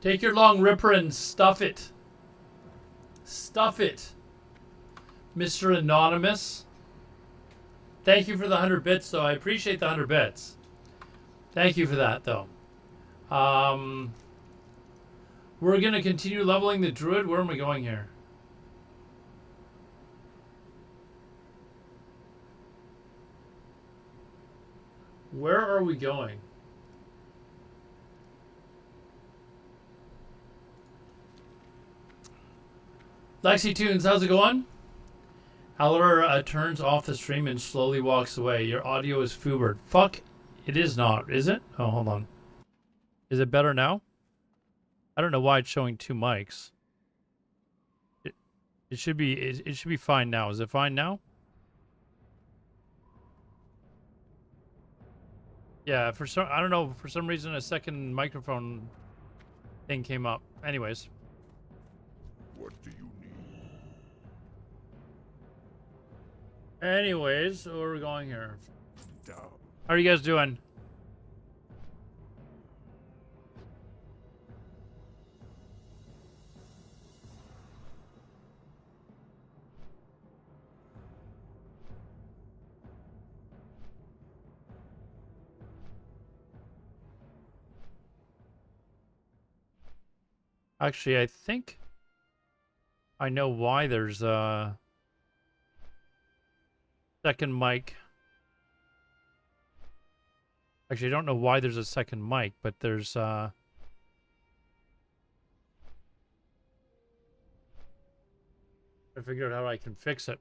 Take your long ripper and stuff it. Stuff it. Mr. Anonymous. Thank you for the 100 bits, though. I appreciate the 100 bits. Thank you for that, though. We're going to continue leveling the Druid. Where am we going here? Where are we going? Lexi Tunes, how's it going? Aliver turns off the stream and slowly walks away. Your audio is foobered. Fuck, it is not, is it? Oh, hold on. Is it better now? I don't know why it's showing two mics. It should be fine now. Is it fine now? Yeah, I don't know, for some reason a second microphone thing came up. Anyways. What do you need? Anyways, where are we going here? Down. How are you guys doing? Actually, I think I know why there's a second mic. Actually, I don't know why there's a second mic, but there's I figured out how I can fix it.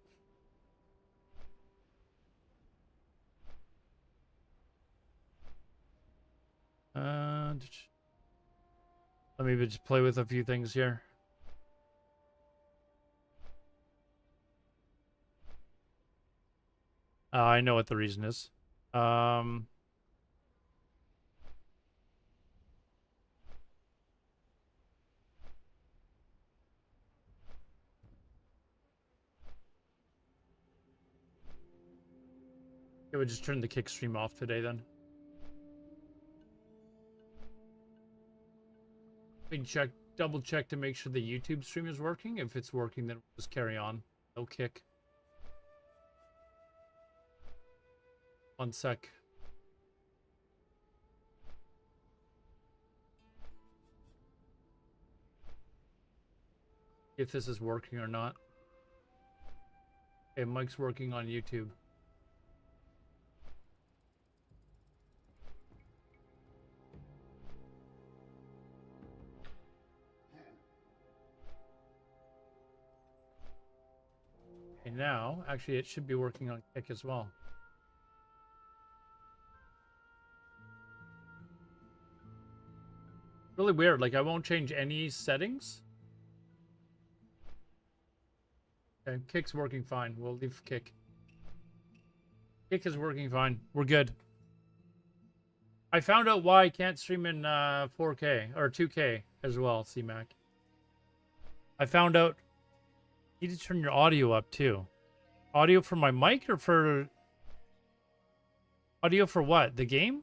Let me just play with a few things here. I know what the reason is. I would just turn the kick stream off today then. Let me double check to make sure the YouTube stream is working. If it's working, then we'll just carry on. No kick. One sec. If this is working or not. Okay, Mike's working on YouTube. Okay, now, actually, it should be working on Kick as well. Really weird, like I won't change any settings. Okay, Kick's working fine. We'll leave Kick. Kick is working fine. We're good. I found out why I can't stream in 4K or 2K as well, C-Mac. I found out you need to turn your audio up too. Audio for my mic or for audio for what? The game?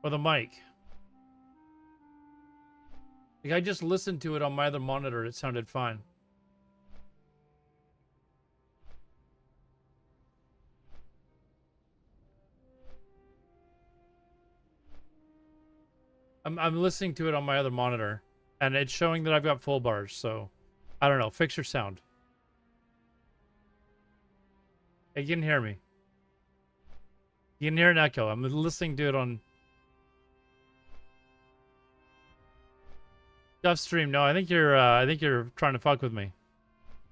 Or the mic? Like I just listened to it on my other monitor. It sounded fine. I'm listening to it on my other monitor, and it's showing that I've got full bars, so I don't know. Fix your sound. Hey, you can hear me. You can hear an echo. I'm listening to it on Duff stream. No, I think you're trying to fuck with me.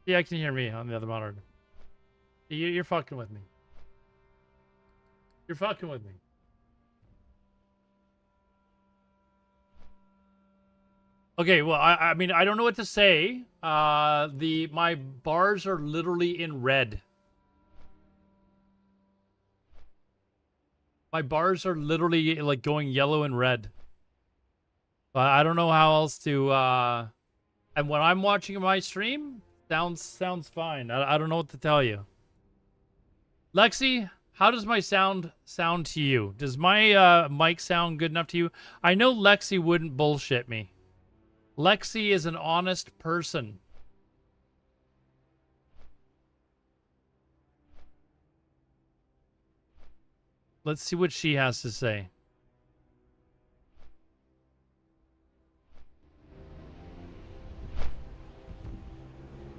Yeah, I can hear me on the other monitor. You're fucking with me. You're fucking with me. Okay, well, I mean, I don't know what to say. My bars are literally in red. My bars are literally like going yellow and red. I don't know how else to. And when I'm watching my stream, sounds fine. I don't know what to tell you. Lexi, how does my sound to you? Does my mic sound good enough to you? I know Lexi wouldn't bullshit me. Lexi is an honest person. Let's see what she has to say.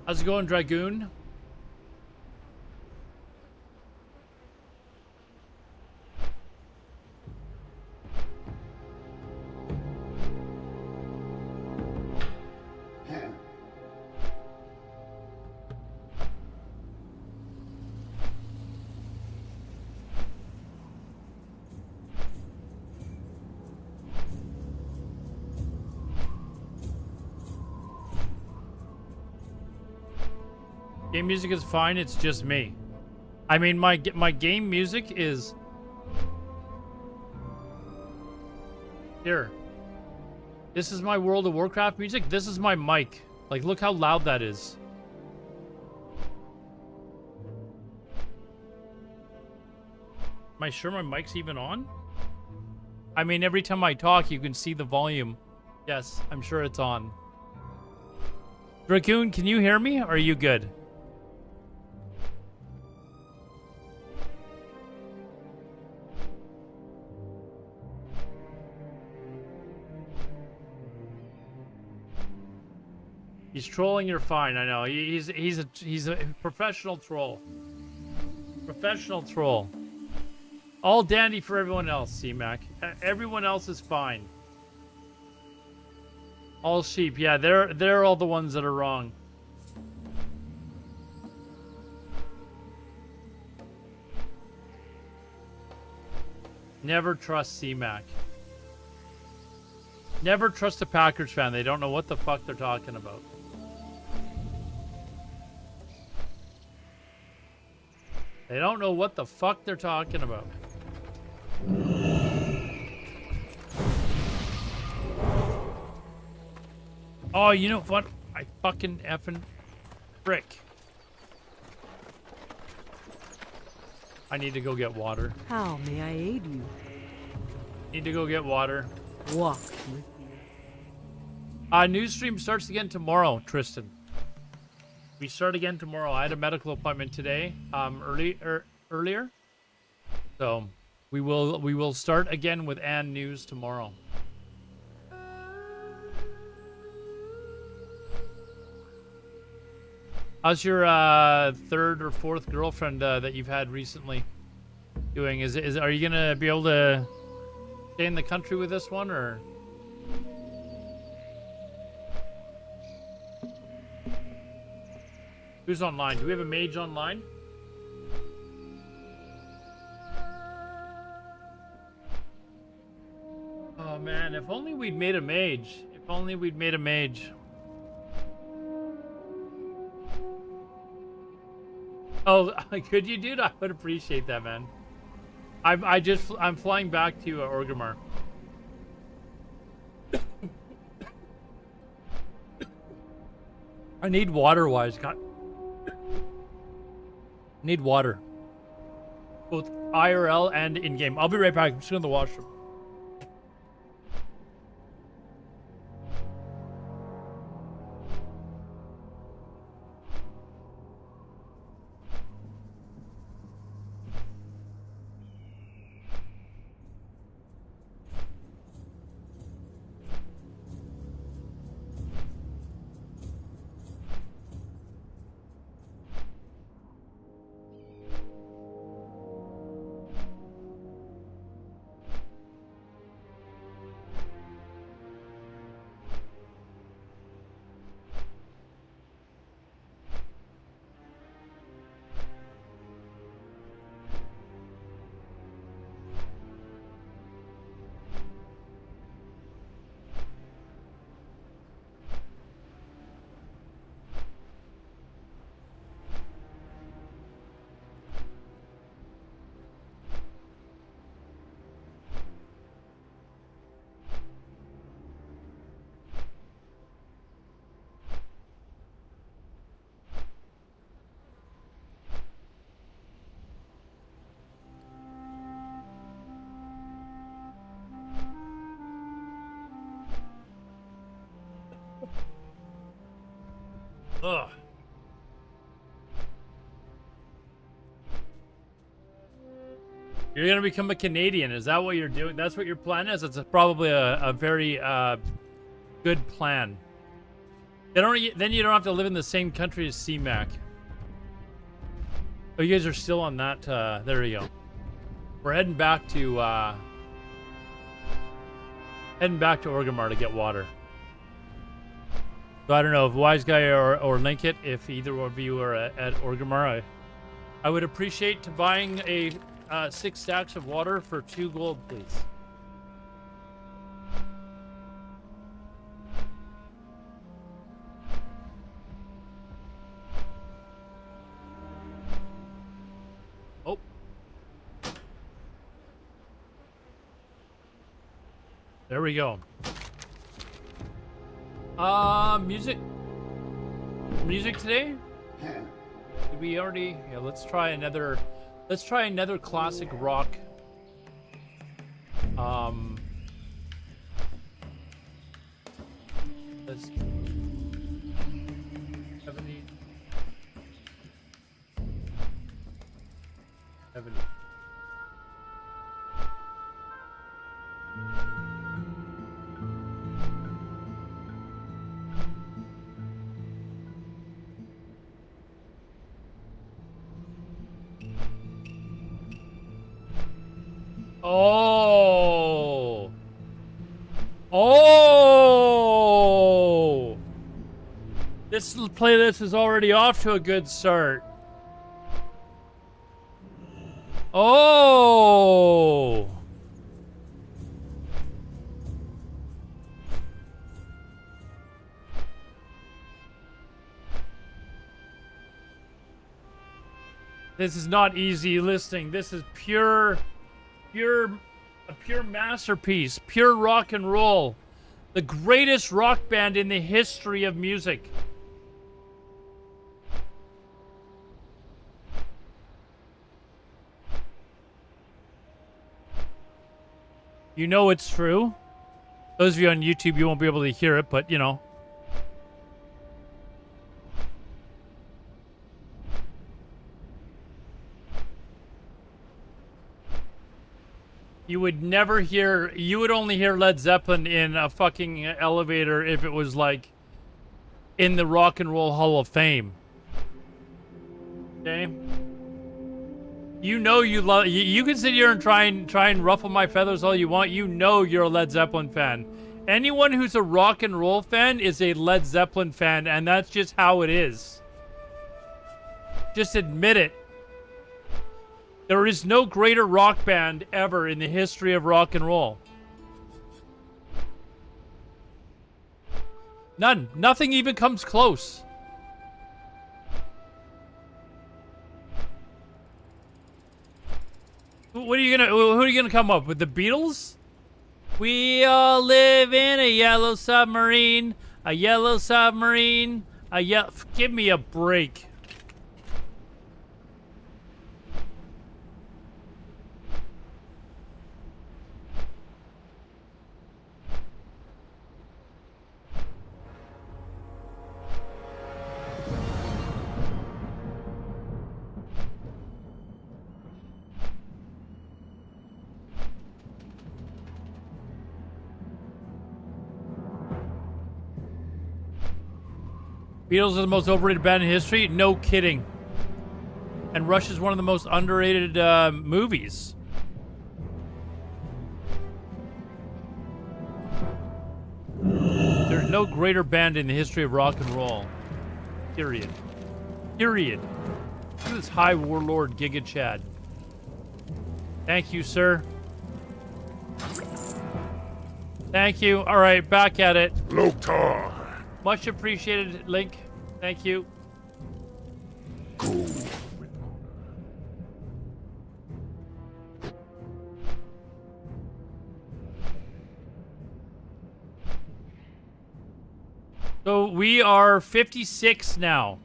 How's it going, Dragoon? Game music is fine, it's just me. I mean, my game music is... Here. This is my World of Warcraft music. This is my mic. Like, look how loud that is. Am I sure my mic's even on? I mean, every time I talk, you can see the volume. Yes, I'm sure it's on. Dracoon, can you hear me? Or are you good? He's trolling, you're fine, I know. He's a professional troll. Professional troll. All dandy for everyone else, C-Mac. Everyone else is fine. All sheep, yeah, they're all the ones that are wrong. Never trust C-Mac. Never trust a Packers fan. They don't know what the fuck they're talking about. They don't know what the fuck they're talking about. Oh, you know what? I fucking effing frick. I need to go get water. How may I aid you? Need to go get water. Walk with you. News stream starts again tomorrow, Tristan. We start again tomorrow. I had a medical appointment today, earlier. So we will start again with Ann News tomorrow. How's your third or fourth girlfriend that you've had recently doing? Are you gonna be able to stay in the country with this one, or? Who's online? Do we have a mage online? Oh man, if only we'd made a mage. If only we'd made a mage. Oh, could you, dude? I would appreciate that, man. I'm flying back to Orgrimmar. I need water, wise. God. Need water. Both IRL and in-game. I'll be right back. I'm just going to the washroom. Ugh. You're gonna become a Canadian. Is that what you're doing? That's what your plan is? It's probably a very good plan. Then you don't have to live in the same country as C-Mac. Oh, you guys are still on that. There you go. We're heading back to Orgrimmar to get water. So I don't know if Wise Guy or Linkit, if either of you are at Orgrimmar, I would appreciate buying a 6 stacks of water for 2 gold, please. Oh. There we go. Music today? Did we already? Yeah, let's try another classic rock. Let's 70. Oh. Oh. This playlist is already off to a good start. Oh. This is not easy listening. This is a pure masterpiece, pure rock and roll. The greatest rock band in the history of music. You know it's true. Those of you on YouTube, you won't be able to hear it, but you know. You would only hear Led Zeppelin in a fucking elevator if it was like in the Rock and Roll Hall of Fame. Okay? You know you love, you can sit here and try and ruffle my feathers all you want. You know you're a Led Zeppelin fan. Anyone who's a rock and roll fan is a Led Zeppelin fan, and that's just how it is. Just admit it. There is no greater rock band ever in the history of rock and roll. None. Nothing even comes close. Who are you gonna come up with? The Beatles? We all live in a yellow submarine. A yellow submarine. Give me a break. Beatles are the most overrated band in history? No kidding. And Rush is one of the most underrated movies. There's no greater band in the history of rock and roll. Period. Period. Look at this High Warlord Giga Chad. Thank you, sir. Thank you. All right, back at it. Loktar. Much appreciated, Link. Thank you. Cool. So we are 56 now.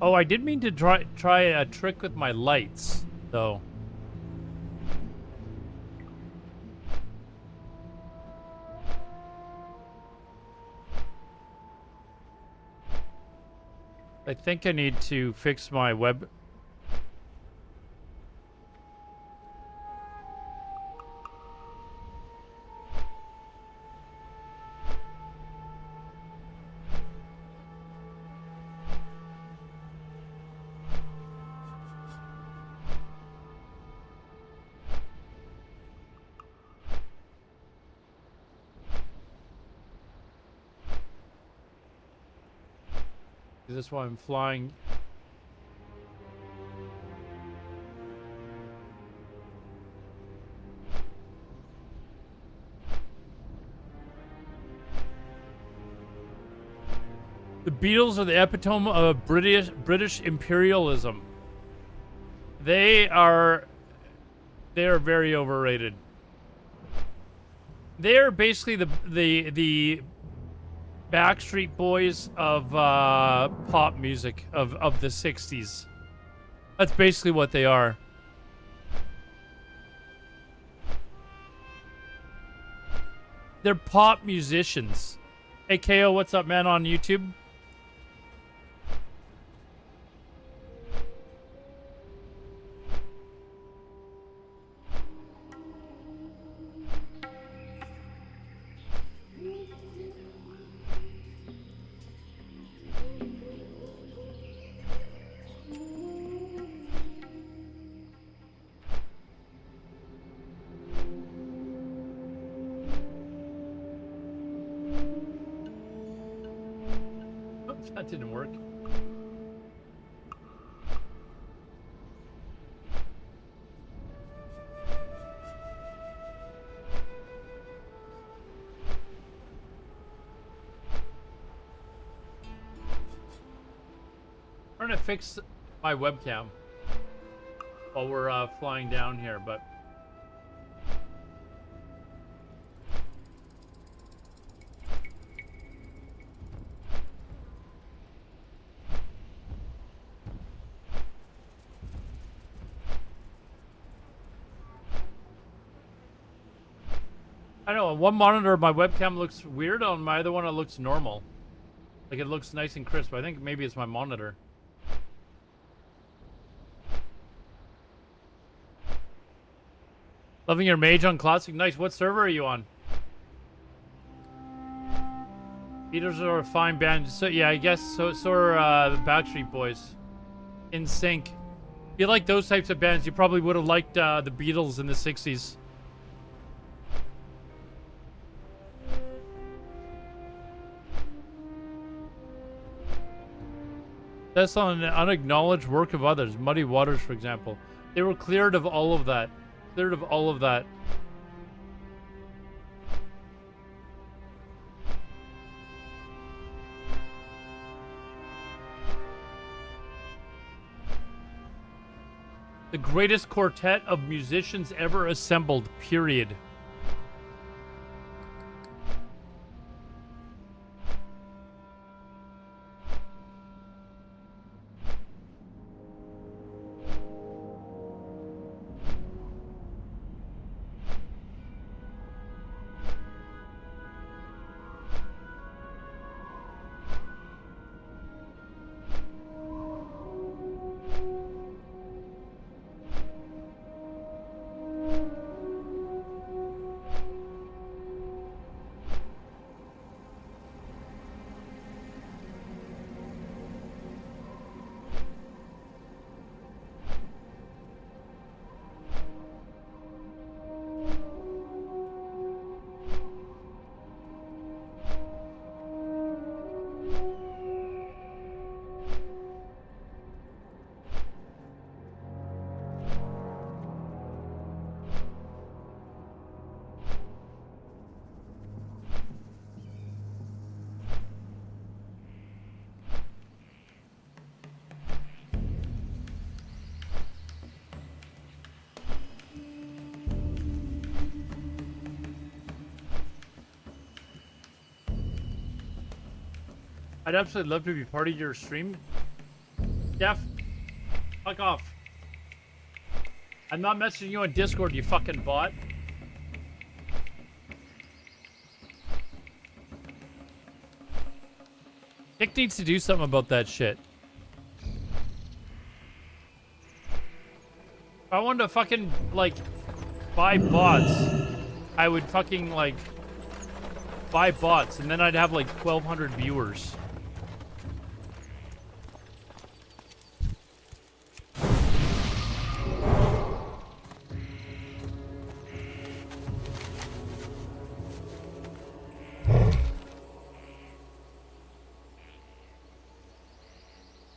Oh, I did mean to try a trick with my lights, though. I think I need to fix my web. Is this why I'm flying? The Beatles are the epitome of British imperialism. They are very overrated. They are basically the Backstreet Boys of pop music of the 60s. That's basically what they are. They're pop musicians. Hey KO, what's up, man, on YouTube? That didn't work. I'm trying to fix my webcam while we're flying down here, but I don't know, on one monitor my webcam looks weird, on my other one it looks normal. Like it looks nice and crisp. I think maybe it's my monitor. Loving your mage on Classic. Nice. What server are you on? Beatles are a fine band. So yeah, I guess so are the Backstreet Boys. In sync. If you like those types of bands, you probably would have liked the Beatles in the 60s. That's on an unacknowledged work of others. Muddy Waters, for example. They were cleared of all of that. Cleared of all of that. The greatest quartet of musicians ever assembled, period. I'd absolutely love to be part of your stream. Jeff, fuck off. I'm not messaging you on Discord, you fucking bot. Nick needs to do something about that shit. If I wanted to fucking, like, buy bots, I would fucking, like, buy bots, and then I'd have, like, 1,200 viewers.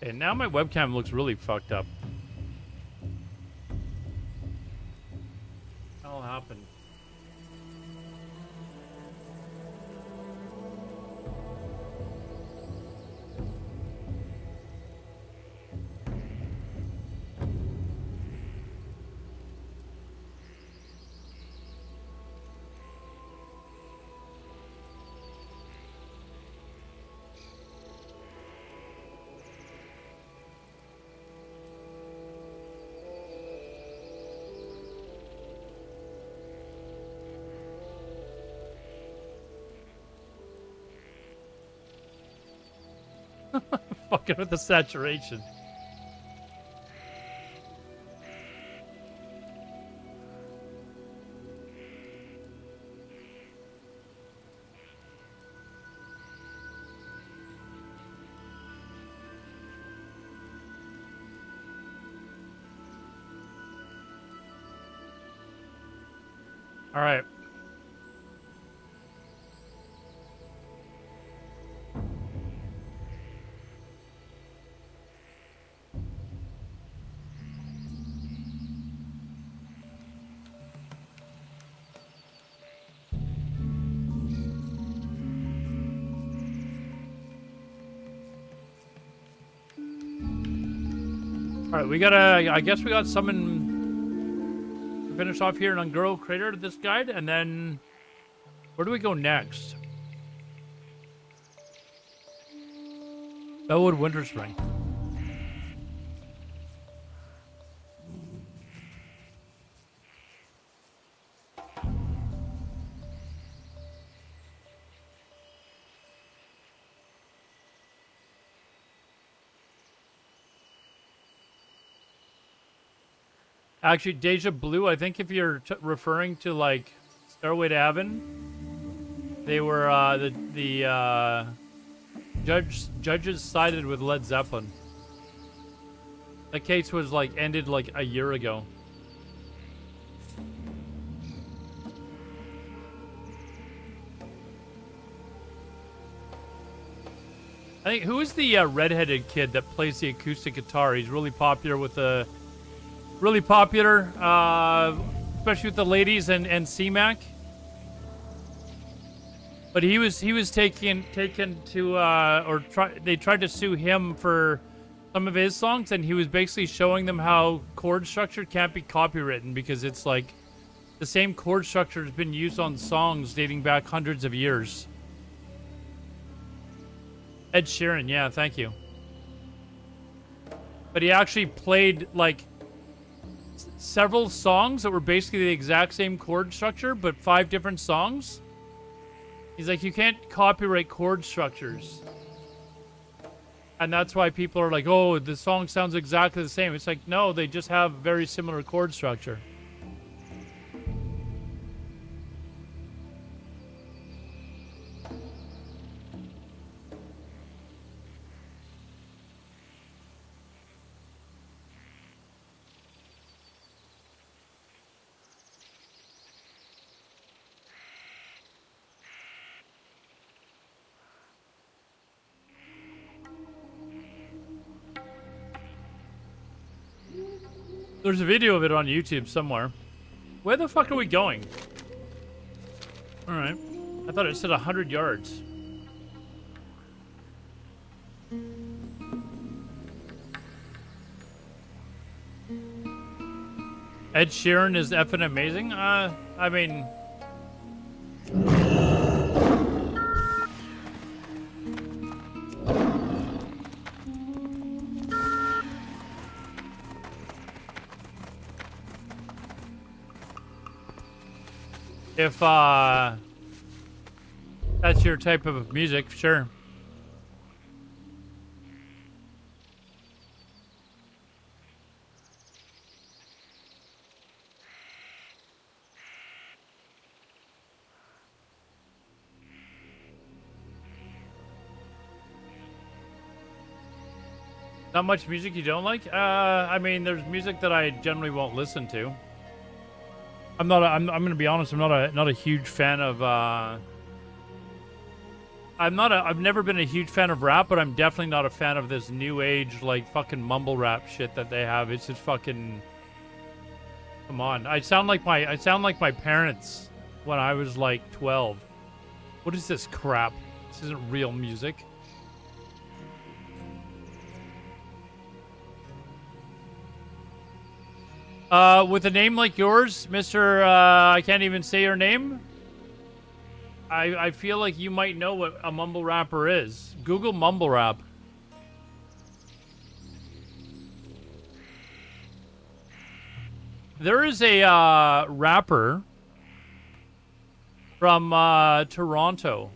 And now my webcam looks really fucked up. What the hell happened? Fucking with the saturation. All right. All right, we gotta. I guess we got someone to finish off here in Unguro Crater to this guide, and then where do we go next? Bellwood Winter Spring. Actually, Deja Blue, I think if you're referring to, like, Stairway to Heaven, they were, the judges sided with Led Zeppelin. That case was, like, ended, like, a year ago. I think, who is the redheaded kid that plays the acoustic guitar? He's really popular with the... Really popular, especially with the ladies and CMAC. But he was taken to they tried to sue him for some of his songs, and he was basically showing them how chord structure can't be copywritten because it's like the same chord structure has been used on songs dating back hundreds of years. Ed Sheeran, yeah, thank you. But he actually played like several songs that were basically the exact same chord structure, but 5 different songs. He's like, you can't copyright chord structures. And that's why people are like, oh, the song sounds exactly the same. It's like, no, they just have very similar chord structure. There's a video of it on YouTube somewhere. Where the fuck are we going? Alright. I thought it said 100 yards. Ed Sheeran is effing amazing? I mean... If that's your type of music, sure. Not much music you don't like? I mean, there's music that I generally won't listen to. I'm gonna be honest. I'm not a huge fan of. I've never been a huge fan of rap, but I'm definitely not a fan of this new age like fucking mumble rap shit that they have. It's just fucking. Come on, I sound like my parents when I was like 12. What is this crap? This isn't real music. With a name like yours, Mr. I can't even say your name. I feel like you might know what a mumble rapper is. Google mumble rap. There is a rapper from Toronto.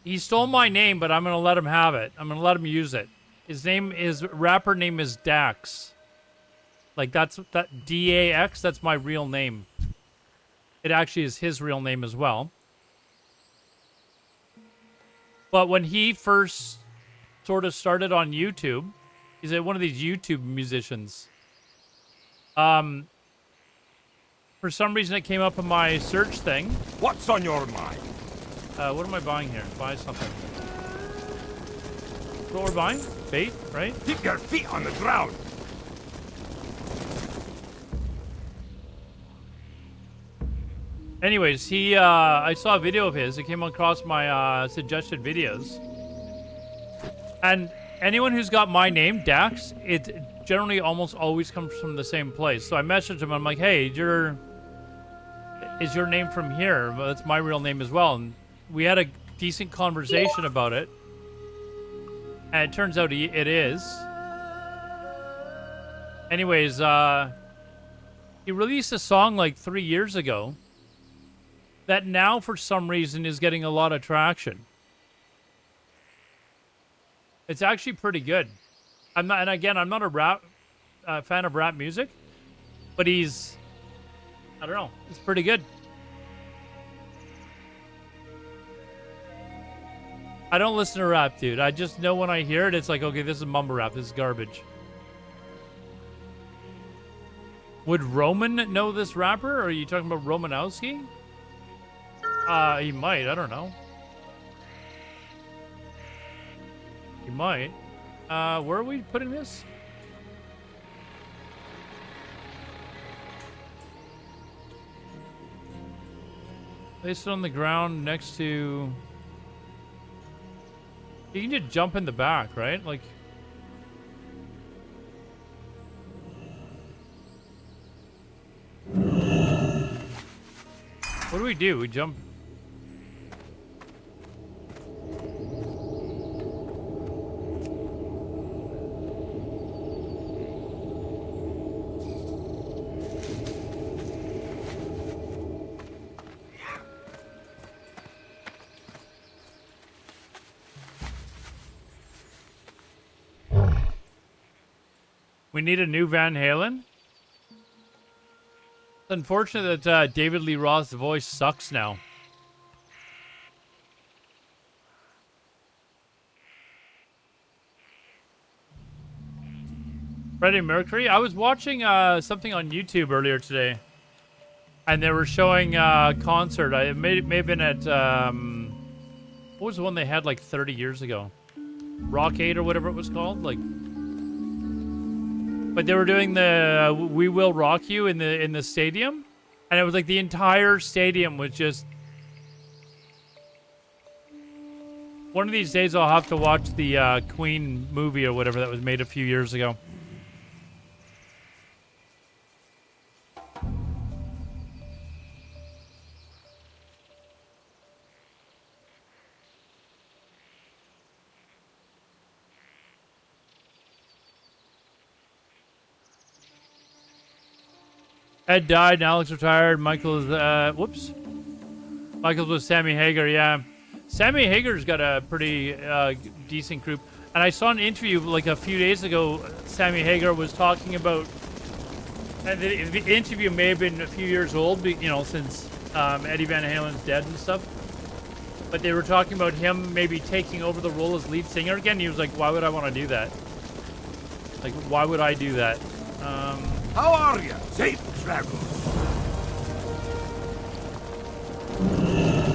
He stole my name, but I'm gonna let him have it. I'm gonna let him use it. His rapper name is Dax. Like that DAX, that's my real name. It actually is his real name as well. But when he first sort of started on YouTube, he's one of these YouTube musicians. For some reason it came up in my search thing. What's on your mind? What am I buying here? Buy something. What we're buying? Bait, right? Keep your feet on the ground. Anyways, I saw a video of his. It came across my suggested videos. And anyone who's got my name, Dax, it generally almost always comes from the same place. So I messaged him. I'm like, hey, is your name from here? Well, that's my real name as well. And we had a decent conversation about it. And it turns out it is. Anyways, he released a song like 3 years ago that now for some reason is getting a lot of traction. It's actually pretty good. I'm not a rap fan of rap music, but I don't know, it's pretty good. I don't listen to rap, dude. I just know when I hear it, it's like, okay, this is mumble rap. This is garbage. Would Roman know this rapper? Or are you talking about Romanowski? He might. I don't know. He might. Where are we putting this? Place it on the ground next to... You can just jump in the back, right? Like... What do? We jump... We need a new Van Halen? It's unfortunate that David Lee Roth's voice sucks now. Freddie Mercury? I was watching something on YouTube earlier today. And they were showing a concert. It may have been at... what was the one they had like 30 years ago? Rockade or whatever it was called? Like... But they were doing the "We Will Rock You" in the stadium, and it was like the entire stadium was just. One of these days, I'll have to watch the Queen movie or whatever that was made a few years ago. Ed died, and Alex retired. Michael is, whoops. Michael's with Sammy Hagar, yeah. Sammy Hagar's got a pretty decent group. And I saw an interview like a few days ago. Sammy Hagar was talking about, and the interview may have been a few years old, you know, since Eddie Van Halen's dead and stuff. But they were talking about him maybe taking over the role as lead singer again. He was like, why would I want to do that? Like, why would I do that? How are you? Safe travels.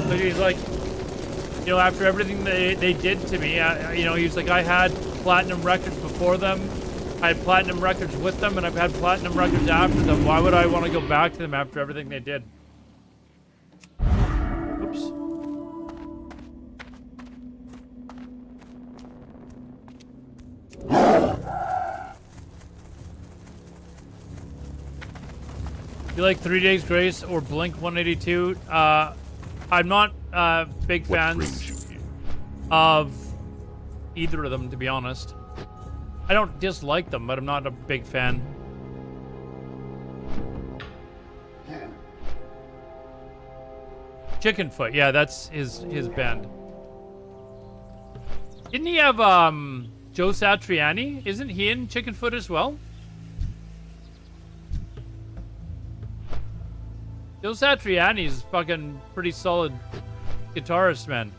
But he's like, you know, after everything they did to me, you know, he's like, I had platinum records before them. I had platinum records with them, and I've had platinum records after them. Why would I want to go back to them after everything they did? Oops. You like 3 Days Grace or Blink 182? I'm not big fans of either of them, to be honest. I don't dislike them, but I'm not a big fan. Chickenfoot, yeah, that's his band. Didn't he have Joe Satriani? Isn't he in Chickenfoot as well? Joe Satriani's fucking pretty solid guitarist, man.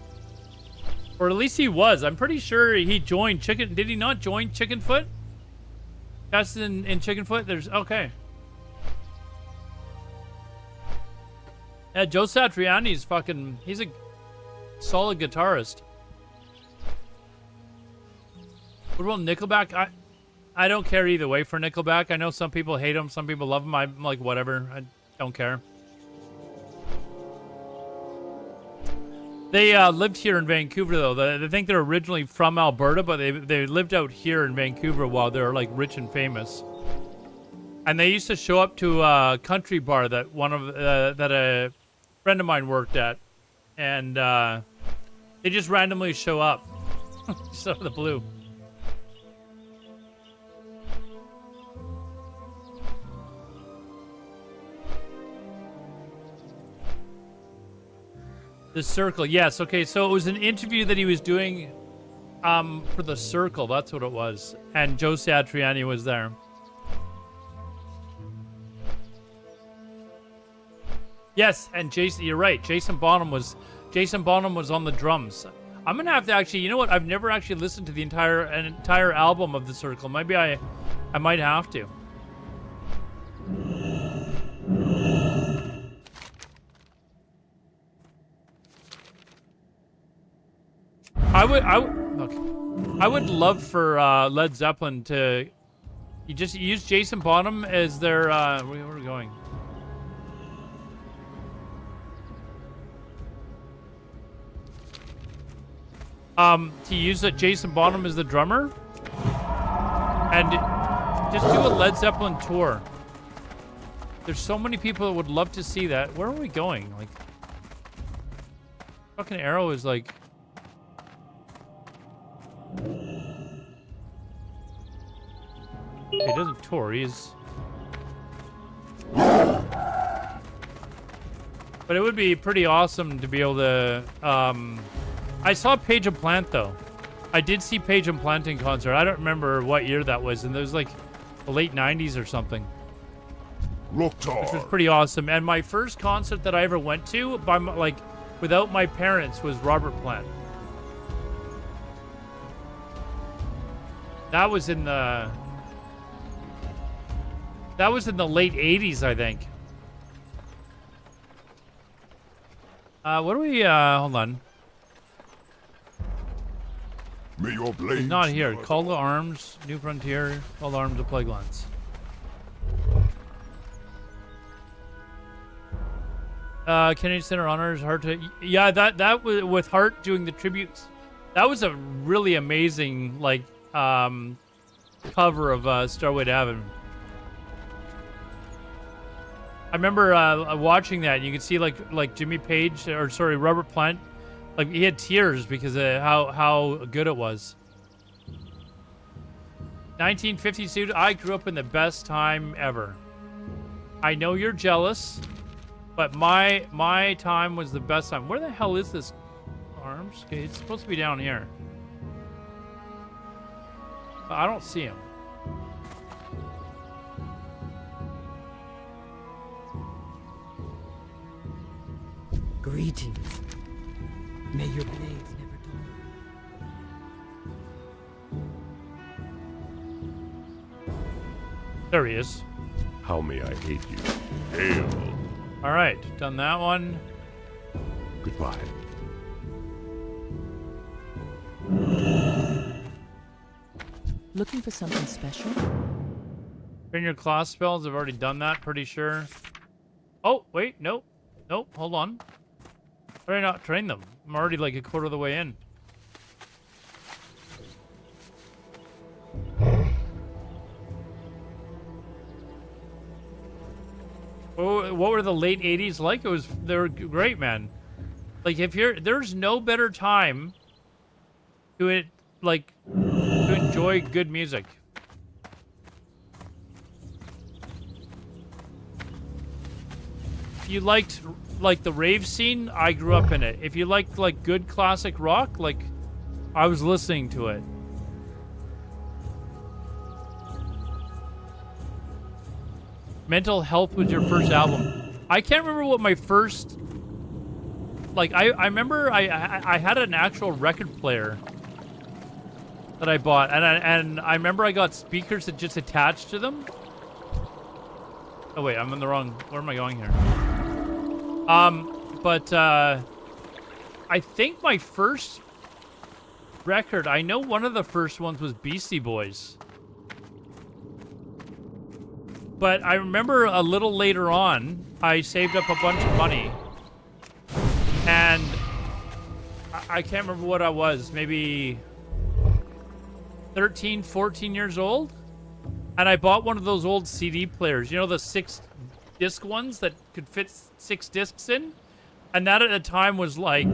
Or at least he was. I'm pretty sure he joined Did he not join Chickenfoot? That's in Chickenfoot? There's... Okay. Yeah, Joe Satriani's fucking... He's a solid guitarist. What about Nickelback? I don't care either way for Nickelback. I know some people hate them. Some people love them. I'm like, whatever. I don't care. They lived here in Vancouver, though. I think they're originally from Alberta, but they lived out here in Vancouver while they were like rich and famous. And they used to show up to a country bar that that a friend of mine worked at, and they just randomly show up, just out of the blue. The Circle, yes. Okay, so it was an interview that he was doing for The Circle. That's what it was. And Joe Satriani was there. Yes, and Jason, you're right. Jason Bonham was on the drums. I'm gonna have to actually, you know what? I've never actually listened to the entire album of The Circle. Maybe I might have to. I would love for Led Zeppelin to use Jason Bonham as their where are we going? To use Jason Bonham as the drummer and just do a Led Zeppelin tour. There's so many people that would love to see that. Where are we going? Like, fucking arrow is like. He doesn't tour, he's... But it would be pretty awesome to be able to, I saw Page and Plant, though. I did see Page and Plant in concert. I don't remember what year that was, and it was like the late 90s or something. Which was pretty awesome. And my first concert that I ever went to, without my parents, was Robert Plant. That was in the late 80s, I think. What do we, hold on. May your blades Not here. Call to Arms, New Frontier, Call to Arms, The Plaguelands. Kennedy Center Honors, Heart to... Yeah, that was with Heart doing the tributes. That was a really amazing, like, cover of Starway to Heaven. I remember watching that. You could see like Jimmy Page, or sorry, Robert Plant, like he had tears because of how good it was. 1950s, dude. I grew up in the best time ever. I know you're jealous. But my time was the best time. Where the hell is this arms? Okay, it's supposed to be down here. I don't see him. Greetings. May your blades never dull. There he is. How may I aid you? Hail. All right, done that one. Goodbye. Looking for something special? Train your class spells. I've already done that, pretty sure. Oh, wait, nope. Nope, hold on. Why did I not train them? I'm already like a quarter of the way in. Oh, what were the late 80s like? They were great, man. Like, there's no better time to enjoy good music. If you liked like the rave scene, I grew up in it. If you liked like good classic rock, like I was listening to it. Mental Health was your first album. I can't remember what my first, like I remember I had an actual record player that I bought, and I remember I got speakers that just attached to them. Oh wait, I'm in the wrong. Where am I going here? But I think my first record, I know one of the first ones was Beastie Boys. But I remember a little later on, I saved up a bunch of money. And I can't remember what I was, maybe 13, 14 years old. And I bought one of those old CD players. You know, the 6-disc ones that could fit 6 discs in? And that at the time was like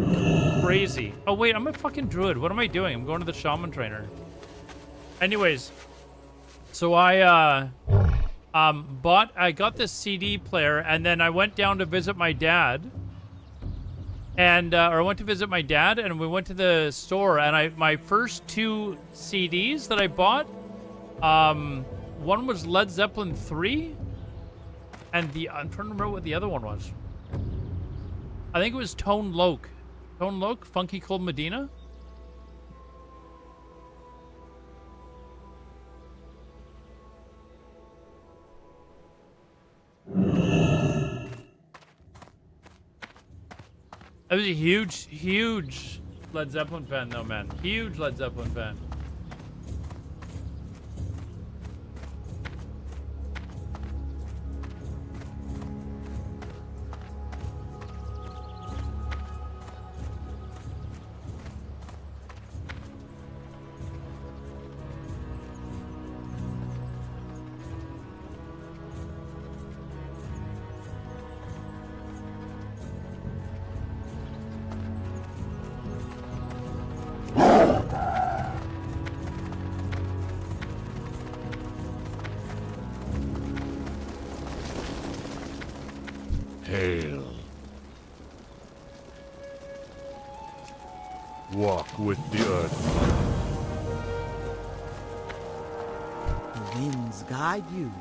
crazy. Oh wait, I'm a fucking druid. What am I doing? I'm going to the shaman trainer. Anyways, so I got this CD player, and then I went down to visit my dad. And or I went to visit my dad, and we went to the store, and my first 2 CDs that I bought, one was Led Zeppelin 3, and I'm trying to remember what the other one was. I think it was Tone Loc. Tone Loc, Funky Cold Medina. I was a huge Led Zeppelin fan, though, man. Huge Led Zeppelin fan. Hail. Walk with the earth. The winds guide you.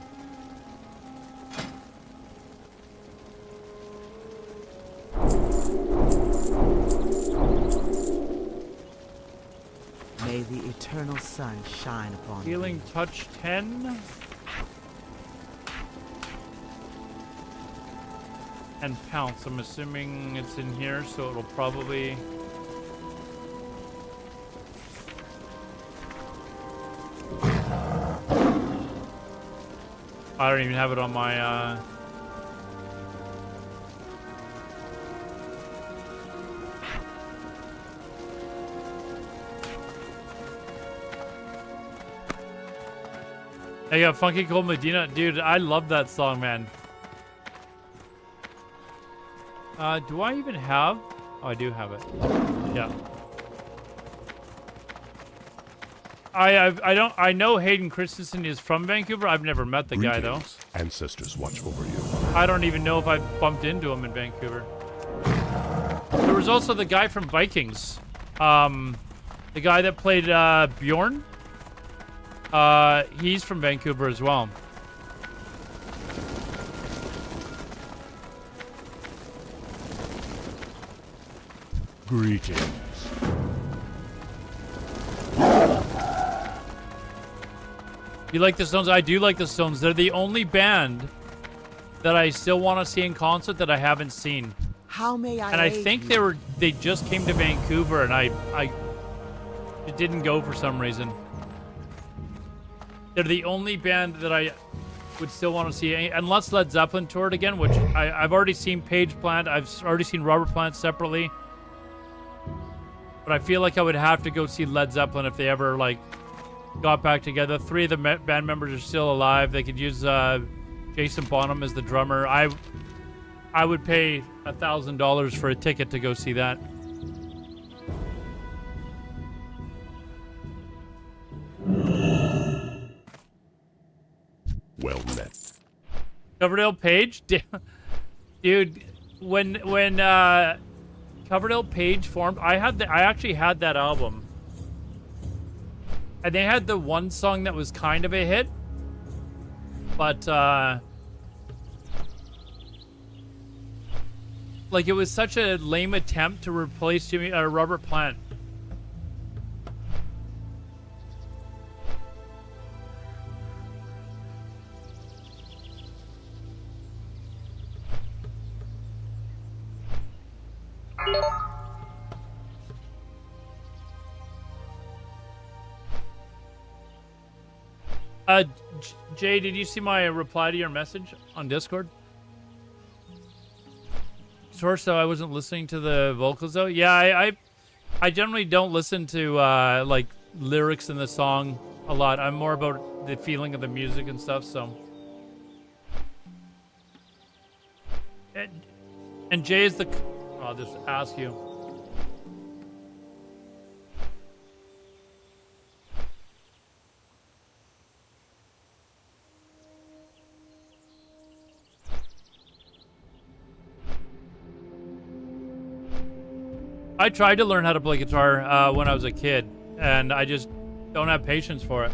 May the eternal sun shine upon you. Healing touch 10. And pounce. I'm assuming it's in here, so it'll probably... I don't even have it on my, Hey, got Funky Cold Medina. Dude, I love that song, man. Do I even have? Oh, I do have it. Yeah. I know Hayden Christensen is from Vancouver. I've never met the guy though. Ancestors watch over you. I don't even know if I bumped into him in Vancouver. There was also the guy from Vikings. The guy that played Bjorn. He's from Vancouver as well. Greetings. You like the Stones? I do like the Stones. They're the only band that I still want to see in concert that I haven't seen. How may I And I aid think you? they just came to Vancouver, and it didn't go for some reason. They're the only band that I would still want to see, unless Led Zeppelin toured again, which I've already seen Page Plant. I've already seen Robert Plant separately. But I feel like I would have to go see Led Zeppelin if they ever, like, got back together. 3 of the band members are still alive. They could use Jason Bonham as the drummer. I would pay $1,000 for a ticket to go see that. Well met. Coverdale Page? Dude, when Coverdale Page formed, I actually had that album. And they had the one song that was kind of a hit. But like, it was such a lame attempt to replace Robert Plant. Jay, did you see my reply to your message on Discord? Source, though, I wasn't listening to the vocals, though. Yeah, I generally don't listen to, like, lyrics in the song a lot. I'm more about the feeling of the music and stuff, so. And Jay is the... I'll just ask you. I tried to learn how to play guitar when I was a kid, and I just don't have patience for it.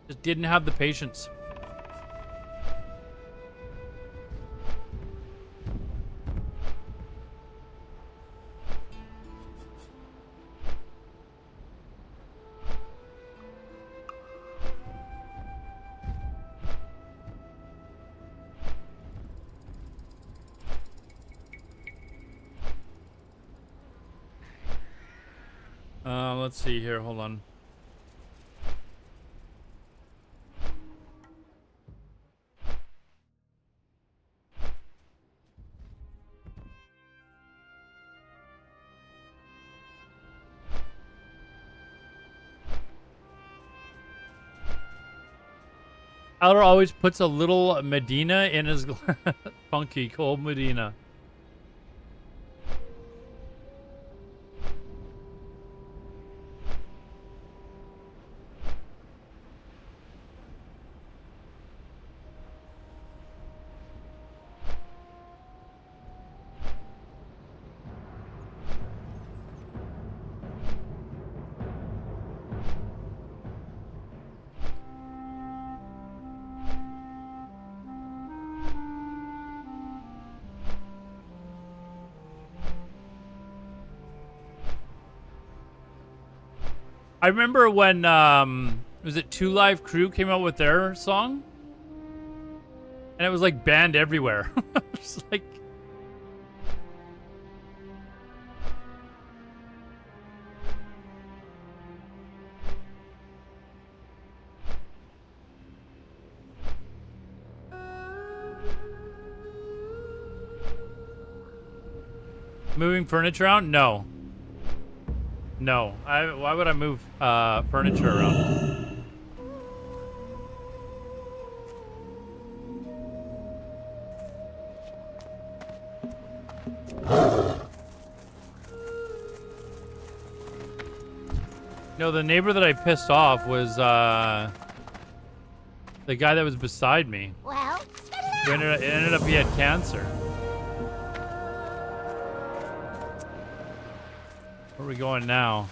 Just didn't have the patience. Let's see here. Hold on. Eller always puts a little Medina in his funky cold Medina. I remember when, was it Two Live Crew came out with their song? And it was like banned everywhere. Just like... Moving furniture around? No. No. Why would I move furniture around? No, the neighbor that I pissed off was the guy that was beside me. Well, It ended up he had cancer. Where are we going now?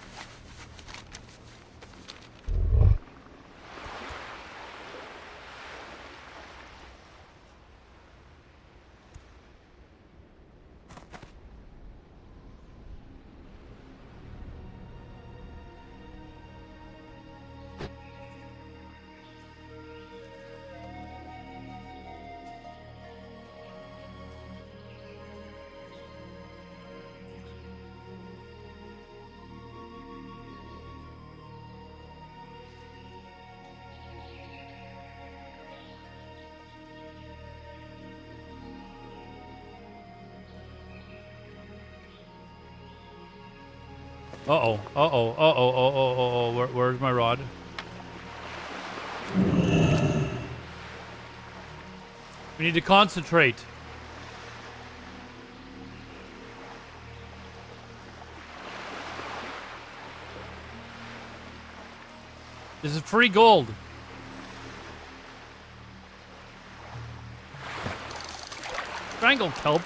Uh-oh. Uh-oh. Uh-oh. Uh-oh. Where's my rod? We need to concentrate. This is free gold. Strangle kelp.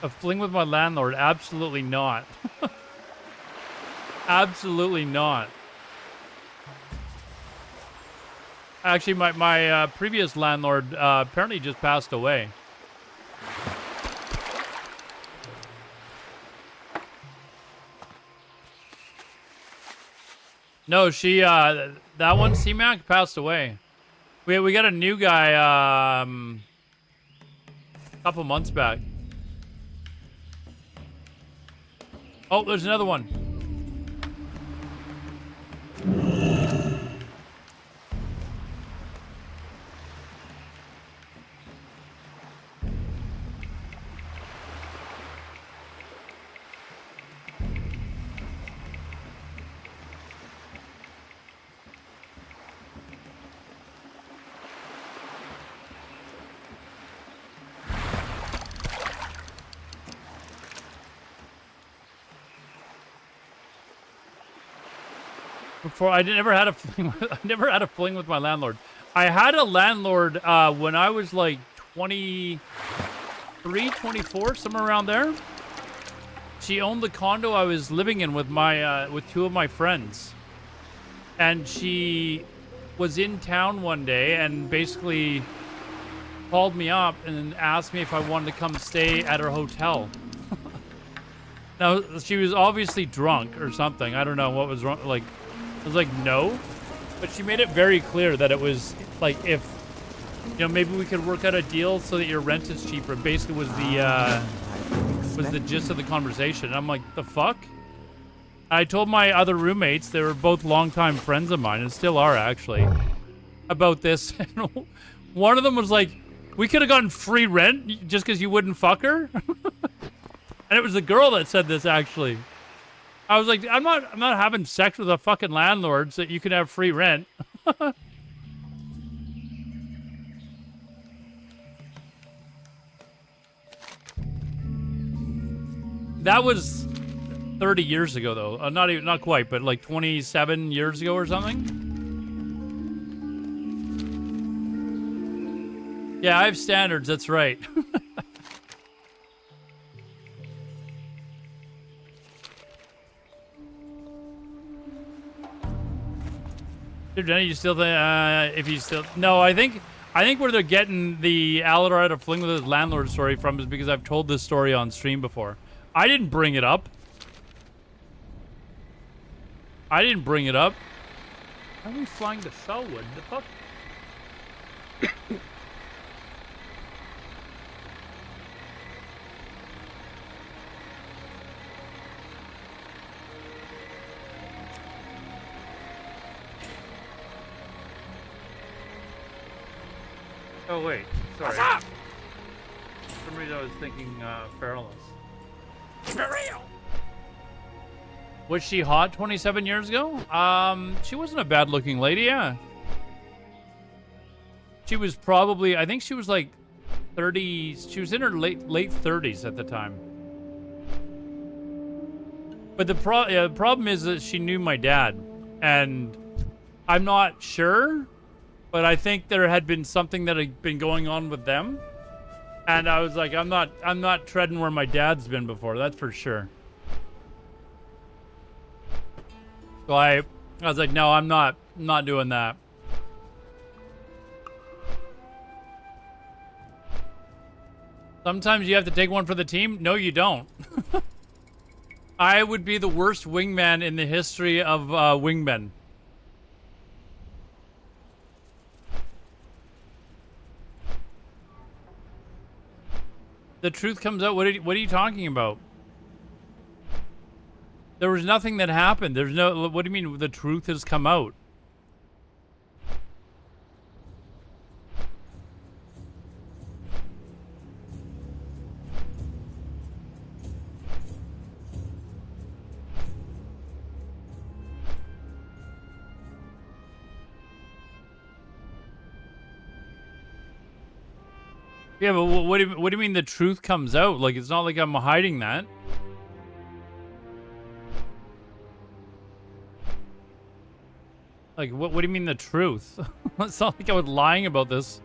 A fling with my landlord? Absolutely not. Absolutely not. Actually, my previous landlord apparently just passed away. No, she that one C-Mac passed away. We got a new guy a couple months back. Oh, there's another one. Before I never had a fling. I never had a fling with my landlord. I had a landlord when I was like 23, 24, somewhere around there. She owned the condo I was living in with my with two of my friends, and she was in town one day and basically called me up and asked me if I wanted to come stay at her hotel. Now she was obviously drunk or something. I don't know what was wrong. Like. I was like, no, but she made it very clear that it was like, if, you know, maybe we could work out a deal so that your rent is cheaper. Basically was the gist of the conversation. And I'm like, the fuck? I told my other roommates, they were both longtime friends of mine and still are actually, about this. And one of them was like, we could have gotten free rent just because you wouldn't fuck her. And it was the girl that said this actually. I was like, I'm not having sex with a fucking landlord so that you can have free rent. That was 30 years ago though. Not quite, but like 27 years ago or something. Yeah, I have standards, that's right. Jenny, you still think, if you still... No, I think where they're getting the Aladar had a fling with his landlord story from is because I've told this story on stream before. I didn't bring it up. Why are we flying to Selwood? The fuck? Oh wait, sorry. what's up? For some reason I was thinking Feralus. For real? Was she hot 27 years ago? She wasn't a bad looking lady, yeah. She was probably, I think she was like 30, she was in her late 30s at the time. But the problem is that she knew my dad, and I'm not sure, but I think there had been something that had been going on with them, and I was like, I'm not treading where my dad's been before. That's for sure. So I was like, no, I'm not doing that. Sometimes you have to take one for the team. No, you don't. I would be the worst wingman in the history of wingmen. The truth comes out. What are you talking about? There was nothing that happened. There's no. What do you mean the truth has come out? Yeah, but what do you mean the truth comes out? Like, it's not like I'm hiding that. Like, what do you mean the truth? It's not like I was lying about this.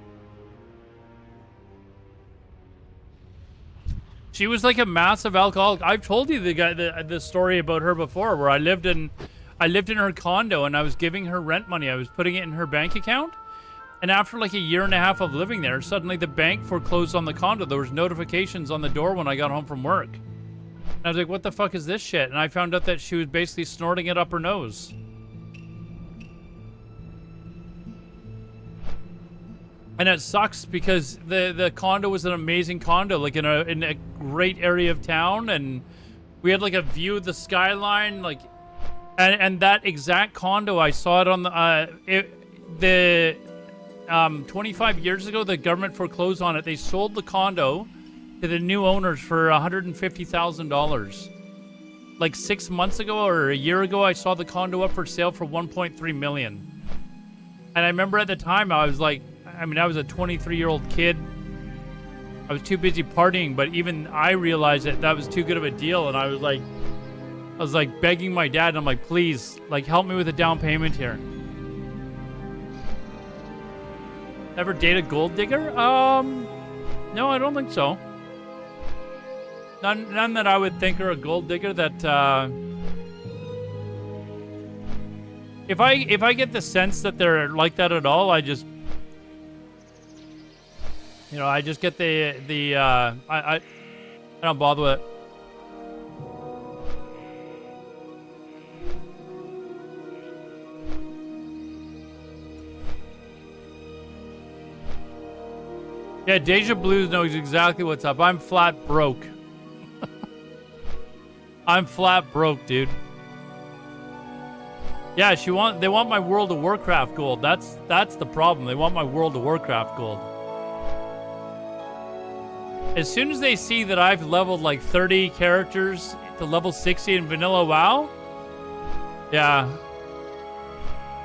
She was like a massive alcoholic. I've told you the story about her before, where I lived in her condo and I was giving her rent money. I was putting it in her bank account. And after like a year and a half of living there, suddenly the bank foreclosed on the condo. There was notifications on the door when I got home from work. And I was like, what the fuck is this shit? And I found out that she was basically snorting it up her nose. And it sucks because the condo was an amazing condo, like in a great area of town, and we had like a view of the skyline, like, and that exact condo, I saw it on the 25 years ago, the government foreclosed on it. They sold the condo to the new owners for $150,000. Like 6 months ago or a year ago, I saw the condo up for sale for $1.3 million. And I remember at the time, I was like, I mean, I was a 23-year-old kid. I was too busy partying, but even I realized that was too good of a deal. And I was like begging my dad, and I'm like, please, like, help me with a down payment here. Ever date a gold digger? No, I don't think so. None that I would think are a gold digger that, if I get the sense that they're like that at all, I just, you know, I just get I don't bother with it. Yeah, Deja Blues knows exactly what's up. I'm flat broke. I'm flat broke, dude. Yeah, they want my World of Warcraft gold. That's the problem. They want my World of Warcraft gold. As soon as they see that I've leveled like 30 characters to level 60 in vanilla WoW, yeah,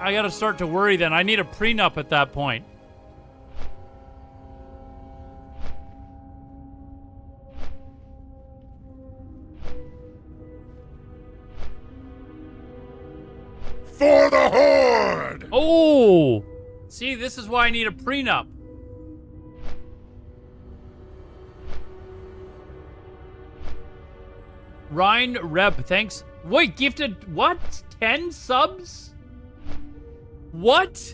I gotta start to worry then. I need a prenup at that point. For the Horde! Oh! See, this is why I need a prenup. Ryan Rep, thanks. Wait, gifted what? 10 subs? What?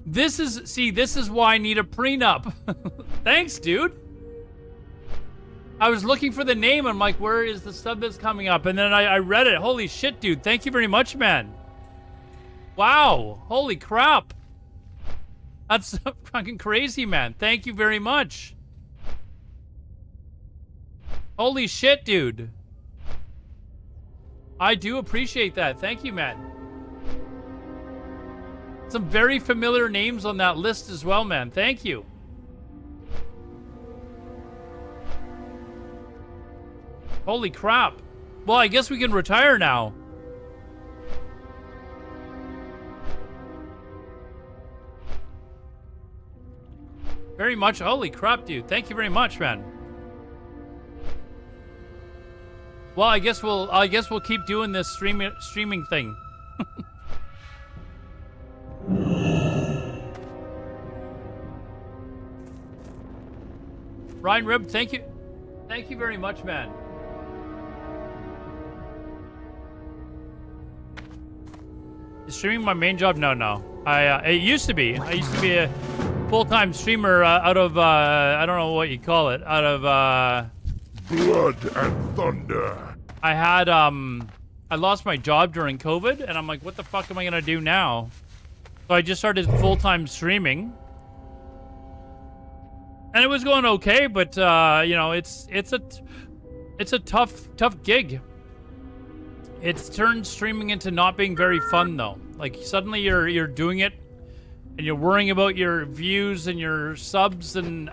This is why I need a prenup. Thanks, dude. I was looking for the name. I'm like, where is the sub that's coming up? And then I read it. Holy shit, dude. Thank you very much, man. Wow. Holy crap. That's fucking crazy, man. Thank you very much. Holy shit, dude. I do appreciate that. Thank you, man. Some very familiar names on that list as well, man. Thank you. Holy crap. Well, I guess we can retire now. Very much. Holy crap, dude. Thank you very much, man. Well, I guess we'll keep doing this streaming thing. Ryan Rib, thank you very much, man. Is streaming my main job? No. It used to be. I used to be a full-time streamer out of I don't know what you call it. Out of Blood and thunder. I had I lost my job during COVID, and I'm like, what the fuck am I gonna do now? So I just started full-time streaming, and it was going okay, but you know, it's a tough gig. It's turned streaming into not being very fun though. Like suddenly you're doing it, and you're worrying about your views and your subs, and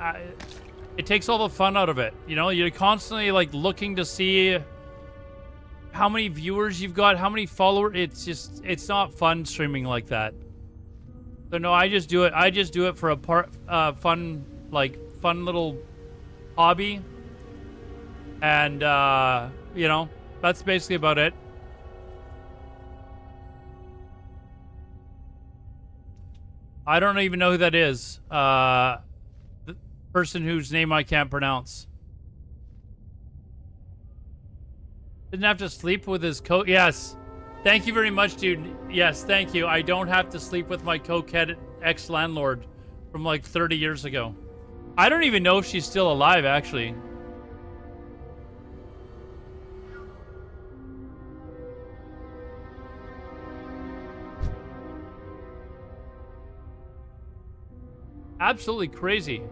it takes all the fun out of it. You know, you're constantly like looking to see how many viewers you've got, how many followers. It's not fun streaming like that. So no, I just do it for a fun little hobby, and you know, that's basically about it. I don't even know who that is. The person whose name I can't pronounce. Didn't have to sleep with his coat. Yes. Thank you very much, dude. Yes, thank you. I don't have to sleep with my cokehead ex-landlord from like 30 years ago. I don't even know if she's still alive, actually. Absolutely crazy.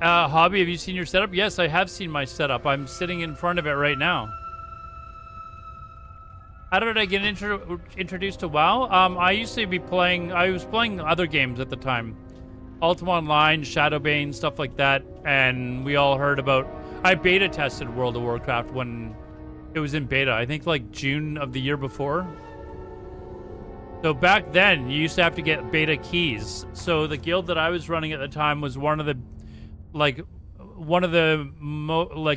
Hobby, have you seen your setup? Yes, I have seen my setup. I'm sitting in front of it right now. How did I get introduced to WoW? I used to be playing... I was playing other games at the time. Ultima Online, Shadowbane, stuff like that. And we all heard about... I beta tested World of Warcraft when it was in beta. I think like June of the year before. So back then, you used to have to get beta keys. So the guild that I was running at the time was one of the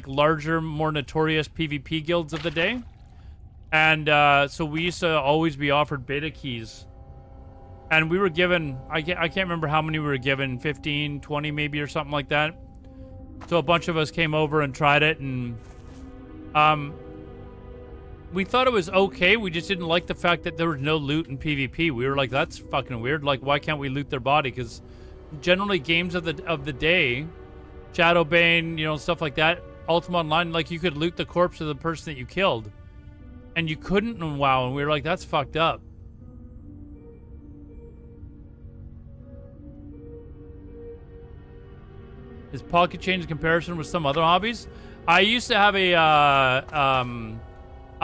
larger, more notorious PvP guilds of the day. And so we used to always be offered beta keys. And we were given, I can't remember how many we were given, 15, 20 maybe or something like that. So a bunch of us came over and tried it, and we thought it was okay. We just didn't like the fact that there was no loot in PvP. We were like, that's fucking weird. Like, why can't we loot their body? Because generally games of the day, Shadowbane, you know, stuff like that, Ultima Online, like you could loot the corpse of the person that you killed. And you couldn't in WoW, and we were like, that's fucked up. Is Pocket Change in comparison with some other hobbies? I used to have a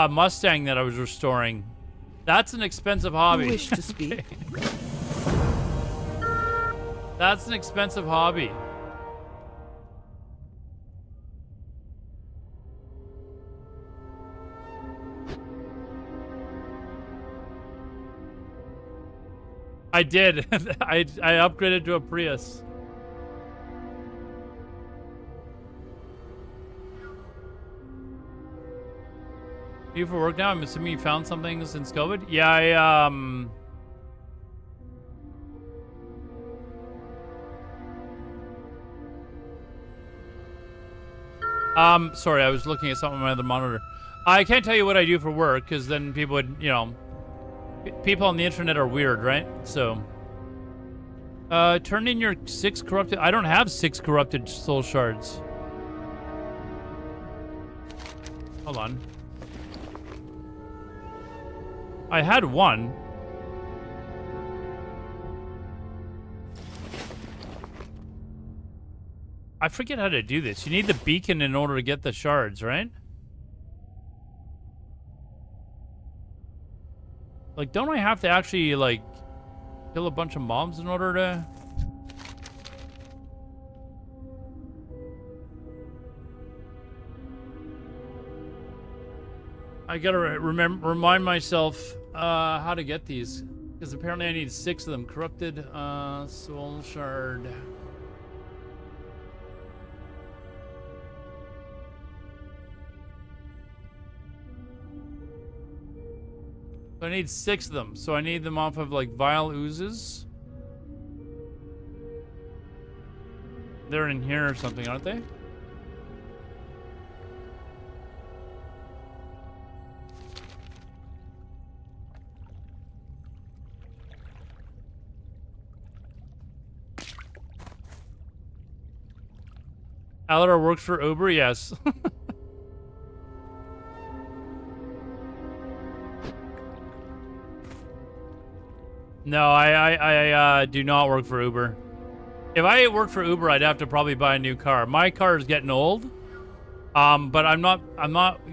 Mustang that I was restoring. That's an expensive hobby. You wish to speak? That's an expensive hobby. I did. I upgraded to a Prius. You for work now? I'm assuming you found something since COVID? Yeah, sorry, I was looking at something on my other monitor. I can't tell you what I do for work, because then people would, you know, people on the internet are weird, right? So, turn in your 6 corrupted... I don't have 6 corrupted soul shards. Hold on. I had 1. I forget how to do this. You need the beacon in order to get the shards, right? Like, don't I have to actually, like, kill a bunch of mobs in order to... I gotta remind myself how to get these, because apparently I need 6 of them. Corrupted soul shard. I I need 6 of them. So I need them off of like vile oozes. They're in here or something, aren't they? Aladar works for Uber? Yes. No, I do not work for Uber. If I worked for Uber, I'd have to probably buy a new car. My car is getting old. But I'm not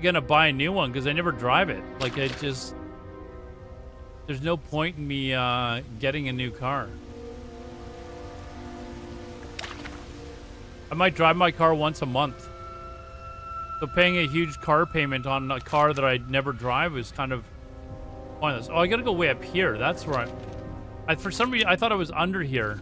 gonna buy a new one because I never drive it. Like it just, there's no point in me getting a new car. I might drive my car once a month. So paying a huge car payment on a car that I never drive is kind of pointless. Oh, I gotta go way up here. That's where for some reason, I thought I was under here.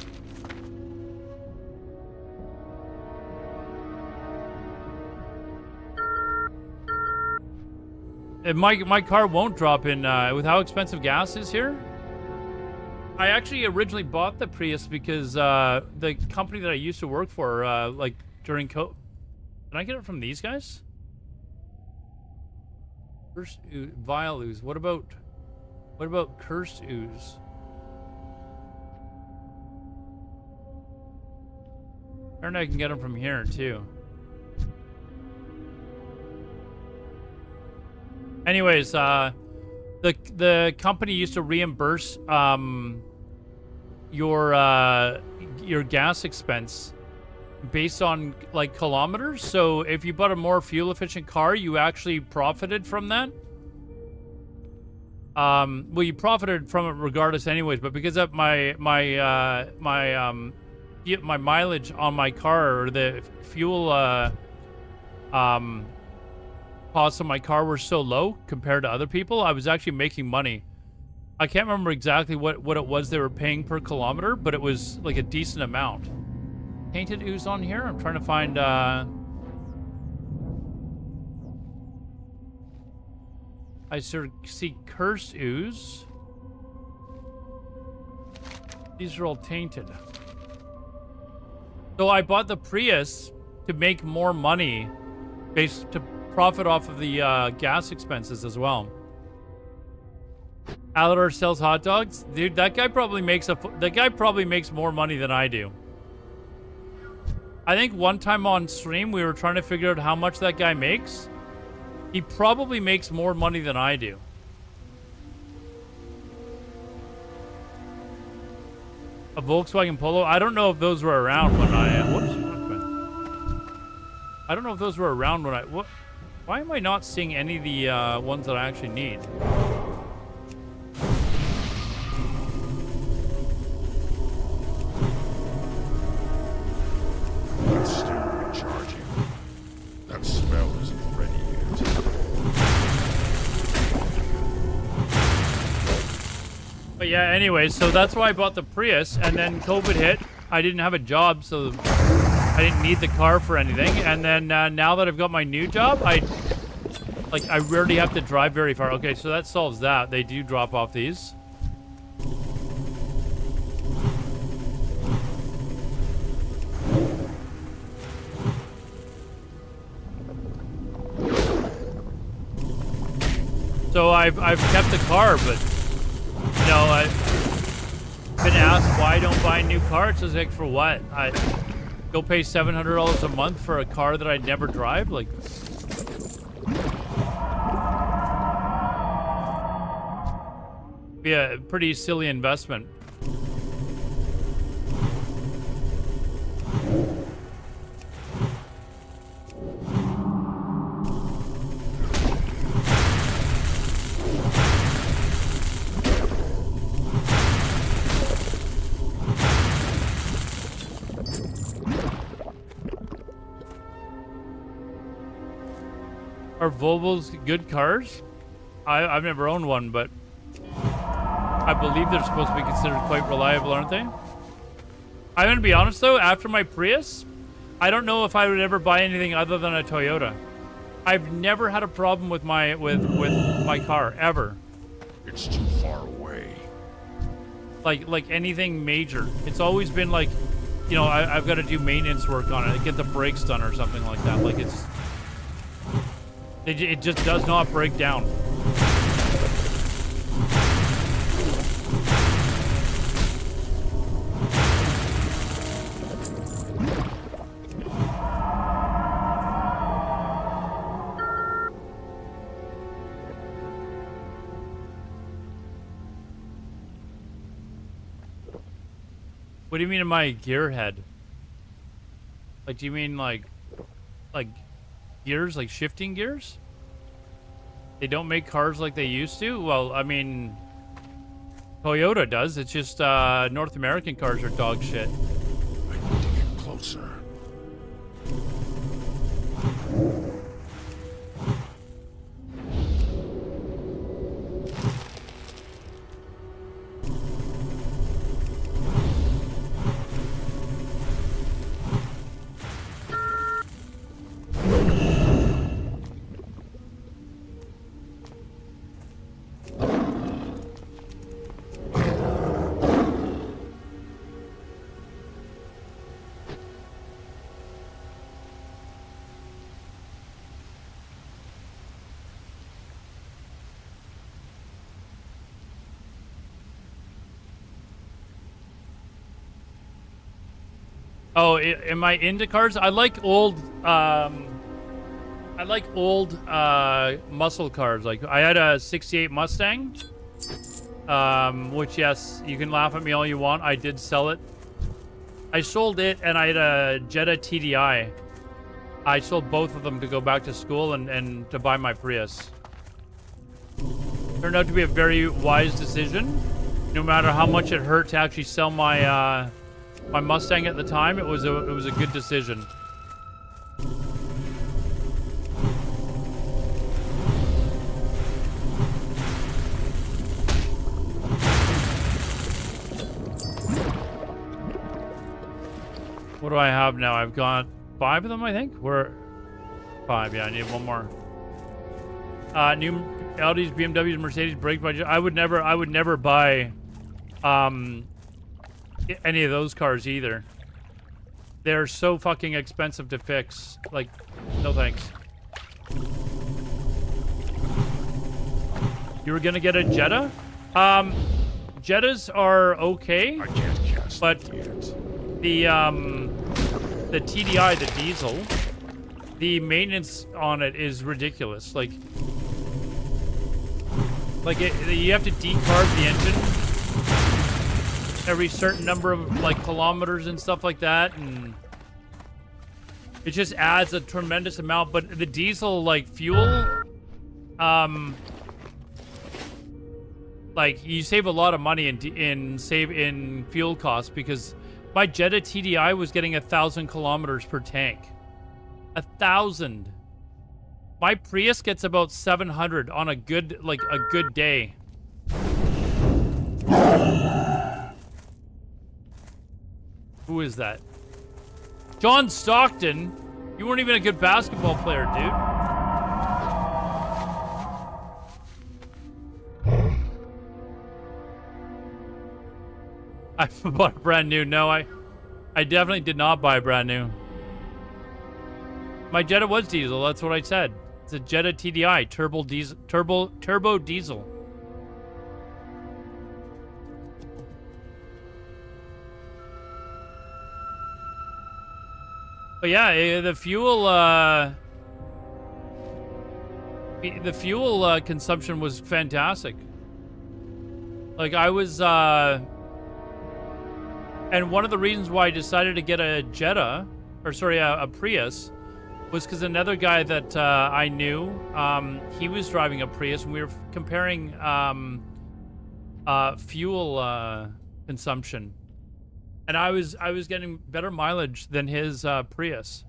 And my car won't drop in with how expensive gas is here. I actually originally bought the Prius because the company that I used to work for, like during COVID. Did I get it from these guys? Cursed ooze, vile ooze. What about cursed ooze? Apparently I can get them from here too. Anyways, the company used to reimburse your gas expense based on like kilometers. So if you bought a more fuel efficient car, you actually profited from that. Well, you profited from it regardless, anyways. But because of my mileage on my car, or the fuel costs of my car were so low compared to other people, I was actually making money. I can't remember exactly what it was they were paying per kilometer, but it was like a decent amount. Tainted ooze on here? I'm trying to find I see cursed ooze. These are all tainted. So I bought the Prius to make more money, based to profit off of the gas expenses as well. Aladar sells hot dogs, dude. That guy probably makes more money than I do. I think one time on stream we were trying to figure out how much that guy makes. He probably makes more money than I do. A Volkswagen Polo. I don't know if those were around when I. I don't know if those were around when I. What? Why am I not seeing any of the ones that I actually need? It's still recharging. That smell isn't ready yet. But yeah, anyway, so that's why I bought the Prius, and then COVID hit. I didn't have a job, so I didn't need the car for anything. And then now that I've got my new job, I rarely have to drive very far. Okay, so that solves that. They do drop off these. So I've kept the car, but you know, I've been asked why I don't buy a new car. It's just like, for what? I go pay $700 a month for a car that I'd never drive? Like, yeah, pretty silly investment. Are Volvos good cars? I've never owned one, but I believe they're supposed to be considered quite reliable, aren't they? I'm gonna be honest though, after my Prius, I don't know if I would ever buy anything other than a Toyota. I've never had a problem with my car, ever. It's too far away. Like anything major. It's always been like, you know, I've got to do maintenance work on it, get the brakes done or something like that. Like it just does not break down. What do you mean, am I a gearhead? Like, do you mean like gears, like shifting gears? They don't make cars like they used to? Well, I mean, Toyota does. It's just North American cars are dog shit. I need to get closer. Oh, am I into cars? I like old muscle cars. Like I had a '68 Mustang, which, yes, you can laugh at me all you want. I did sell it. I sold it, and I had a Jetta TDI. I sold both of them to go back to school and to buy my Prius. Turned out to be a very wise decision. No matter how much it hurt to actually sell my my Mustang at the time, it was a good decision. What do I have now? I've got 5 of them, I think. We're 5. Yeah, I need one more. New Audis, BMWs, Mercedes, brake budget. I would never buy any of those cars either. They're so fucking expensive to fix. Like, no thanks. You were gonna get a Jetta? Jettas are okay, I can't cast but yet. the TDI, the diesel, the maintenance on it is ridiculous. Like you have to decarb the engine every certain number of like kilometers and stuff like that, and it just adds a tremendous amount. But the diesel, like fuel, like you save a lot of money in fuel costs, because my Jetta TDI was getting 1,000 kilometers per tank. 1,000. My Prius gets about 700 on a good day. Who is that? John Stockton? You weren't even a good basketball player, dude. I bought a brand new. No, I definitely did not buy a brand new. My Jetta was diesel. That's what I said. It's a Jetta TDI, turbo diesel. But yeah, the fuel consumption was fantastic. Like I was, and one of the reasons why I decided to get a Jetta, or sorry, a Prius, was because another guy that I knew, he was driving a Prius, and we were comparing fuel consumption. And I was getting better mileage than his Prius.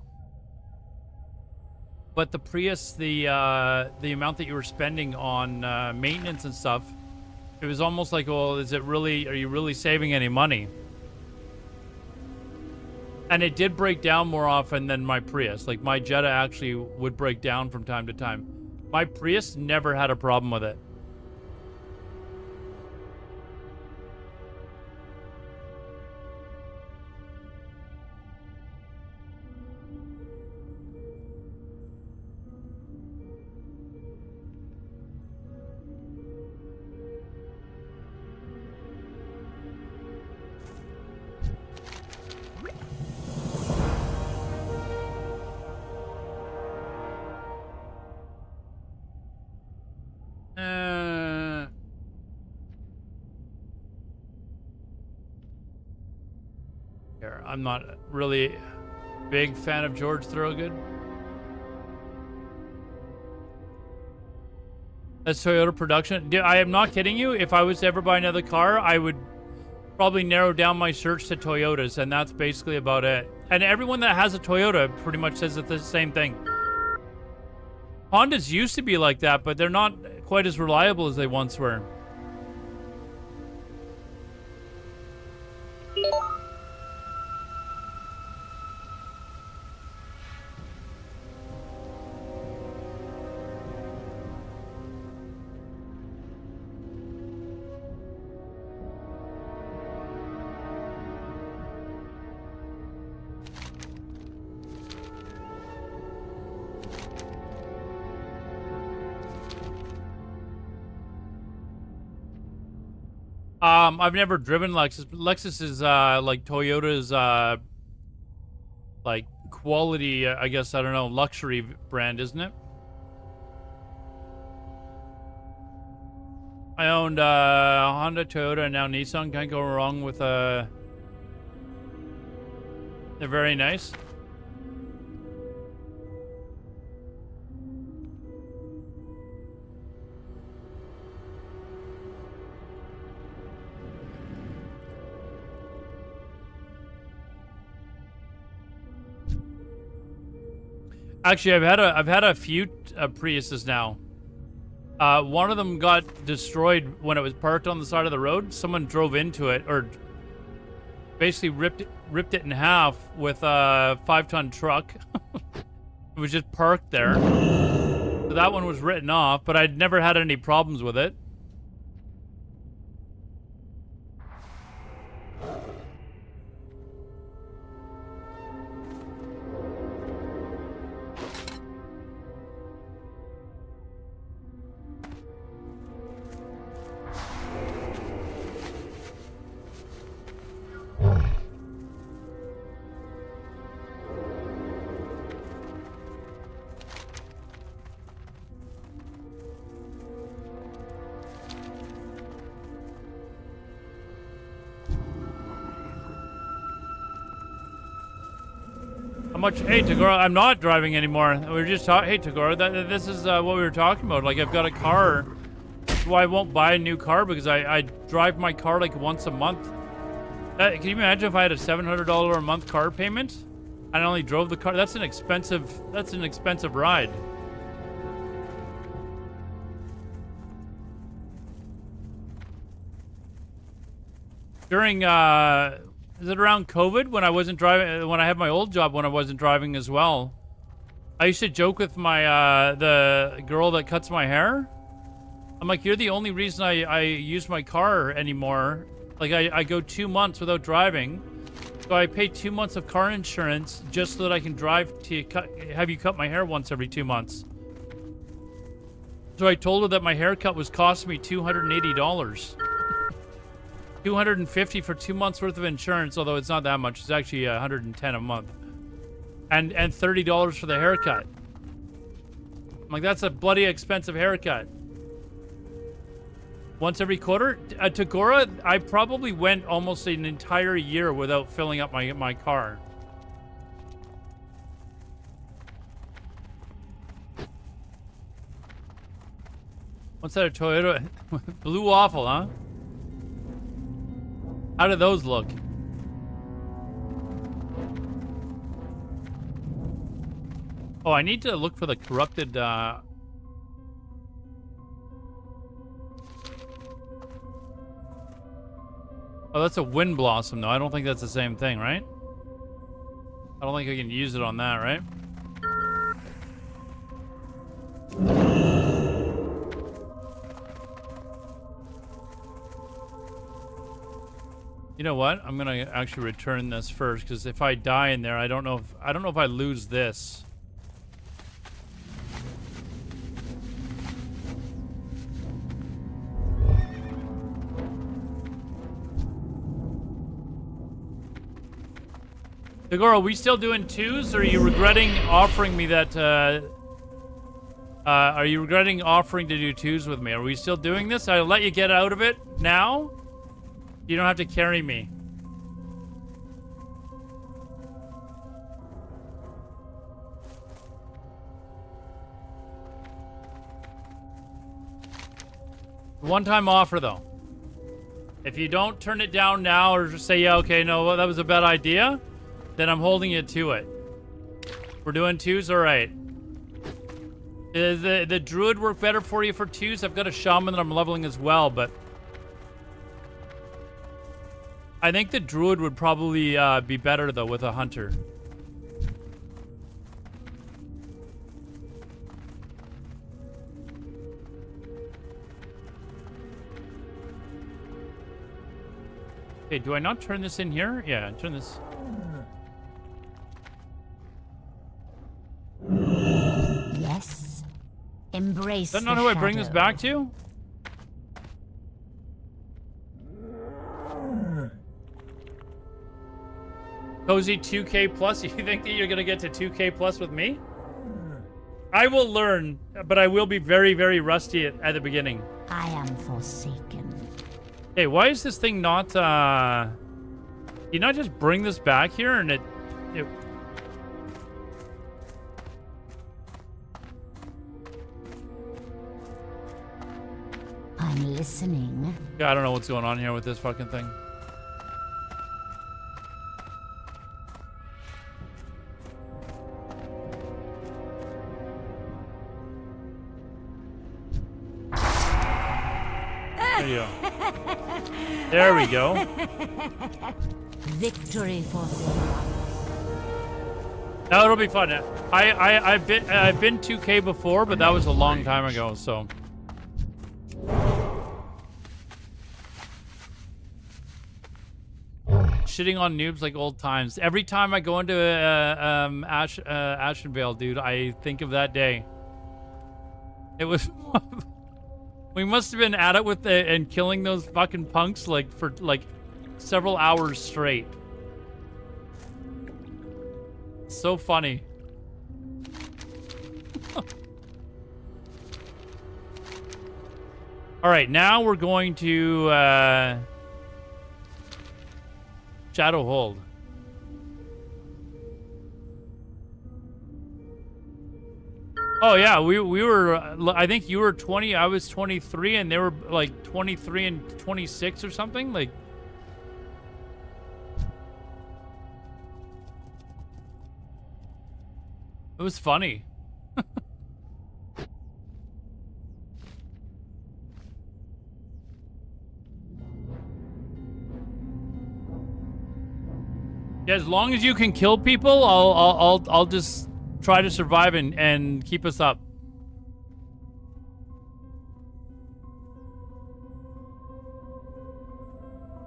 But the Prius, the amount that you were spending on maintenance and stuff, it was almost like, well, are you really saving any money? And it did break down more often than my Prius. Like my Jetta actually would break down from time to time. My Prius never had a problem with it. Here, I'm not really a big fan of George Thorogood. That's Toyota production. I am not kidding you. If I was to ever buy another car, I would probably narrow down my search to Toyotas, and that's basically about it. And everyone that has a Toyota pretty much says it's the same thing. Hondas used to be like that, but they're not quite as reliable as they once were. I've never driven Lexus, but Lexus is like Toyota's like quality, I guess, I don't know, luxury brand, isn't it? I owned Honda, Toyota, and now Nissan. Can't go wrong with they're very nice. Actually, I've had a few Priuses now. One of them got destroyed when it was parked on the side of the road. Someone drove into it, or basically ripped it in half with a 5-ton truck. It was just parked there. So that one was written off, but I'd never had any problems with it. Much. Hey, Tagora, I'm not driving anymore. We were just talking. Hey, Tagora, this is what we were talking about. Like, I've got a car. That's why I won't buy a new car, because I drive my car like once a month. Can you imagine if I had a $700 a month car payment and I only drove the car? That's an expensive ride. During is it around COVID when I wasn't driving? When I had my old job, when I wasn't driving as well, I used to joke with my the girl that cuts my hair. I'm like, you're the only reason I use my car anymore. Like, I go 2 months without driving, so I pay 2 months of car insurance just so that I can drive to have you cut my hair once every 2 months. So I told her that my haircut was costing me $280. $250 for 2 months worth of insurance, although it's not that much. It's actually $110 a month, and $30 for the haircut. I'm like, that's a bloody expensive haircut. Once every quarter. At Tagora, I probably went almost an entire year without filling up my car. What's that, a Toyota? Blue waffle, huh? How do those look? Oh, I need to look for the corrupted, Oh, that's a wind blossom, though. I don't think that's the same thing, right? I don't think I can use it on that, right? You know what? I'm gonna actually return this first, because if I die in there, I don't know if I lose this. Tagora, are we still doing twos, or are you regretting offering me that? Are you regretting offering to do twos with me? Are we still doing this? I'll let you get out of it now. You don't have to carry me. One-time offer, though. If you don't turn it down now or just say, yeah, okay, no, well, that was a bad idea, then I'm holding you to it. We're doing 2s? All right. Does the Druid work better for you for 2s? I've got a Shaman that I'm leveling as well, but I think the Druid would probably be better, though, with a Hunter. Okay, do I not turn this in here? Yeah, turn this. Yes. Embrace. Is that not who I bring this back to? Cozy 2K plus? You think that you're gonna get to 2K plus with me? I will learn, but I will be very, very rusty at the beginning. I am forsaken. Hey, why is this thing not, you not just bring this back here and it... I'm listening. Yeah, I don't know what's going on here with this fucking thing. There you go. There we go. Victory for Now it'll be fun. I've been 2K before, but that was a long time ago, so... Shitting on noobs like old times. Every time I go into Ashenvale, dude, I think of that day. It was... We must have been at it with and killing those fucking punks like for like several hours straight. So funny. All right, now we're going to Shadow Hold. Oh yeah, we were. I think you were 20. I was 23, and they were like 23 and 26 or something. Like, it was funny. Yeah, as long as you can kill people, I'll just try to survive and keep us up.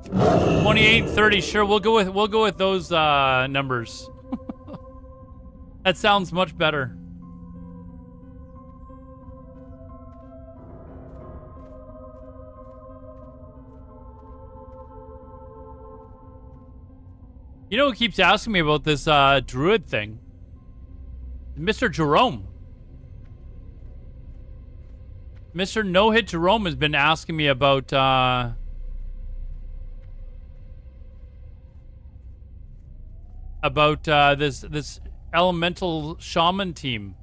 $28, $30, sure. We'll go with those numbers. That sounds much better. You know who keeps asking me about this Druid thing? Mr. Jerome. Mr. No-Hit Jerome has been asking me about this elemental shaman team.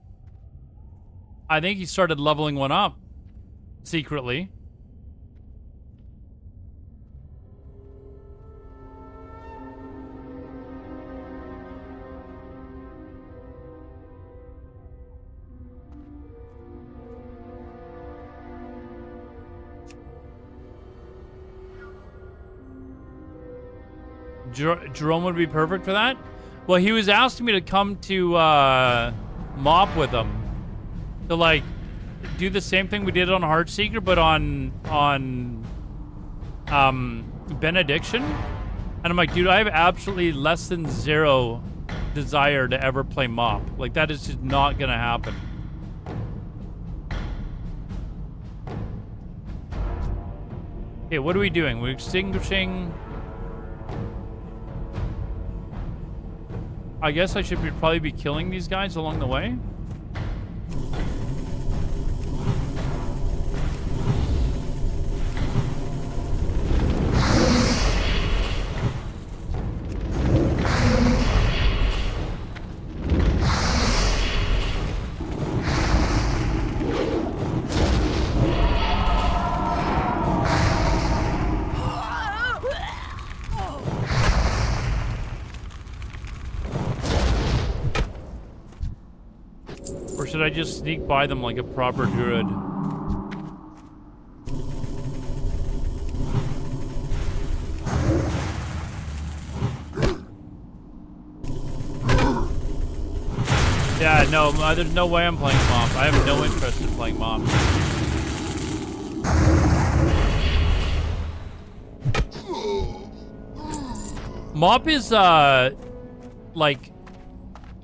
I think he started leveling one up secretly. Jerome would be perfect for that. Well, he was asking me to come to mop with him to like do the same thing we did on Heartseeker, but on Benediction. And I'm like, dude, I have absolutely less than zero desire to ever play mop. Like, that is just not gonna happen. Okay, what are we doing? We're extinguishing. I guess I should probably be killing these guys along the way. should I just sneak by them like a proper druid? Yeah, no, there's no way I'm playing Mop. I have no interest in playing Mop. Mop is, like,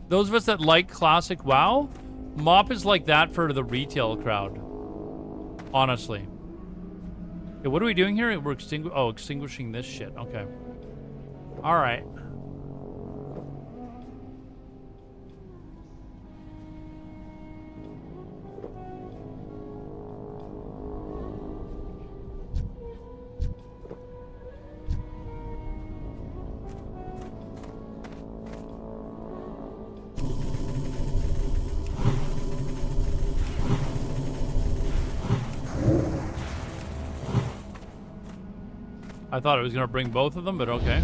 those of us that like classic WoW, Mop is like that for the retail crowd. Honestly. Okay, what are we doing here? We're extinguishing this shit. Okay. Alright. I thought it was gonna bring both of them, but okay.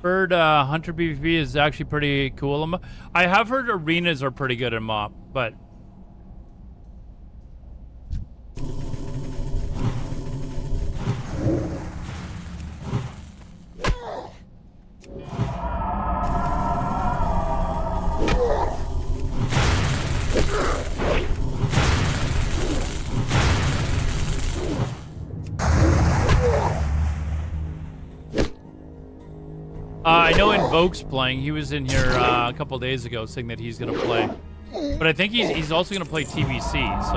Heard Hunter PvP is actually pretty cool. I have heard arenas are pretty good in Mop, but I know Invoke's playing. He was in here a couple days ago saying that he's gonna play. But I think he's also gonna play TBC, so.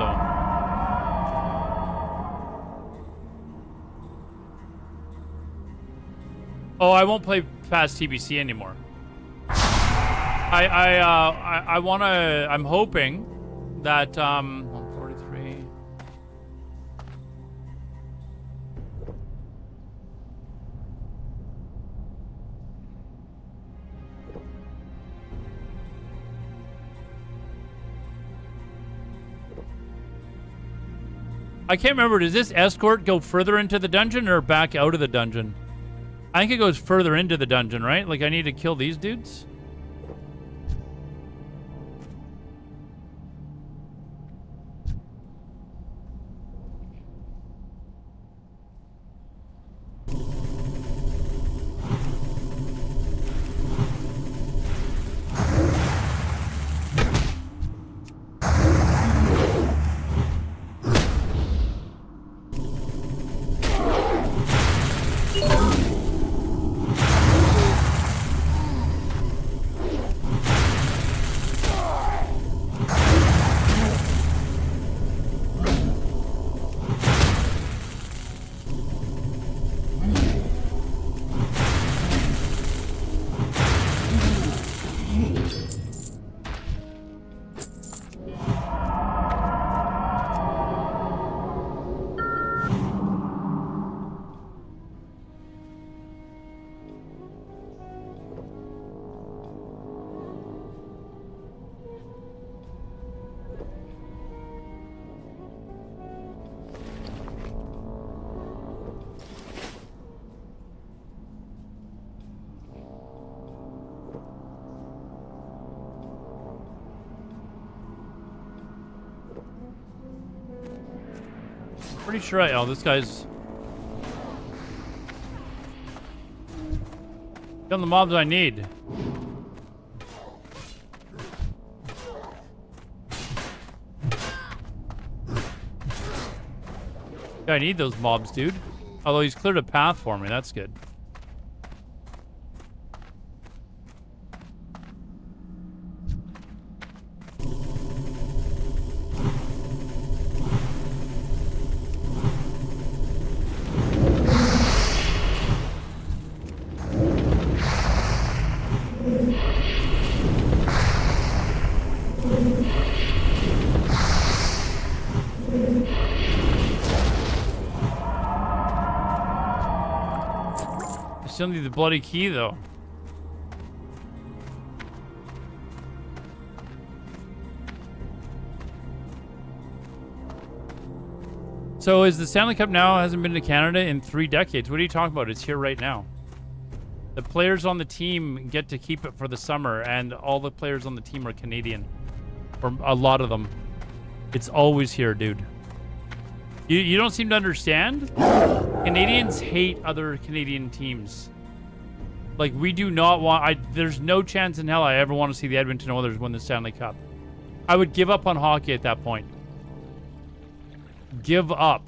Oh, I won't play past TBC anymore. I wanna, I'm hoping that, 143. I can't remember, does this escort go further into the dungeon or back out of the dungeon? I think it goes further into the dungeon, right? Like I need to kill these dudes? Pretty sure oh, this guy's killing the mobs I need. Yeah, I need those mobs, dude. Although he's cleared a path for me, that's good. Still need the bloody key, though. So is the Stanley Cup now hasn't been to Canada in 3 decades? What are you talking about? It's here right now. The players on the team get to keep it for the summer, and all the players on the team are Canadian. Or a lot of them. It's always here, dude. You don't seem to understand? Canadians hate other Canadian teams. Like, we do not want... there's no chance in hell I ever want to see the Edmonton Oilers win the Stanley Cup. I would give up on hockey at that point. Give up.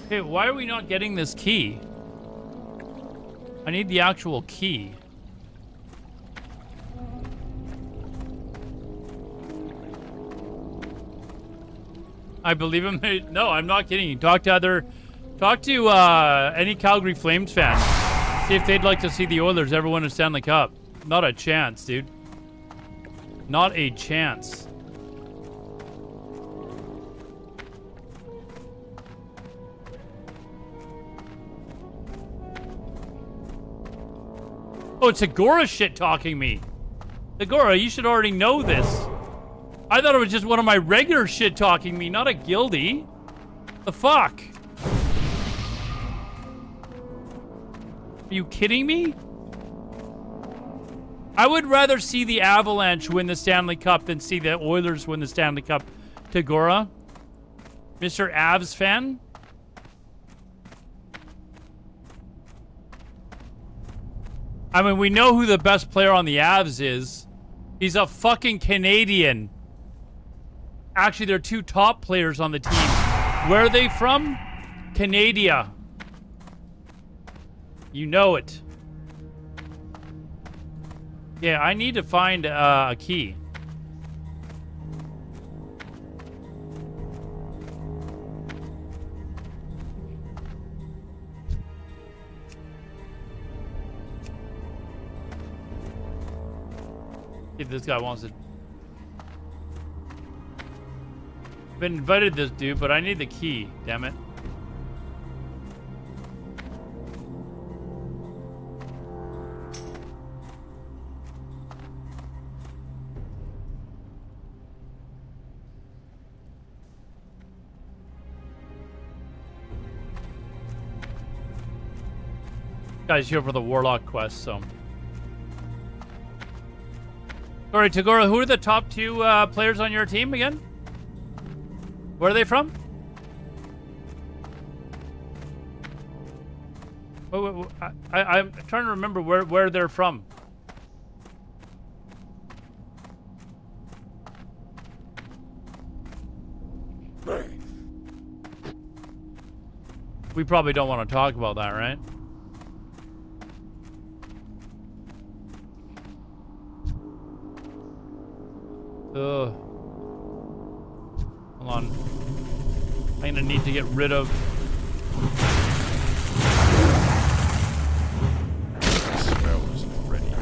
Okay, why are we not getting this key? I need the actual key. I believe him. No, I'm not kidding you. Talk to any Calgary Flames fan. See if they'd like to see the Oilers ever win a Stanley Cup. Not a chance, dude. Not a chance. Oh, it's Agora shit talking me. Agora, you should already know this. I thought it was just one of my regular shit talking me, not a guildie. The fuck? Are you kidding me? I would rather see the Avalanche win the Stanley Cup than see the Oilers win the Stanley Cup. Tagora? Mr. Avs fan? I mean, we know who the best player on the Avs is. He's a fucking Canadian. Actually, there are 2 top players on the team. Where are they from? Canada. You know it. Yeah, I need to find a key. If this guy wants it. Been invited this dude, but I need the key, damn it. Guy's here for the Warlock quest, so. Sorry, Tagora, who are the top 2 players on your team again? Where are they from? Wait, I'm trying to remember where they're from. We probably don't want to talk about that, right? Ugh. Hold on. I'm gonna need to get rid of... That smell is ready.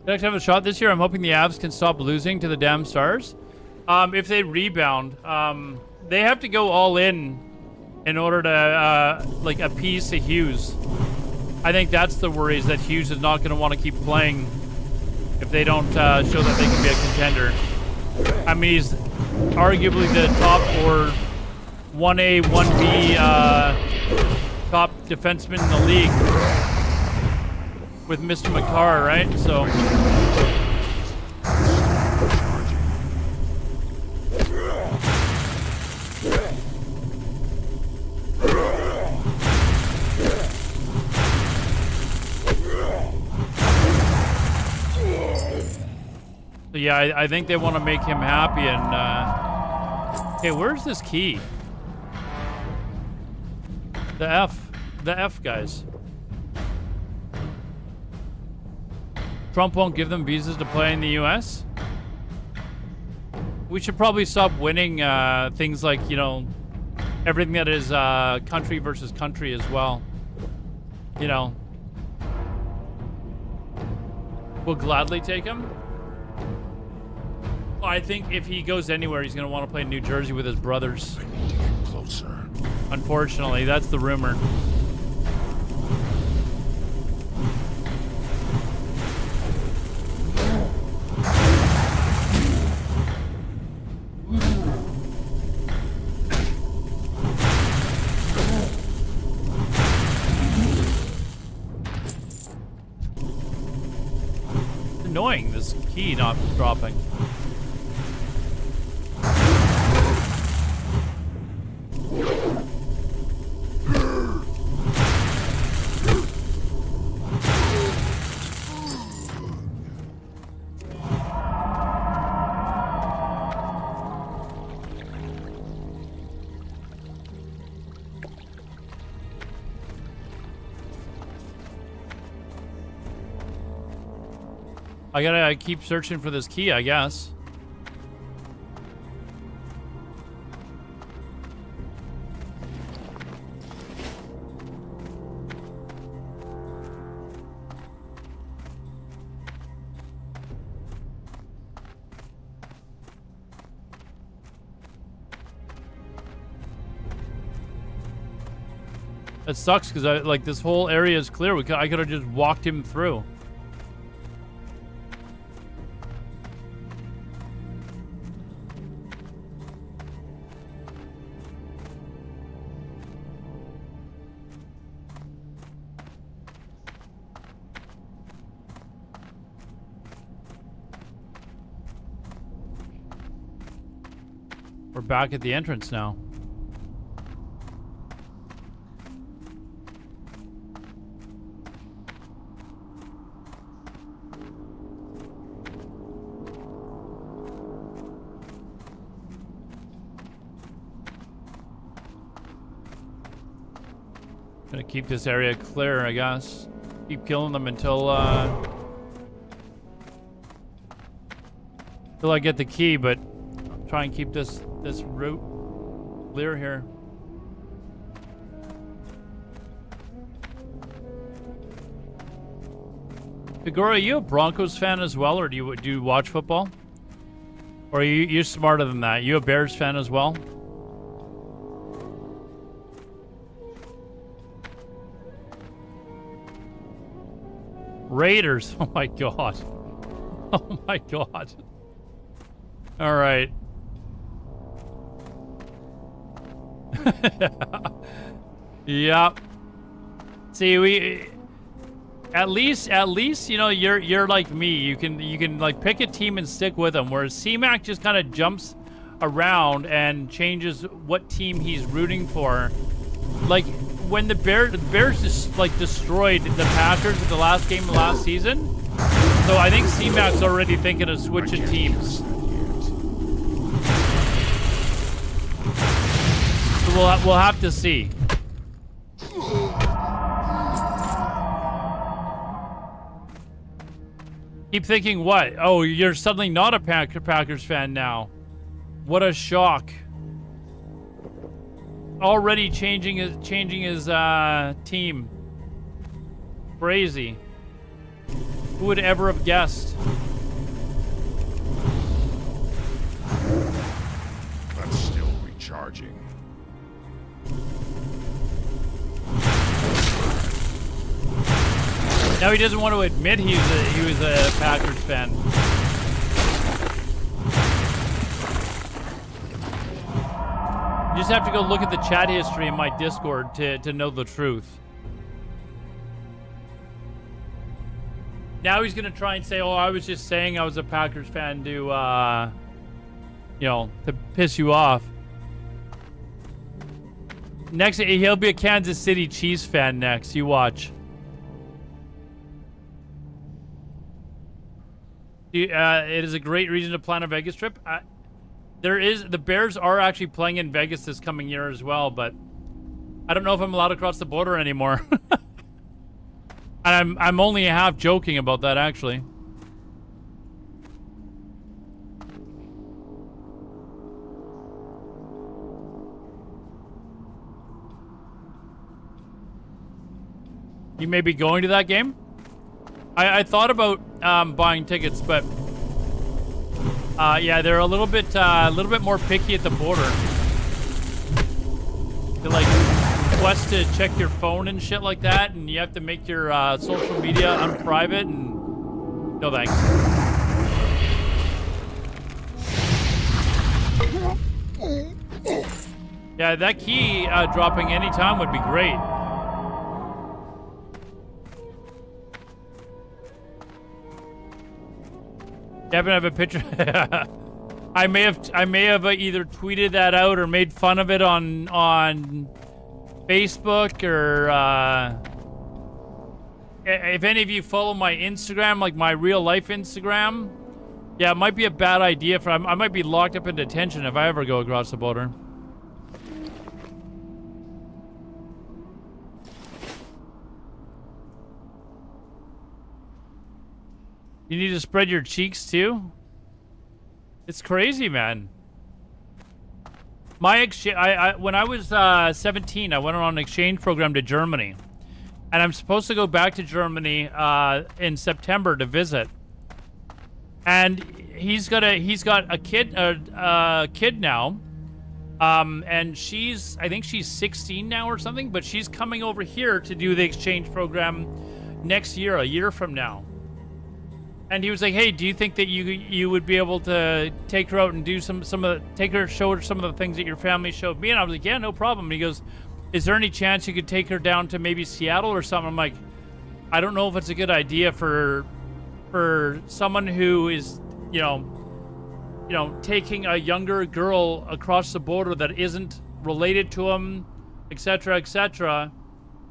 Next have a shot this year. I'm hoping the Avs can stop losing to the damn Stars. If they rebound, they have to go all in order to like appease to Hughes. I think that's the worry, is that Hughes is not going to want to keep playing if they don't show that they can be a contender. I mean, he's arguably the top or 1A, 1B top defenseman in the league. With Mr. McCarr, right? So. So yeah, I think they want to make him happy and okay, where's this key? The F guys. Trump won't give them visas to play in the US? We should probably stop winning things like, you know, everything that is country versus country as well. You know. We'll gladly take him. I think if he goes anywhere, he's going to want to play in New Jersey with his brothers. I need to get closer. Unfortunately, that's the rumor. It's annoying, this key not dropping. I gotta keep searching for this key, I guess. That sucks because I like this whole area is clear. I could have just walked him through. We're back at the entrance now. Gonna keep this area clear, I guess. Keep killing them until I get the key, but try and keep this route clear here. Figura, are you a Broncos fan as well, or do you watch football? Or are you're smarter than that? You a Bears fan as well? Raiders. Oh my god. Oh my god. All right. Yep. See, we at least you know you're like me. You can like pick a team and stick with them. Whereas C-Mac just kind of jumps around and changes what team he's rooting for. Like when the Bears just like destroyed the Packers at the last game of last season. So I think C-Mac's already thinking of switching teams. We'll have to see. Keep thinking what? Oh, you're suddenly not a Packers fan now. What a shock. Already changing his team. Crazy. Who would ever have guessed? That's still recharging. Now he doesn't want to admit he was a Packers fan. You just have to go look at the chat history in my Discord to know the truth. Now he's gonna try and say, "Oh, I was just saying I was a Packers fan to, you know, to piss you off." Next, he'll be a Kansas City Chiefs fan next. You watch. It is a great reason to plan a Vegas trip. The Bears are actually playing in Vegas this coming year as well, but I don't know if I'm allowed to cross the border anymore. And I'm only half joking about that, actually. You may be going to that game? I thought about buying tickets, but yeah, they're a little bit more picky at the border. They like request to check your phone and shit like that, and you have to make your social media unprivate, and no thanks. Yeah, that key dropping anytime would be great. Devin, I have a picture. I may have either tweeted that out or made fun of it on Facebook, or if any of you follow my Instagram, like my real life Instagram, yeah, it might be a bad idea for I might be locked up in detention if I ever go across the border. You need to spread your cheeks too? It's crazy, man. My when I was 17, I went on an exchange program to Germany, and I'm supposed to go back to Germany in September to visit. And he's got a kid now, and I think she's 16 now or something, but she's coming over here to do the exchange program next year, a year from now. And he was like, "Hey, do you think that you would be able to take her out and do show her some of the things that your family showed me?" And I was like, "Yeah, no problem." And he goes, "Is there any chance you could take her down to maybe Seattle or something?" I'm like, "I don't know if it's a good idea for someone who is, you know, taking a younger girl across the border that isn't related to him, etc., etc.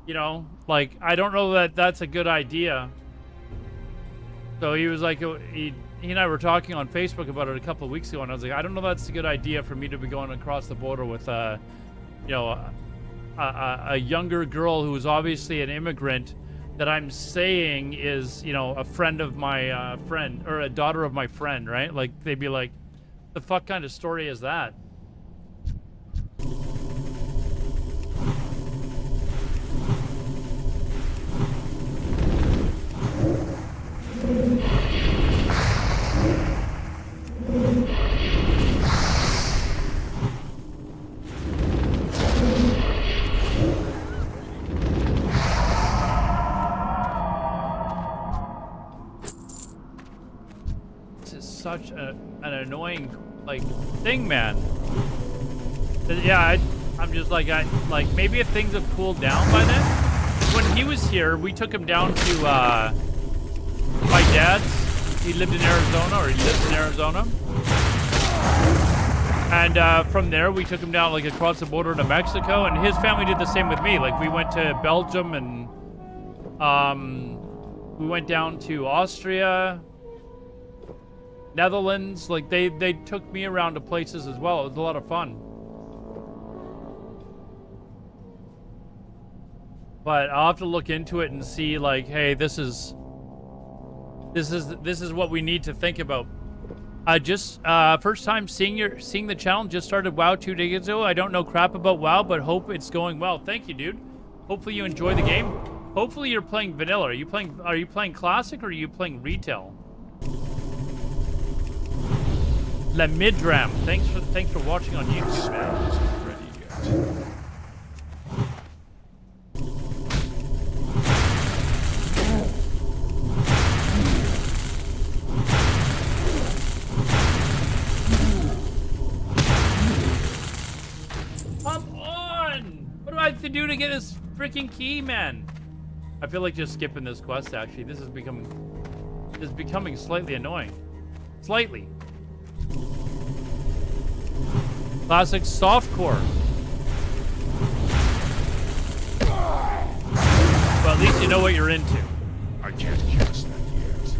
You know, like, I don't know that that's a good idea." So he was like, he and I were talking on Facebook about it a couple of weeks ago, and I was like, I don't know if that's a good idea for me to be going across the border with, you know, a younger girl who is obviously an immigrant that I'm saying is, you know, a friend of my friend, or a daughter of my friend, right? Like, they'd be like, the fuck kind of story is that? This is such an annoying, like, thing, man. Yeah, I'm just like, maybe if things have cooled down by then. When he was here, we took him down to my dad's. He lived in Arizona, or he lives in Arizona. And from there, we took him down, like, across the border to Mexico, and his family did the same with me. Like, we went to Belgium, and we went down to Austria, Netherlands. Like, they took me around to places as well. It was a lot of fun. But I'll have to look into it and see, like, hey, this is what we need to think about. Just first time seeing the channel. Just started WoW 2 days ago. I don't know crap about WoW, but hope it's going well. Thank you, dude. Hopefully you enjoy the game. Hopefully you're playing vanilla. Are you playing classic, or are you playing retail? La Midram. Thanks for watching on YouTube, man. Ready yet. Come on! What do I have to do to get this freaking key, man? I feel like just skipping this quest, actually. This is becoming slightly annoying. Slightly. Classic softcore. Well, at least you know what you're into. I can't cast that yet.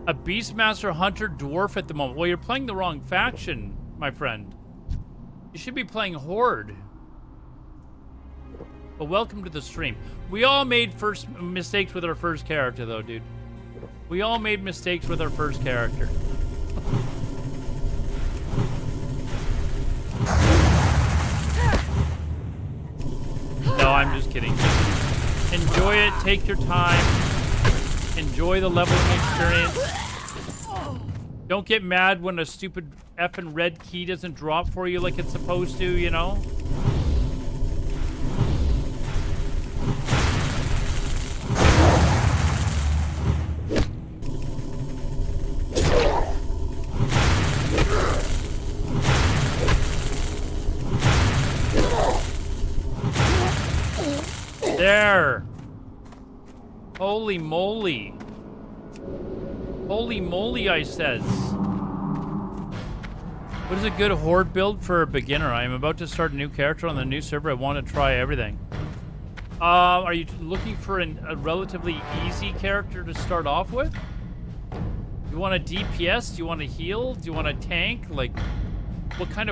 A Beastmaster Hunter Dwarf at the moment. Well, you're playing the wrong faction, my friend. You should be playing Horde. But welcome to the stream. We all made mistakes with our first character, though, dude. We all made mistakes with our first character. No, I'm just kidding. Just enjoy it. Take your time. Enjoy the leveling experience. Don't get mad when a stupid effing red key doesn't drop for you like it's supposed to, you know? There. Holy moly. Holy moly, I says. What is a good horde build for a beginner? I am about to start a new character on the new server. I want to try everything. Are you looking for a relatively easy character to start off with? You want a DPS? Do you want to heal? Do you want a tank? Like, what kind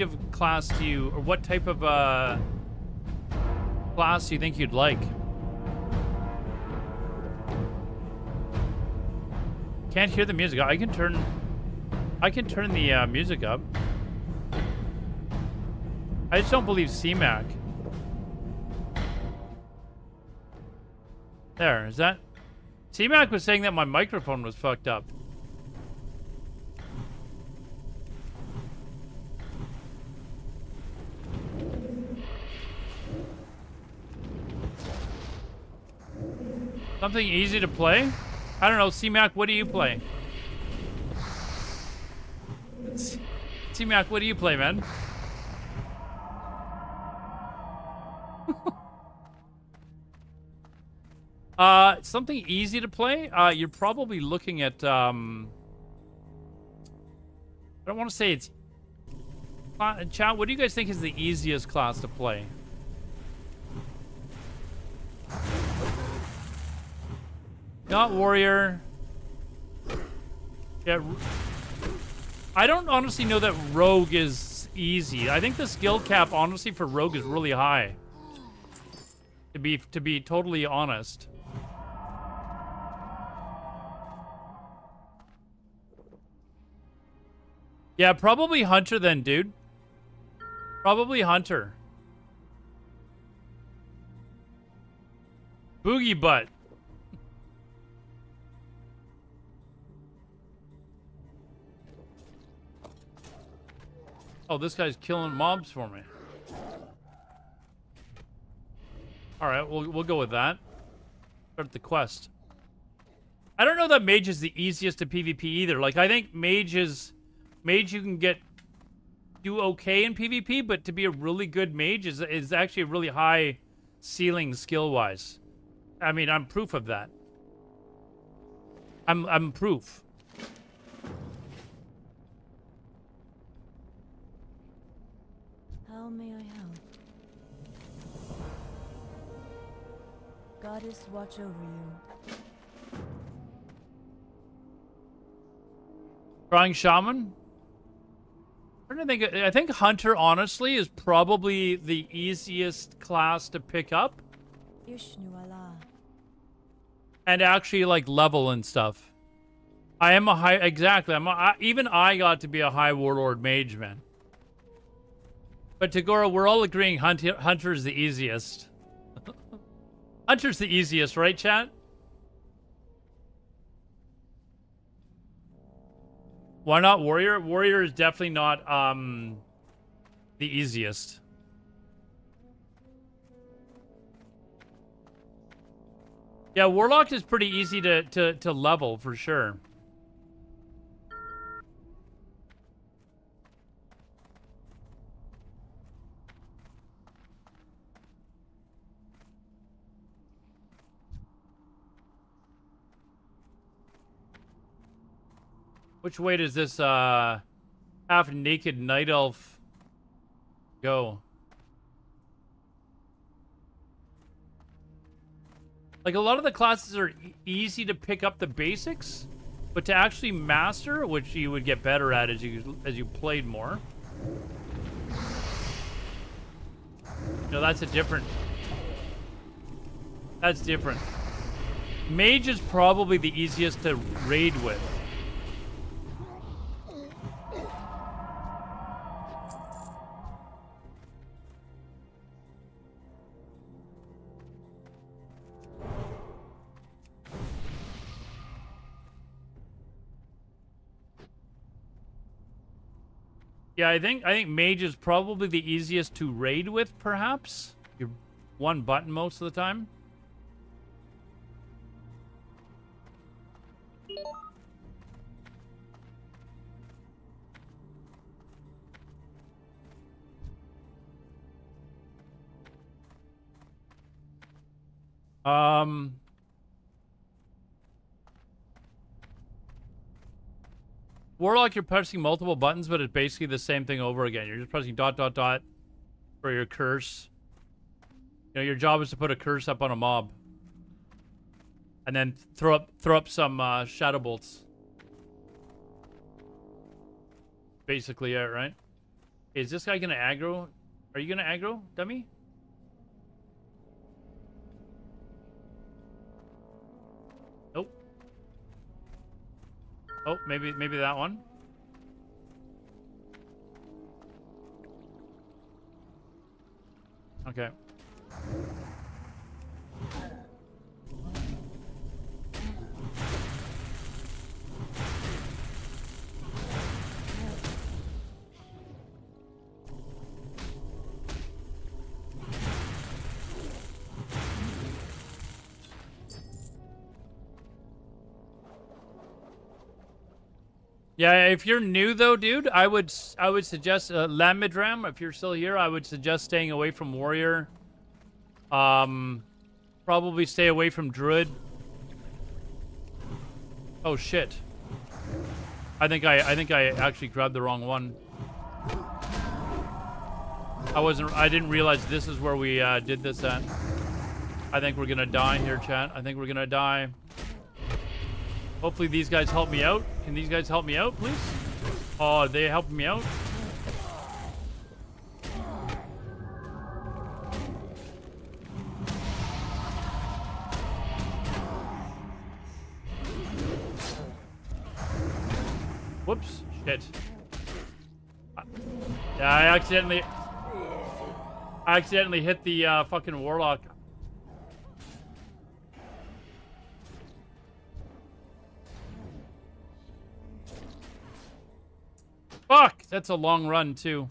of class do you, or what type of class do you think you'd like? Can't hear the music. I can turn the music up. I just don't believe CMAC. There, is that? CMAC was saying that my microphone was fucked up. Something easy to play? I don't know, CMAC, what do you play? CMAC, what do you play, man? Something easy to play? You're probably looking at, I don't want to say it's... chat, what do you guys think is the easiest class to play? Not warrior. Yeah, I don't honestly know that rogue is easy. I think the skill cap, honestly, for rogue is really high. To be totally honest. Yeah, probably hunter then, dude. Probably hunter. Boogie butt. Oh, this guy's killing mobs for me. All right, we'll go with that. Start the quest. I don't know that mage is the easiest to PvP either. Like, I think mage you can do okay in PvP, but to be a really good mage is actually a really high ceiling skill-wise. I mean, I'm proof of that. I'm proof. How may I help? Goddess, watch over you. Trying Shaman? I think Hunter, honestly, is probably the easiest class to pick up. Ishnu Allah. And actually, like, level and stuff. I am a high... Exactly. Even I got to be a high warlord mage, man. But Tagora, we're all agreeing Hunter's the easiest. Hunter's the easiest, right, chat? Why not warrior? Warrior is definitely not the easiest. Yeah, warlock is pretty easy to level for sure. Which way does this half-naked night elf go? Like, a lot of the classes are easy to pick up the basics, But to actually master, which you would get better at as you played more. No, that's a different. That's different. Mage is probably the easiest to raid with. Yeah, I think mage is probably the easiest to raid with, perhaps. You're one button most of the time. Warlock, you're pressing multiple buttons, but it's basically the same thing over again. You're just pressing dot, dot, dot for your curse. You know, your job is to put a curse up on a mob. And then throw up some shadow bolts. Basically it, right? Is this guy gonna aggro? Are you gonna aggro, dummy? Nope. Oh, maybe that one. Okay. Yeah, if you're new though, dude, I would suggest Lamidram. If you're still here, I would suggest staying away from Warrior. Probably stay away from Druid. Oh shit! I think I actually grabbed the wrong one. I didn't realize this is where we did this at. I think we're gonna die here, chat. I think we're gonna die. Hopefully these guys help me out. Can these guys help me out, please? Oh, are they helping me out? Whoops. Shit. Yeah, I accidentally hit the fucking warlock. Fuck! That's a long run, too.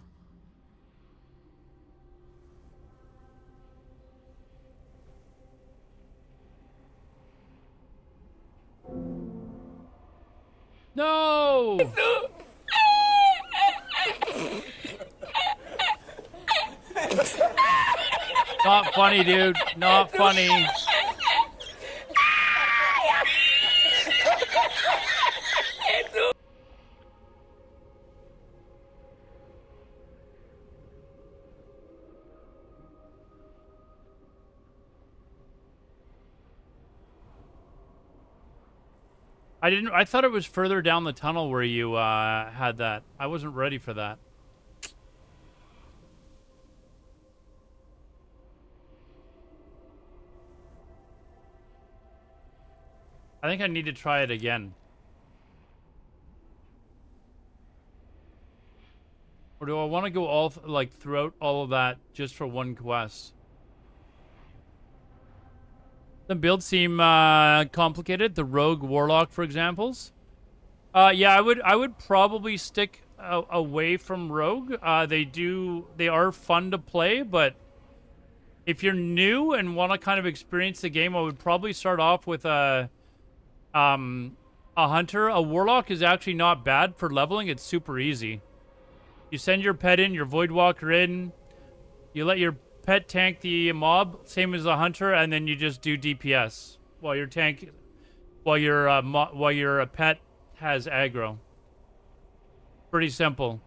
No! Not funny, dude. Not funny. I thought it was further down the tunnel where you had that. I wasn't ready for that. I think I need to try it again. Or do I want to go all like throughout all of that just for one quest? The builds seem complicated. The rogue warlock, for examples. Yeah, I would probably stick away from rogue. They are fun to play, but if you're new and want to kind of experience the game, I would probably start off with a hunter. A warlock is actually not bad for leveling. It's super easy. You send your pet in, your voidwalker in. You let your pet tank the mob, same as a hunter, and then you just do DPS while your pet has aggro. Pretty simple.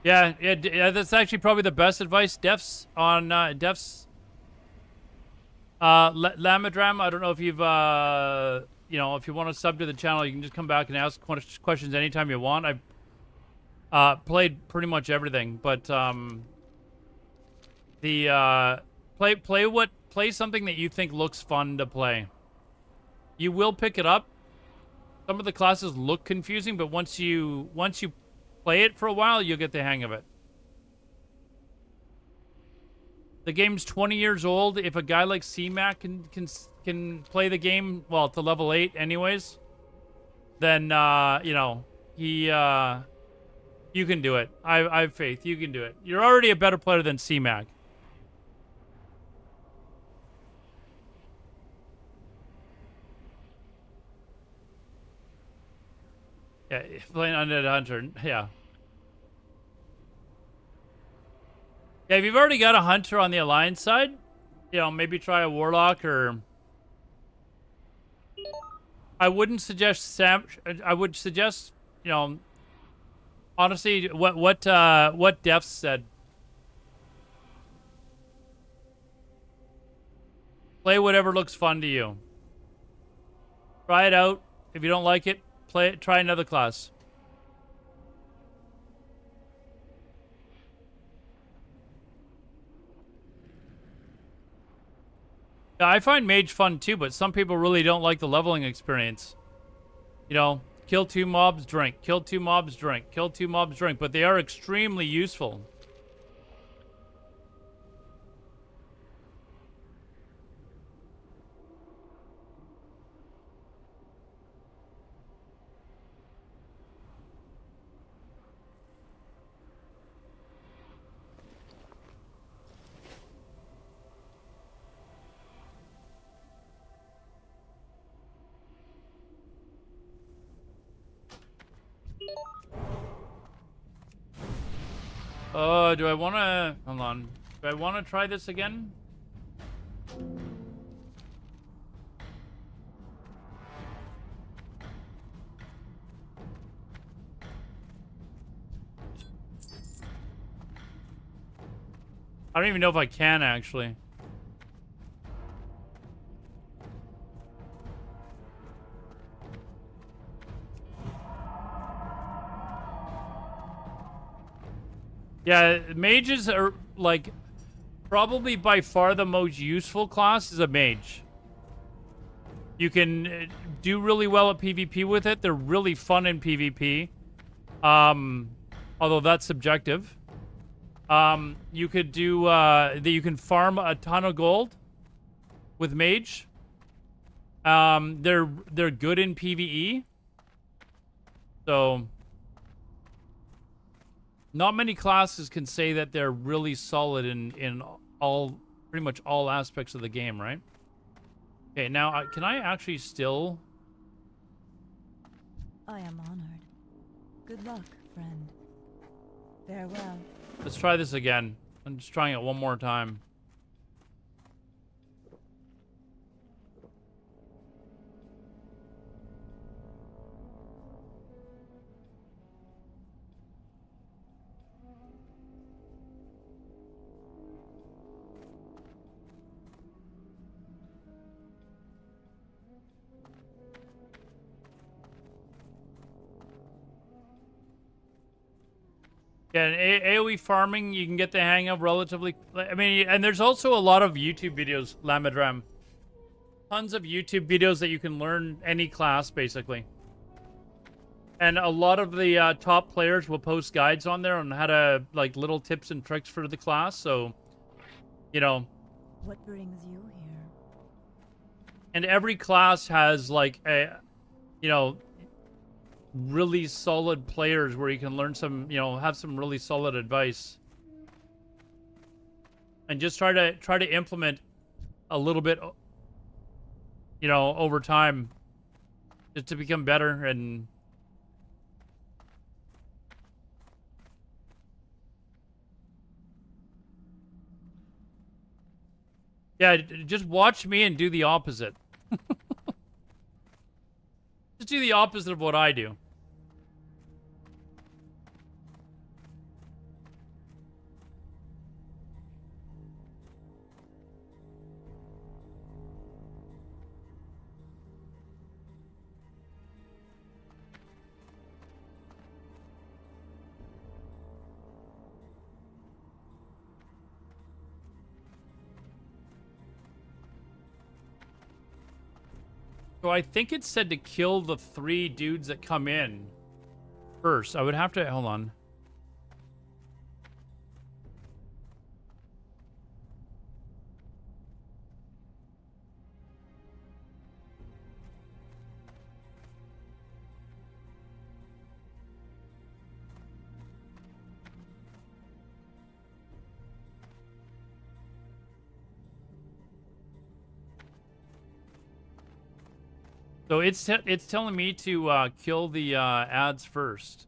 Yeah, that's actually probably the best advice. Def's on Def's Lamadram. I don't know if you've you know, if you want to sub to the channel, you can just come back and ask questions anytime you want. I've played pretty much everything, but play something that you think looks fun to play. You will pick it up. Some of the classes look confusing, but once you play it for a while, you'll get the hang of it. The game's 20 years old. If a guy like CMAC can play the game, well, to level 8 anyways, then you know, you can do it. I have faith. You can do it. You're already a better player than CMAC. Yeah, playing Undead Hunter. Yeah. Yeah, if you've already got a Hunter on the Alliance side, you know, maybe try a Warlock or... I wouldn't suggest Sam... I would suggest, you know... Honestly, what Def said. Play whatever looks fun to you. Try it out. If you don't like it, try another class. Yeah, I find Mage fun too, but some people really don't like the leveling experience. You know, kill 2 mobs, drink. Kill 2 mobs, drink. Kill 2 mobs, drink. But they are extremely useful. Do I want to... Hold on. Do I want to try this again? I don't even know if I can, actually. Yeah, mages are, like, probably by far the most useful class is a mage. You can do really well at PvP with it. They're really fun in PvP. Although that's subjective. You could do, you can farm a ton of gold with mage. They're good in PvE. So... Not many classes can say that they're really solid in pretty much all aspects of the game, right? Okay, now, can I actually still... I am honored. Good luck, friend. Farewell. Let's try this again. I'm just trying it one more time. Yeah, and AoE farming you can get the hang of relatively... I mean, and there's also a lot of YouTube videos, Lamadram. Tons of YouTube videos that you can learn any class, basically. And a lot of the top players will post guides on there on how to, like, little tips and tricks for the class, so, you know... What brings you here? And every class has, like, a, you know... really solid players where you can learn some, you know, have some really solid advice. And just try to implement a little bit, you know, over time just to become better. And yeah, just watch me and do the opposite. Just do the opposite of what I do. So I think it said to kill the 3 dudes that come in first. I would have to... Hold on. So it's telling me to kill the ads first.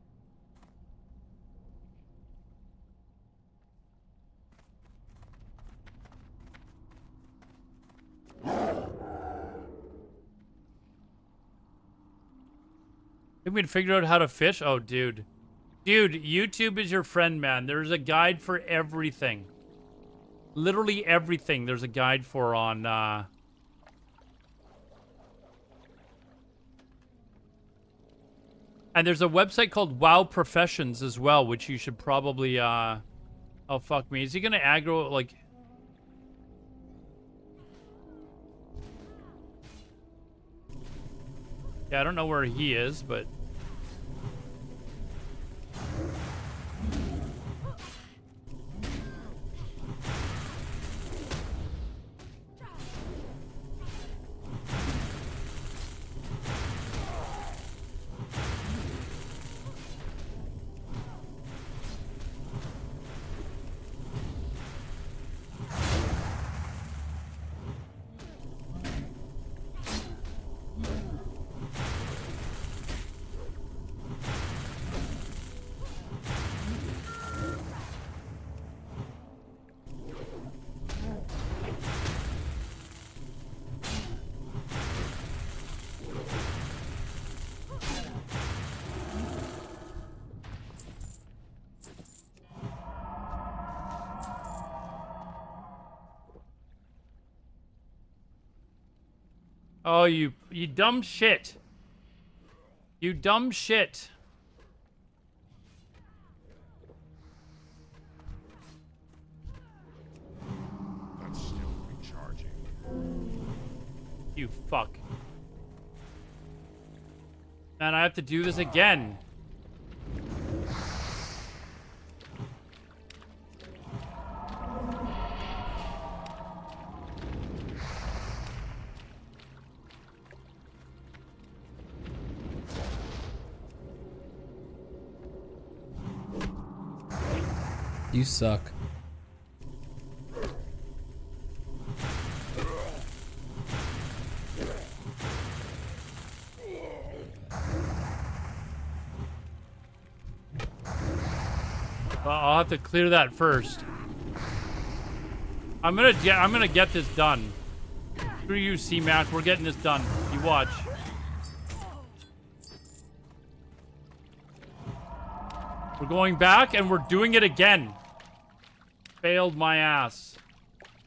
Think we'd figure out how to fish? Oh, dude. Dude, YouTube is your friend, man. There's a guide for everything. Literally everything there's a guide for on... And there's a website called WoW Professions as well, which you should probably, Oh, fuck me. Is he gonna aggro, like... Yeah, I don't know where he is, but... Oh, you dumb shit. You dumb shit. That's still recharging. You fuck. Man, I have to do this again. You suck. I'll have to clear that first. I'm gonna get this done. Screw you, C-Mac. We're getting this done. You watch. We're going back and we're doing it again. Failed my ass.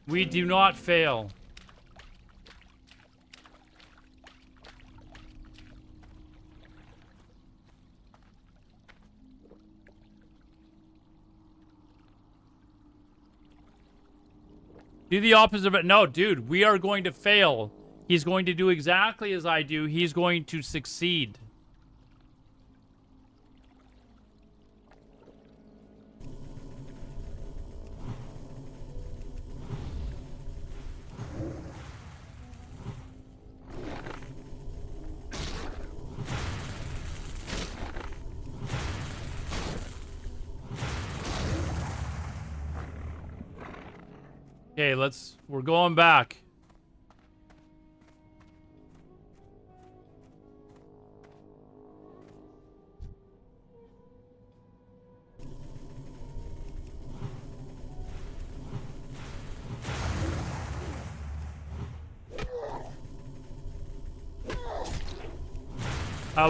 We do not fail. Do the opposite of it. No, dude, we are going to fail. He's going to do exactly as I do. He's going to succeed. Okay, we're going back.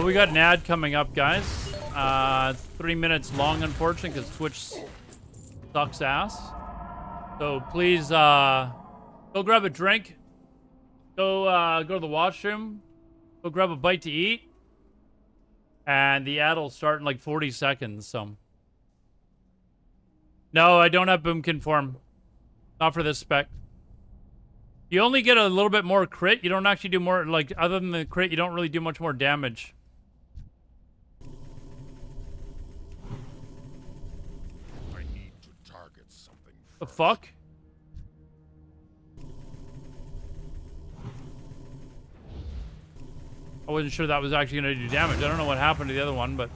We got an ad coming up, guys. It's 3 minutes long, unfortunately, because Twitch sucks ass. So please, go grab a drink. Go to the washroom. Go grab a bite to eat. And the ad will start in like 40 seconds, so. No, I don't have boom conform. Not for this spec. You only get a little bit more crit. You don't actually do more, like, other than the crit, you don't really do much more damage. I need to target something The first. fuck? I wasn't sure that was actually going to do damage. I don't know what happened to the other one, but...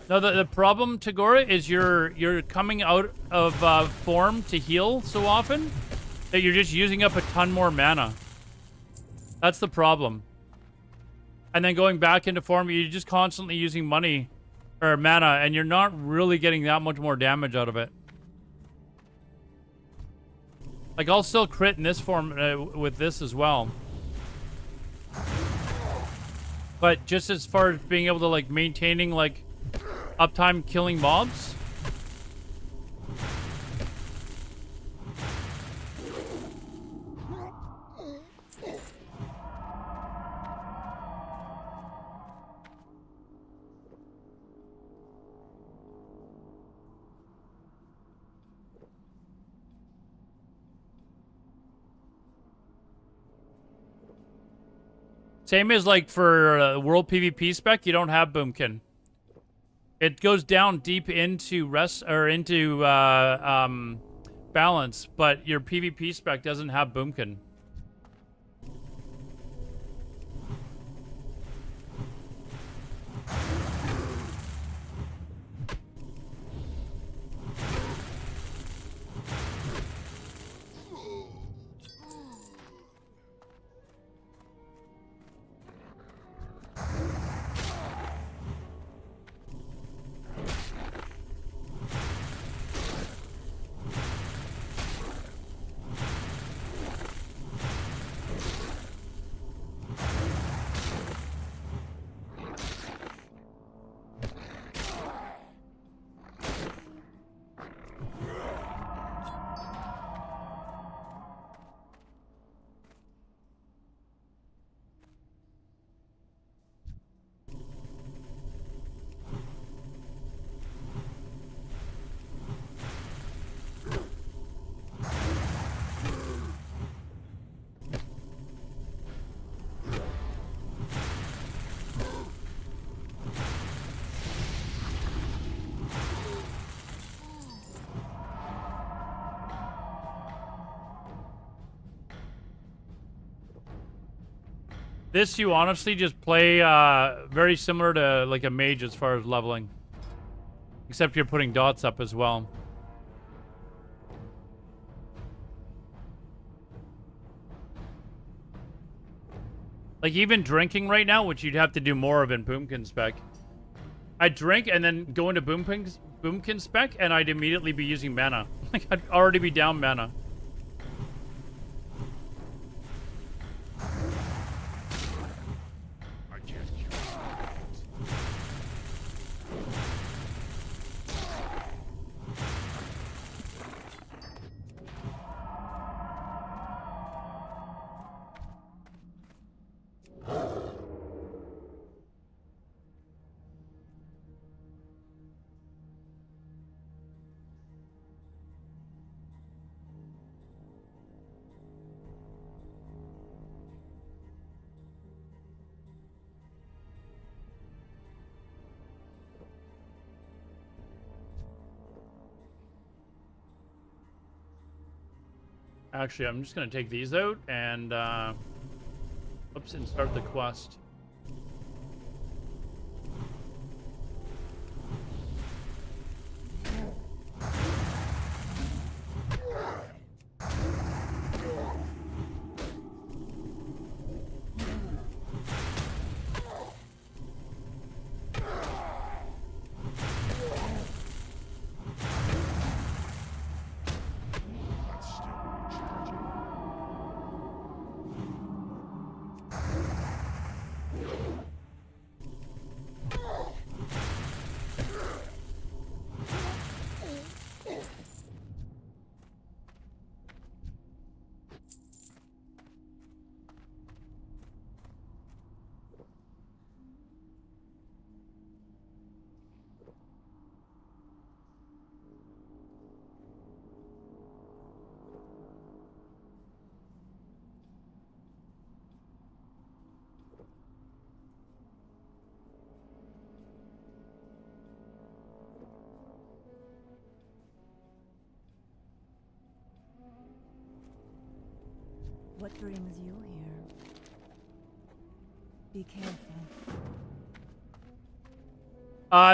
No, the problem, Tagora, is you're coming out of form to heal so often that you're just using up a ton more mana. That's the problem. And then going back into form, you're just constantly using money or mana, and you're not really getting that much more damage out of it. Like, I'll still crit in this form with this as well. But just as far as being able to, like, maintaining, like, uptime killing mobs. Same as like for World PvP spec, you don't have Boomkin. It goes down deep into rest or into balance, but your PvP spec doesn't have Boomkin. This you honestly just play very similar to like a mage as far as leveling. Except you're putting dots up as well. Like even drinking right now, which you'd have to do more of in Boomkin spec. I'd drink and then go into Boomkin spec and I'd immediately be using mana. Like I'd already be down mana. Actually, I'm just going to take these out and, oops, and start the quest. What brings you here? Be careful.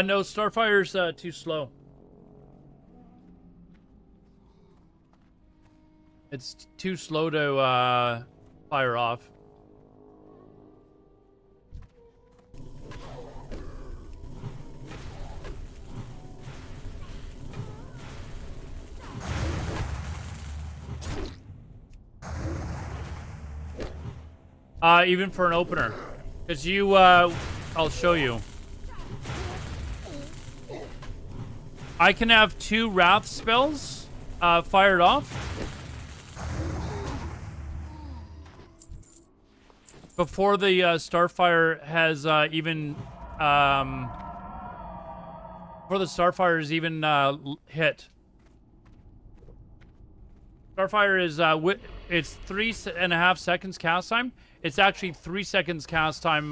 No, Starfire's too slow. It's too slow to fire off. Even for an opener. Because you, I'll show you. I can have 2 Wrath spells fired off before the Starfire has even before the Starfire is even hit. Starfire is it's 3.5 seconds cast time. It's actually 3 seconds cast time.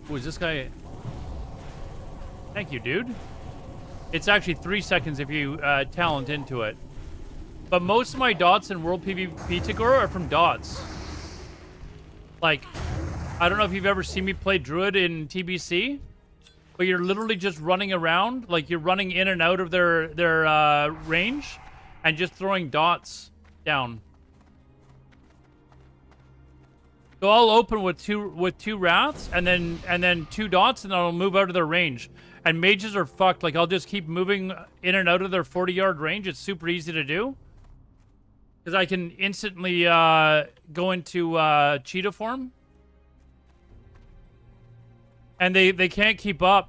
Who is this guy? Thank you, dude. It's actually 3 seconds if you talent into it. But most of my dots in World PvP Tagore are from dots. Like, I don't know if you've ever seen me play Druid in TBC, but you're literally just running around, like you're running in and out of their range, and just throwing dots down. So I'll open with two wraths and then 2 dots, and then I'll move out of their range. And mages are fucked. Like, I'll just keep moving in and out of their 40-yard range. It's super easy to do. Because I can instantly go into cheetah form. And they can't keep up.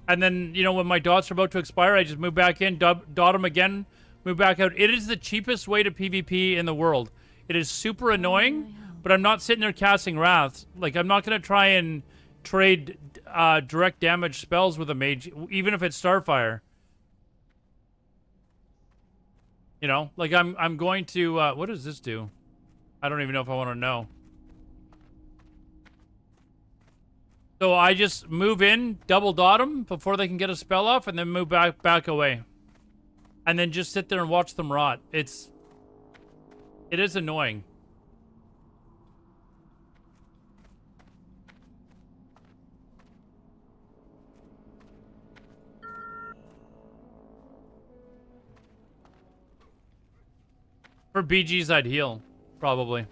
And then, you know, when my dots are about to expire, I just move back in, dot them again, move back out. It is the cheapest way to PvP in the world. It is super annoying, but I'm not sitting there casting wraths. Like, I'm not going to try and trade direct damage spells with a mage, even if it's Starfire. You know, like I'm going to what does this do? I don't even know if I want to know. So I just move in, double dot them before they can get a spell off, and then move back away. And then just sit there and watch them rot. It is annoying. For BGs, I'd heal, probably.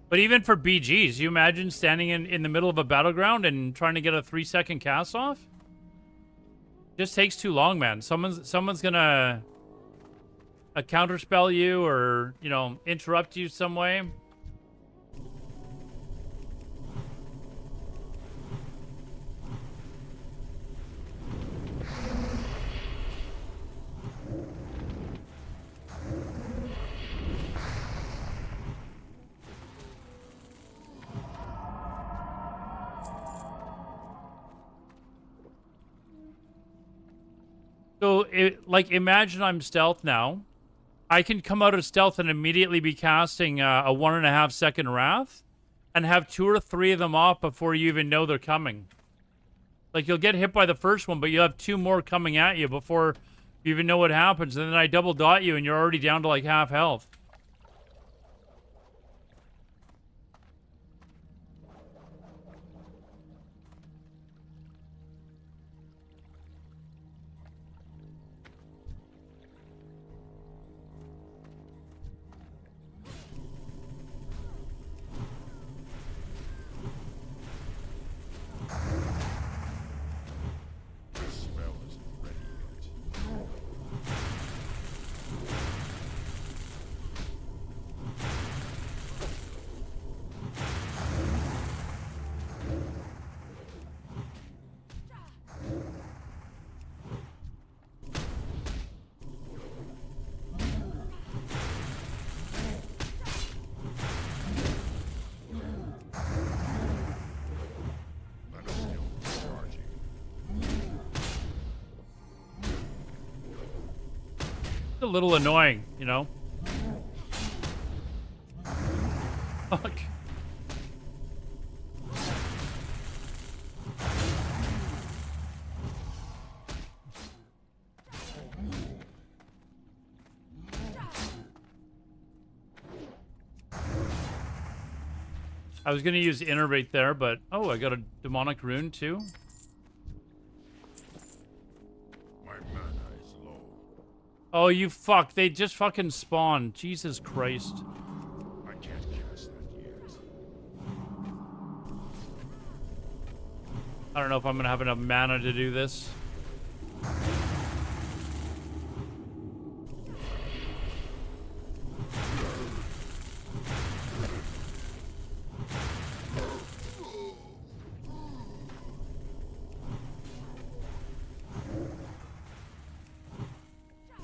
But even for BGs, you imagine standing in the middle of a battleground and trying to get a 3-second cast off? Just takes too long, man. Someone's gonna counterspell you or, you know, interrupt you some way. So, like, imagine I'm stealth now. I can come out of stealth and immediately be casting a 1.5 second wrath and have 2 or 3 of them off before you even know they're coming. Like, you'll get hit by the first one, but you have 2 more coming at you before you even know what happens. And then I double dot you and you're already down to like half health. A little annoying, you know? Fuck. I was gonna use Innervate there, but oh, I got a demonic rune too. My mana is low. Oh, you fuck! They just fucking spawned. Jesus Christ! I can't cast that yet. I don't know if I'm gonna have enough mana to do this.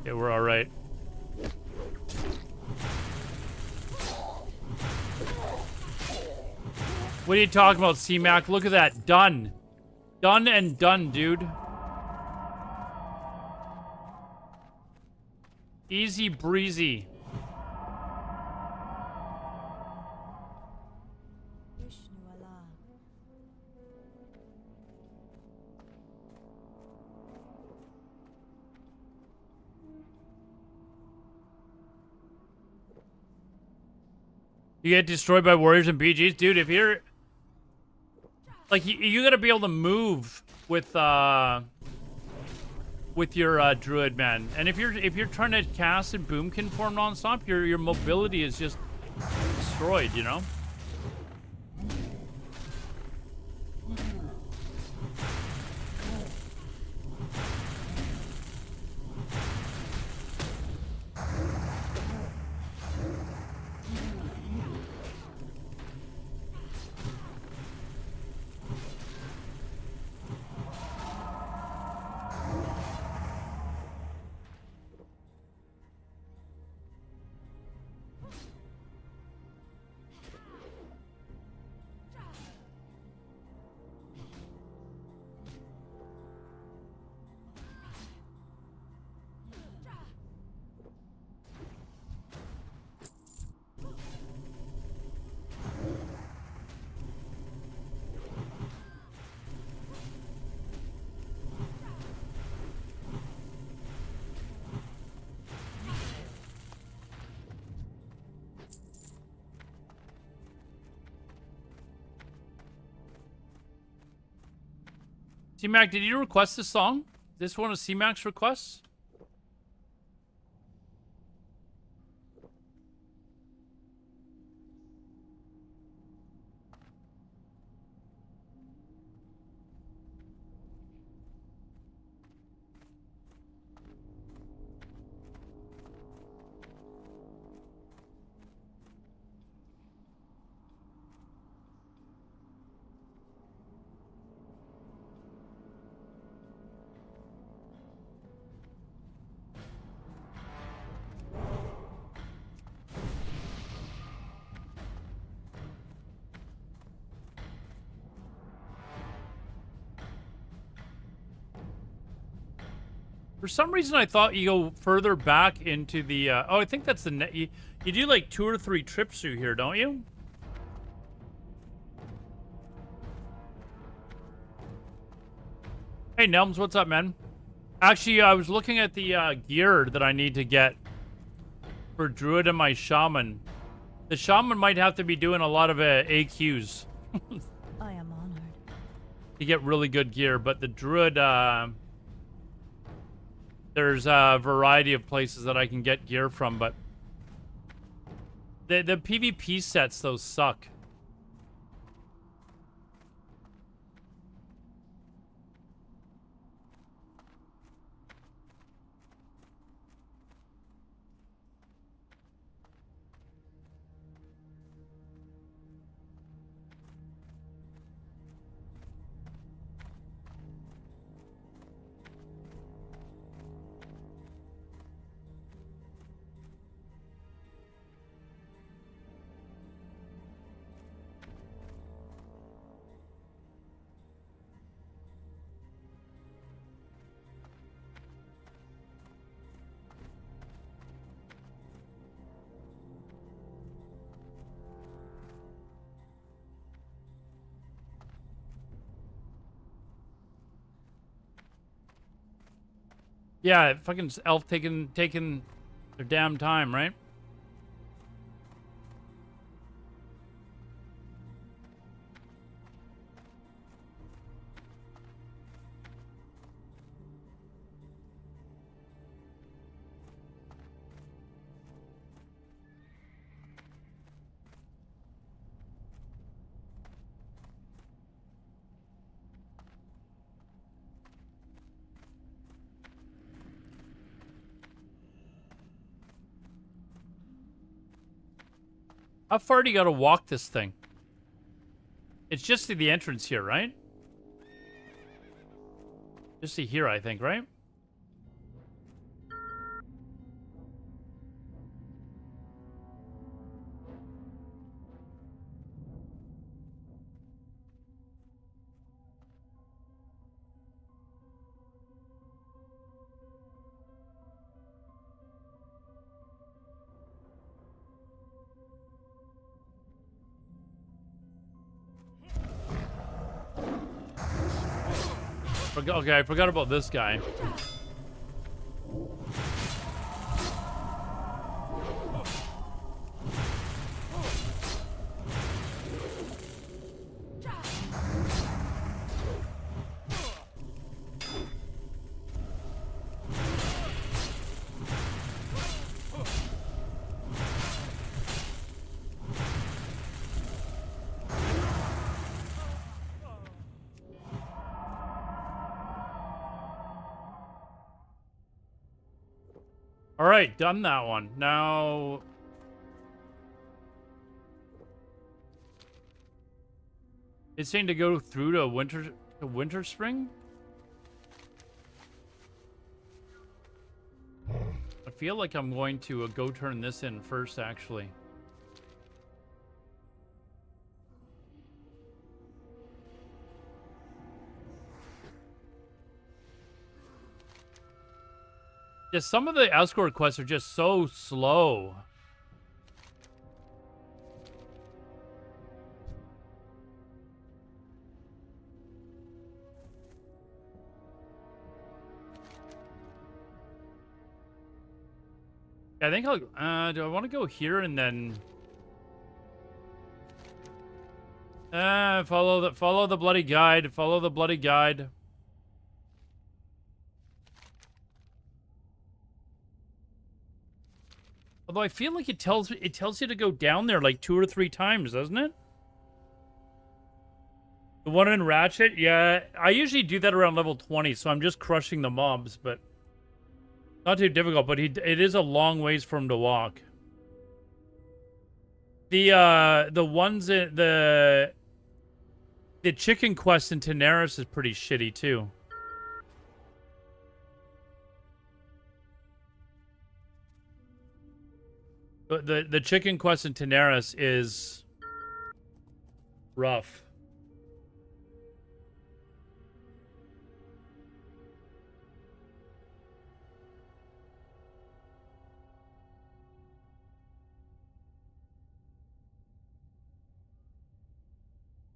Yeah, we're all right. What are you talking about, C-Mac? Look at that. Done. Done and done, dude. Easy breezy. Vishnu Allah. You get destroyed by warriors and BGs? Dude, if you're... Like, you gotta be able to move with your druid, man. And if you're trying to cast and boomkin form nonstop, your mobility is just destroyed, you know? C-Mac, did you request this song? This one of C-Mac's requests? For some reason, I thought you go further back into the... oh, I think that's the... You do like 2 or 3 trips through here, don't you? Hey, Nelms, what's up, man? Actually, I was looking at the gear that I need to get for Druid and my Shaman. The Shaman might have to be doing a lot of AQs I am honored. to get really good gear, but the Druid... there's a variety of places that I can get gear from, but the PvP sets, those suck. Yeah, fucking elf taking their damn time, right? How far do you gotta walk this thing? It's just to the entrance here, right? Just to here, I think, right? Okay, I forgot about this guy. All right, done that one. Now, it's saying to go through to winter spring. I feel like I'm going to go turn this in first, actually. Yeah, some of the escort quests are just so slow. I think I'll, do I want to go here and then... follow the bloody guide, follow the bloody guide. Although I feel like it tells you to go down there like 2 or 3 times, doesn't it? The one in Ratchet, yeah. I usually do that around level 20, so I'm just crushing the mobs, but not too difficult. But it is a long ways for him to walk. The ones in the chicken quest in Tenaris is pretty shitty too. The chicken quest in Tenaris is rough.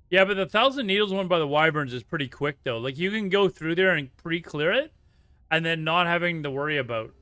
Yeah, but the 1,000 Needles one by the Wyverns is pretty quick though. Like you can go through there and pre-clear it, and then not having to worry about.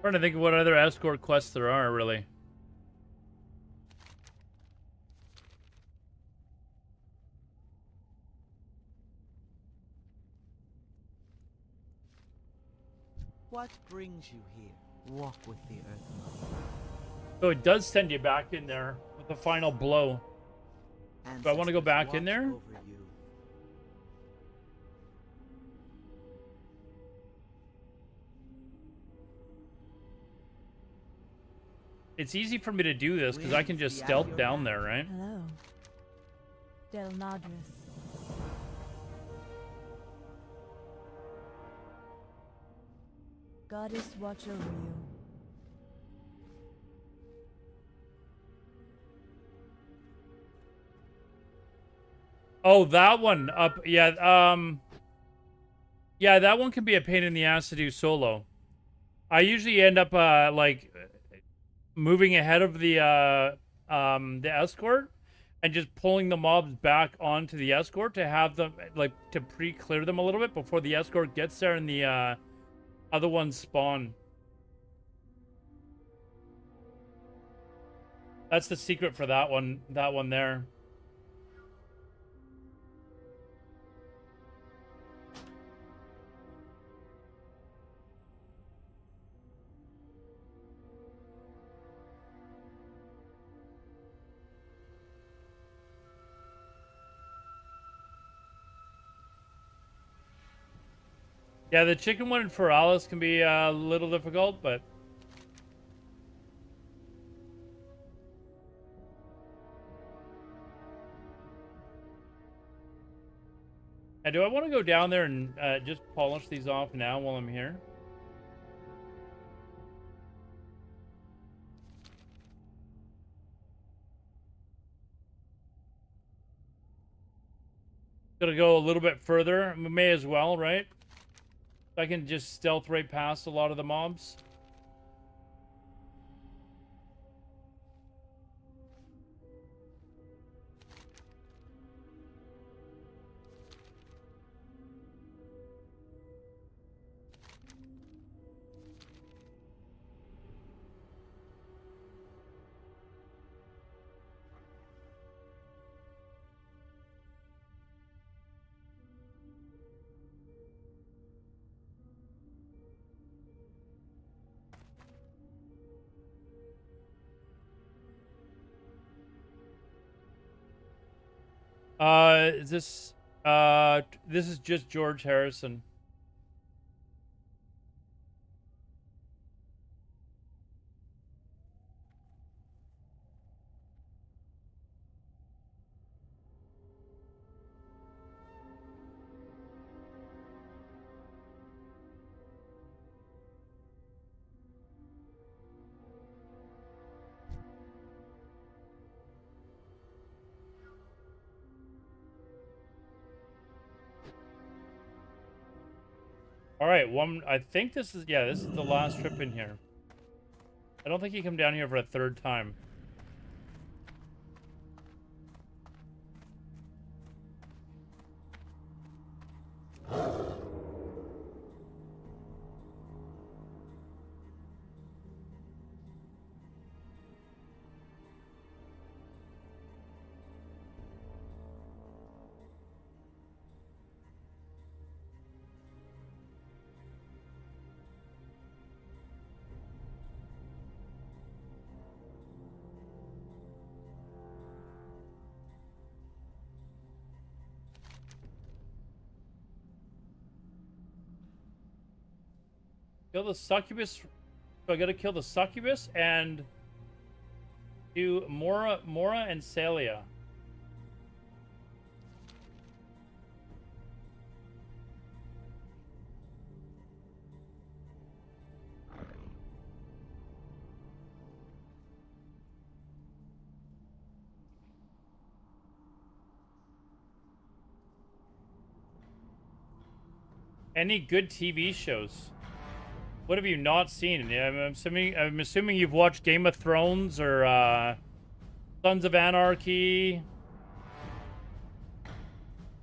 Trying to think of what other escort quests there are, really. What brings you here? Walk with the earth. So it does send you back in there with the final blow. Do I want to go back in there? It's easy for me to do this because I can just stealth down there, right? Hello. Del Nadris. Goddess watch over you. Oh, that one up. Yeah, yeah, that one can be a pain in the ass to do solo. I usually end up like moving ahead of the escort and just pulling the mobs back onto the escort to have them like to pre-clear them a little bit before the escort gets there and the other ones spawn. That's the secret for that one there. Yeah, the chicken one for Alice can be a little difficult, but and do I want to go down there and just polish these off now while I'm here? Gonna go a little bit further. We may as well, right? I can just stealth right past a lot of the mobs. This is just George Harrison. All right, I think this is the last trip in here. I don't think you come down here for a third time. Kill the succubus. So I gotta kill the succubus and do Mora and Celia. Any good TV shows? What have you not seen? I'm assuming you've watched Game of Thrones or Sons of Anarchy.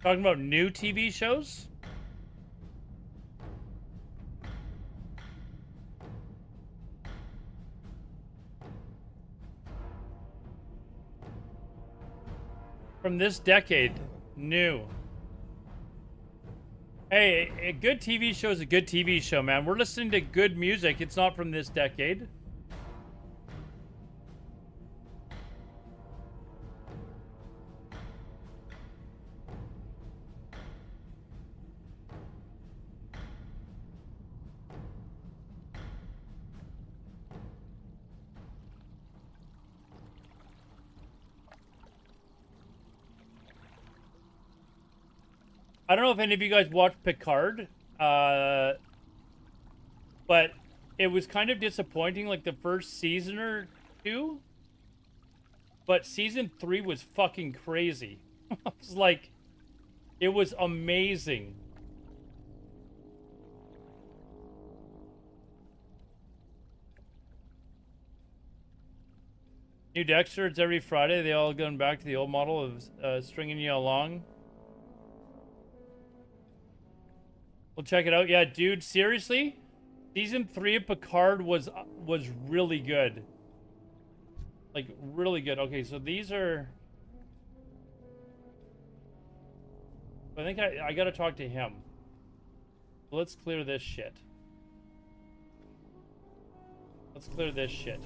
Talking about new TV shows? From this decade, new. Hey, a good TV show is a good TV show, man. We're listening to good music. It's not from this decade. I don't know if any of you guys watched Picard, but it was kind of disappointing, like the first season or two. But season 3 was fucking crazy. It's like, it was amazing. New Dexter, it's every Friday. They all going back to the old model of stringing you along. We'll check it out. Yeah, dude, seriously? Season 3 of Picard was really good. Like, really good. Okay, so these are... I think I gotta talk to him. Let's clear this shit. Let's clear this shit.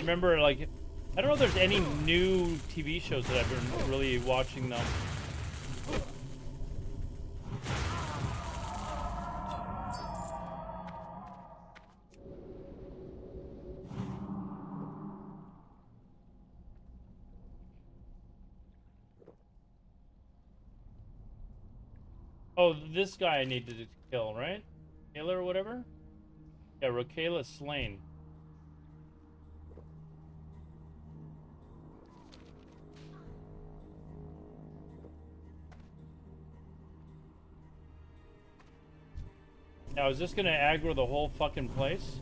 Remember, like, I don't know if there's any new TV shows that I've been really watching them. Oh, this guy I need to kill, right? Kayla or whatever? Yeah, Rokayla Slain. Now, is this gonna aggro the whole fucking place?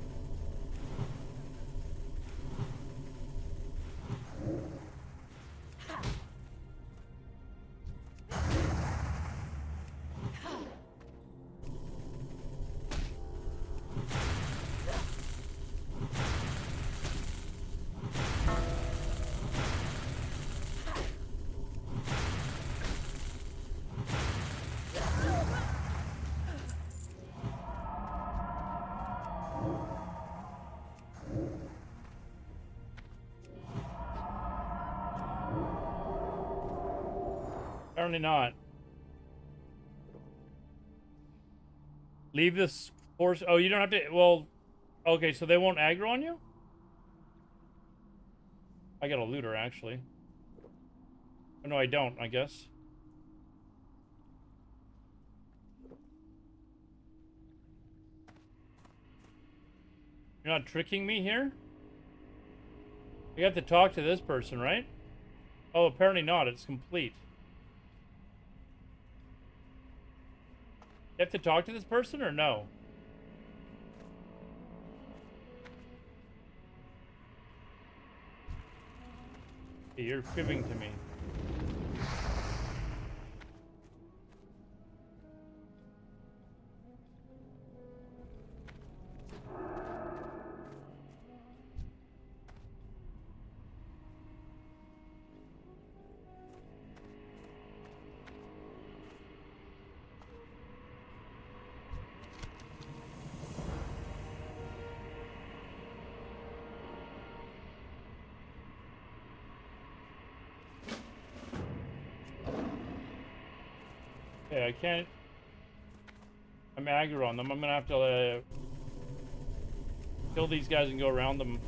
Apparently not. Leave this force. Oh, you don't have to. Well, okay, so they won't aggro on you? I got a looter, actually. Oh, no, I don't, I guess. You're not tricking me here? I got to talk to this person, right? Oh, apparently not. It's complete. You have to talk to this person or no? Okay, you're fibbing to me. Okay, I can't... I'm aggro on them. I'm gonna have to kill these guys and go around them.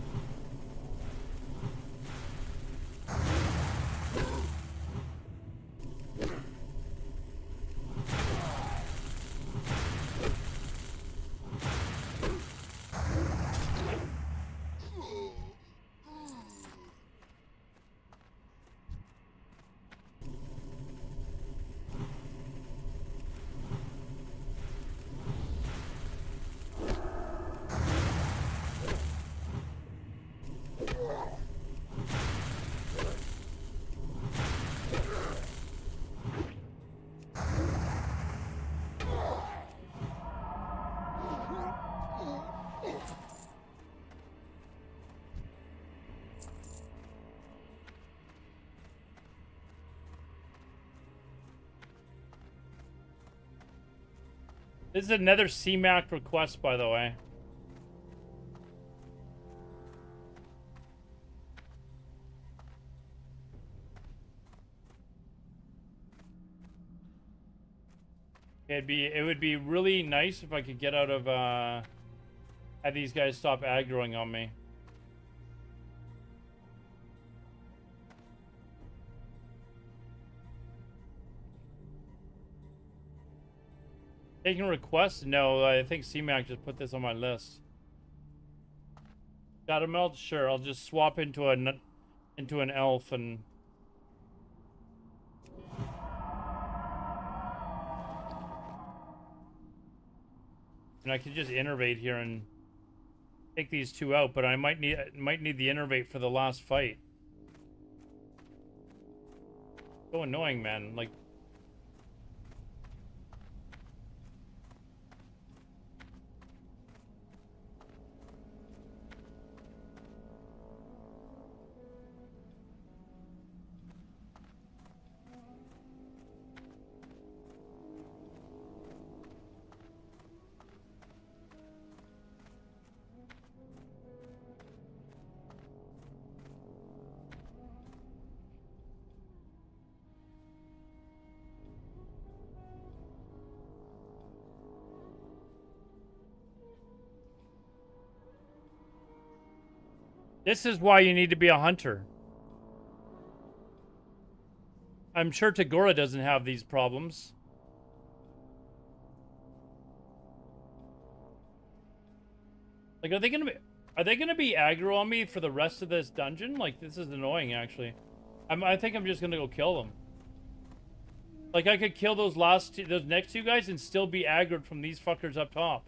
This is another CMAC request, by the way. It would be really nice if I could get out of have these guys stop aggroing on me. Taking requests? No, I think C-Mac just put this on my list. Shadow Meld? Sure, I'll just swap into an elf and... And I could just innervate here and take these two out, but I might need the innervate for the last fight. So annoying, man. Like, this is why you need to be a hunter. I'm sure Tagora doesn't have these problems. Like, are they gonna be aggro on me for the rest of this dungeon? Like, this is annoying, actually. I think I'm just gonna go kill them. Like, I could kill those next two guys and still be aggroed from these fuckers up top.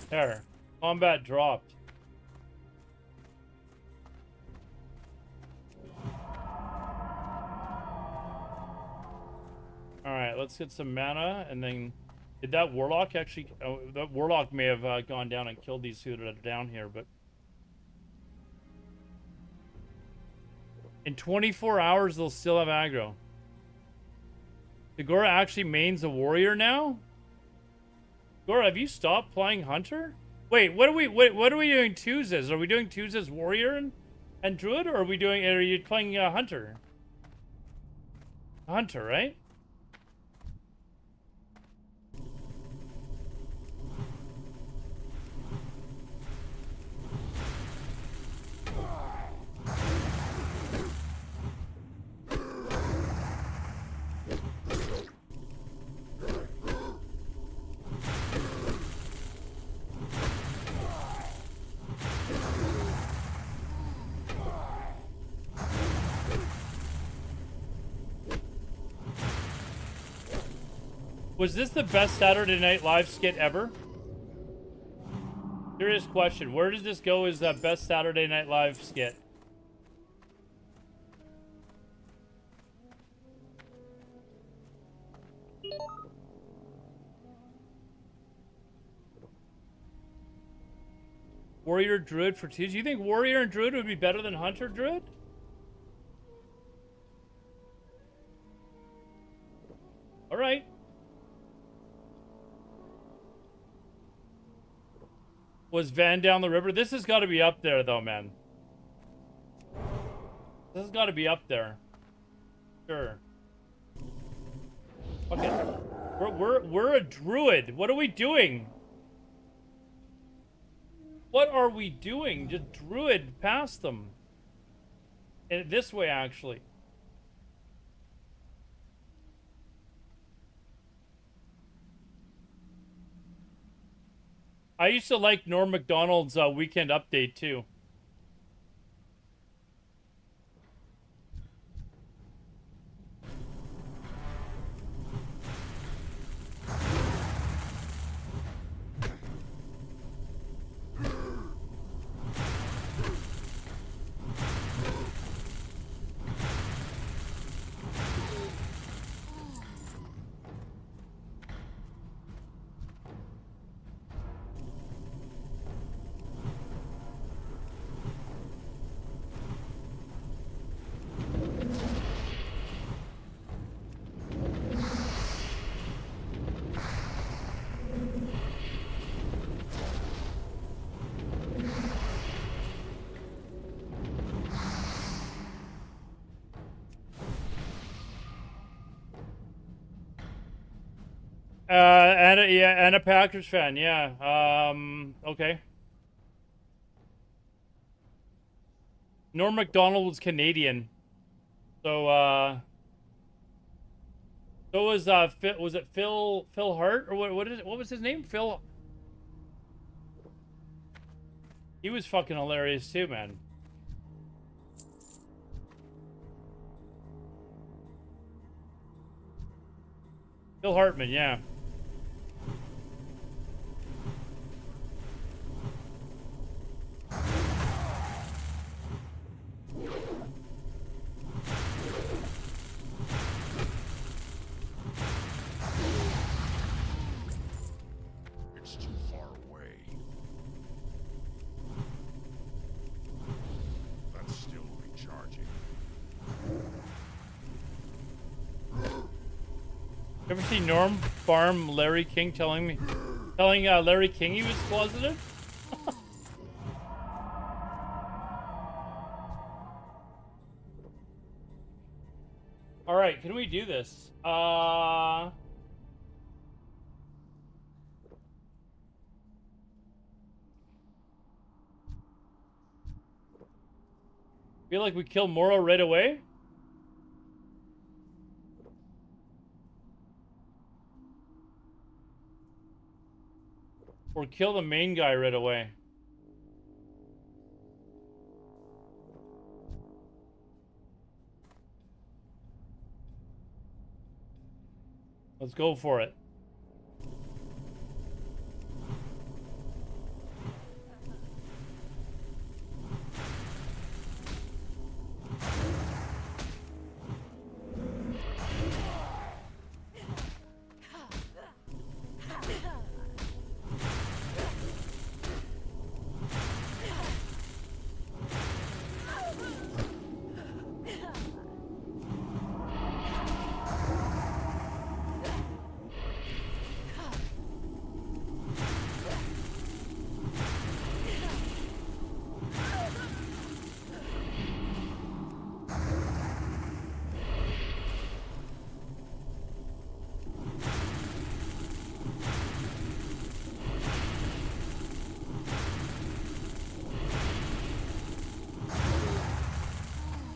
There. Combat dropped. Alright, let's get some mana, and then... Did that Warlock actually... Oh, that Warlock may have gone down and killed these two that are down here, but... In 24 hours, they'll still have aggro. Tagora actually mains a warrior now? Gora, have you stopped playing Hunter? Wait, what are we doing twos as? Are we doing twos as Warrior and Druid, or are you playing Hunter? Hunter, right? Was this the best Saturday Night Live skit ever? Serious question. Where does this go as the best Saturday Night Live skit? Warrior Druid for twos. You think Warrior and Druid would be better than Hunter Druid? All right. Was Van down the river? This has got to be up there, though, man. This has got to be up there. Sure. Okay. We're a druid. What are we doing? What are we doing? Just druid past them. And this way, actually. I used to like Norm Macdonald's Weekend Update, too. And a Packers fan, yeah. Okay. Norm Macdonald was Canadian. So, so was it Phil Hart or what was his name? Phil. He was fucking hilarious too, man. Phil Hartman, yeah. It's too far away. That's still recharging. Ever see Norm Farm Larry King telling Larry King he was closeted? All right, can we do this? Feel like we kill Moro right away? Or kill the main guy right away? Let's go for it.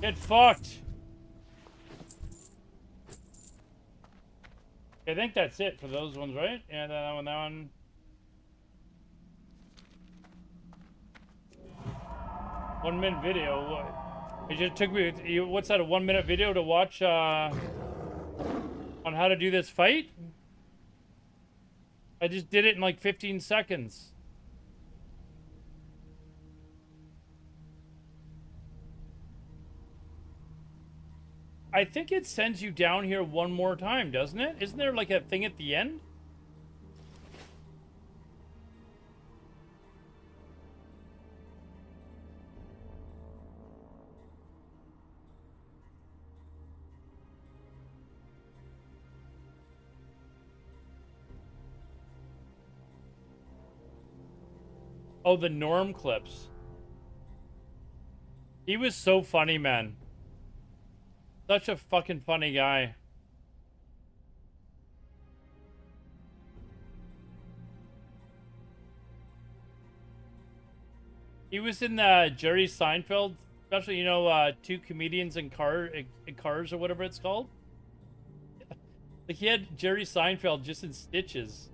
Get fucked. I think that's it for those ones, right? Yeah, that one. 1 minute video. It just took me. What's that? A 1 minute video to watch on how to do this fight? I just did it in like 15 seconds. I think it sends you down here one more time, doesn't it? Isn't there like a thing at the end? Oh, the Norm clips. He was so funny, man. Such a fucking funny guy. He was in the Jerry Seinfeld, especially, you know, two comedians in cars or whatever it's called. Like he had Jerry Seinfeld just in stitches.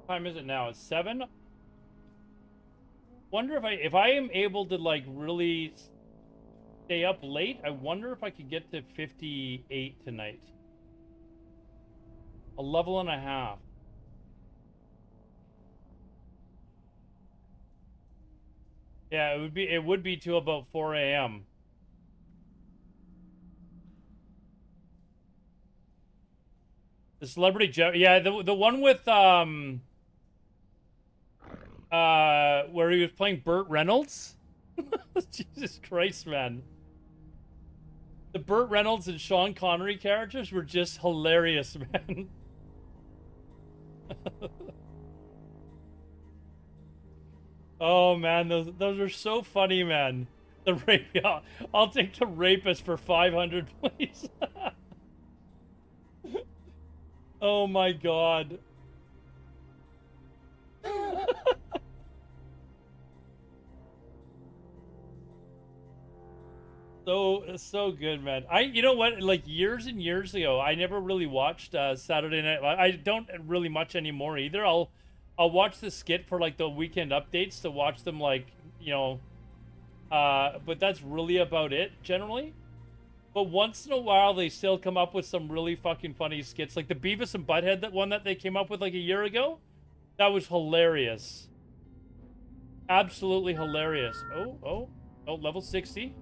What time is it now? It's 7. Wonder if I am able to like really stay up late. I wonder if I could get to 58 tonight. A level and a half. Yeah, it would be to about 4 a.m. The celebrity Jeff, yeah, the one with where he was playing Burt Reynolds. Jesus Christ, man. The Burt Reynolds and Sean Connery characters were just hilarious, man. Oh man, those are so funny, man. The rape, yeah, I'll take the rapist for 500, please. Oh my god. So good, man. You know what, like years and years ago, I never really watched Saturday Night Live. I don't really much anymore either. I'll watch the skit for like the weekend updates to watch them, like, you know, but that's really about it generally. But once in a while they still come up with some really fucking funny skits, like the Beavis and Butthead, that one that they came up with like a year ago. That was hilarious. Absolutely hilarious. Oh, level 60.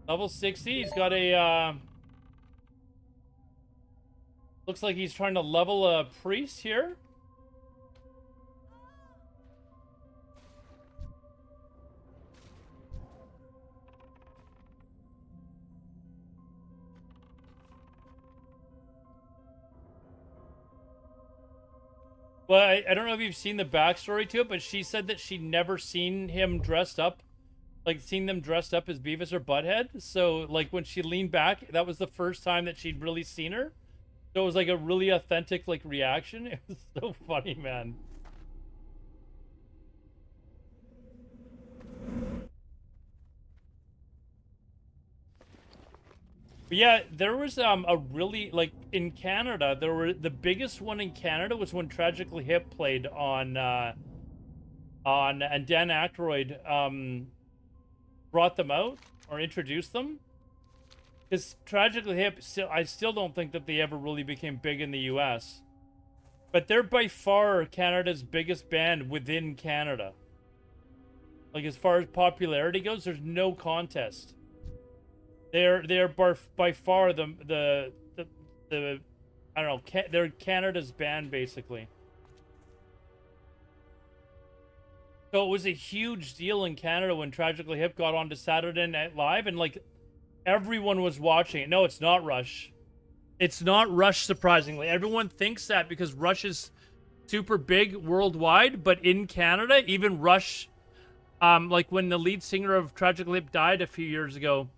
Level 60. He's got a looks like he's trying to level a priest here. Well, I don't know if you've seen the backstory to it, but she said that she'd never seen him dressed up, like seen them dressed up as Beavis or Butthead. So like when she leaned back, that was the first time that she'd really seen her. So it was like a really authentic like reaction. It was so funny, man. But yeah, there was a really, like, in Canada, the biggest one in Canada was when Tragically Hip played on and Dan Aykroyd brought them out or introduced them. Because Tragically Hip, I still don't think that they ever really became big in the US. But they're by far Canada's biggest band within Canada. Like, as far as popularity goes, there's no contest. They're by far the I don't know, they're Canada's band basically. So it was a huge deal in Canada when Tragically Hip got onto Saturday Night Live, and like everyone was watching it. No, it's not Rush. It's not Rush, surprisingly. Everyone thinks that because Rush is super big worldwide, but in Canada, even Rush, like when the lead singer of Tragically Hip died a few years ago,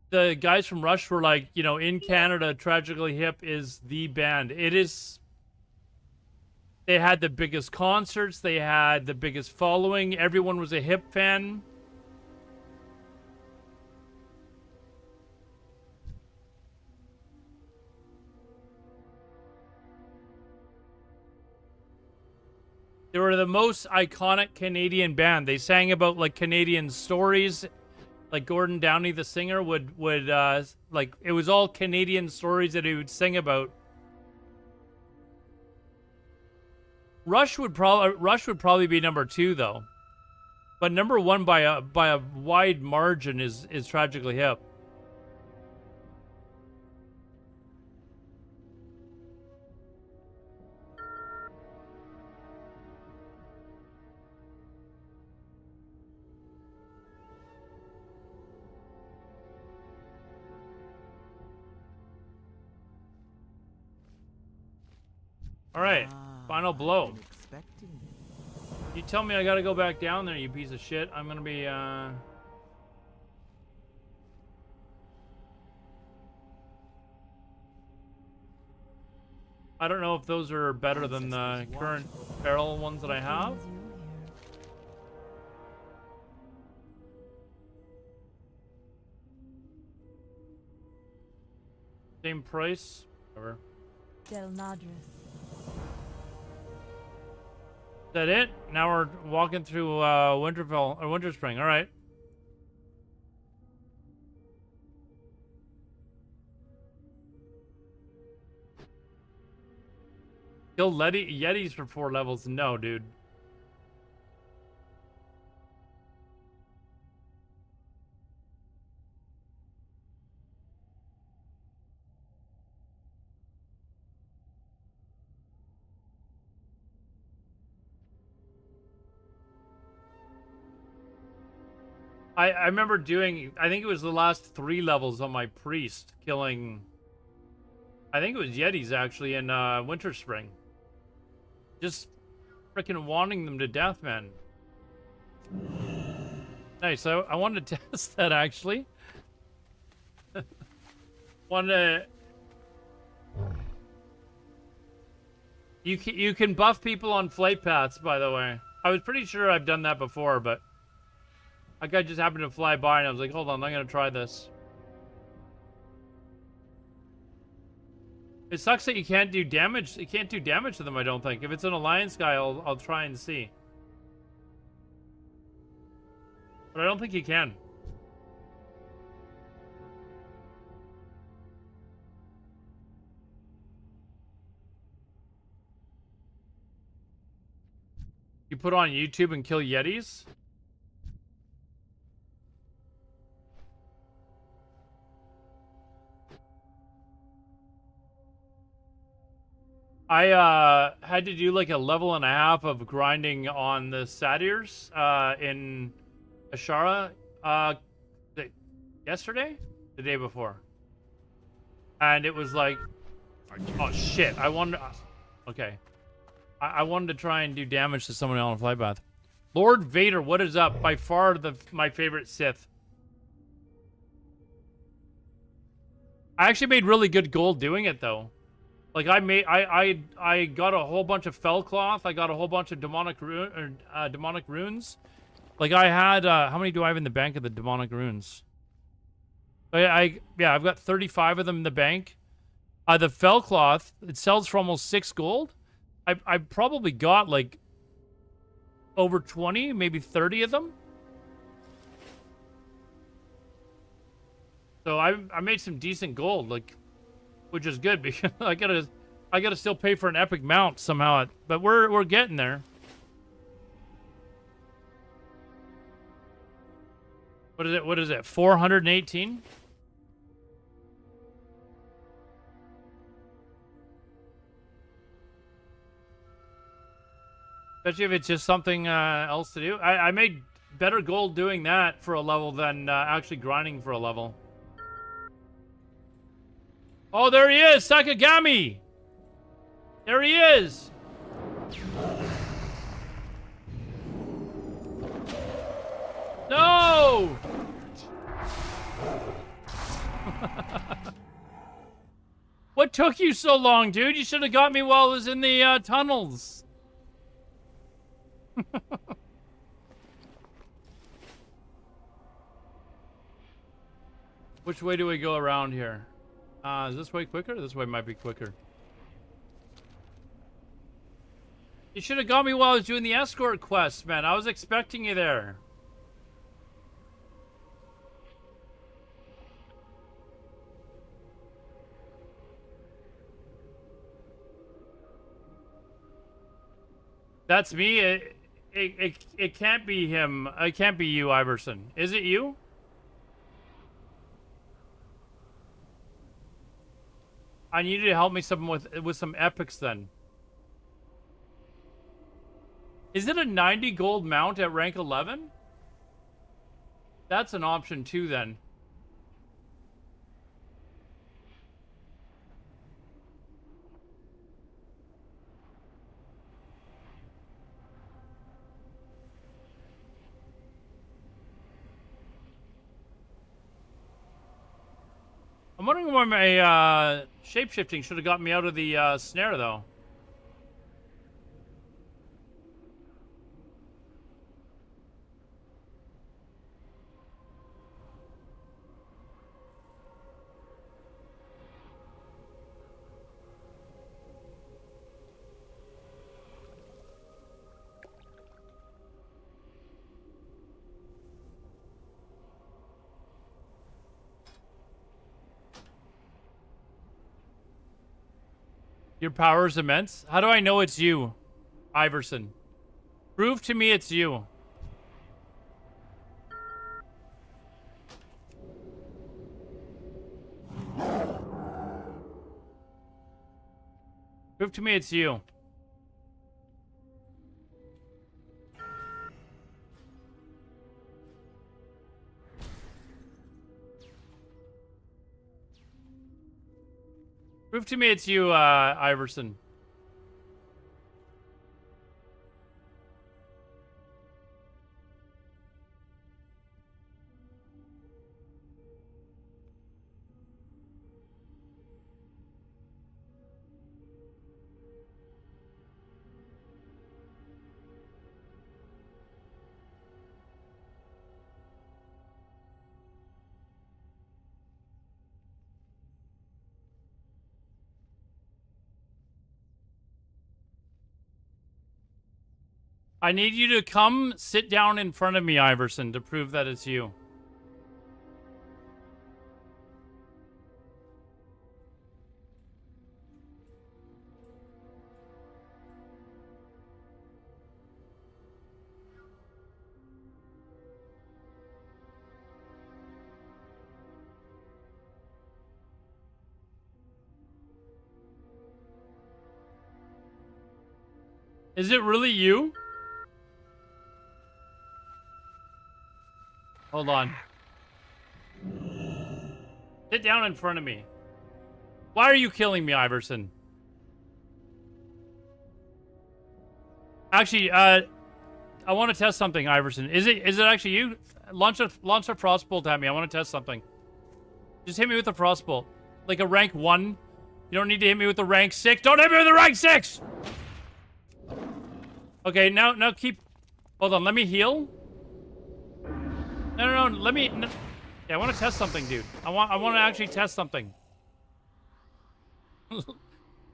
the guys from Rush were like, you know, in Canada, Tragically Hip is the band. It is. They had the biggest concerts. They had the biggest following. Everyone was a Hip fan. They were the most iconic Canadian band. They sang about like Canadian stories. Like Gordon Downey, the singer, would like, it was all Canadian stories that he would sing about. Rush would probably be number 2 though, but number 1 by a wide margin is Tragically Hip. All right, final blow. You tell me I gotta go back down there, you piece of shit. I'm gonna be, I don't know if those are better than the current barrel ones that I have. Same price, whatever. Del Nadris. Is that it? Now we're walking through Winterfell or Winter Spring. All right. Kill Yetis for 4 levels. No, dude. I remember doing, I think it was the last 3 levels on my priest, killing, I think it was Yetis actually in Winter Spring. Just freaking wanting them to death, man. Nice. I wanted to test that actually. You can buff people on flight paths, by the way. I was pretty sure I've done that before, but that guy just happened to fly by and I was like, hold on, I'm gonna try this. It sucks that you can't do damage. You can't do damage to them, I don't think. If it's an alliance guy, I'll try and see. But I don't think you can. You put on YouTube and kill Yetis? I had to do like a level and a half of grinding on the satyrs in Ashara yesterday? The day before. And it was like, oh shit, I wanted, okay. I wanted to try and do damage to someone on a flight path. Lord Vader, what is up? By far my favorite Sith. I actually made really good gold doing it though. Like I got a whole bunch of fell cloth. I got a whole bunch of demonic runes. Like I had how many do I have in the bank of the demonic runes? Yeah, I've got 35 of them in the bank. The fell cloth, it sells for almost 6 gold. I probably got like over 20, maybe 30 of them. So I made some decent gold, like, which is good because I gotta still pay for an epic mount somehow. But we're getting there. What is it? 418? Especially if it's just something else to do. I made better gold doing that for a level than actually grinding for a level. Oh, there he is! Sakagami! There he is! No! What took you so long, dude? You should have got me while I was in the tunnels. Which way do we go around here? Is this way quicker? This way might be quicker. You should have got me while I was doing the escort quest, man. I was expecting you there. That's me. It can't be him. It can't be you, Iverson. Is it you? I need you to help me with some epics then. Is it a 90 gold mount at rank 11? That's an option too then. I'm wondering why my shape-shifting should have got me out of the snare, though. Your power is immense. How do I know it's you, Iverson? Prove to me it's you. Prove to me it's you. Prove to me it's you, Iverson. I need you to come sit down in front of me, Iverson, to prove that it's you. Is it really you? Hold on. Sit down in front of me. Why are you killing me, Iverson? Actually, I want to test something, Iverson. Is it actually you? Launch a frost bolt at me. I want to test something. Just hit me with a frost bolt. Like a rank 1. You don't need to hit me with a rank 6. Don't hit me with a rank 6! Okay, now keep... Hold on, let me heal. No, let me... No. Yeah, I want to test something, dude. I want to actually test something.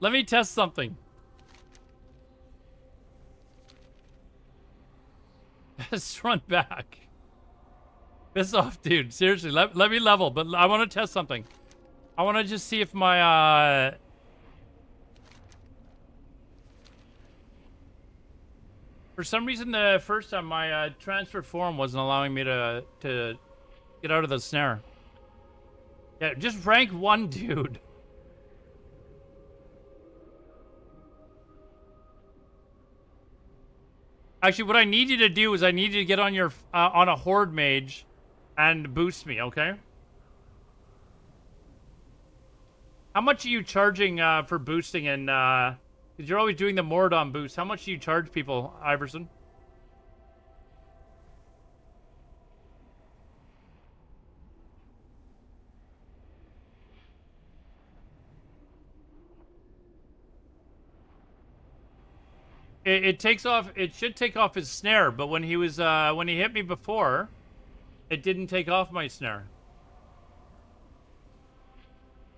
Let me test something. Just run back. Piss off, dude. Seriously, let me level, but I want to test something. I want to just see if my, For some reason, the first time, my transfer form wasn't allowing me to get out of the snare. Yeah, just rank 1, dude. Actually, what I need you to do is I need you to get on your on a horde mage and boost me, okay? How much are you charging for boosting and because you're always doing the Mordon boost. How much do you charge people, Iverson? It takes off. It should take off his snare, but when he was when he hit me before, it didn't take off my snare.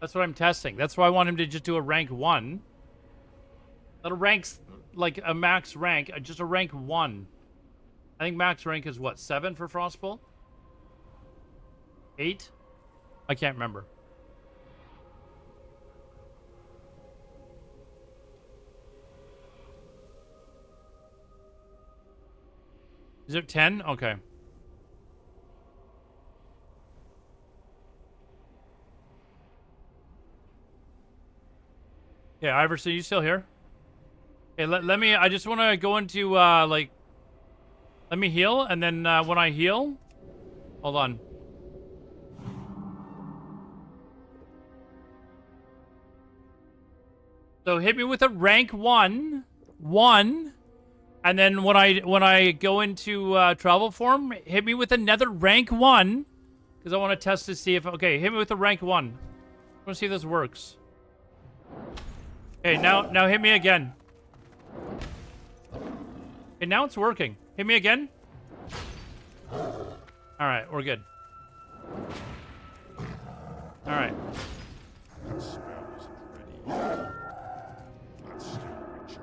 That's what I'm testing. That's why I want him to just do a rank 1. Not a rank's like a max rank, just a rank 1. I think max rank is what, 7 for Frostbolt? 8? I can't remember. Is it 10? Okay. Yeah, Iverson, you still here? Okay, let me, I just want to go into, like, let me heal, and then, when I heal, hold on. So hit me with a rank 1, and then when I go into, travel form, hit me with another rank 1, because I want to test to see if, okay, hit me with a rank 1. I want to see if this works. Okay, now hit me again. Okay, now it's working. Hit me again. Alright, we're good. Alright. That spell isn't ready. That's still recharging.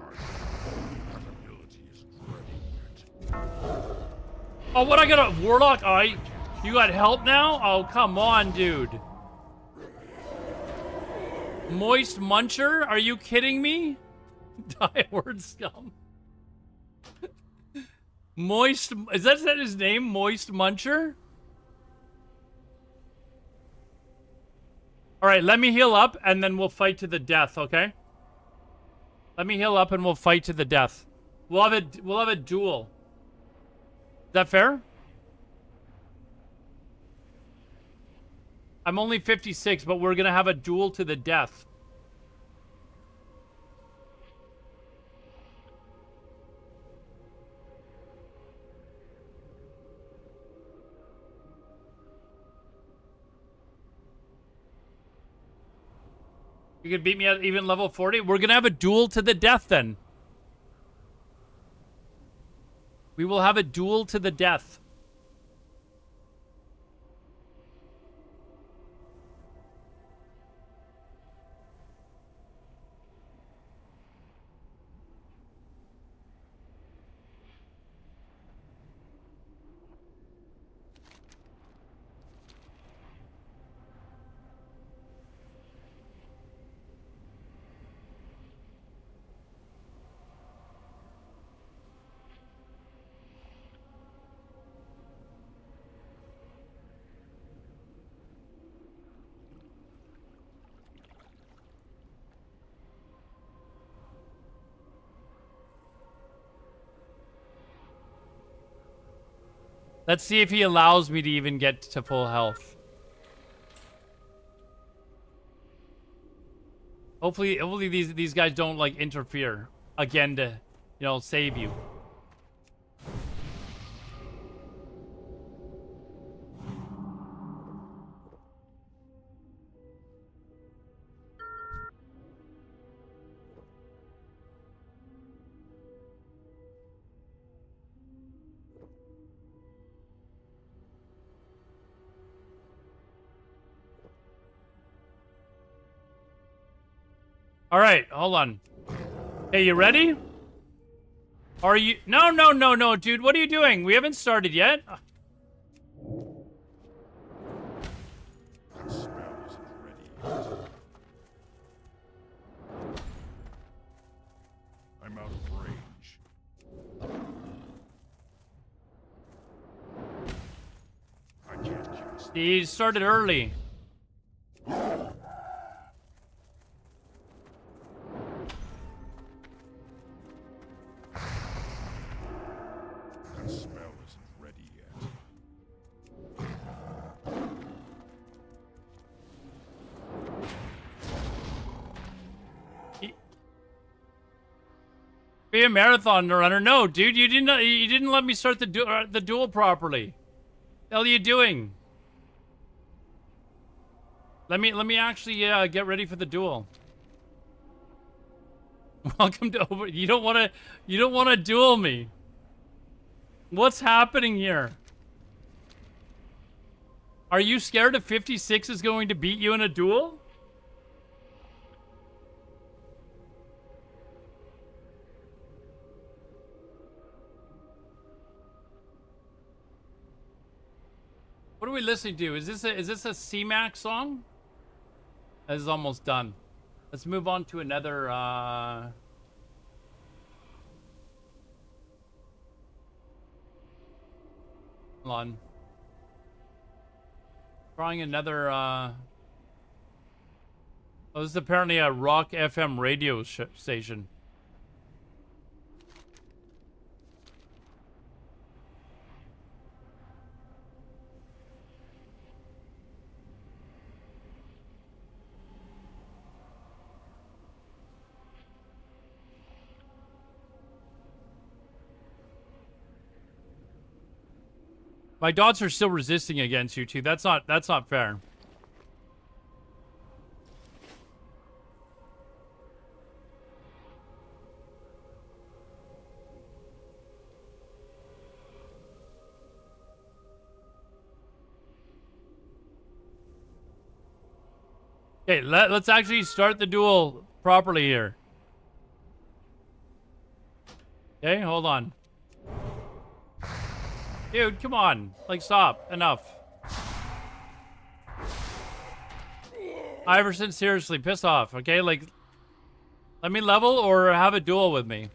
That ability isn't ready yet. Oh, what, I got a warlock? Oh, you got help now? Oh, come on, dude. Moist Muncher? Are you kidding me? Die word scum. Moist, is that his name? Moist Muncher? All right, let me heal up and then we'll fight to the death, okay? Let me heal up and we'll fight to the death. We'll have a duel. Is that fair? I'm only 56, but we're going to have a duel to the death. You can beat me at even level 40? We're going to have a duel to the death then. We will have a duel to the death. Let's see if he allows me to even get to full health. Hopefully these guys don't like interfere again to, you know, save you. All right, hold on. Hey, you ready? Are you? No, dude. What are you doing? We haven't started yet. That spell isn't ready yet. I'm out of range. I can't cast. He started early. That spell isn't ready yet. Be a marathon runner. No, dude, you didn't let me start the duel properly. What the hell are you doing? Let me actually get ready for the duel. Welcome to over. You don't want to duel me. What's happening here? Are you scared if 56 is going to beat you in a duel? What are we listening to? Is this a C-Mac song? This is almost done. Let's move on to another hold on. Trying another oh, this is apparently a rock FM radio station. My dots are still resisting against you, too. That's not fair. Okay, let's actually start the duel properly here. Okay, hold on. Dude, come on. Like, stop. Enough. Iverson, seriously, piss off, okay? Like, let me level or have a duel with me.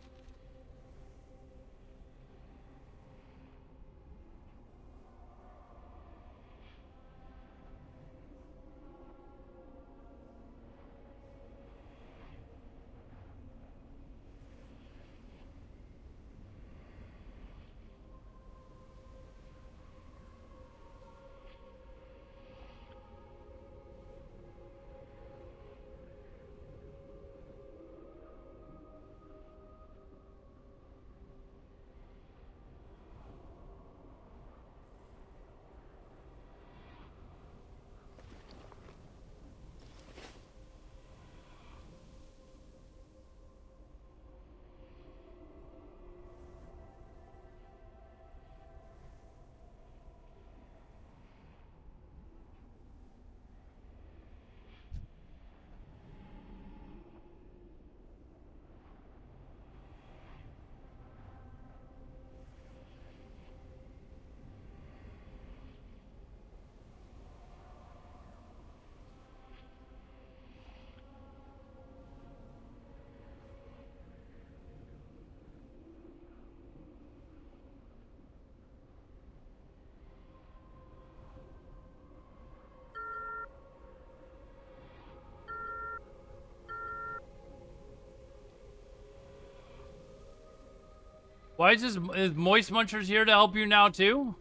Why is Moist Munchers here to help you now too?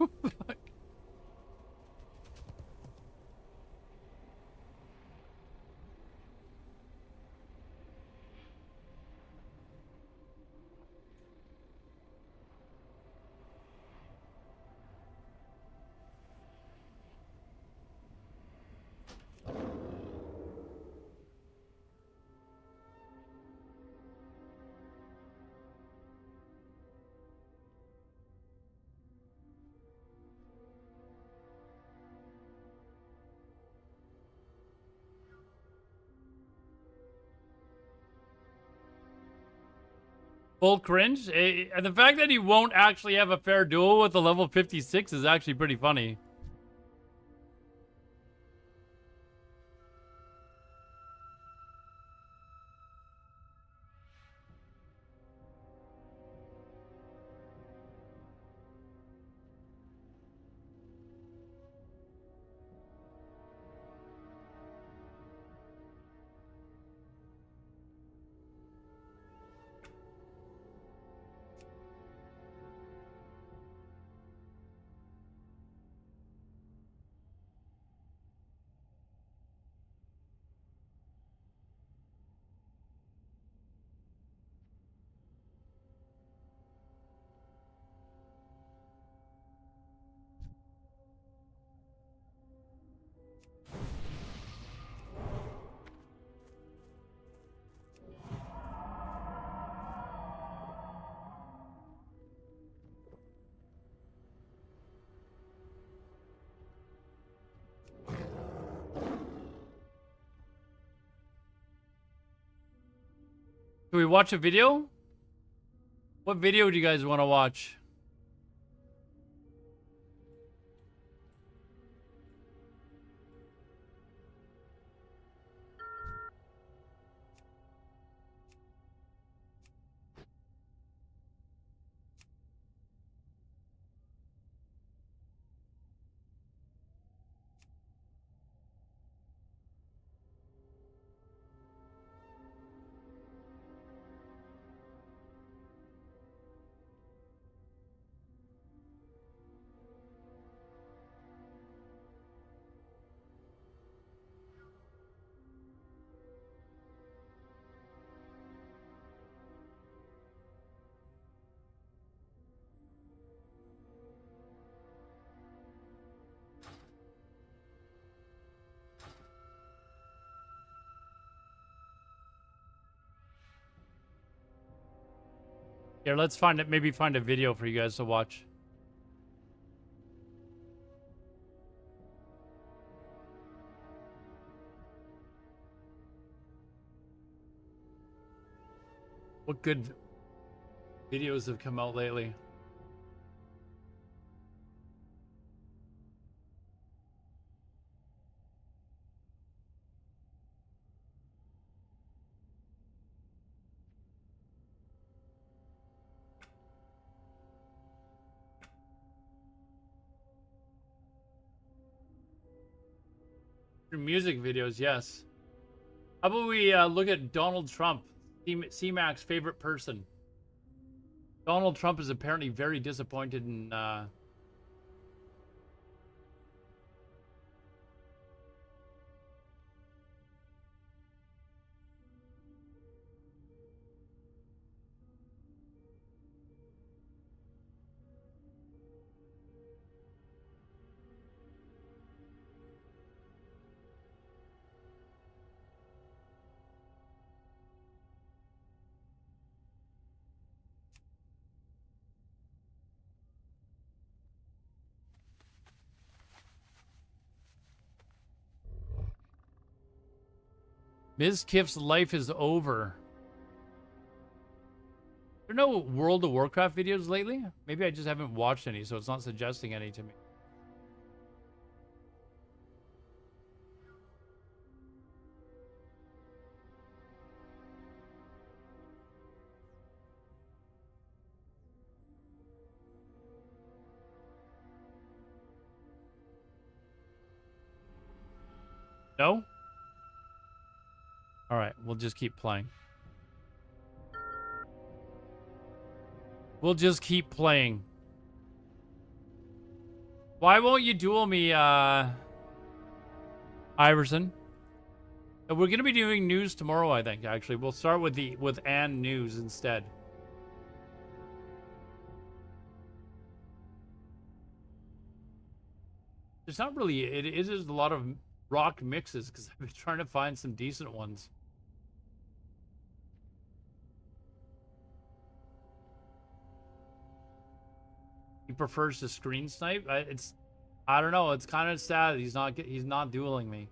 Full cringe? And the fact that he won't actually have a fair duel with a level 56 is actually pretty funny. Do we watch a video? What video do you guys want to watch? Here, let's find it. Maybe find a video for you guys to watch. What good videos have come out lately? Your music videos, yes. How about we look at Donald Trump, C-Mac's favorite person? Donald Trump is apparently very disappointed in... Ms. Kiff's life is over. There are no World of Warcraft videos lately? Maybe I just haven't watched any, so it's not suggesting any to me. No? Alright, we'll just keep playing. We'll just keep playing. Why won't you duel me, Iverson? We're gonna be doing news tomorrow, I think, actually. We'll start with Ann news instead. There's not really, it is a lot of rock mixes, because I've been trying to find some decent ones. He prefers to screen snipe. I don't know. It's kind of sad he's not dueling me.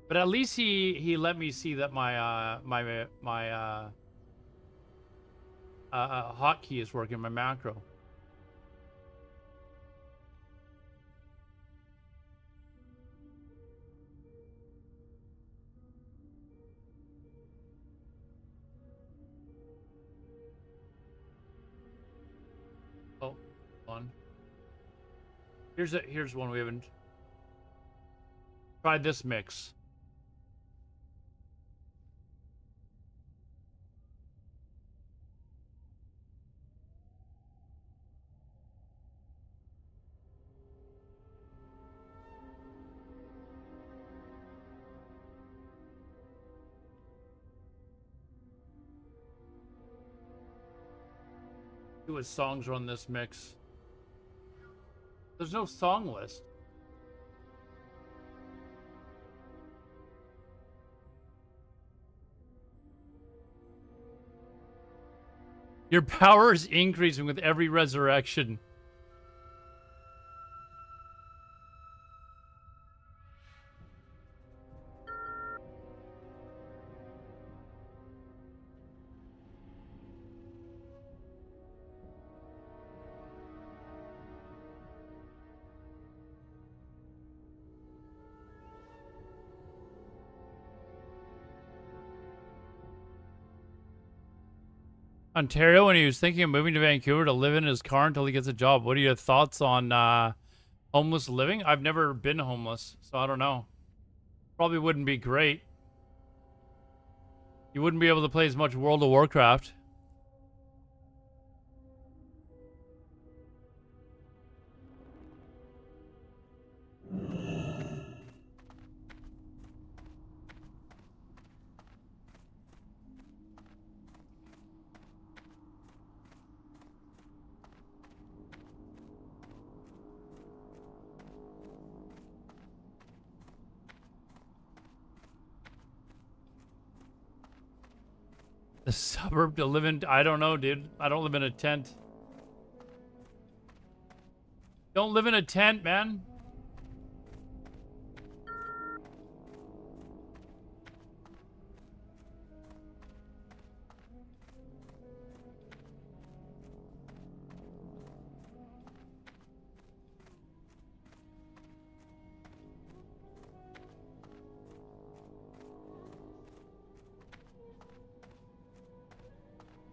But at least he let me see that my hotkey is working, my macro. Oh, on. Here's one we haven't tried. This mix. See what songs are on this mix. There's no song list. Your power is increasing with every resurrection. Ontario, when he was thinking of moving to Vancouver to live in his car until he gets a job. What are your thoughts on homeless living? I've never been homeless, so I don't know. Probably wouldn't be great. You wouldn't be able to play as much World of Warcraft. The suburb to live in? I don't know, dude. I don't live in a tent. Don't live in a tent, man.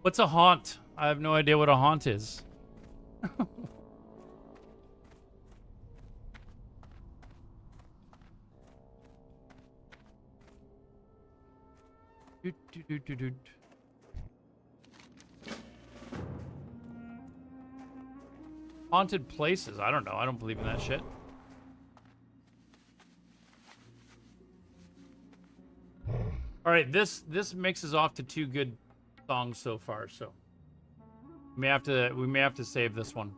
What's a haunt? I have no idea what a haunt is. Doot, doot, doot, doot, doot. Haunted places. I don't know. I don't believe in that shit. All right, this mixes off to 2 good songs so far, so we may have to save this one.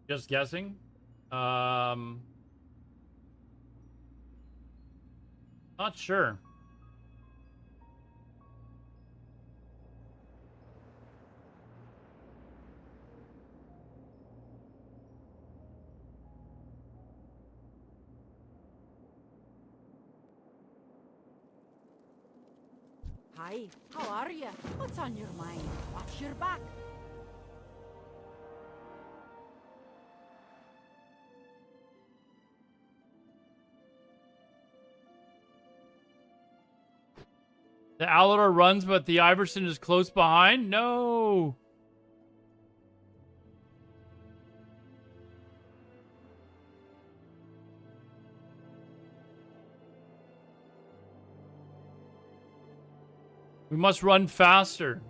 Just guessing. Not sure. Hi, how are you? What's on your mind? Watch your back. The Aladar runs, but the Iverson is close behind? No! We must run faster.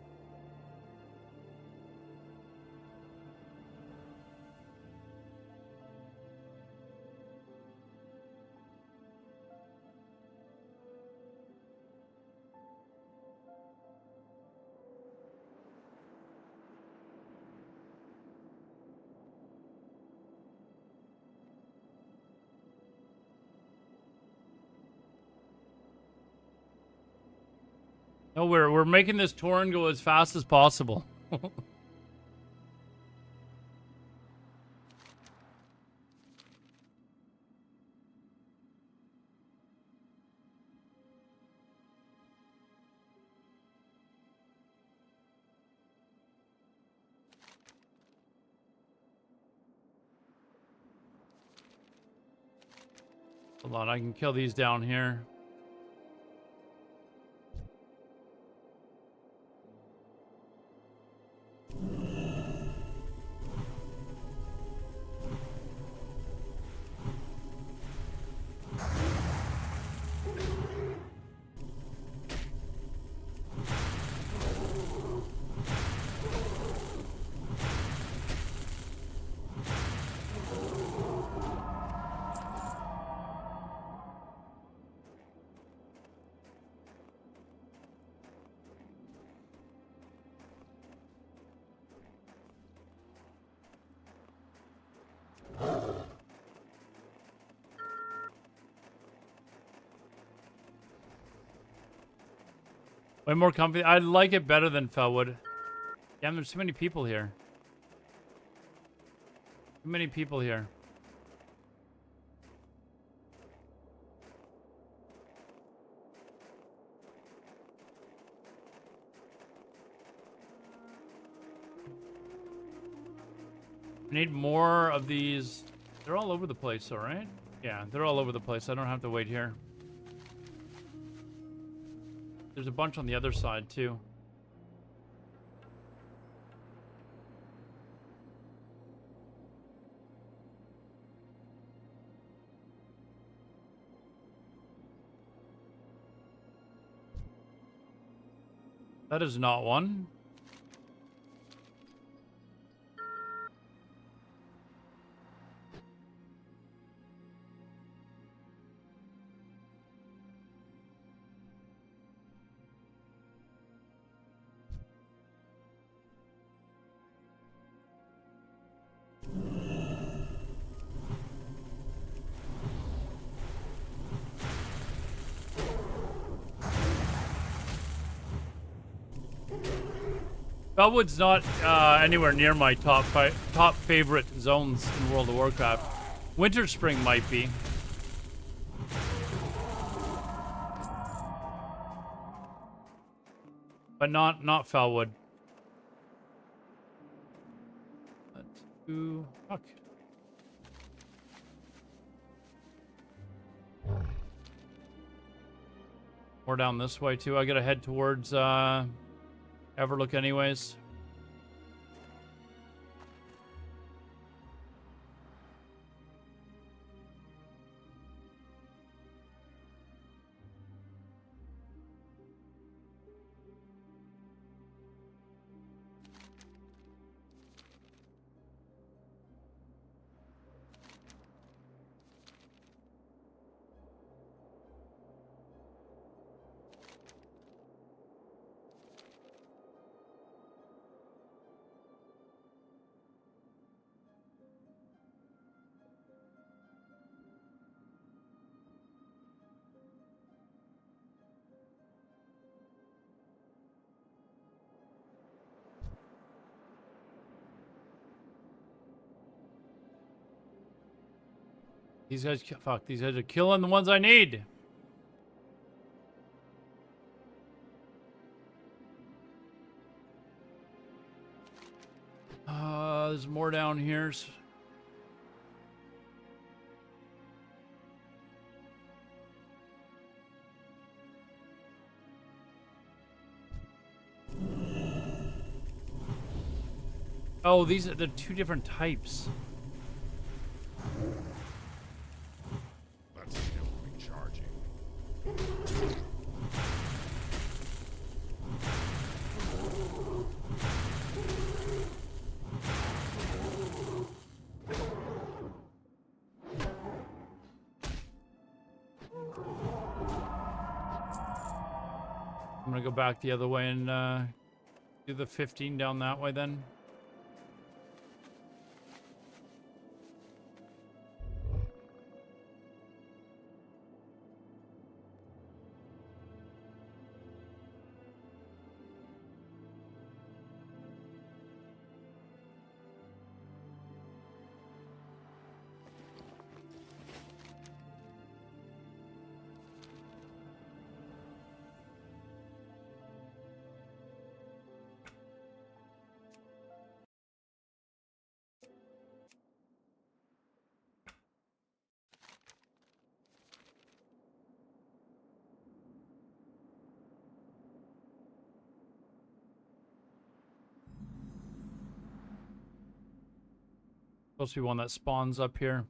No, we're making this Tauren go as fast as possible. Hold on, I can kill these down here. Way more comfy. I like it better than Felwood. Damn, there's too many people here. Too many people here. I need more of these. They're all over the place, all right? Yeah, they're all over the place. I don't have to wait here. There's a bunch on the other side, too. That is not one. Bellwood's not anywhere near my top favorite zones in World of Warcraft. Winter Spring might be. But not Felwood. Let's do... Fuck. More down this way too. I gotta head towards Everlook anyways. These guys, fuck, these guys are killing the ones I need. There's more down here. Oh, these are the two different types. That's still recharging. I'm gonna go back the other way and do the 15 down that way then. Supposed to be one that spawns up here.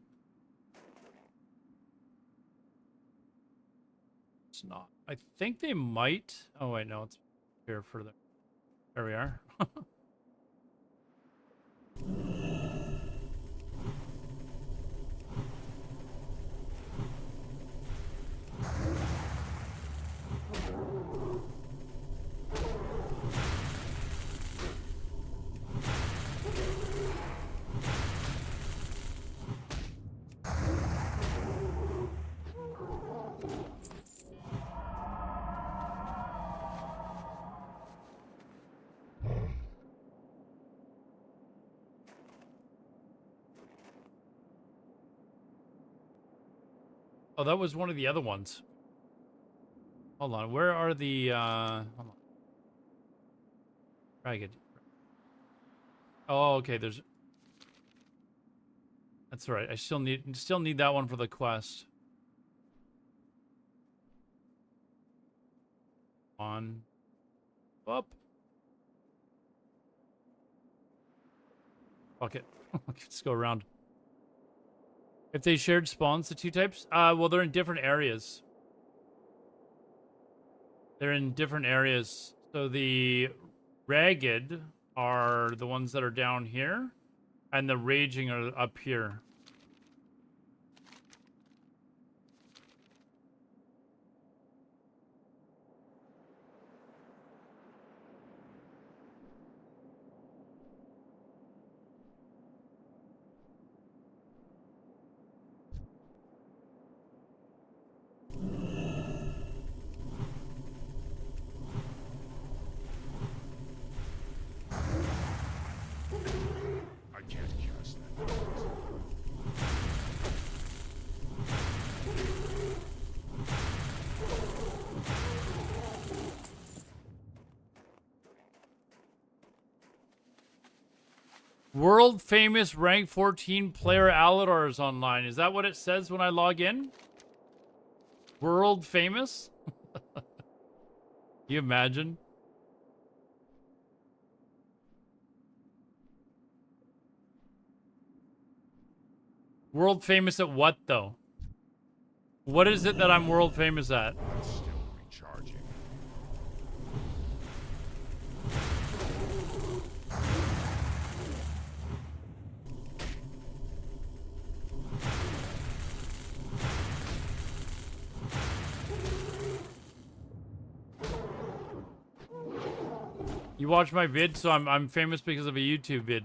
It's not. I think they might. Oh wait, no, it's here further. There we are. Oh, that was one of the other ones. Hold on, where are the hold on. Ragged. Oh, okay, there's that's right. I still need that one for the quest. On up. Fuck it. Let's go around. If they shared spawns, the two types? Well, they're in different areas. They're in different areas. So the ragged are the ones that are down here, and the raging are up here. I can't cast that. World famous rank 14 player Aladar is online. Is that what it says when I log in? World famous? You imagine? World famous at what, though? What is it that I'm world famous at? It's still recharging. You watch my vid, so I'm famous because of a YouTube vid.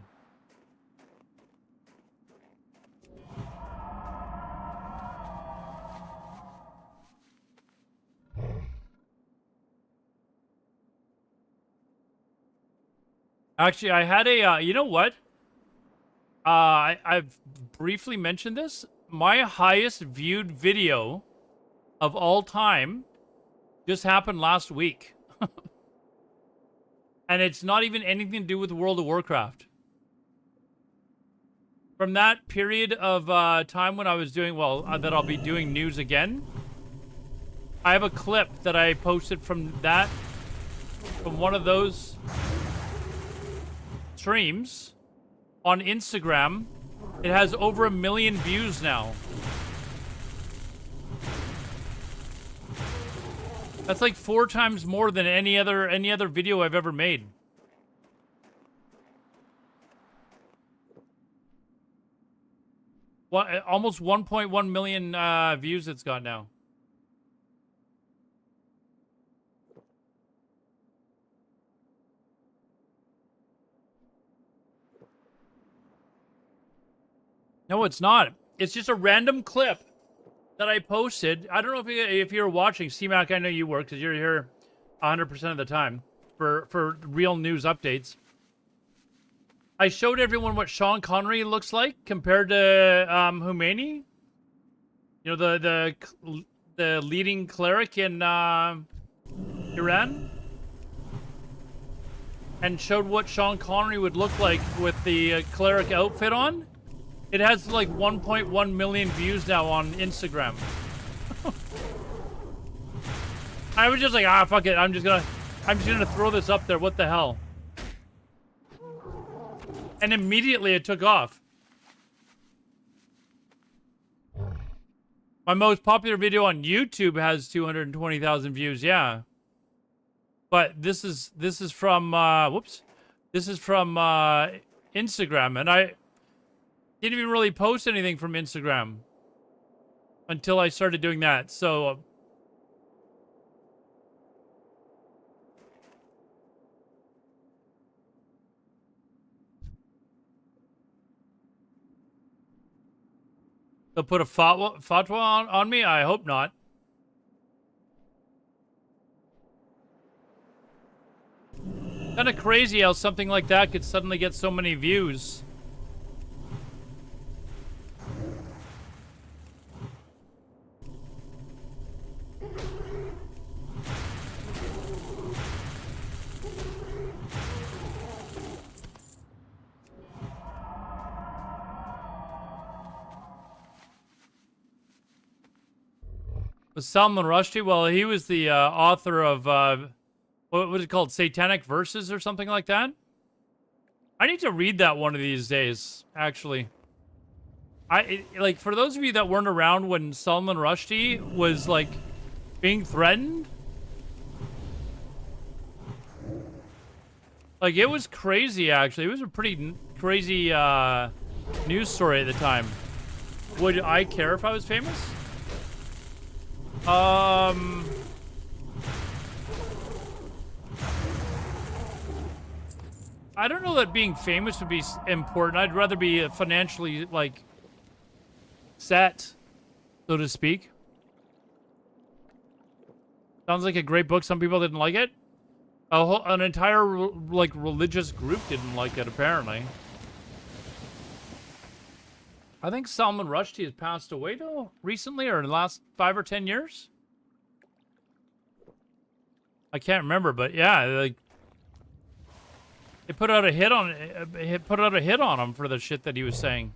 Actually, I had a, you know what? I've briefly mentioned this. My highest viewed video of all time just happened last week. And it's not even anything to do with World of Warcraft. From that period of time when I was doing, that I'll be doing news again, I have a clip that I posted from one of those streams on Instagram. It has over 1 million views now. That's like 4 times more than any other video I've ever made. Almost 1.1 million views it's got now. No, it's not. It's just a random clip that I posted. I don't know if you're watching. C-Mac, I know you were because you're here 100% of the time for real news updates. I showed everyone what Sean Connery looks like compared to Khomeini. You know, the leading cleric in Iran. And showed what Sean Connery would look like with the cleric outfit on. It has like 1.1 million views now on Instagram. I was just like, fuck it. I'm just gonna throw this up there. What the hell? And immediately it took off. My most popular video on YouTube has 220,000 views. Yeah. But this is from This is from Instagram, and I didn't even really post anything from Instagram until I started doing that. So they'll put a fatwa on me? I hope not. Kind of crazy how something like that could suddenly get so many views. Was Salman Rushdie? Well, he was the author of, what was it called? Satanic Verses or something like that? I need to read that one of these days, actually. Like, for those of you that weren't around when Salman Rushdie was, like, being threatened. Like, it was crazy, actually. It was a pretty crazy news story at the time. Would I care if I was famous? I don't know that being famous would be important. I'd rather be financially, like, set, so to speak. Sounds like a great book. Some people didn't like it. An entire, like, religious group didn't like it, apparently. I think Salman Rushdie has passed away, though, recently, or in the last 5 or 10 years. I can't remember, but yeah, like, it put out a hit on him for the shit that he was saying.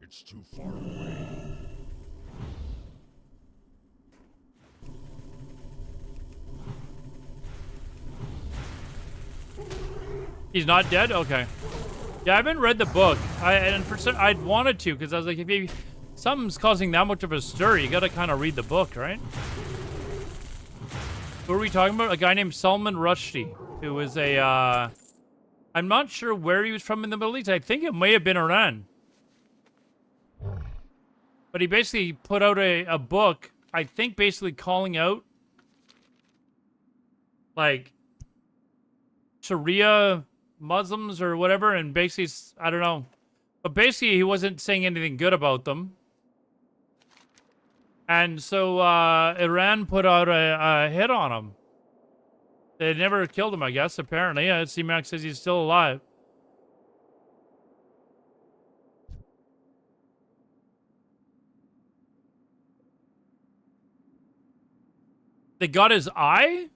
It's too far away. He's not dead? Okay. Yeah, I haven't read the book. I'd wanted to, because I was like, if something's causing that much of a stir, you gotta kind of read the book, right? Who are we talking about? A guy named Salman Rushdie, who was a, I'm not sure where he was from in the Middle East. I think it may have been Iran. But he basically put out a book, I think basically calling out, like, Sharia Muslims or whatever, and basically, I don't know. But basically, he wasn't saying anything good about them. And so, Iran put out a hit on him. They never killed him, I guess, apparently. C-Max says he's still alive. They got his eye?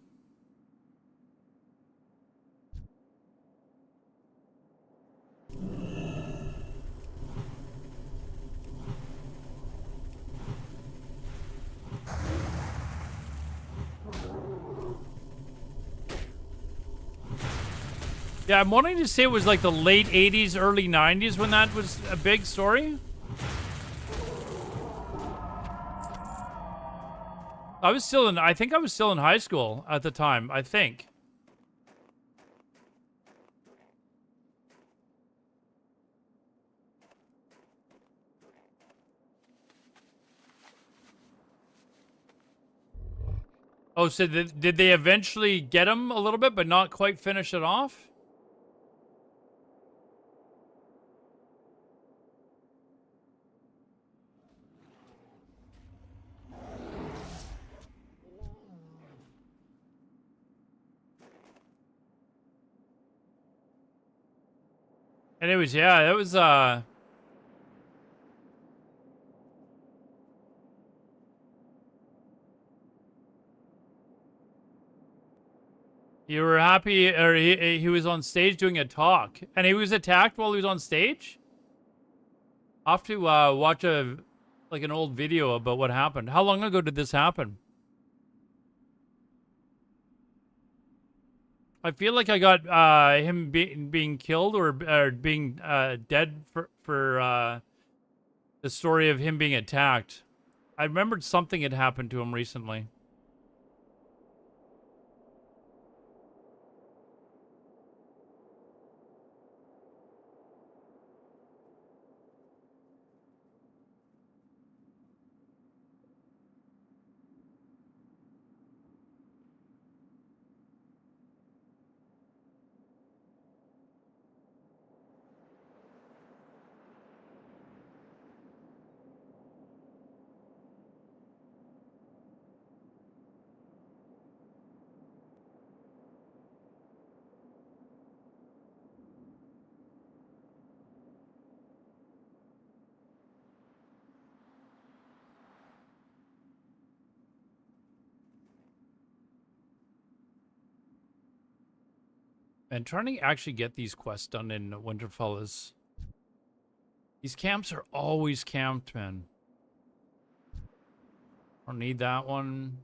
Yeah, I'm wanting to say it was like the late 80s, early 90s when that was a big story. I think I was still in high school at the time, I think. Oh, so did they eventually get him a little bit, but not quite finish it off? Anyways, yeah, it was, you were happy, or he was on stage doing a talk, and he was attacked while he was on stage? I'll have to, watch an old video about what happened. How long ago did this happen? I feel like I got him being killed or being dead for the story of him being attacked. I remembered something had happened to him recently. And trying to actually get these quests done in Winterfell is... These camps are always camped, man. Don't need that one.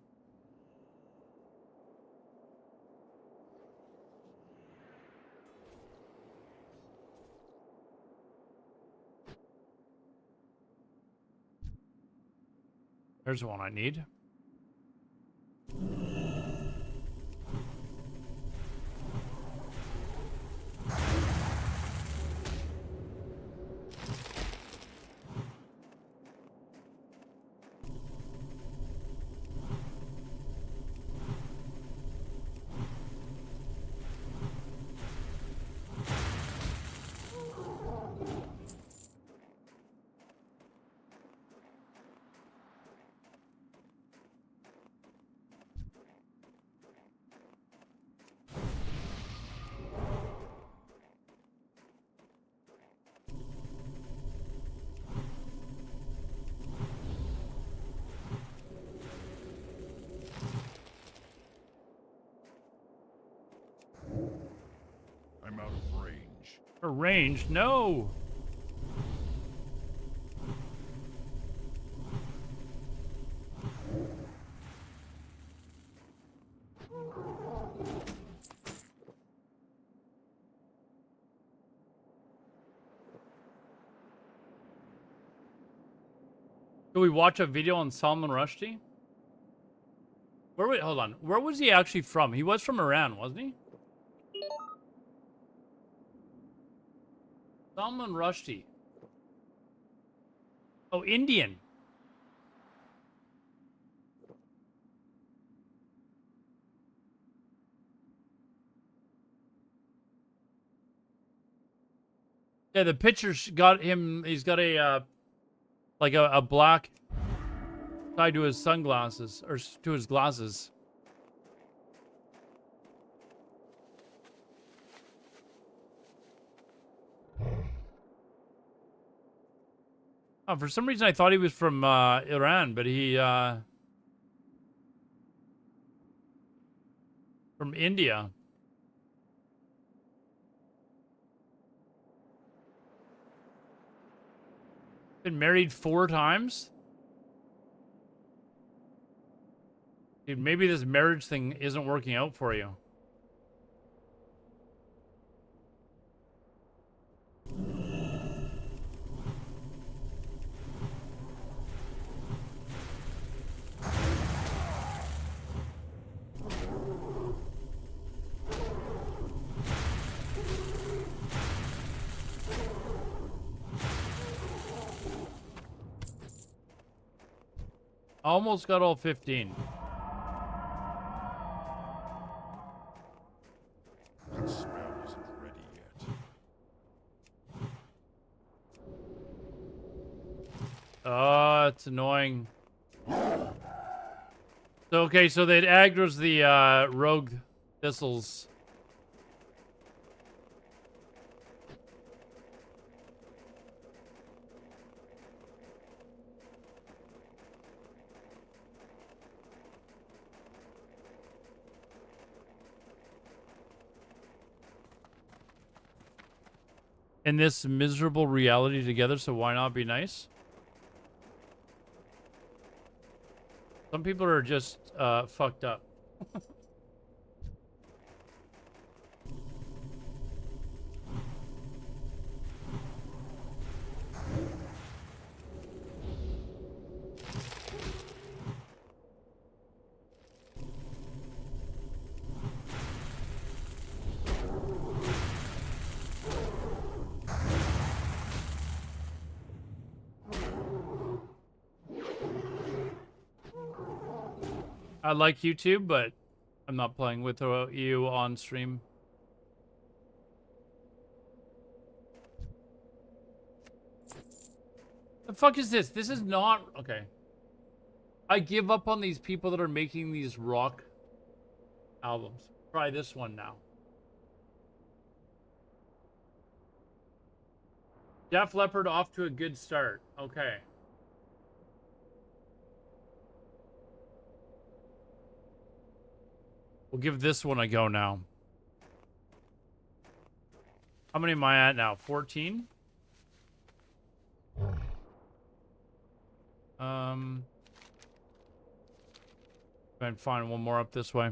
There's one I need. I'm out of range. For range, no. Did we watch a video on Salman Rushdie? Hold on. Where was he actually from? He was from Iran, wasn't he? Salman Rushdie. Oh, Indian. Yeah, the picture's got him. He's got a like a black tied to his sunglasses or to his glasses. Oh, for some reason I thought he was from Iran, but he from India. Been married 4 times? Dude, maybe this marriage thing isn't working out for you. Almost got all 15. That spell isn't ready yet. Oh, it's annoying. So, okay, so they'd aggro's the rogue thistles. In this miserable reality together, so why not be nice? Some people are just fucked up. I like YouTube, but I'm not playing with you on stream. The fuck is this? This is not... Okay. I give up on these people that are making these rock albums. Try this one now. Def Leppard off to a good start. Okay. We'll give this one a go now. How many am I at now? 14? Try and find one more up this way.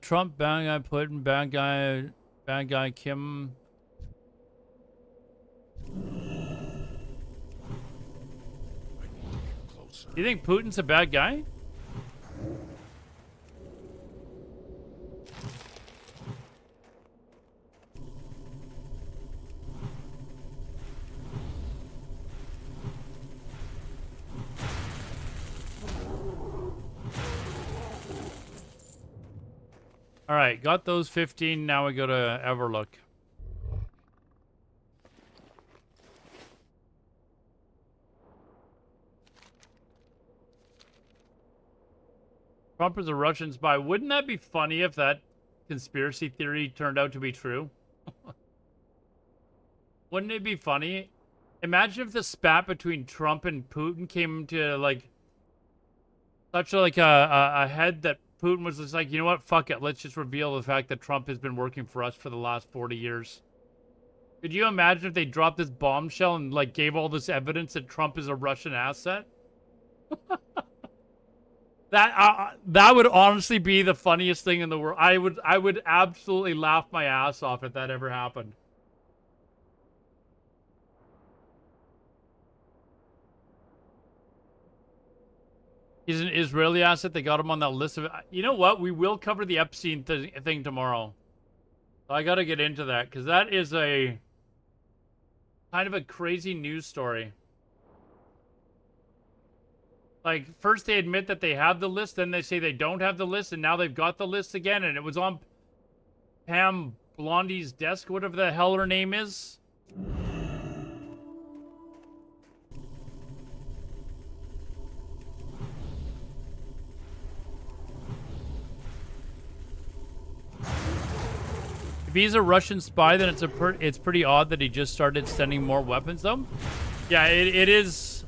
Trump, bad guy Putin, bad guy Kim. Do you think Putin's a bad guy? All right, got those 15. Now we go to Everlook. Trump is a Russian spy. Wouldn't that be funny if that conspiracy theory turned out to be true? Wouldn't it be funny? Imagine if the spat between Trump and Putin came to like such a head that Putin was just like, you know what? Fuck it. Let's just reveal the fact that Trump has been working for us for the last 40 years. Could you imagine if they dropped this bombshell and like gave all this evidence that Trump is a Russian asset? That would honestly be the funniest thing in the world. I would absolutely laugh my ass off if that ever happened. He's an Israeli asset. They got him on that list of. You know what? We will cover the Epstein thing tomorrow. I got to get into that because that is a kind of a crazy news story. Like, first they admit that they have the list, then they say they don't have the list, and now they've got the list again, and it was on Pam Blondie's desk, whatever the hell her name is. If he's a Russian spy, then it's pretty odd that he just started sending more weapons, though. Yeah, it is...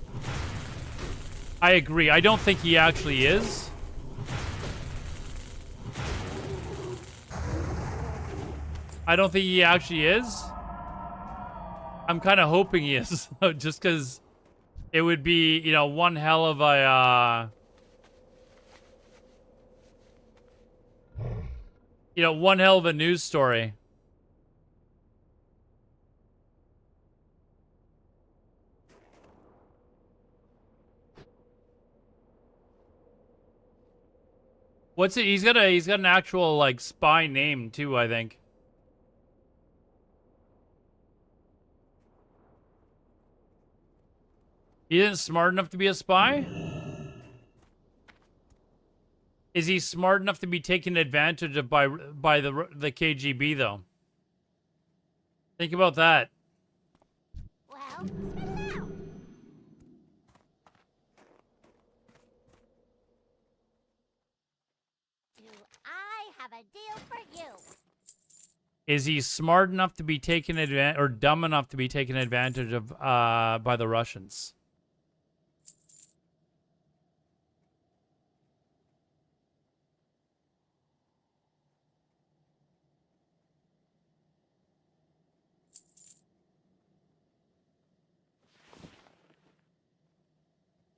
I agree. I don't think he actually is. I don't think he actually is. I'm kind of hoping he is, just because it would be, you know, one hell of a, you know, one hell of a news story. What's it? He's got an actual like spy name too, I think. He isn't smart enough to be a spy? Is he smart enough to be taken advantage of by the KGB though? Think about that. Well, spit it out. Do I have a deal for you? Is he smart enough to be taken advantage, or dumb enough to be taken advantage of by the Russians?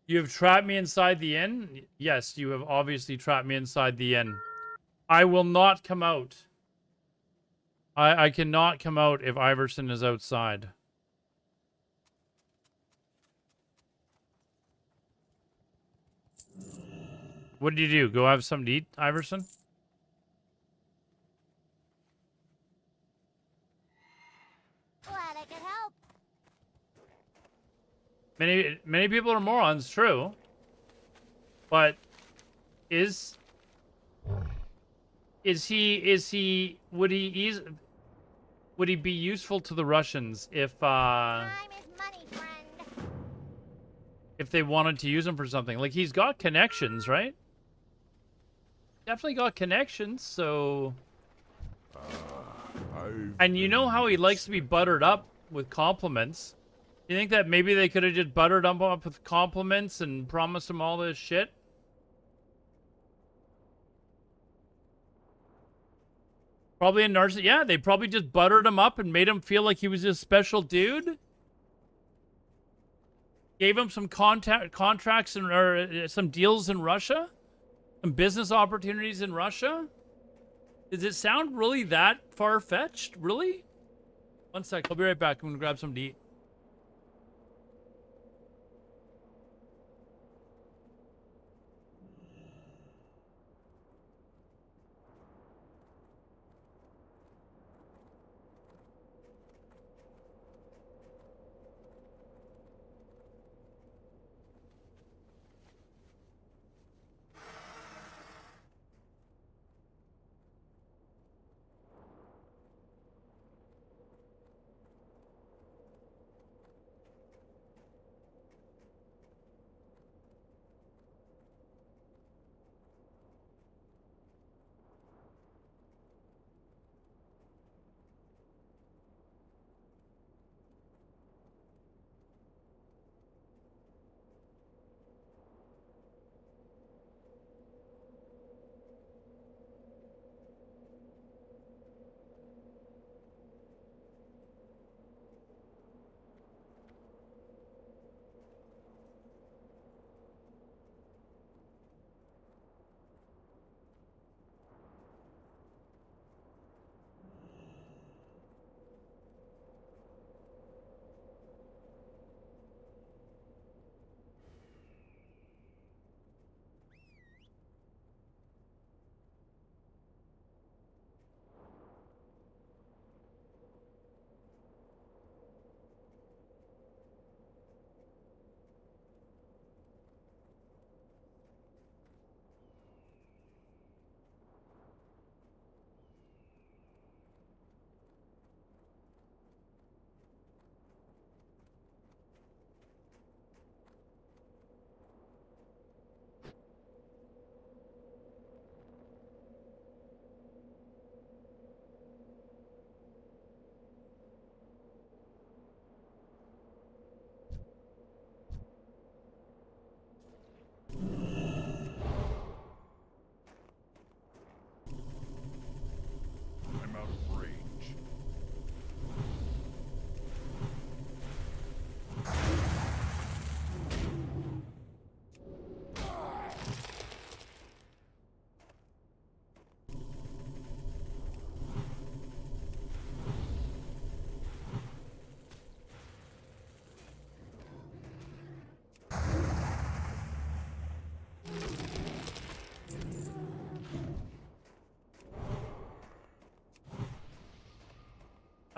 You have trapped me inside the inn? Yes, you have obviously trapped me inside the inn. I will not come out. I cannot come out if Iverson is outside. What did you do? Go have something to eat, Iverson? Glad I could help. Many people are morons, true. But would he be useful to the Russians if Time is money, friend. if they wanted to use him for something? Like, he's got connections, right? Definitely got connections, so... And you know how he likes to be buttered up with compliments. You think that maybe they could have just buttered him up with compliments and promised him all this shit? Probably a narcissist. Yeah, they probably just buttered him up and made him feel like he was a special dude. Gave him some contracts and or some deals in Russia, some business opportunities in Russia. Does it sound really that far-fetched? Really? One sec. I'll be right back. I'm gonna grab something to eat.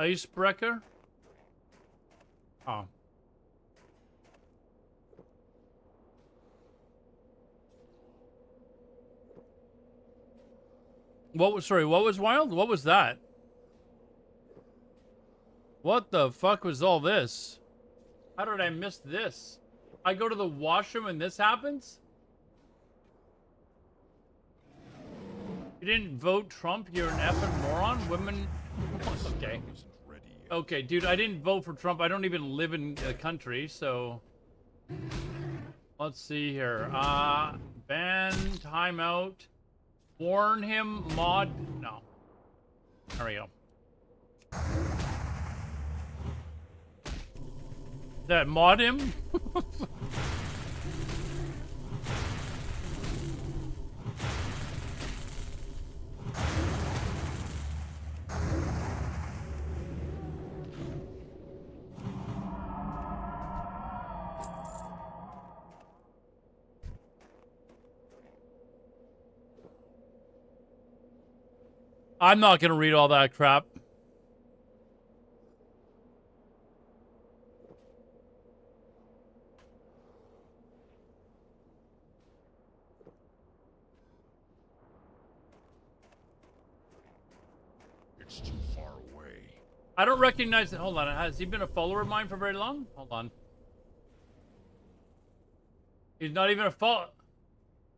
Icebreaker? Oh. What was, sorry, what was wild? What was that? What the fuck was all this? How did I miss this? I go to the washroom and this happens? You didn't vote Trump? You're an effing moron? Women... Okay. Isn't ready yet. Okay, dude, I didn't vote for Trump. I don't even live in the country, so... Let's see here. Ban, timeout, warn him, mod... No. There we go. That mod him? I'm not gonna read all that crap. It's too far away. I don't recognize it. Hold on. Has he been a follower of mine for very long? Hold on. He's not even a follower.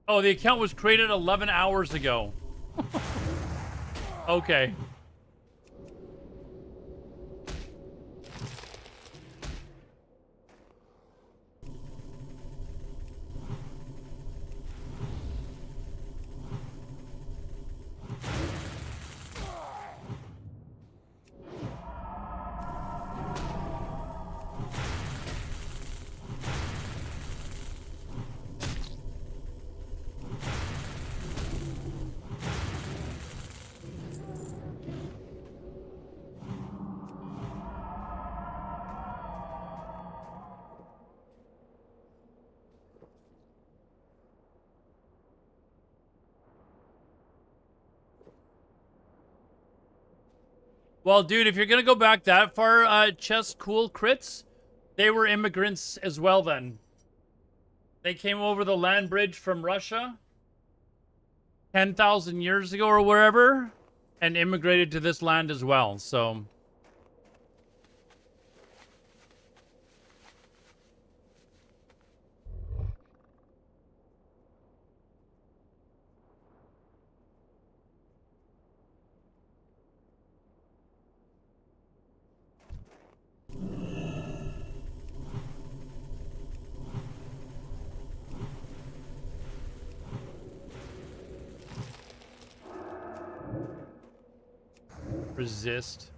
Oh, the account was created 11 hours ago. Okay. Well, dude, if you're gonna go back that far, Chess Cool Crits, they were immigrants as well then. They came over the land bridge from Russia 10,000 years ago or wherever and immigrated to this land as well, so... Resist.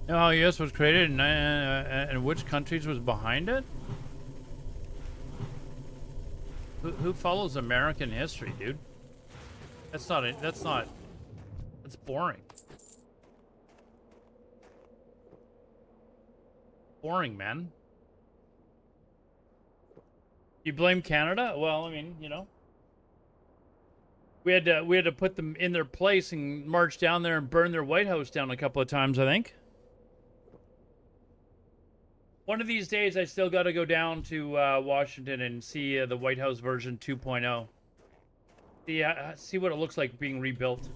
You know how US was created and which countries was behind it? Who follows American history, dude? That's not it. That's boring. Boring, man. You blame Canada? Well, I mean, you know. We had to put them in their place and march down there and burn their White House down a couple of times, I think. One of these days, I still got to go down to Washington and see the White House version 2.0. See what it looks like being rebuilt.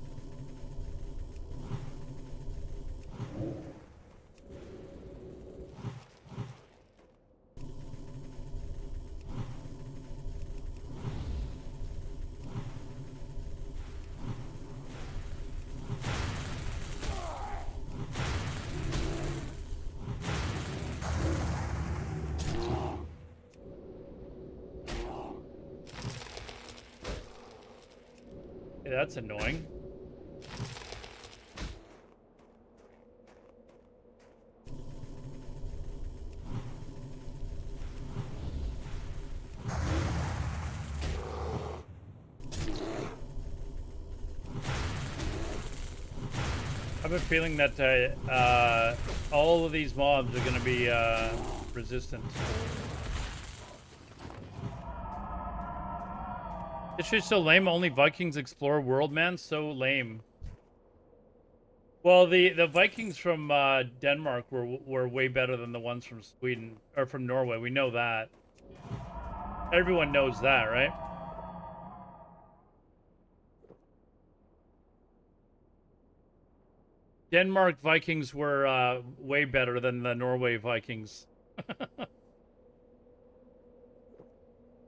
Okay, that's annoying. I have a feeling that all of these mobs are going to be resistant. This shit's so lame. Only Vikings explore world, man. So lame. Well, the Vikings from Denmark were way better than the ones from Sweden or from Norway. We know that. Everyone knows that, right? Denmark Vikings were way better than the Norway Vikings.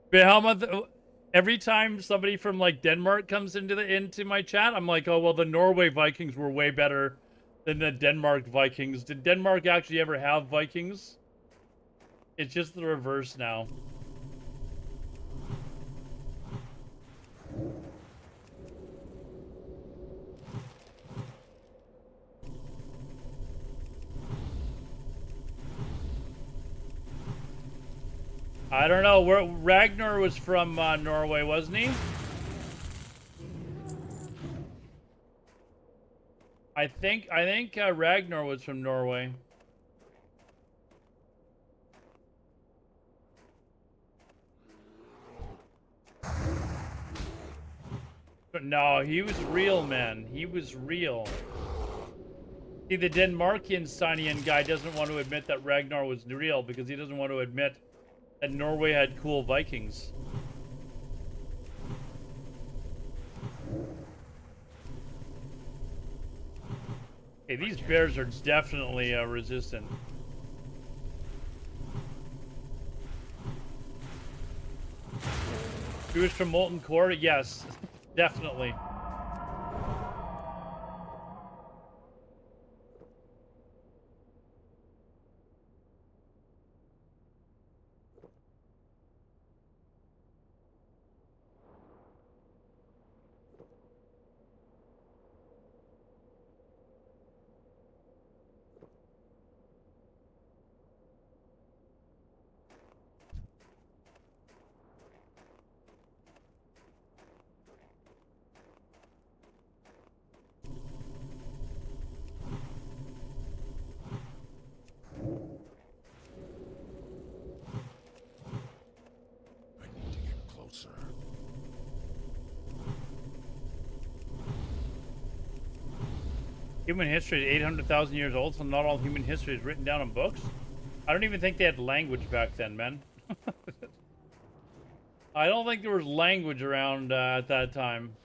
Behelmut, every time somebody from like Denmark comes into my chat, I'm like, oh well, the Norway Vikings were way better than the Denmark Vikings. Did Denmark actually ever have Vikings? It's just the reverse now. I don't know. Ragnar was from Norway, wasn't he? I think Ragnar was from Norway. But no, he was real, man. He was real. See, the Denmarkian Sinian guy doesn't want to admit that Ragnar was real because he doesn't want to admit that Norway had cool Vikings. Okay, these bears are definitely resistant. Jewish from Molten Core? Yes, definitely. Human history is 800,000 years old, so not all human history is written down in books. I don't even think they had language back then, man. I don't think there was language around at that time.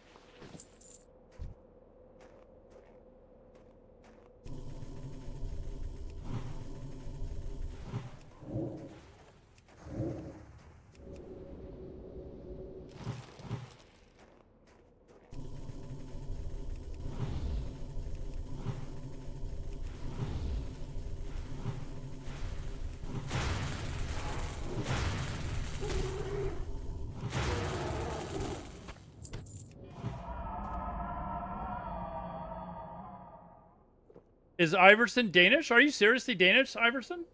Is Iverson Danish? Are you seriously Danish, Iverson?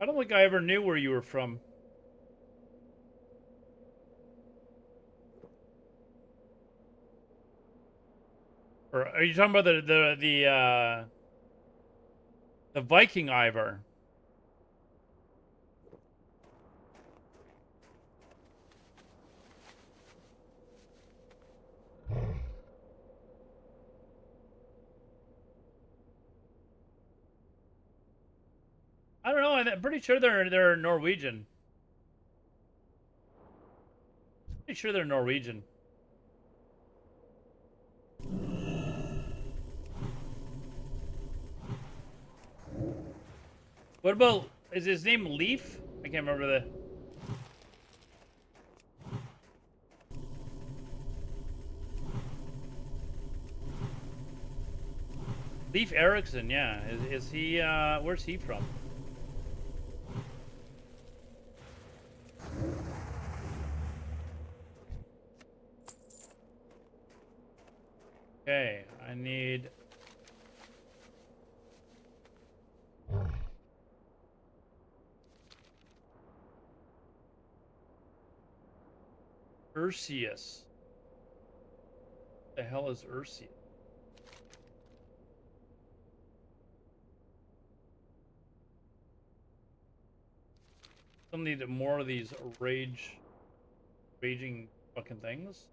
I don't think I ever knew where you were from. Or are you talking about the Viking Ivar? I don't know. I'm pretty sure they're Norwegian. Pretty sure they're Norwegian. What about, is his name Leaf? I can't remember the... Leif Erikson, yeah. Is he, where's he from? Okay, I need... Ursius. The hell is Ursius? Still need more of these raging fucking things.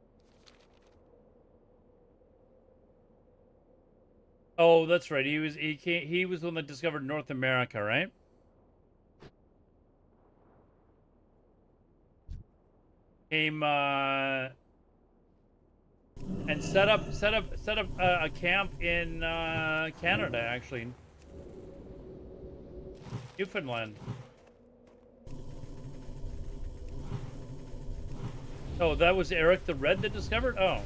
Oh, that's right. He was the one that discovered North America, right? Came and set up a camp in Canada, actually, Newfoundland. Oh, that was Eric the Red that discovered? Oh.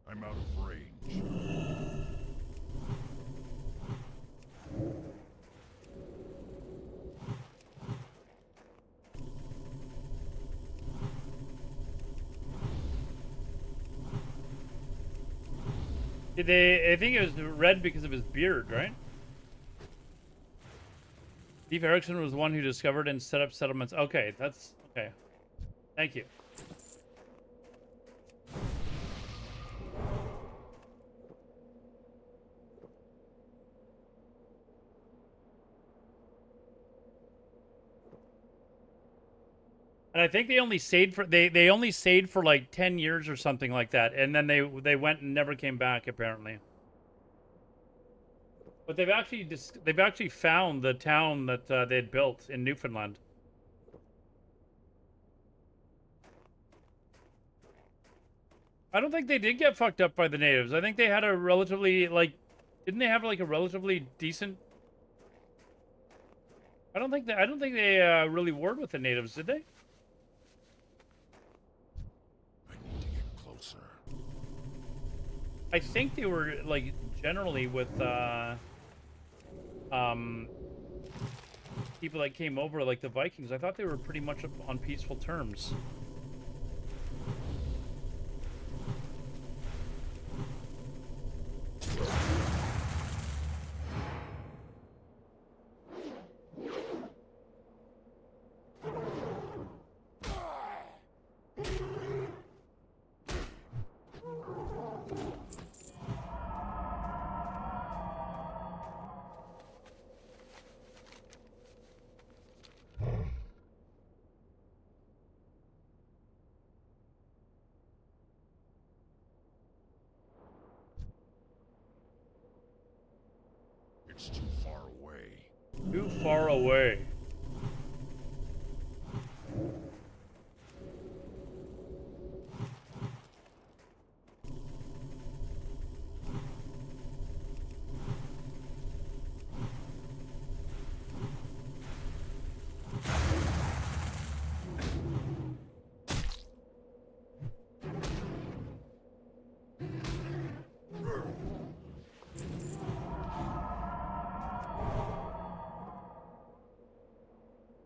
I'm out of range. I think it was red because of his beard, right? Steve Erickson was the one who discovered and set up settlements. Okay, that's okay. Thank you. And I think they only stayed for they only stayed for like 10 years or something like that, and then they went and never came back apparently. But they've actually found the town that they had built in Newfoundland. I don't think they did get fucked up by the natives. I think they had a relatively didn't they have like a relatively decent? I don't think they really warred with the natives, did they? I think they were like generally with people that came over like the Vikings. I thought they were pretty much on peaceful terms. It's too far away. Too far away.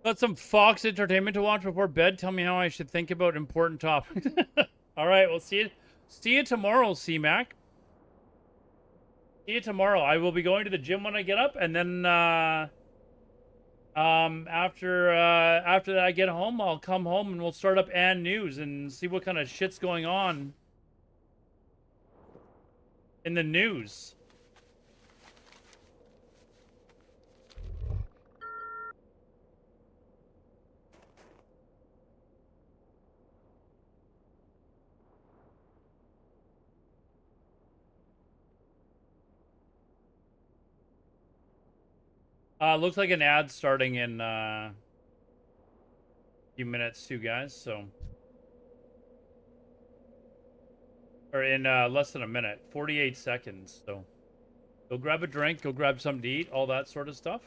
Got some Fox Entertainment to watch before bed. Tell me how I should think about important topics. All right, we'll see you tomorrow, C-Mac. See you tomorrow. I will be going to the gym when I get up, and then after that I get home, I'll come home and we'll start up and news and see what kind of shit's going on in the news. Looks like an ad starting in a few minutes too, guys, so. Or in less than a minute, 48 seconds, so. Go grab a drink, go grab something to eat, all that sort of stuff.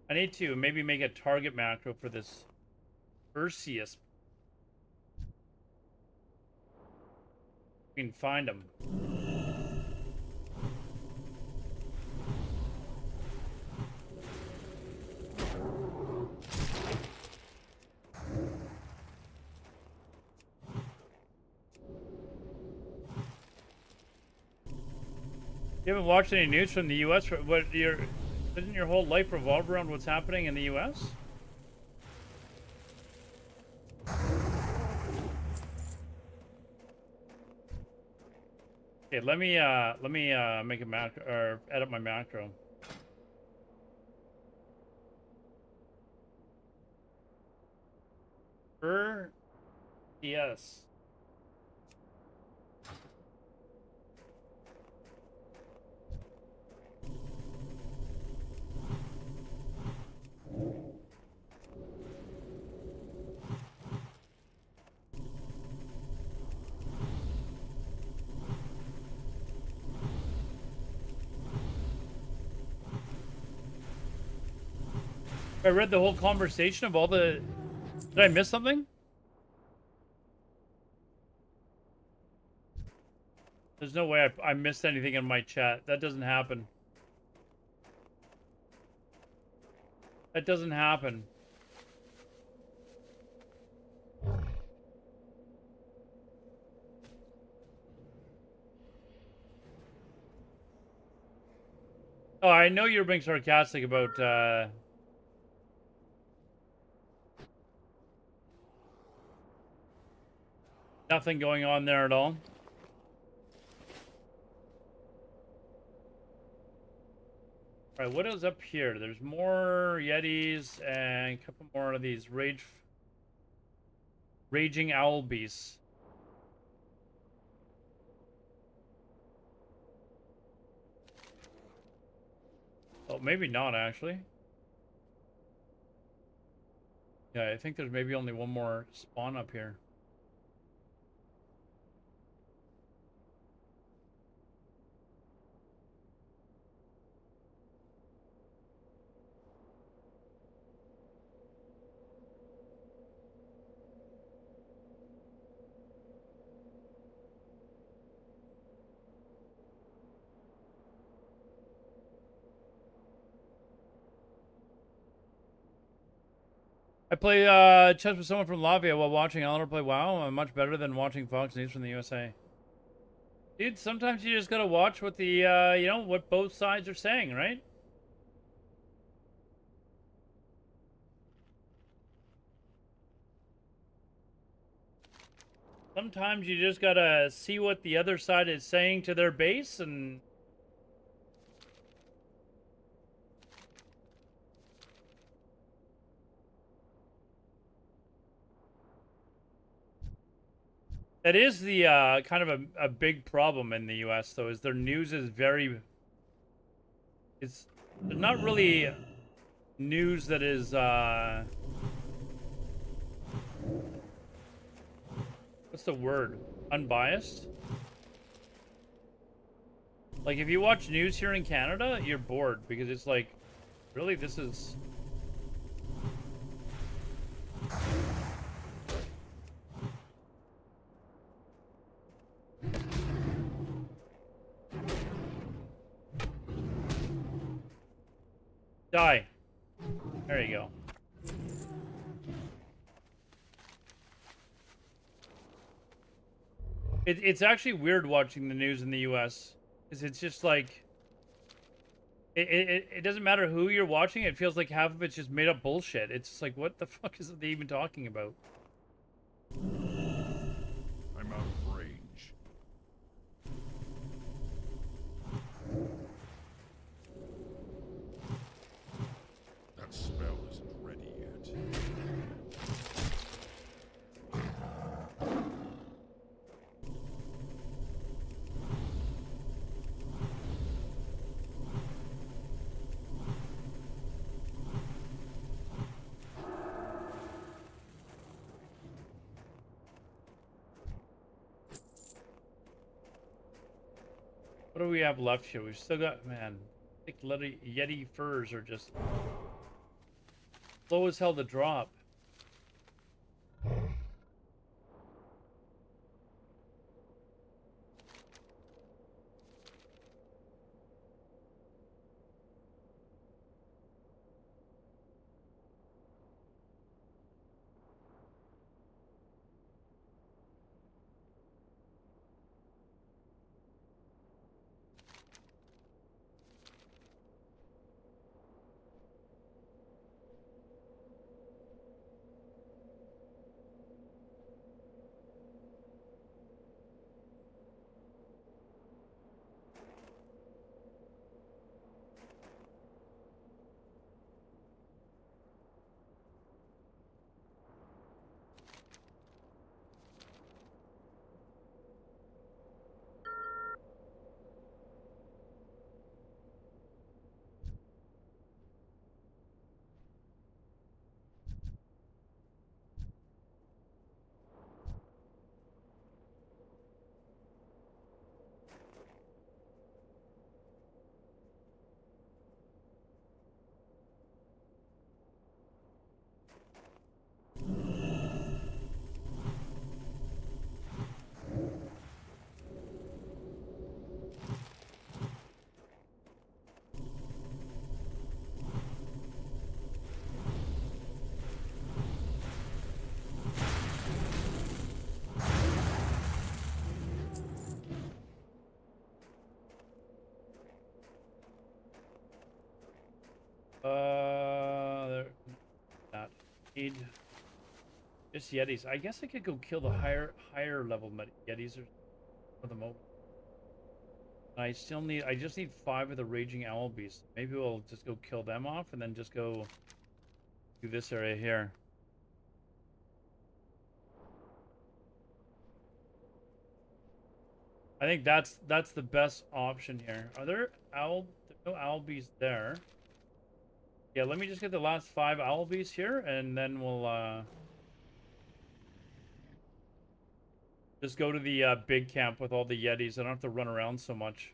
I need to maybe make a target macro for this Perseus. We can find him. You haven't watched any news from the U.S. Doesn't your whole life revolve around what's happening in the U.S.? Okay, let me make a macro or edit my macro. Yes. I read the whole conversation of all the... Did I miss something? There's no way I missed anything in my chat. That doesn't happen. That doesn't happen. Oh, I know you're being sarcastic about, nothing going on there at all. Alright, what is up here? There's more Yetis and a couple more of these raging owl beasts. Oh, maybe not actually. Yeah, I think there's maybe only one more spawn up here. I play chess with someone from Latvia while watching Eleanor play WoW. I'm much better than watching Fox News from the USA. Dude, sometimes you just gotta watch what the, you know, what both sides are saying, right? Sometimes you just gotta see what the other side is saying to their base and... That is the kind of a big problem in the US though, is their news is very... It's not really news that is what's the word? Unbiased? Like if you watch news here in Canada, you're bored because it's like, really, this is... Die. There you go. It's actually weird watching the news in the US. Because it's just like... It doesn't matter who you're watching, it feels like half of it's just made up bullshit. It's just like, what the fuck is they even talking about? I'm out of range. That spell isn't ready yet. What do we have left here? We've still got, man, thick Yeti furs are just slow as hell to drop. There, not need just Yetis. I guess I could go kill the higher level Yetis or for the moment. I just need 5 of the raging owl beasts. Maybe we'll just go kill them off and then just go do this area here. I think that's the best option here. Are there no owl beasts there? Yeah, let me just get the last 5 owl beasts here, and then we'll just go to the big camp with all the Yetis. I don't have to run around so much.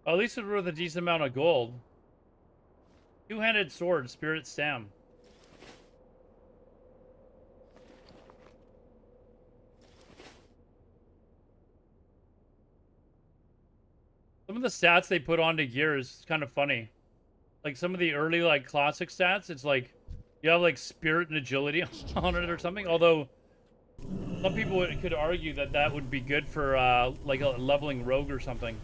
At least it's worth a decent amount of gold. Two-handed sword, spirit stam. Some of the stats they put onto gear is kind of funny. Like some of the early like classic stats, it's like you have like spirit and agility on it or something. Although some people could argue that that would be good for like a leveling rogue or something.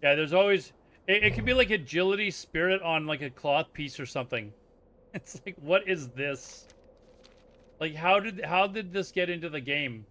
Yeah, there's always... It could be like agility spirit on like a cloth piece or something. It's like, what is this? Like, how did this get into the game?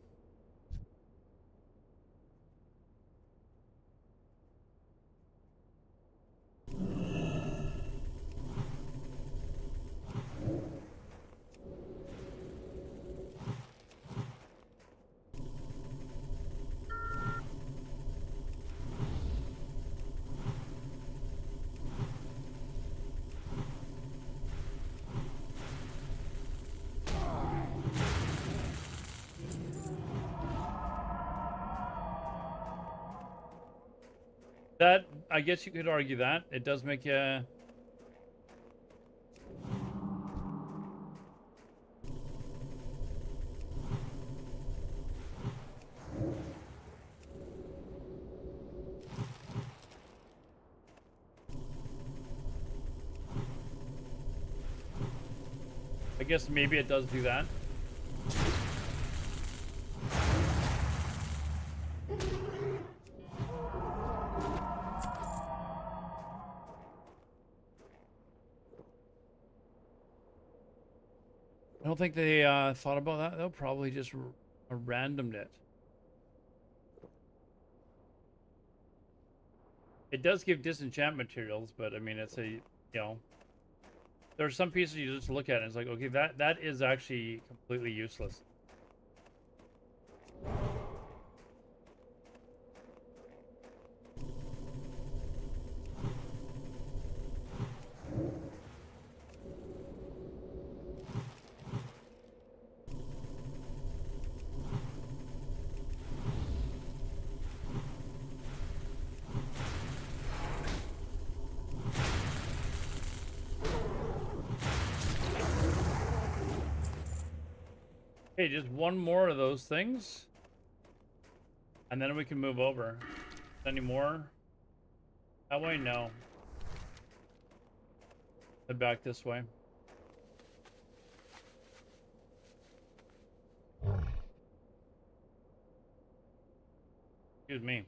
That, I guess you could argue that. It does make you... I guess maybe it does do that. I don't think they thought about that. They'll probably just randomed it. It does give disenchant materials, but I mean, it's a, you know, there are some pieces you just look at and it's like, okay, that is actually completely useless. Okay, just one more of those things. And then we can move over. Any more? That way? No. Head back this way. Excuse me.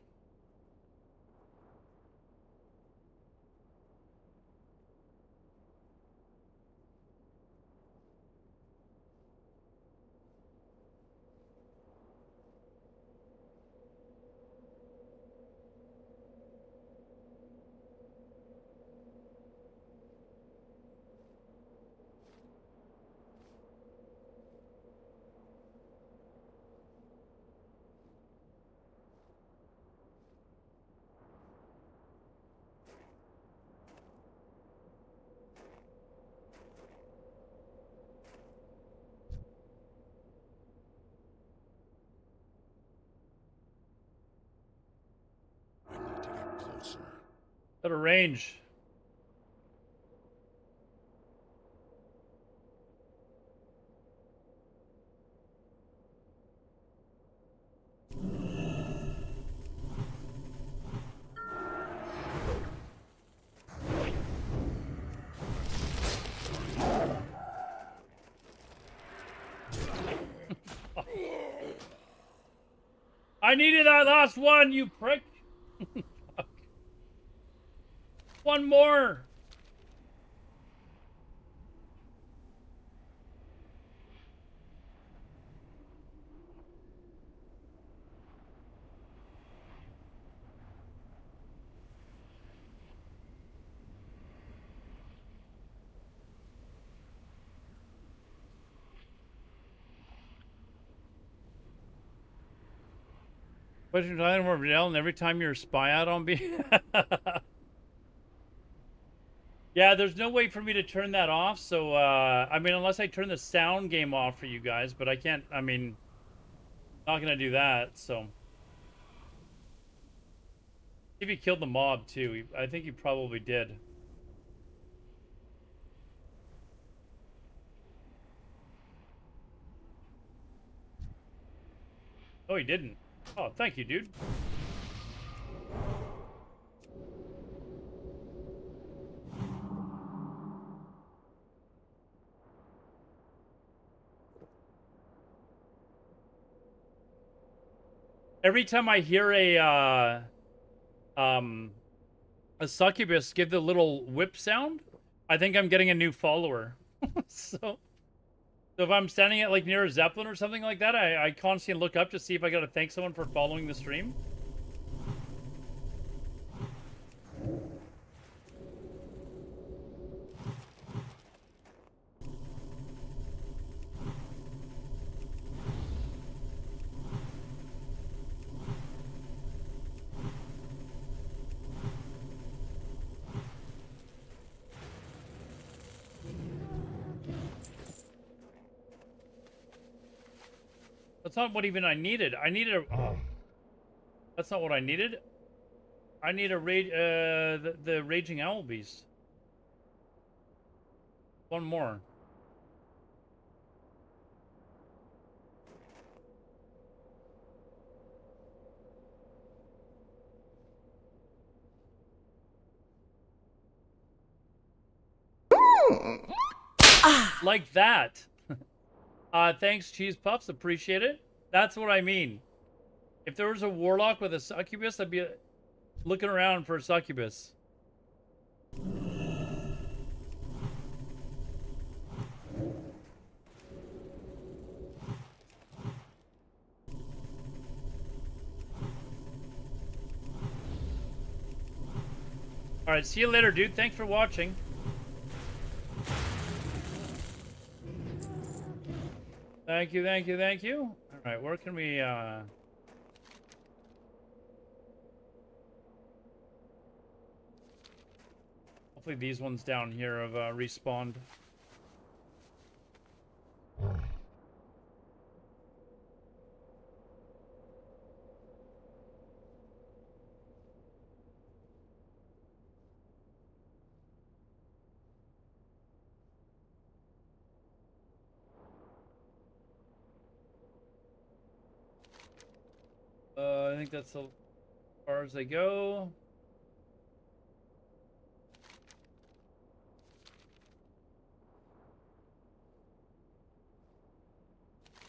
I need to get closer. Better range. I needed that last one, you prick. Fuck. One more. Question time more Vidal, and every time you're a spy out on me. Yeah, there's no way for me to turn that off, so I mean, unless I turn the sound game off for you guys, but I can't, I mean, not gonna do that, so. If he killed the mob too, I think he probably did. Oh, he didn't. Oh, thank you, dude. Every time I hear a succubus give the little whip sound, I think I'm getting a new follower. So if I'm standing at like near a Zeppelin or something like that, I constantly look up to see if I gotta thank someone for following the stream. That's not what even I needed. I needed a... Oh. That's not what I needed. I need a the raging owl beast. One more. Like that. Thanks, Cheese Puffs. Appreciate it. That's what I mean. If there was a warlock with a succubus, I'd be looking around for a succubus. Alright, see you later, dude. Thanks for watching. Thank you, thank you, thank you. Alright, where can we, hopefully these ones down here have, respawned. I think that's as far as they go.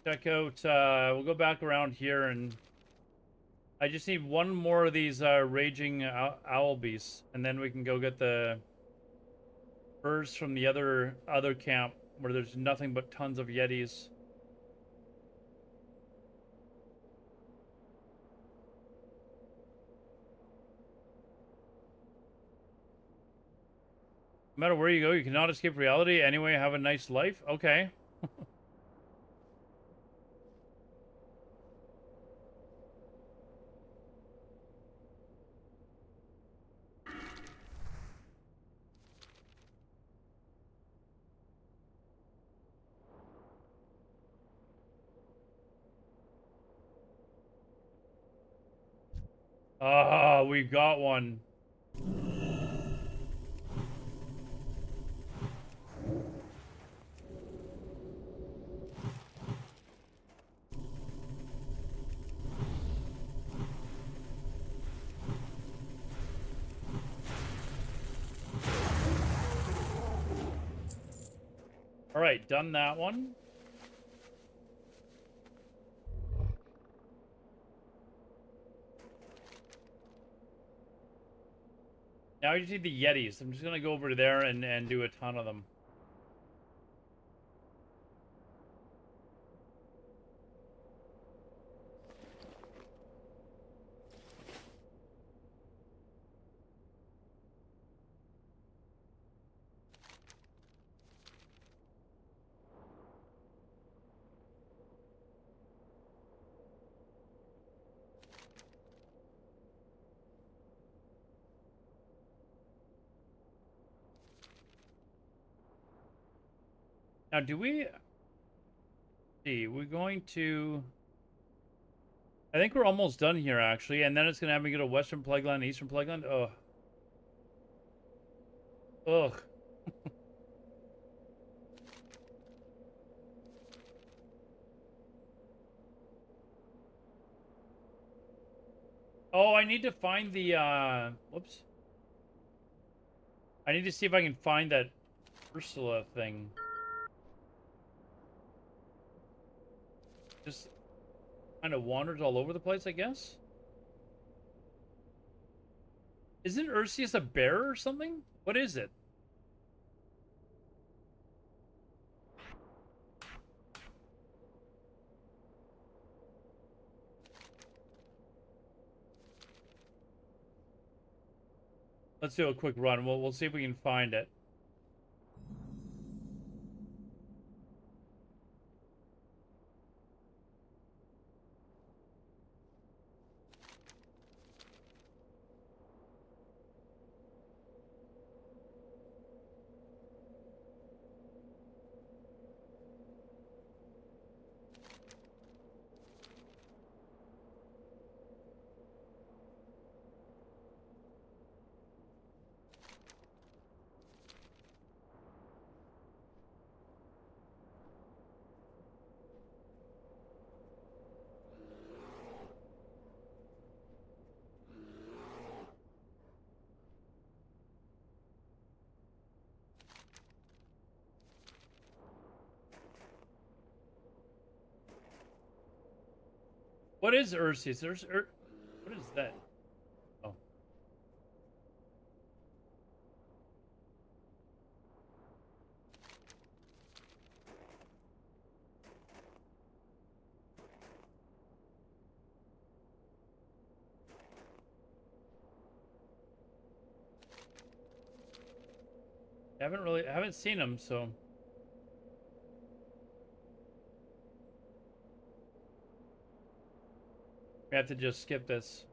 Check out, we'll go back around here, and I just need one more of these raging owl beasts, and then we can go get the furs from the other camp where there's nothing but tons of yetis. No matter where you go, you cannot escape reality. Anyway, have a nice life. Okay. Ah, we got one. All right, done that one. Now I just need the yetis. I'm just gonna go over there and do a ton of them. Now, do we see? We're going to. I think we're almost done here, actually, and then it's gonna have me go to Western Plagueland, Eastern Plagueland. Ugh. Ugh. Oh, I need to find the. Whoops. I need to see if I can find that Ursula thing. Just kind of wanders all over the place, I guess. Isn't Ursius a bear or something? What is it? Let's do a quick run. We'll see if we can find it. What is Ursius? What is that? Oh. I haven't seen him, so. We have to just skip this.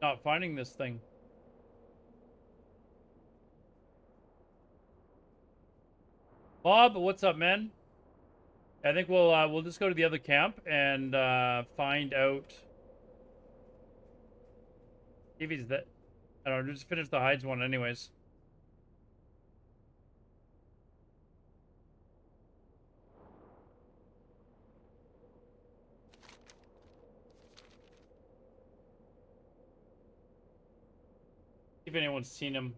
Not finding this thing. Bob, what's up, man? I think we'll just go to the other camp and find out if he's that. I don't know. Just finish the hides one, anyways. If anyone's seen him.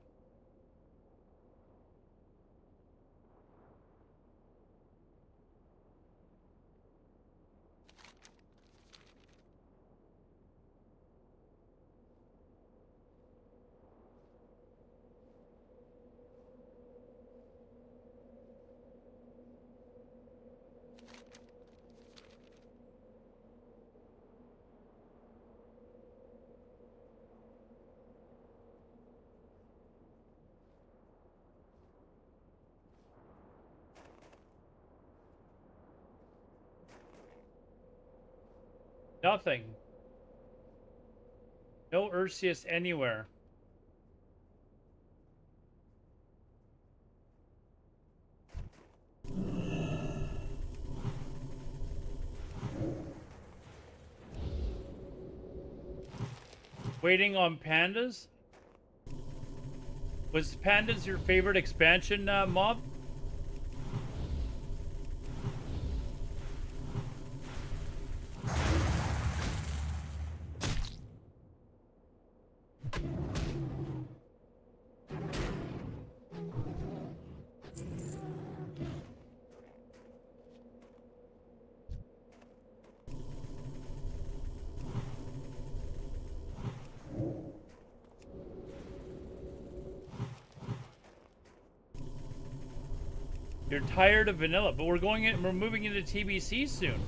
Nothing. No Ursius anywhere. Waiting on pandas? Was pandas your favorite expansion, Mob? You're tired of vanilla, but we're moving into TBC soon.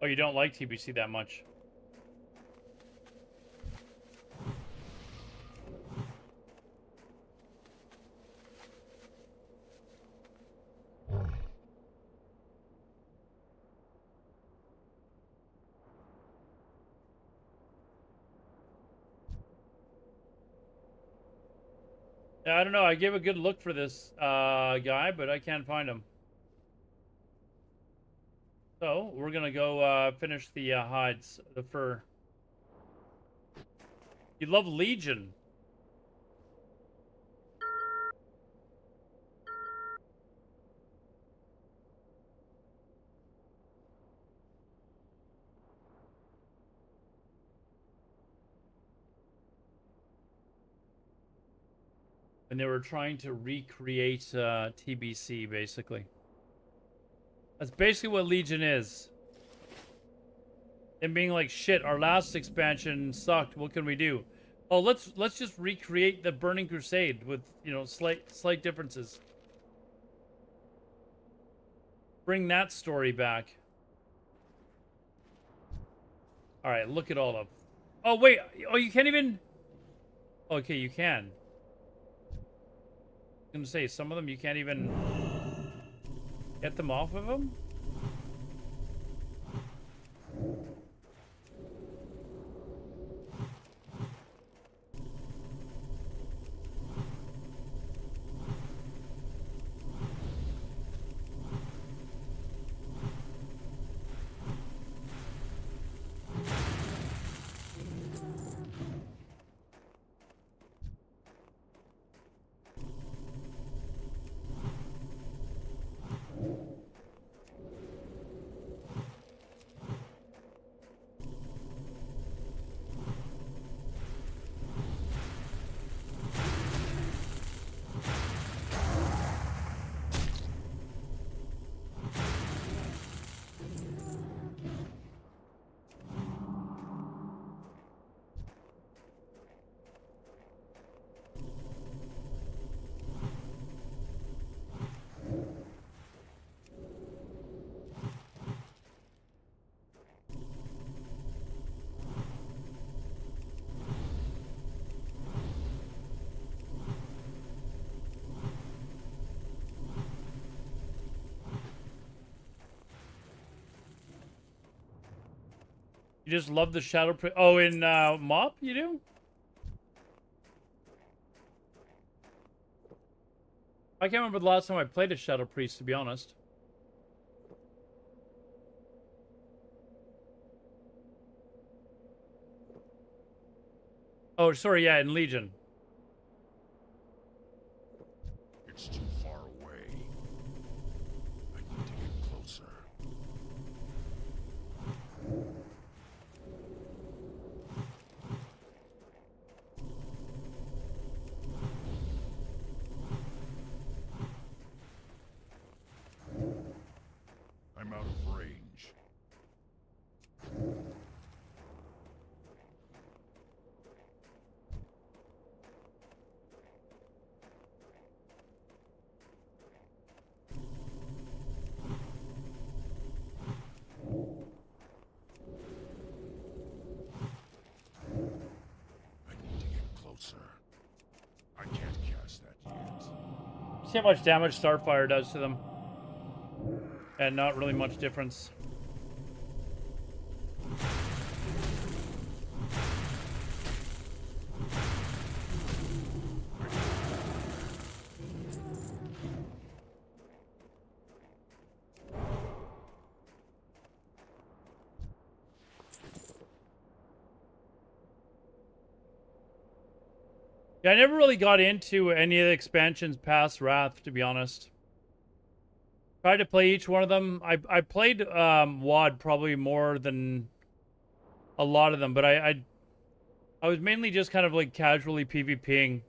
Oh, you don't like TBC that much? I don't know. I gave a good look for this guy, but I can't find him. So we're gonna go finish the hides, the fur. You love Legion. And they were trying to recreate TBC, basically. That's basically what Legion is. And being like, shit, our last expansion sucked. What can we do? Oh, let's just recreate the Burning Crusade with, you know, slight differences. Bring that story back. All right, look at all of. Oh wait, oh you can't even. Okay, you can. I'm gonna say some of them you can't even get them off of them. You just love the Shadow Priest. Oh, in Mop, you do? I can't remember the last time I played a Shadow Priest, to be honest. Oh, sorry, yeah, in Legion. It's too far away. I need to get closer. I'm out of range. I need to get closer. I can't cast that yet. See how much damage Starfire does to them. And not really much difference. Yeah, I never really got into any of the expansions past Wrath, to be honest. Tried to play each one of them. I played WoD probably more than a lot of them, but I was mainly just kind of like casually PvPing.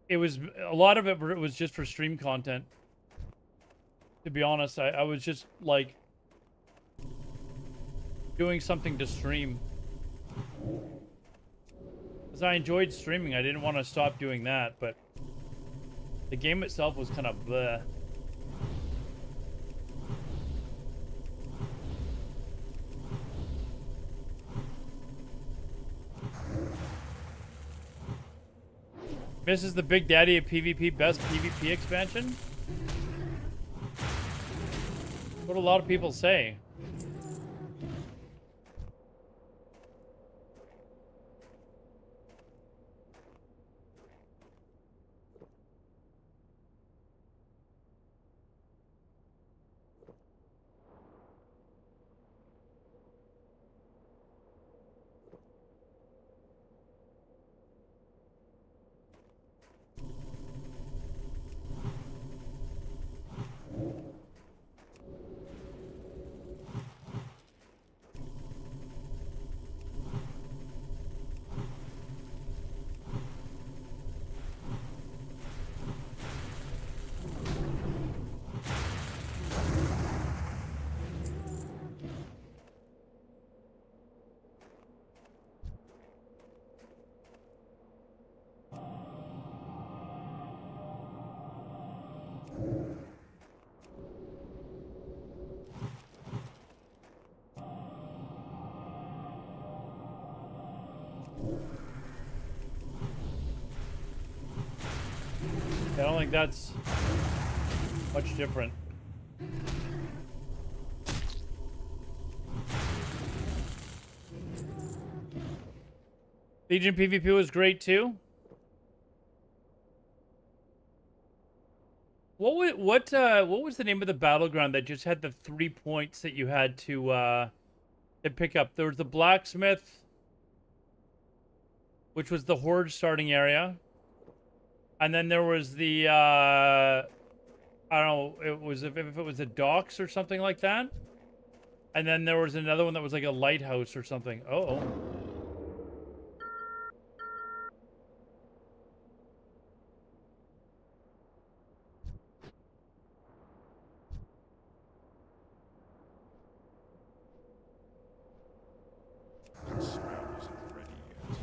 It was a lot of it was just for stream content. To be honest, I was just like doing something to stream. Because I enjoyed streaming, I didn't want to stop doing that, but the game itself was kind of bleh. This is the Big Daddy of PvP, best PvP expansion? What a lot of people say. think that's much different. Legion PvP was great too. What was the name of the battleground that just had the 3 points that you had to pick up? There was the blacksmith, which was the horde starting area, and then there was the I don't know, it was if it was the docks or something like that, and then there was another one that was like a lighthouse or something. Oh. That smell isn't ready yet.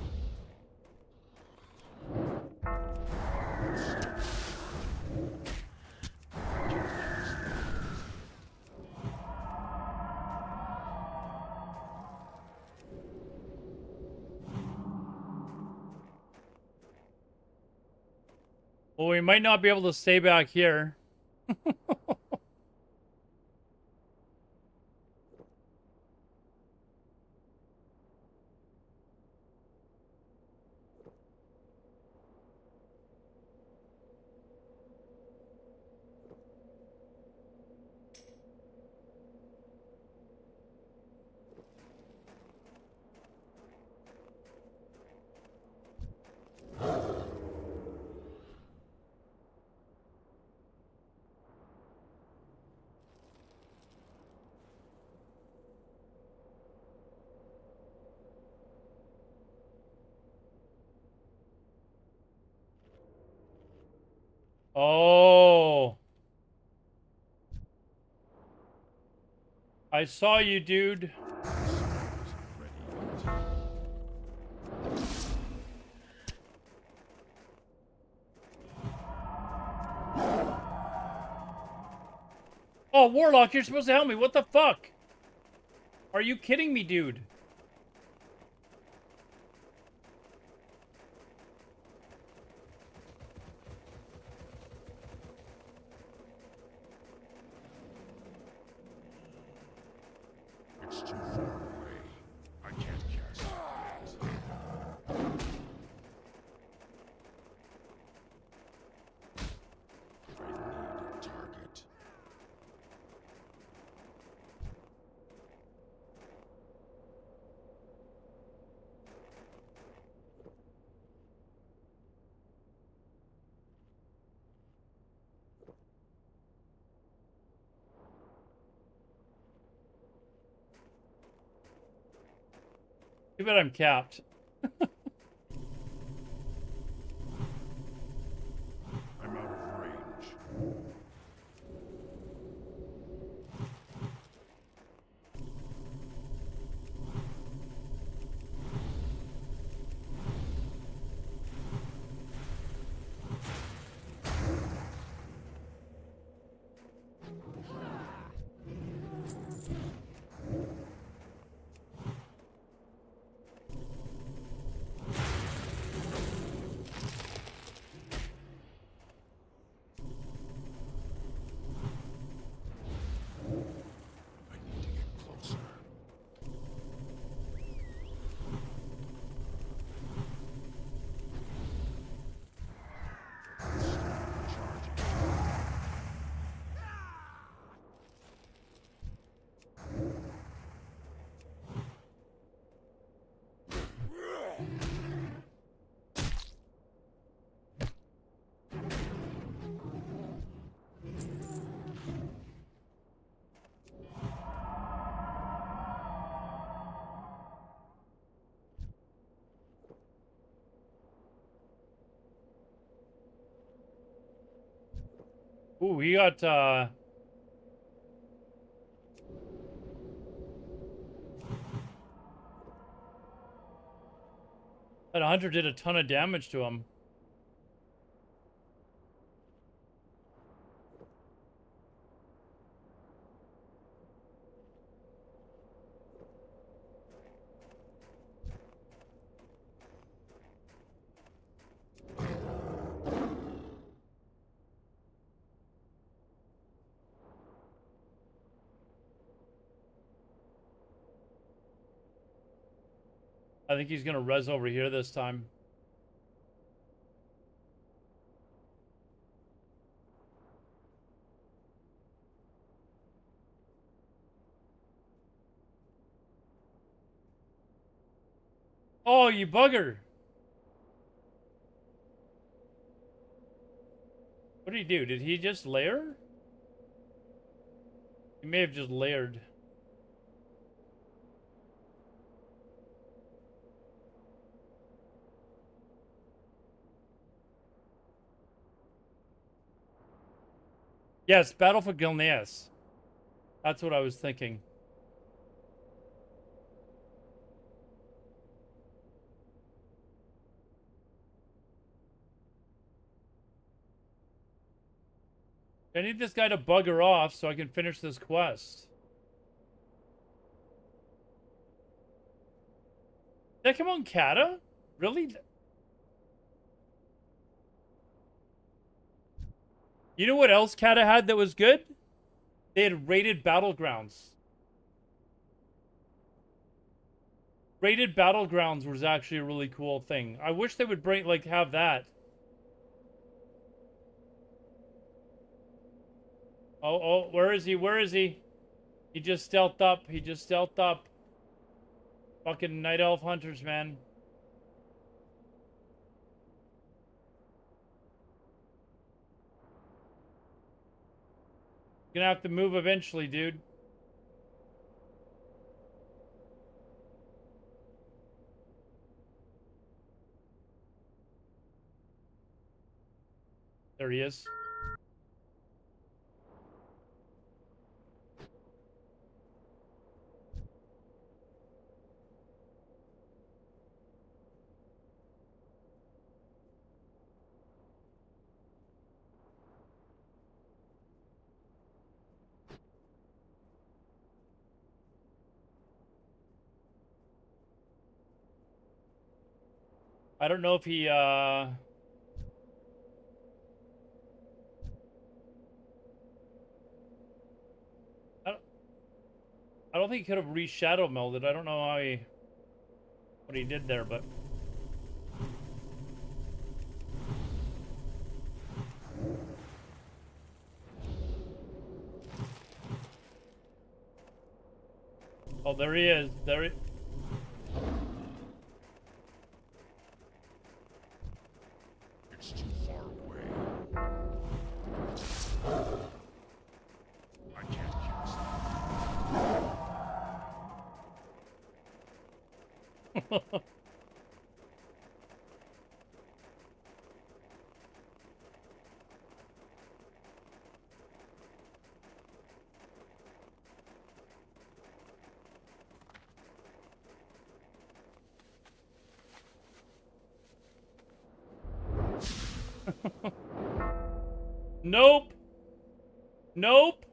Well, we might not be able to stay back here. Oh. I saw you, dude. Oh, Warlock, you're supposed to help me. What the fuck? Are you kidding me, dude? It's too far away. I can't cast it yet. I need a target. Too bad I'm capped. I'm out of range. I need to get closer. Charging. Ooh, we got that hunter did a ton of damage to him. I think he's gonna res over here this time. Oh, you bugger! What did he do? Did he just layer? He may have just layered. Yes, Battle for Gilneas. That's what I was thinking. I need this guy to bugger off so I can finish this quest. Did that come on Kata? Really? You know what else Kata had that was good? They had rated battlegrounds. Rated battlegrounds was actually a really cool thing. I wish they would bring, like, have that. Oh, where is he? Where is he? He just stealthed up. He just stealthed up. Fucking Night Elf Hunters, man. Gonna have to move eventually, dude. There he is. I don't know if he, I don't think he could have re-shadow melded. I don't know how he, what he did there, but. Oh, there he is. There he... It's too far away. I can't use that. Nope. Nope.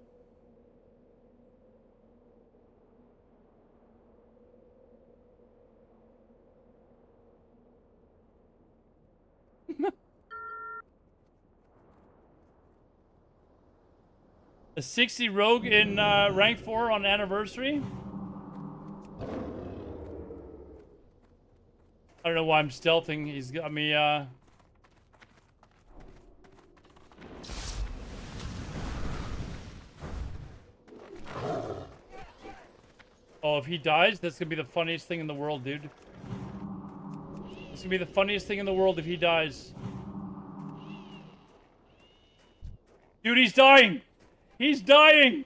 A 60 rogue in rank 4 on anniversary? I don't know why I'm stealthing. He's got me, Oh, if he dies, that's gonna be the funniest thing in the world, dude. It's gonna be the funniest thing in the world if he dies. Dude, he's dying! He's dying!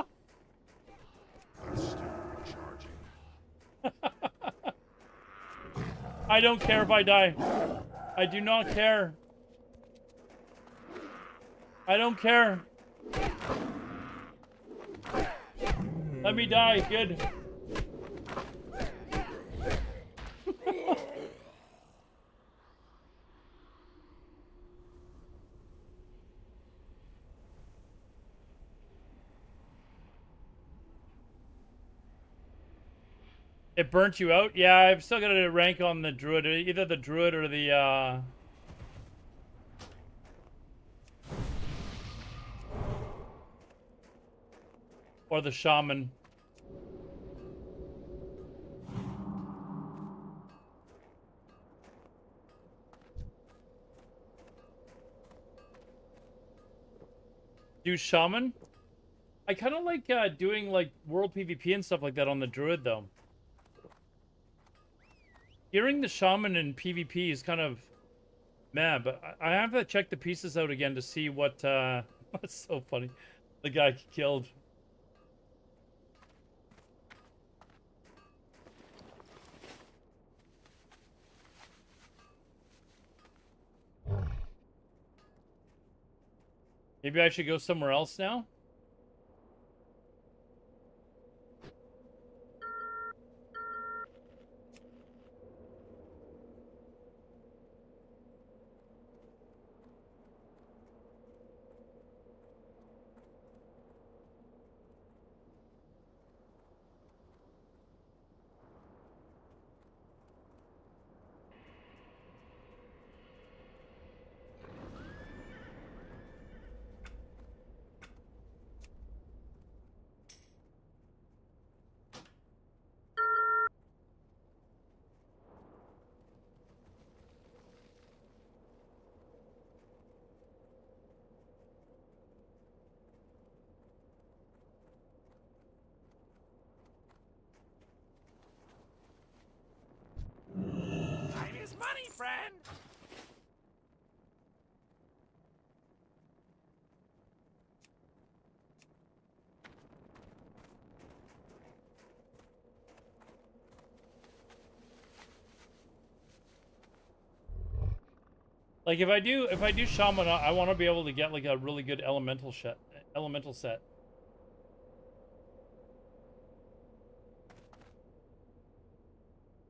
I'm still recharging. I don't care if I die. I do not care. I don't care. Let me die. Good. It burnt you out? Yeah, I've still got a rank on the Druid. Either the Druid or the, or the Shaman. Do Shaman? I kind of like doing like world PvP and stuff like that on the Druid though. Hearing the Shaman in PvP is kind of meh, but I have to check the pieces out again to see what what's so funny. The guy killed. Maybe I should go somewhere else now? Time is money, friend. Like if I do Shaman, I want to be able to get like a really good elemental set.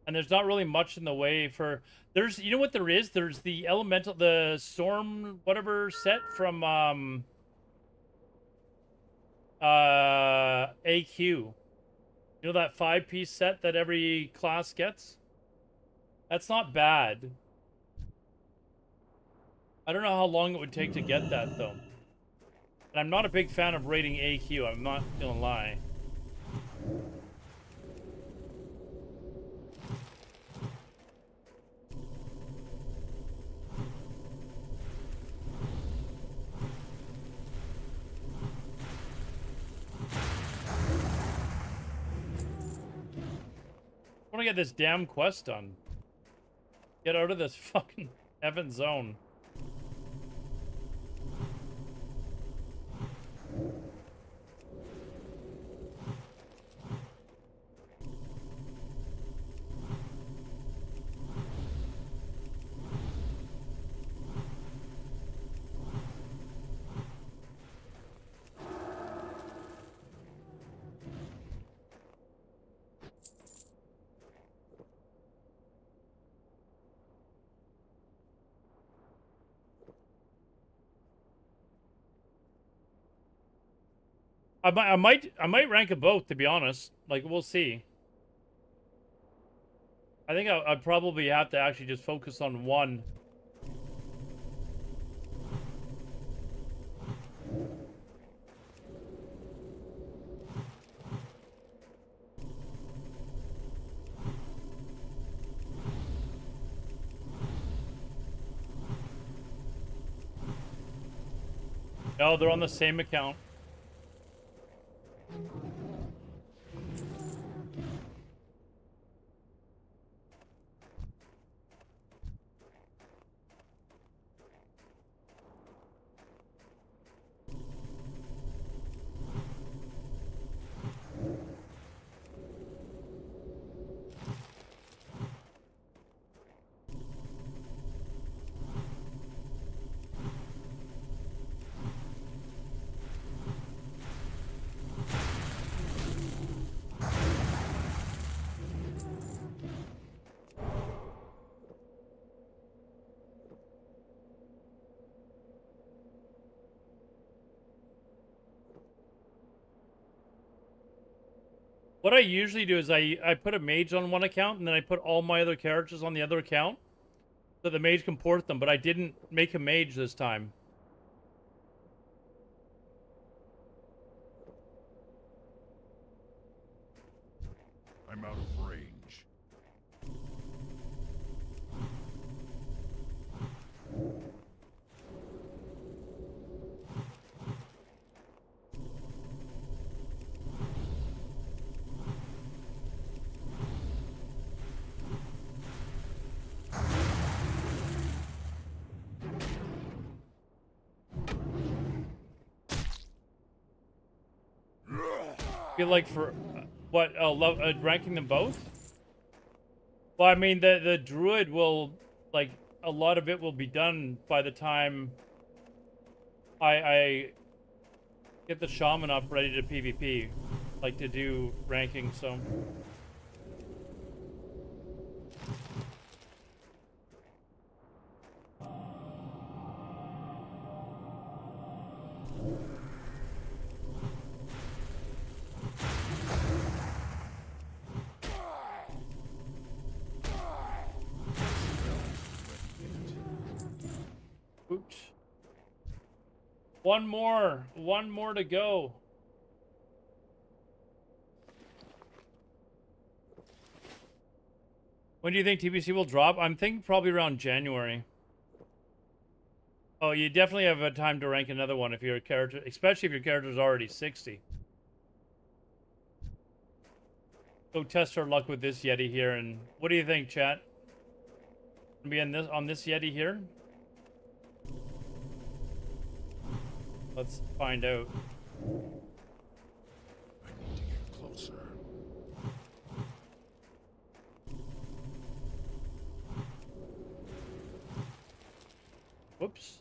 And there's not really much in the way for you know what there is? There's the elemental, the storm whatever set from AQ. You know that 5-piece set that every class gets? That's not bad. I don't know how long it would take to get that though. And I'm not a big fan of raiding AQ, I'm not gonna lie. I want to get this damn quest done. Get out of this fucking heaven zone. I might rank them both, to be honest. Like, we'll see. I think I'd probably have to actually just focus on one. No, they're on the same account. What I usually do is I put a mage on one account and then I put all my other characters on the other account so the mage can port them, but I didn't make a mage this time. I'm out of range. feel like for what ranking them both. Well, I mean the druid will like a lot of it will be done by the time I get the shaman up ready to PvP, like to do ranking. So. Oops. One more to go. When do you think TBC will drop? I'm thinking probably around January. Oh, you definitely have a time to rank another one if your character, especially if your character is already 60. Go test our luck with this Yeti here, and what do you think, chat? Gonna be on this Yeti here? Let's find out. I need to get closer. Whoops.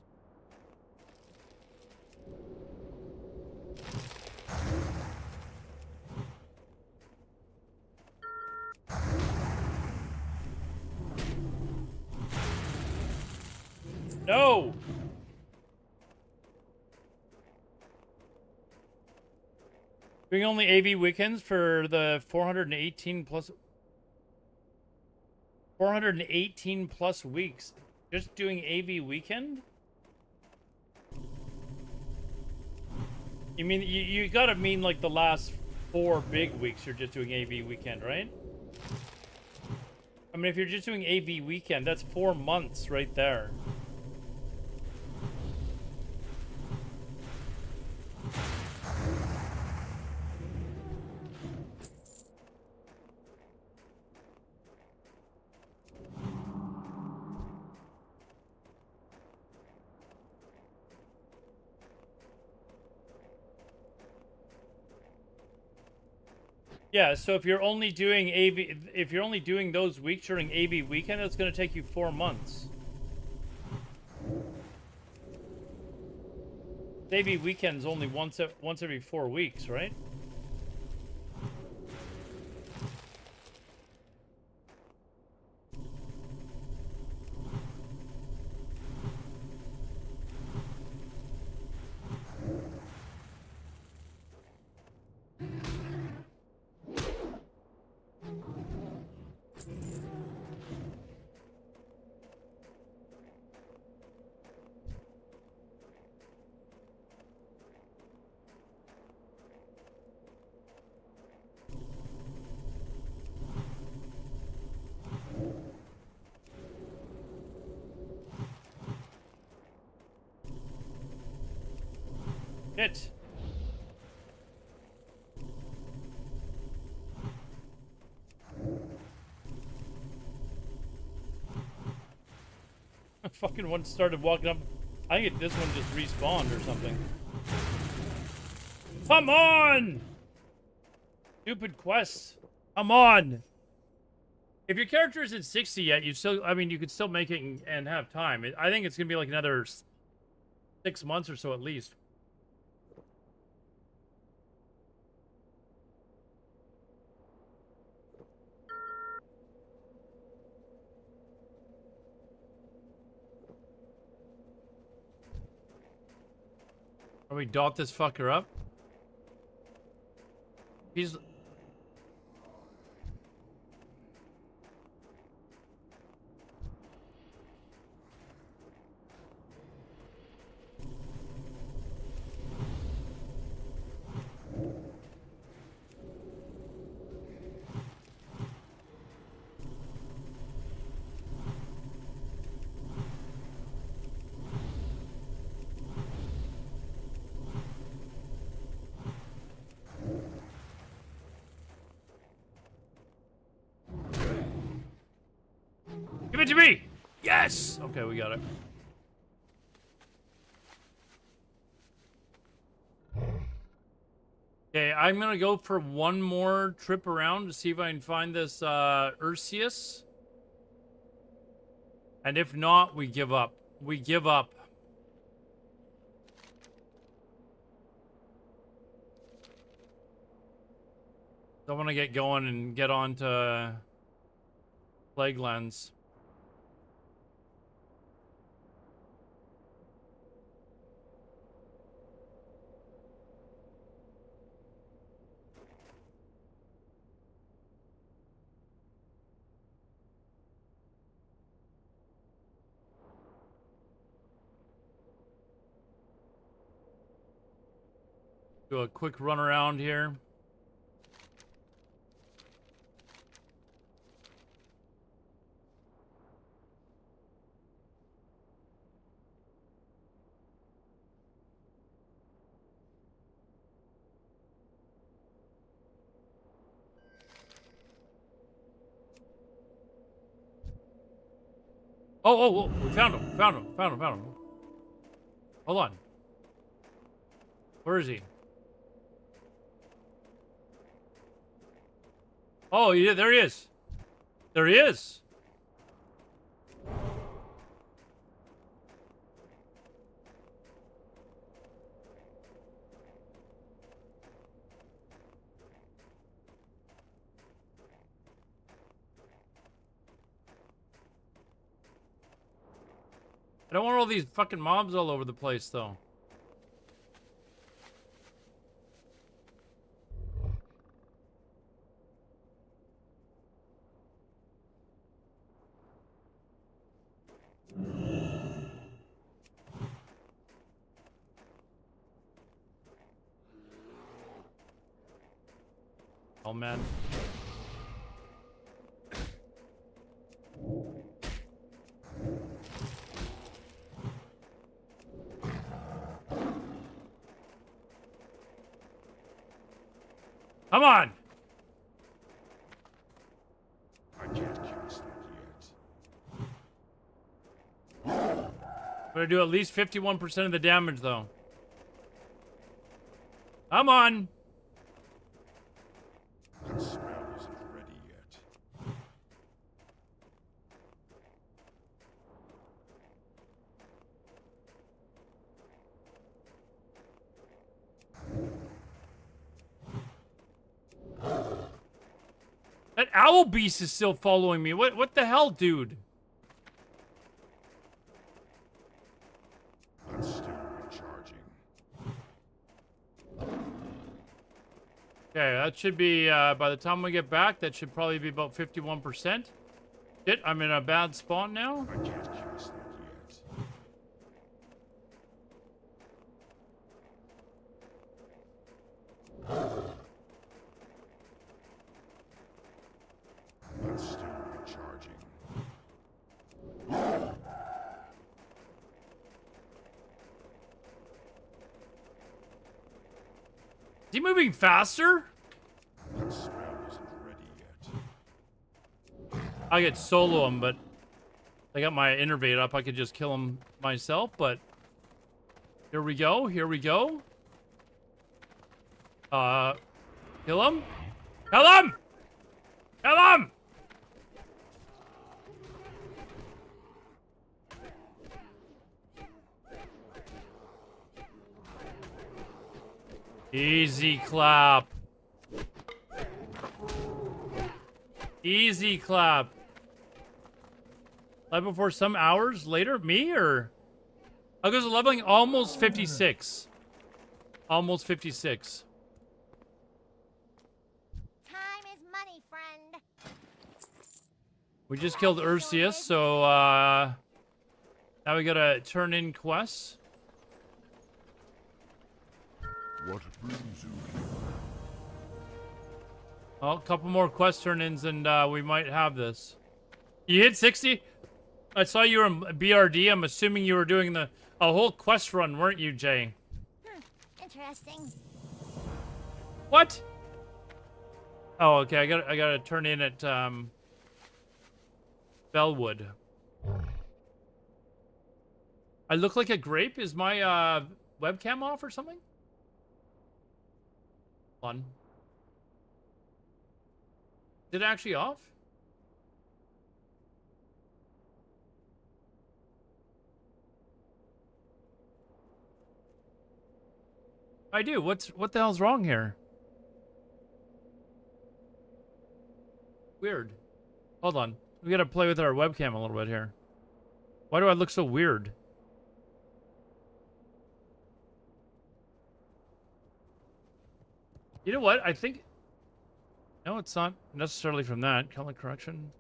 No! Doing only AV weekends for the 418 plus weeks. Just doing AV weekend? You mean you gotta mean like the last 4 big weeks you're just doing AV weekend, right? I mean, if you're just doing AV weekend, that's 4 months right there. Yeah, so if you're only doing if you're only doing those weeks during AV weekend, it's going to take you 4 months. AV weekend's only once every 4 weeks, right? Hit. Fucking one started walking up. I think this one just respawned or something. Come on! Stupid quests. Come on! If your character isn't 60 yet, you still, I mean, you could still make it and have time. I think it's gonna be like another 6 months or so at least. Are we dot this fucker up? He's... Give it to me! Yes! Okay, we got it. Okay, I'm gonna go for one more trip around to see if I can find this Ursius. And if not, we give up. We give up. I want to get going and get on to Plaguelands. Do a quick run around here. Oh, we found him. Found him. Hold on. Where is he? Oh, yeah, there he is. There he is. I don't want all these fucking mobs all over the place, though. Oh, man. Come on! I can't cast that yet. Better do at least 51% of the damage, though. Come on! That spell isn't ready yet. That owl beast is still following me. What the hell, dude? I'm still recharging. Okay, that should be, by the time we get back, that should probably be about 51%. Shit, I'm in a bad spot now. I can't cast that yet. I'm still recharging. Is he moving faster? That spell isn't ready yet. I could solo him, but I got my innervate up. I could just kill him myself, but here we go. Here we go. Kill him. Kill him! Kill him! Easy clap. Easy clap. Level for some hours later? Me or? I was leveling almost 56. Almost 56. Time is money, friend. We just killed Ursius, so now we gotta turn in quests. What brings you here? Oh, a couple more quest turn-ins and we might have this. You hit 60? I saw you were in BRD. I'm assuming you were doing a whole quest run, weren't you, Jay? Interesting. What? Oh, okay. I gotta turn in at Bellwood. I look like a grape? Is my webcam off or something? Fun. Is it actually off? I do. What the hell's wrong here? Weird. Hold on. We gotta play with our webcam a little bit here. Why do I look so weird? You know what? I think... No, it's not necessarily from that. Color correction.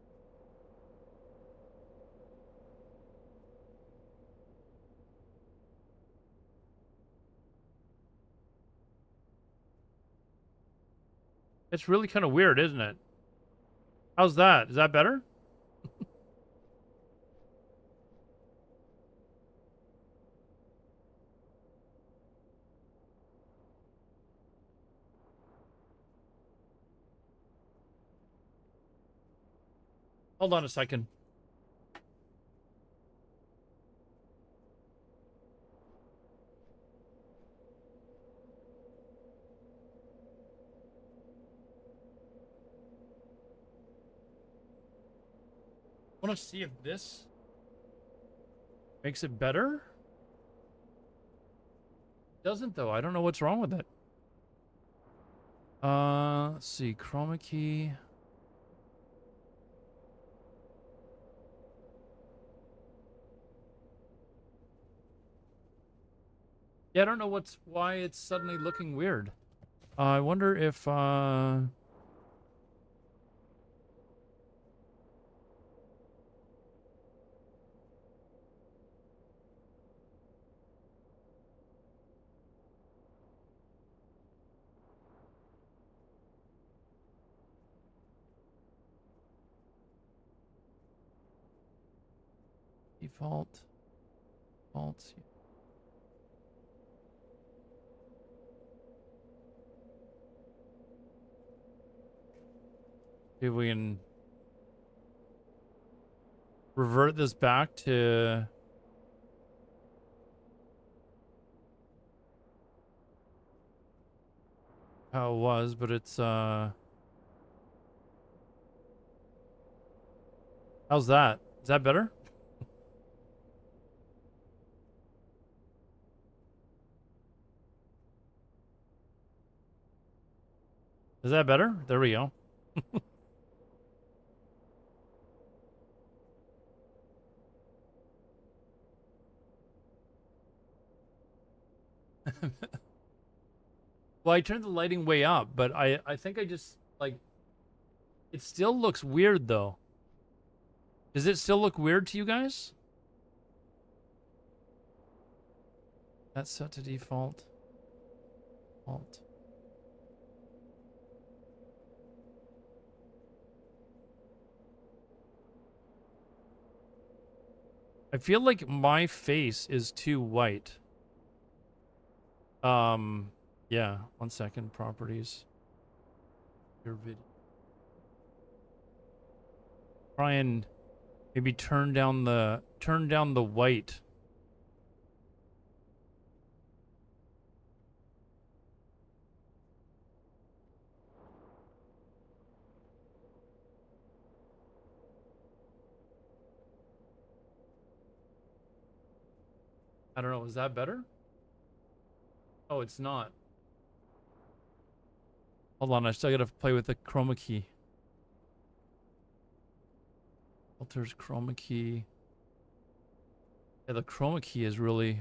It's really kind of weird, isn't it? How's that? Is that better? Hold on a second. I want to see if this makes it better. Doesn't though. I don't know what's wrong with it. Let's see. Chroma key. Yeah, I don't know why it's suddenly looking weird. I wonder if default faults. See if we can revert this back to how it was, but it's how's that? Is that better? Is that better? There we go. Well, I turned the lighting way up, but I think I just, like, it still looks weird, though. Does it still look weird to you guys? That's set to default. Alt. I feel like my face is too white. Yeah, 1 second. Properties. Your video. Try and maybe turn down the white. I don't know, is that better? Oh, it's not. Hold on, I still gotta play with the chroma key. Filters, chroma key. Yeah, the chroma key is really...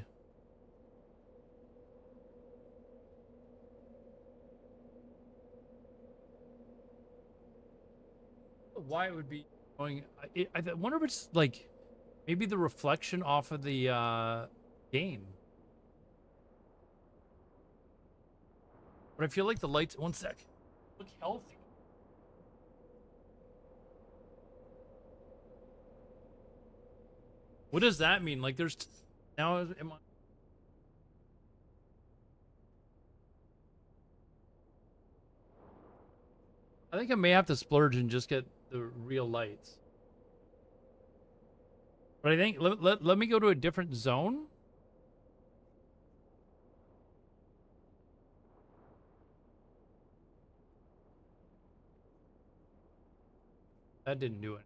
Why it would be going... I wonder if it's, like, maybe the reflection off of the game. But I feel like the lights... 1 sec. Look healthy. What does that mean? Like, there's... Now, am I think I may have to splurge and just get the real lights. But I think... Let me go to a different zone. That didn't do it.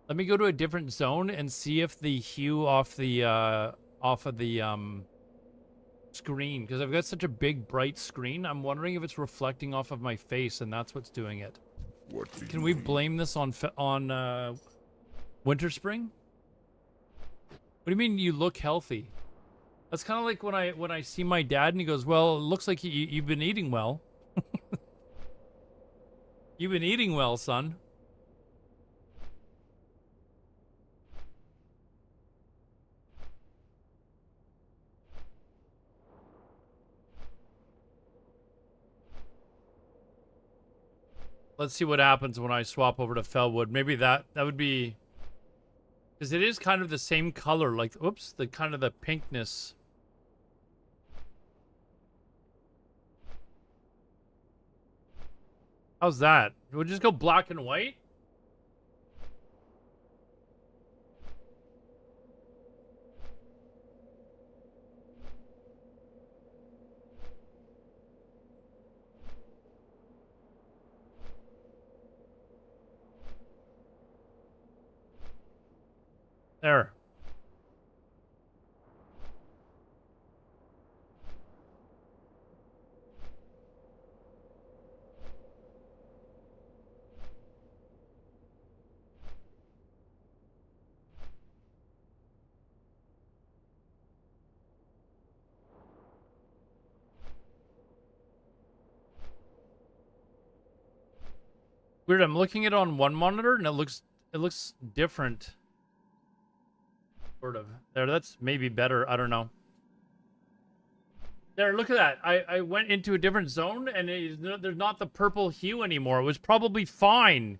Let me go to a different zone and see if the hue off of the screen, because I've got such a big bright screen. I'm wondering if it's reflecting off of my face and that's what's doing it. What do Can you we need? blame this on Winter Spring? What do you mean you look healthy? That's kind of like when I see my dad and he goes, "Well, it looks like you've been eating well." You've been eating well, son. Let's see what happens when I swap over to Fellwood. Maybe that would be, because it is kind of the same color, like, oops, the kind of the pinkness. How's that? We'll just go black and white? There. Weird, I'm looking at it on one monitor and it looks different. Sort of. There, that's maybe better. I don't know. There, look at that. I went into a different zone and there's not the purple hue anymore. It was probably fine.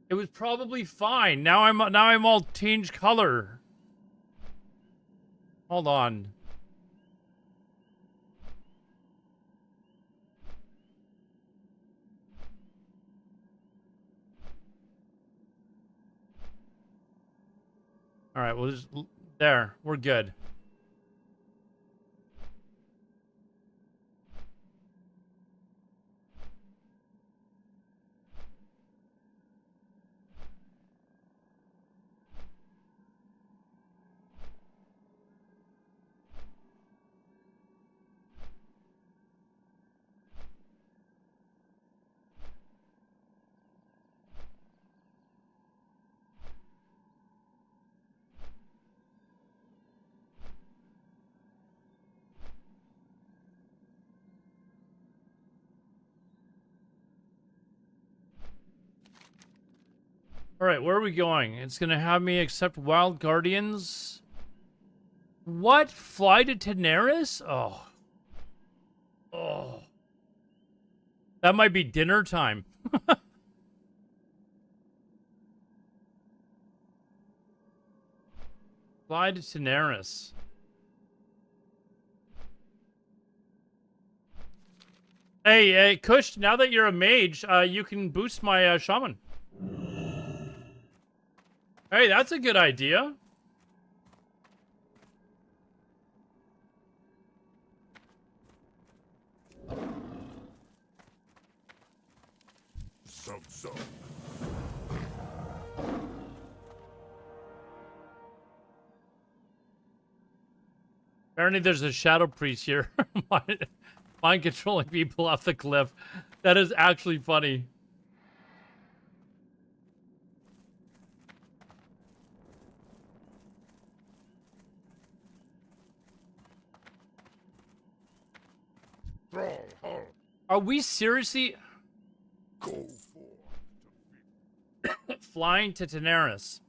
It was probably fine. Now I'm all changed color. Hold on. All right, we'll just there. We're good. All right, where are we going? It's going to have me accept Wild Guardians. What? Fly to Daenerys? Oh. Oh. That might be dinner time. Fly to Daenerys. Hey, Kush, now that you're a mage, you can boost my shaman. Hey, that's a good idea. So. Apparently there's a shadow priest here. Mind controlling people off the cliff. That is actually funny. Are we seriously Go flying to Daenerys?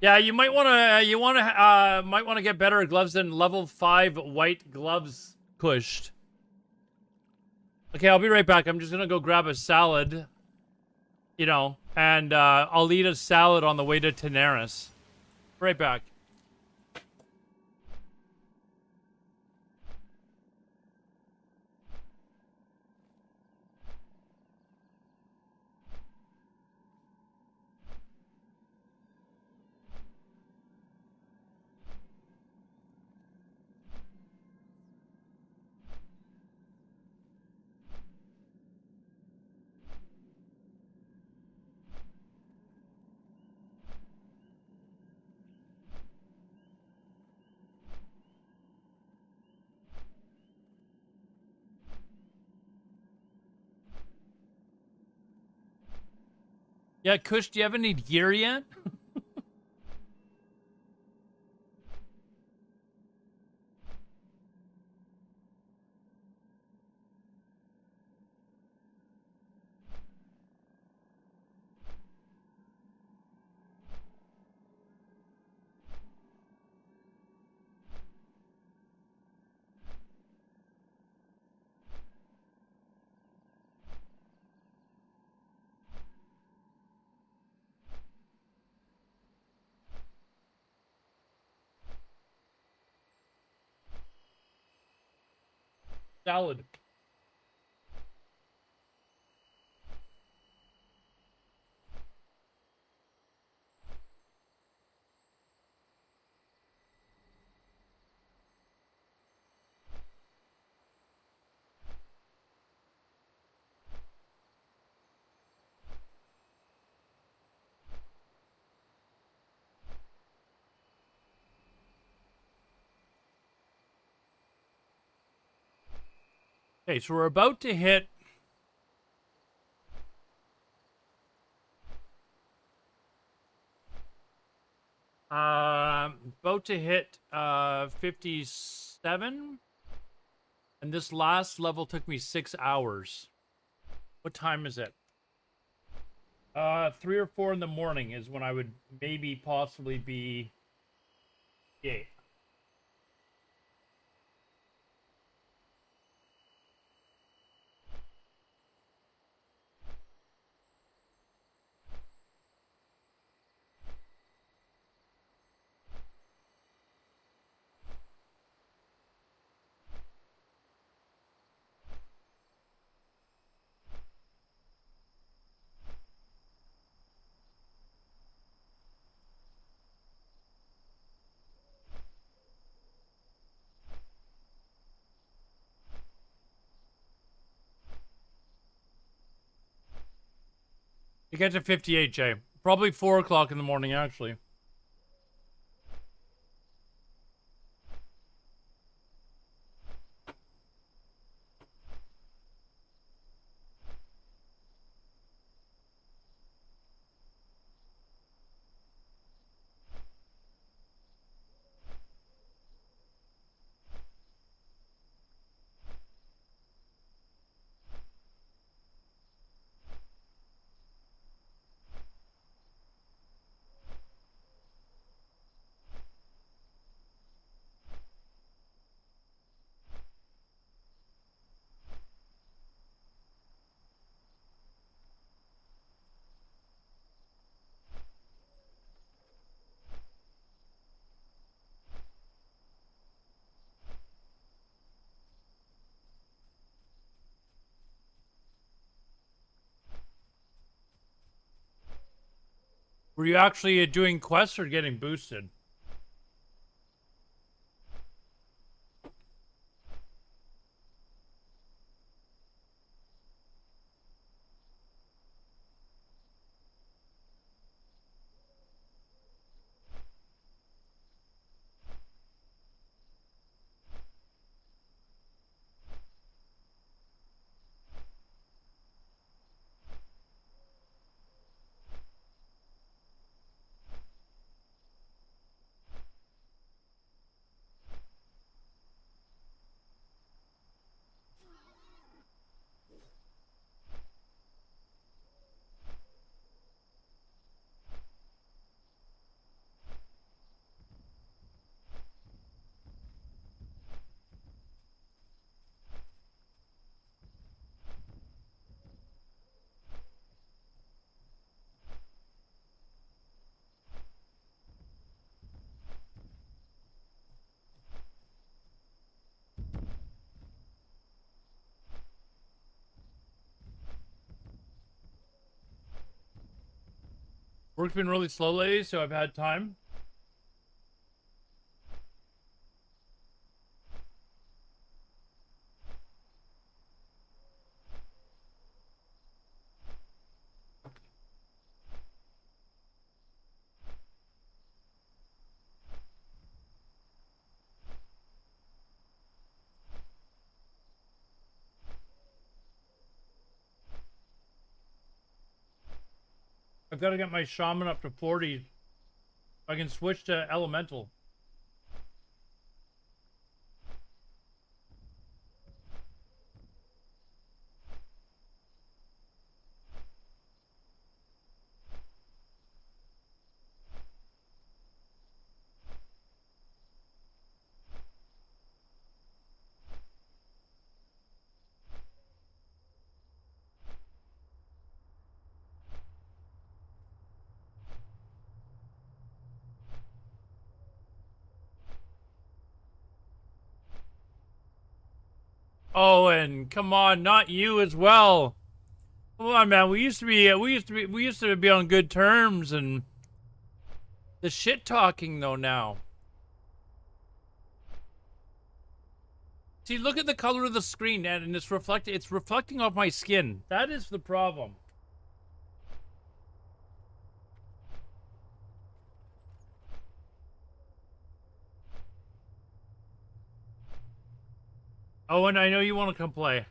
Yeah, you might want to get better gloves than level 5 white gloves pushed. Okay, I'll be right back. I'm just gonna go grab a salad, you know, and I'll eat a salad on the way to Daenerys. Right back. Yeah, Kush, do you have any gear yet? Salad. Okay, so we're about to hit about to hit 57, and this last level took me 6 hours. What time is it? 3 or 4 in the morning is when I would maybe possibly be. Yeah. You get to 58, Jay. Probably 4 o'clock in the morning, actually. Were you actually doing quests or getting boosted? Work's been really slow lately, so I've had time. I've got to get my shaman up to 40. I can switch to elemental. Oh, and come on, not you as well. Come on, man. We used to be on good terms, and the shit talking though now. See, look at the color of the screen, and it's reflecting off my skin. That is the problem. Oh, and I know you want to come play.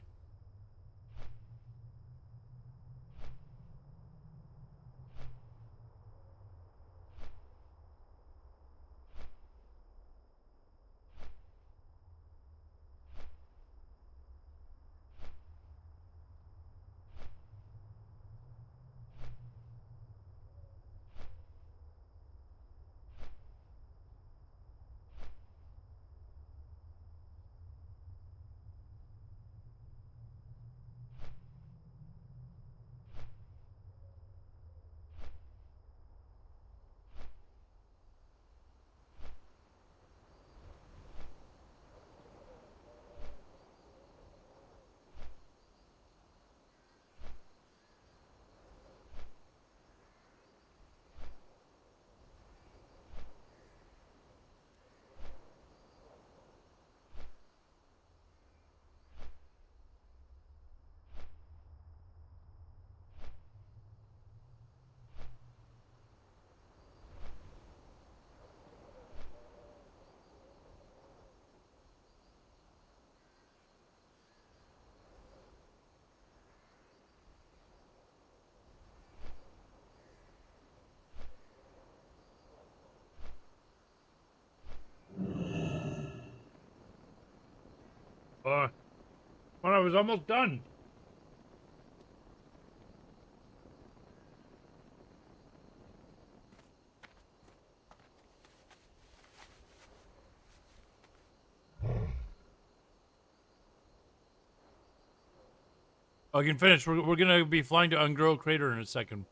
When I was almost done. I can finish. We're gonna be flying to Ungrow Crater in a second.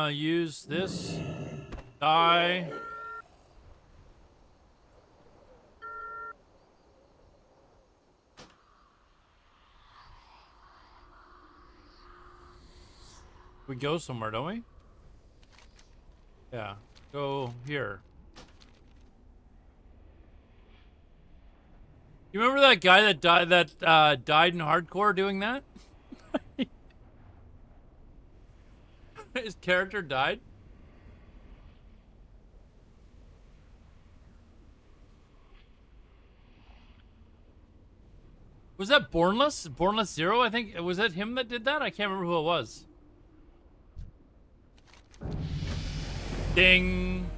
Use this. Die. We go somewhere, don't we? Yeah. Go here. You remember that guy that died in hardcore doing that? His character died? Was that Bornless? Bornless Zero, I think? Was that him that did that? I can't remember who it was. Ding.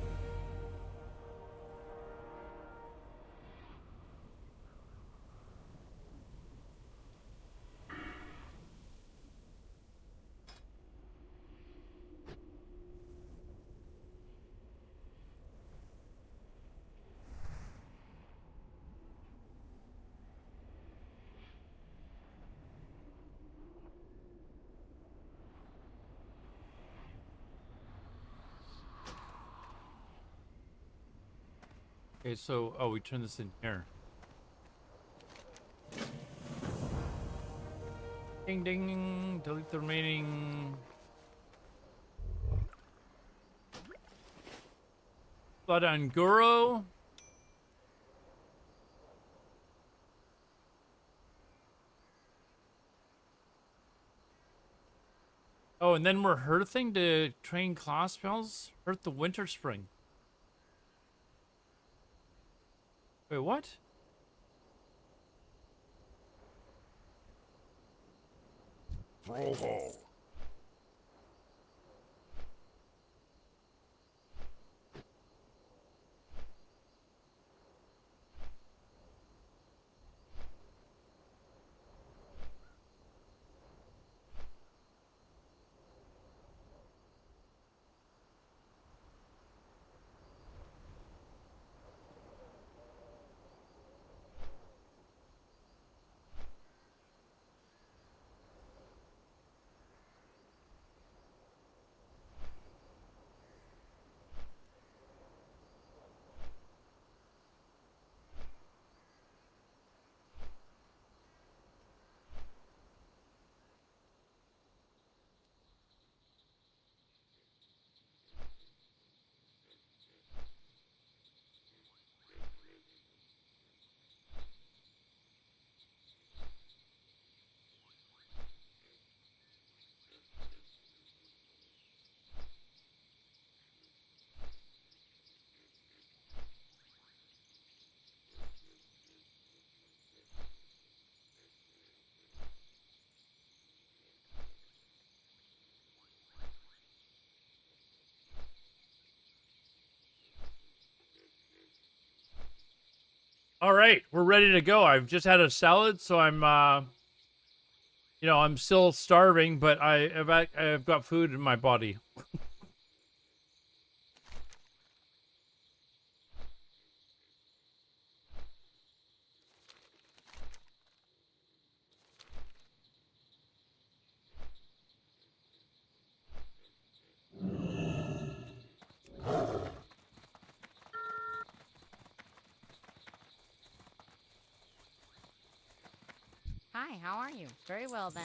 Okay, so, oh, we turn this in here. Ding, ding, delete the remaining. Blood on Goro. Oh, and then we're hearthing to train class spells. Hearth the Winter Spring. Wait, what? Brawl Hall. All right, we're ready to go. I've just had a salad, so I'm, I'm still starving, but I've got food in my body. Hi, how are you? Very well then.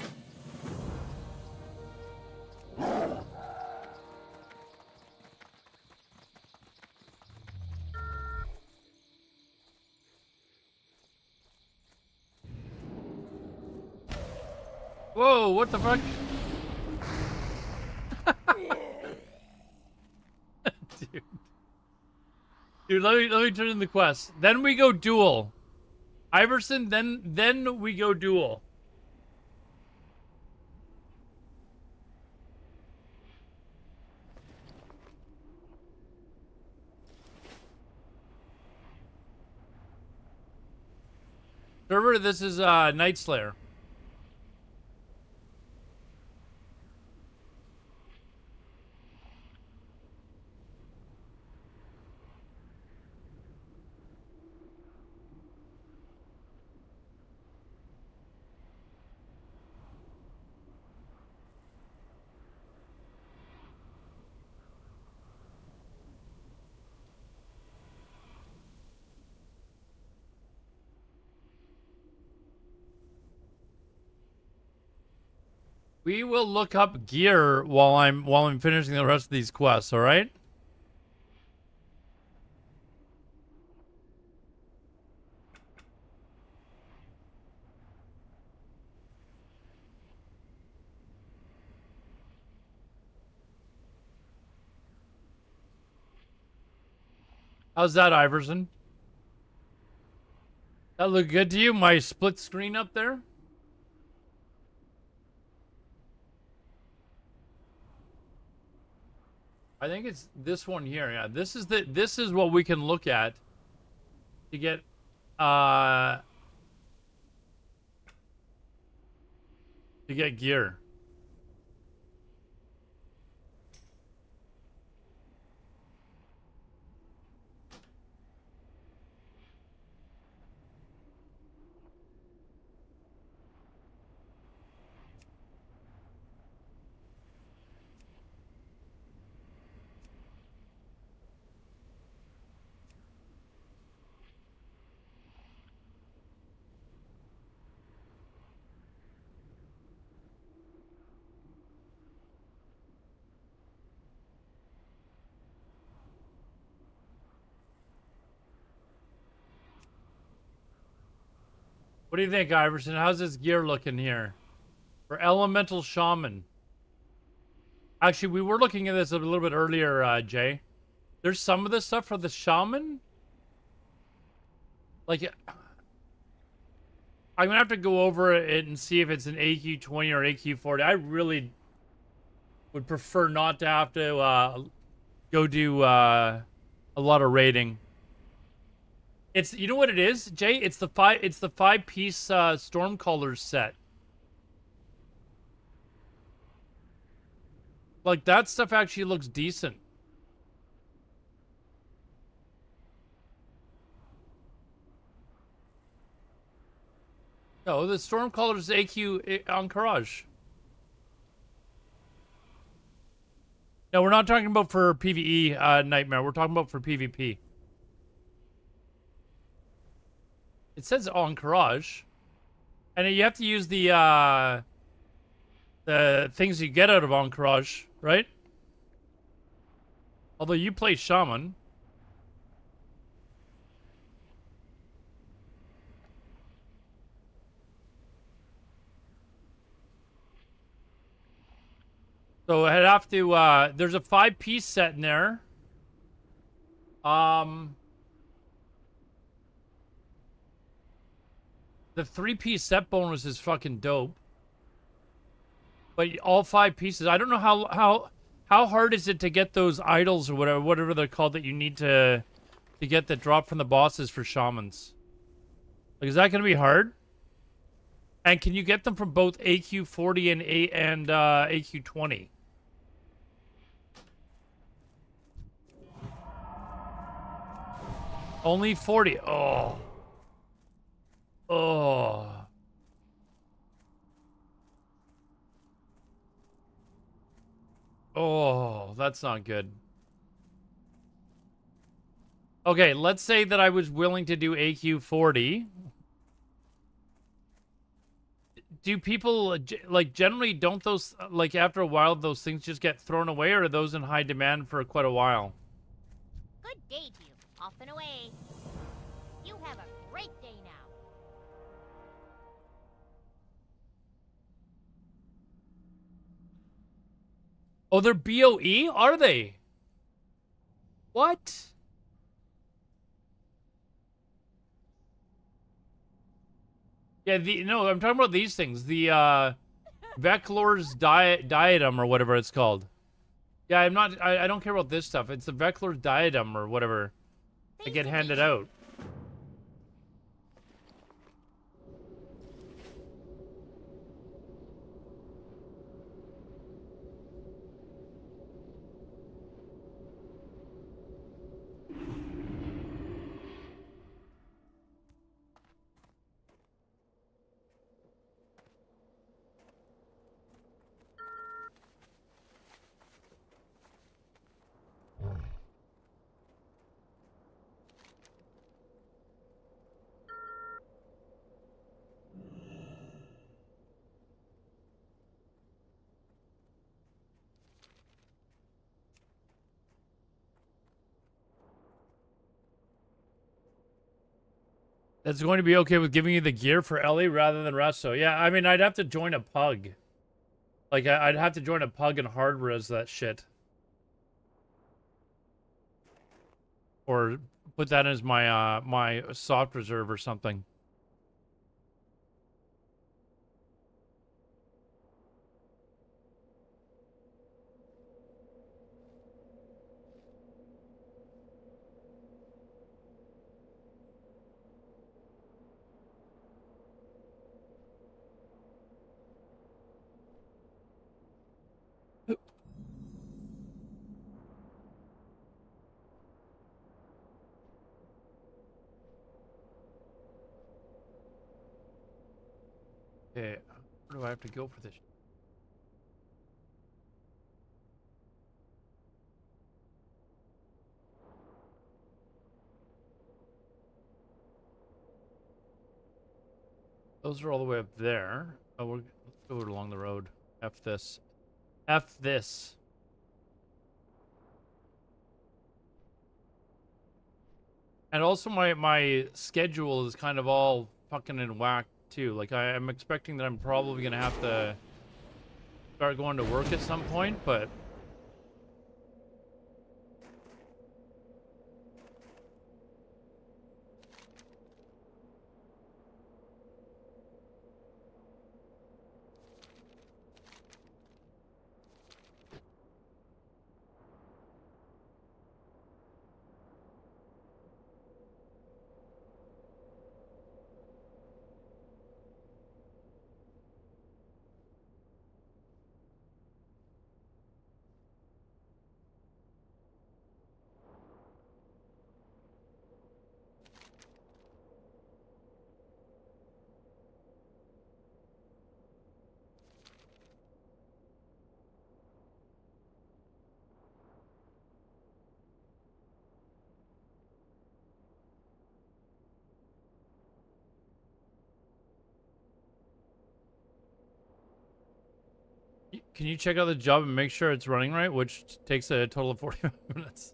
Whoa, what the fuck? Dude. Dude, let me turn in the quest. Then we go duel. Iverson, then we go duel. Server, this is Night Slayer. We will look up gear while I'm finishing the rest of these quests, all right? How's that, Iverson? That look good to you? My split screen up there? I think it's this one here. Yeah, this is what we can look at to get gear. What do you think, Iverson? How's this gear looking here? For Elemental Shaman. Actually, we were looking at this a little bit earlier, Jay. There's some of this stuff for the Shaman? Like, I'm gonna have to go over it and see if it's an AQ20 or AQ40. I really would prefer not to have to go do a lot of raiding. It's, you know what it is, Jay? It's the 5-piece Stormcallers set. Like, that stuff actually looks decent. No, the Stormcallers AQ on Courage. No, we're not talking about for PvE, Nightmare. We're talking about for PvP. It says on Courage. And you have to use the things you get out of Encourage, right? Although you play Shaman. So I'd have to, there's a 5-piece set in there. The 3-piece set bonus is fucking dope. But all 5 pieces, I don't know how hard is it to get those idols or whatever they're called that you need to get that drop from the bosses for shamans. Like, is that gonna be hard? And can you get them from both AQ40 and AQ20? Only 40. Oh. Oh. Oh, that's not good. Okay, let's say that I was willing to do AQ40. Do people, like, generally don't those, like, after a while, those things just get thrown away, or are those in high demand for quite a while? Good day to you. Off and away. You have a great day now. Oh, they're BOE? Are they? What? Yeah, no, I'm talking about these things. The Veclor's diadem or whatever it's called. Yeah, I don't care about this stuff. It's the Veclor's diadem or whatever. They get handed out. That's going to be okay with giving you the gear for Ellie rather than Resto. Yeah, I mean, I'd have to join a pug. Like, I'd have to join a pug and hard res that shit. Or put that as my, my soft reserve or something. Okay, where do I have to go for this? Those are all the way up there. Oh, let's go along the road. F this. F this. And also my schedule is kind of all fucking in whack too. Like, I'm expecting that I'm probably gonna have to start going to work at some point, but Can you check out the job and make sure it's running right, which takes a total of 45 minutes?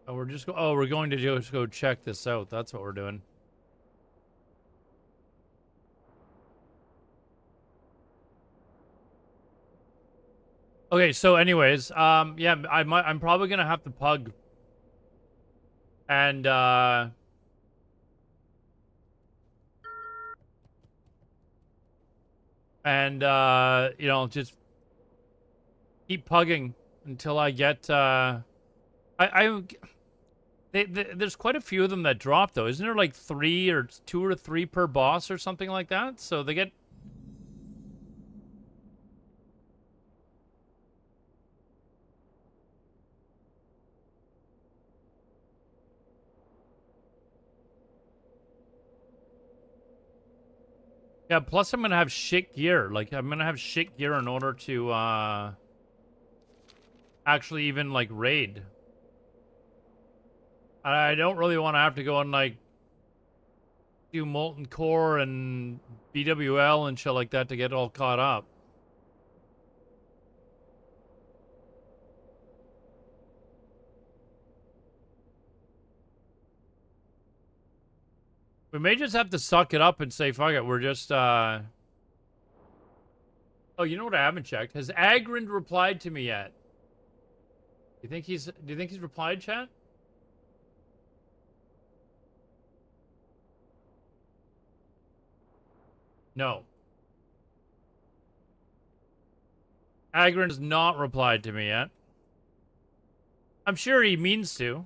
Oh, we're going to just go check this out. That's what we're doing. Okay, so anyways, yeah, I'm probably gonna have to pug. And you know, just keep pugging until I get there's quite a few of them that drop though. Isn't there like 3 or 2 or 3 per boss or something like that? So they get yeah, plus I'm gonna have shit gear. Like I'm gonna have shit gear in order to actually even like raid. I don't really want to have to go and like do Molten Core and BWL and shit like that to get all caught up. We may just have to suck it up and say, fuck it, we're just, Oh, you know what I haven't checked? Has Agrind replied to me yet? Do you think he's replied, chat? No. Agrind has not replied to me yet. I'm sure he means to.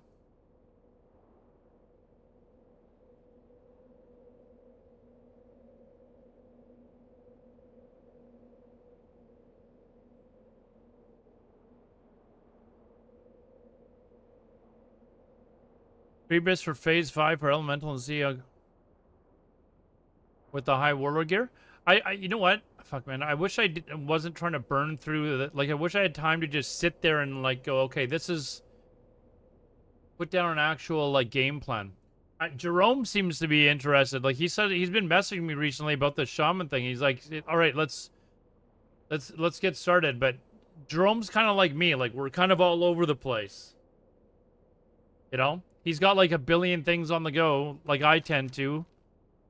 Free bits for phase 5 for elemental and sea with the high warlord gear. You know what? Fuck, man. I wish I wasn't trying to burn through the, like, I wish I had time to just sit there and, like, go, okay, this is... Put down an actual, like, game plan. Jerome seems to be interested. Like, he said, he's been messaging me recently about the shaman thing. He's like, all right, let's get started. But Jerome's kind of like me. Like, we're kind of all over the place. You know? He's got, like, a billion things on the go, like I tend to.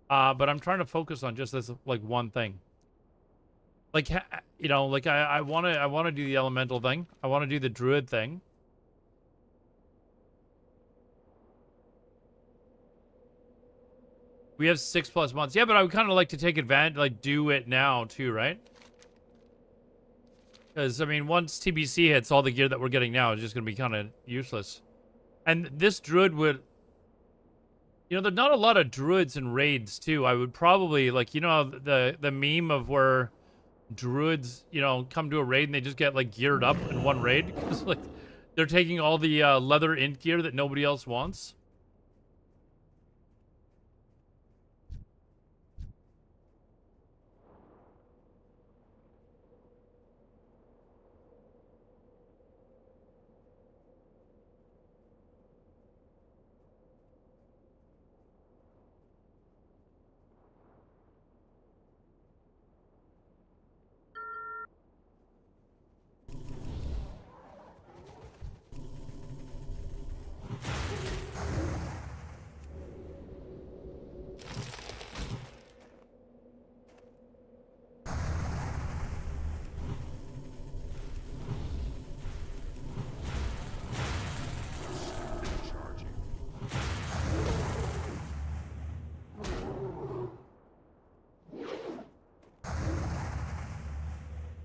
But I'm trying to focus on just this, like, one thing. Like, you know, like, I want to do the elemental thing. I want to do the druid thing. We have 6+ months. Yeah, but I would kind of like to take advantage, like, do it now, too, right? Because, I mean, once TBC hits, all the gear that we're getting now is just going to be kind of useless. And this druid would... You know, there's not a lot of druids in raids, too. I would probably, like, you know, the meme of where druids, you know, come to a raid and they just get, like, geared up in one raid? Because, like, they're taking all the leather int gear that nobody else wants.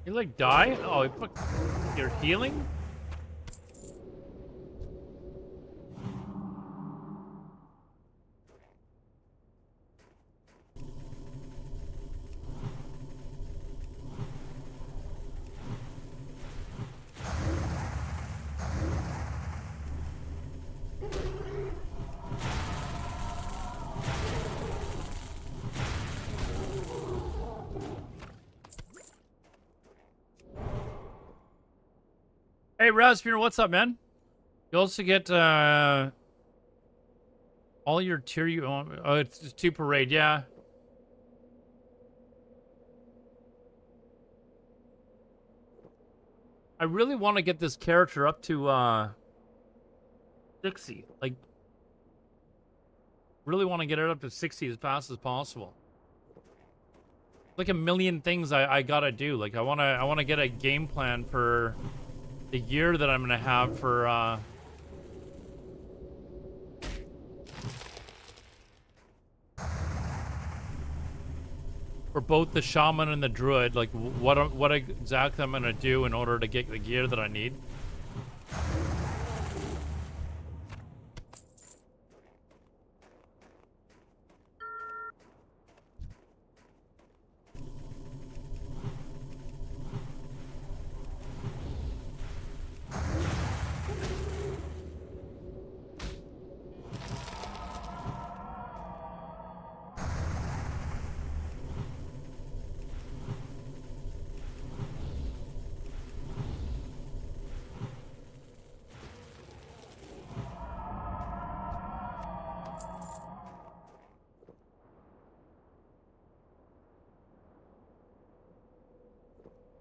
You like die? Oh, fuck. You're healing? Hey, Rasputin, what's up, man? You also get, all All your tier you own. Oh, it's just 2 parade. Yeah. I really want to get this character up to 60. Like, really want to get it up to 60 as fast as possible. Like a million things I gotta do. Like I wanna get a game plan for the year that I'm gonna have for both the Shaman and the Druid. Like what exactly I'm gonna do in order to get the gear that I need.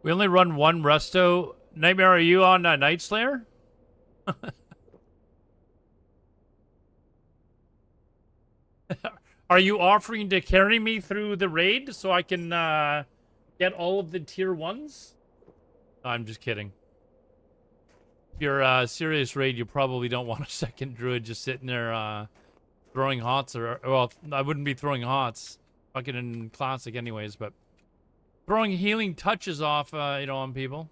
We only run one resto. Nightmare, are you on Night Slayer? Are you offering to carry me through the raid so I can get all of the tier 1s? I'm just kidding. If you're a serious raid, you probably don't want a second druid just sitting there throwing hots. Or, well, I wouldn't be throwing hots. Fucking in classic anyways, but throwing healing touches off, on people.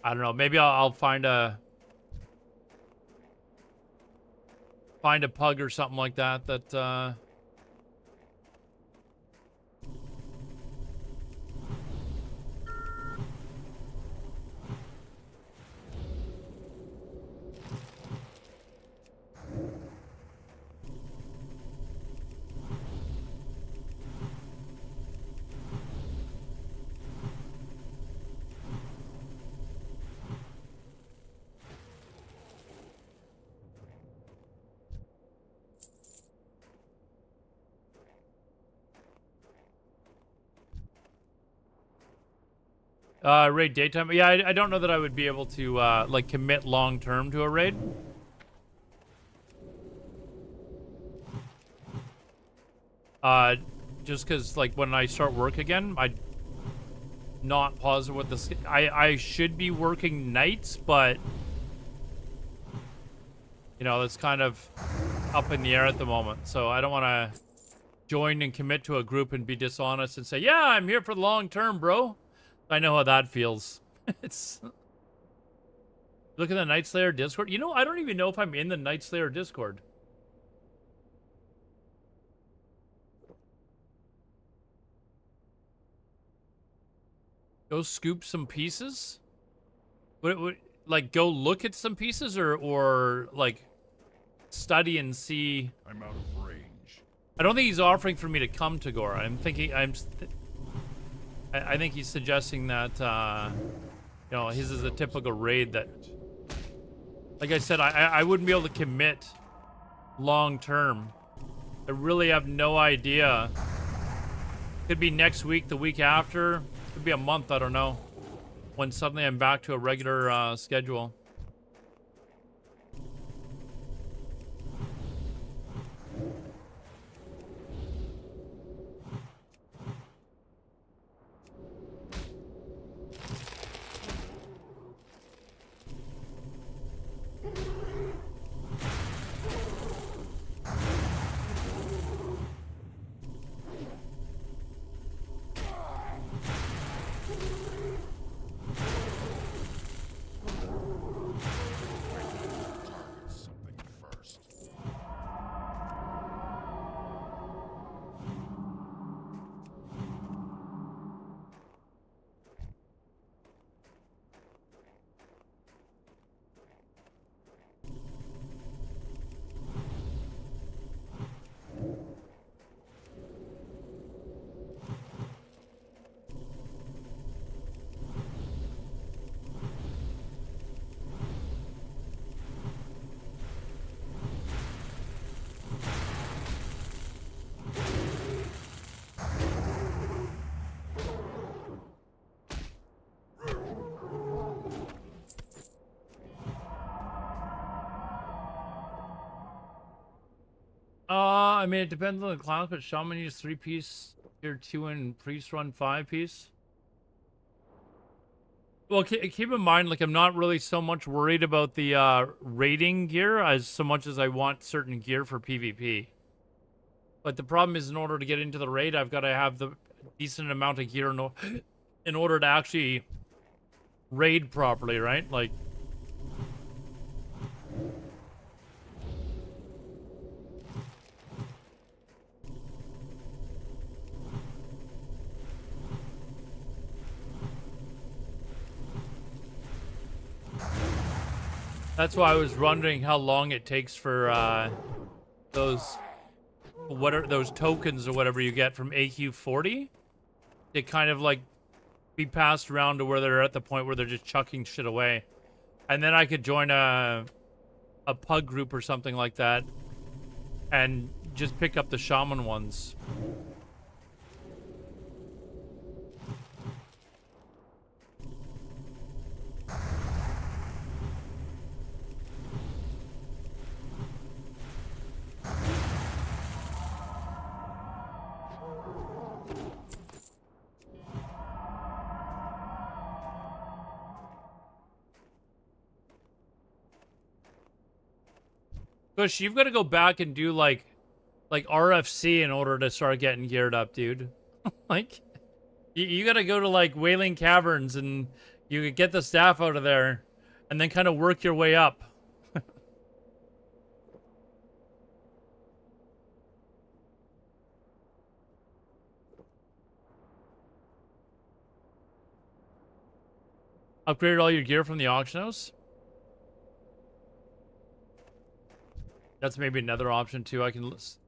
I don't know. Maybe I'll find a pug or something like that. Raid daytime. Yeah, I don't know that I would be able to like commit long term to a raid. Just because like when I start work again, I'm not positive what this. I should be working nights, but that's kind of up in the air at the moment. So I don't want to join and commit to a group and be dishonest and say, yeah, I'm here for the long term, bro. I know how that feels. It's look at the Night Slayer Discord. I don't even know if I'm in the Night Slayer Discord. Go scoop some pieces? What like go look at some pieces or like study and see? I'm out of range. I don't think he's offering for me to come to Gora. I think he's suggesting that, his is a typical raid that, like I said, I wouldn't be able to commit long term. I really have no idea. Could be next week, the week after. Could be a month, I don't know. When suddenly I'm back to a regular schedule. I mean, it depends on the class, but Shaman use 3-piece, tier 2, and Priest run 5-piece. Well, keep in mind, like, I'm not really so much worried about the raiding gear as so much as I want certain gear for PvP. But the problem is, in order to get into the raid, I've got to have the decent amount of gear in order to actually raid properly, right? Like... That's why I was wondering how long it takes for those tokens or whatever you get from AQ40 to kind of like be passed around to where they're at the point where they're just chucking shit away. And then I could join a pug group or something like that and just pick up the shaman ones. Kush, you've got to go back and do like RFC in order to start getting geared up, dude. Like, you got to go to like Wailing Caverns and you could get the staff out of there and then kind of work your way up. Upgraded all your gear from the auction house? That's maybe another option too. I can list.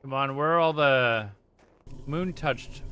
Come on, where are all the moon touched?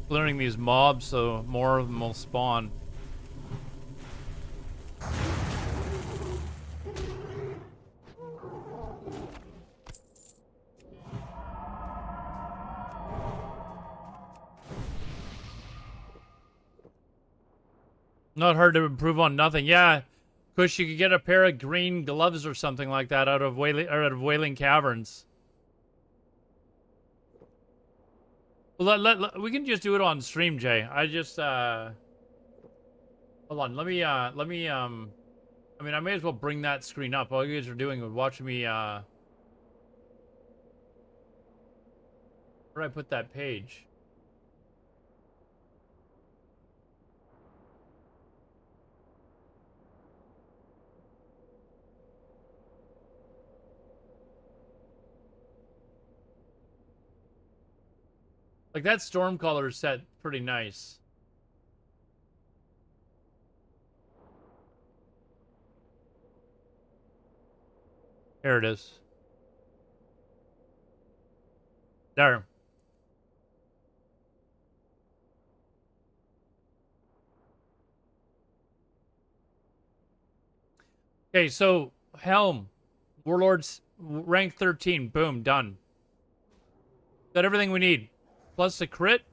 Clearing these mobs so more of them will spawn. Not hard to improve on nothing. Yeah, Kush, you could get a pair of green gloves or something like that out of Wailing Caverns. Well, we can just do it on stream, Jay. I just hold on. Let me I mean, I may as well bring that screen up. All you guys are doing is watching me where did I put that page? Like, that Stormcaller set pretty nice. Here it is. There. Okay, so Helm, Warlords, rank 13, boom, done. Got everything we need. Plus a crit.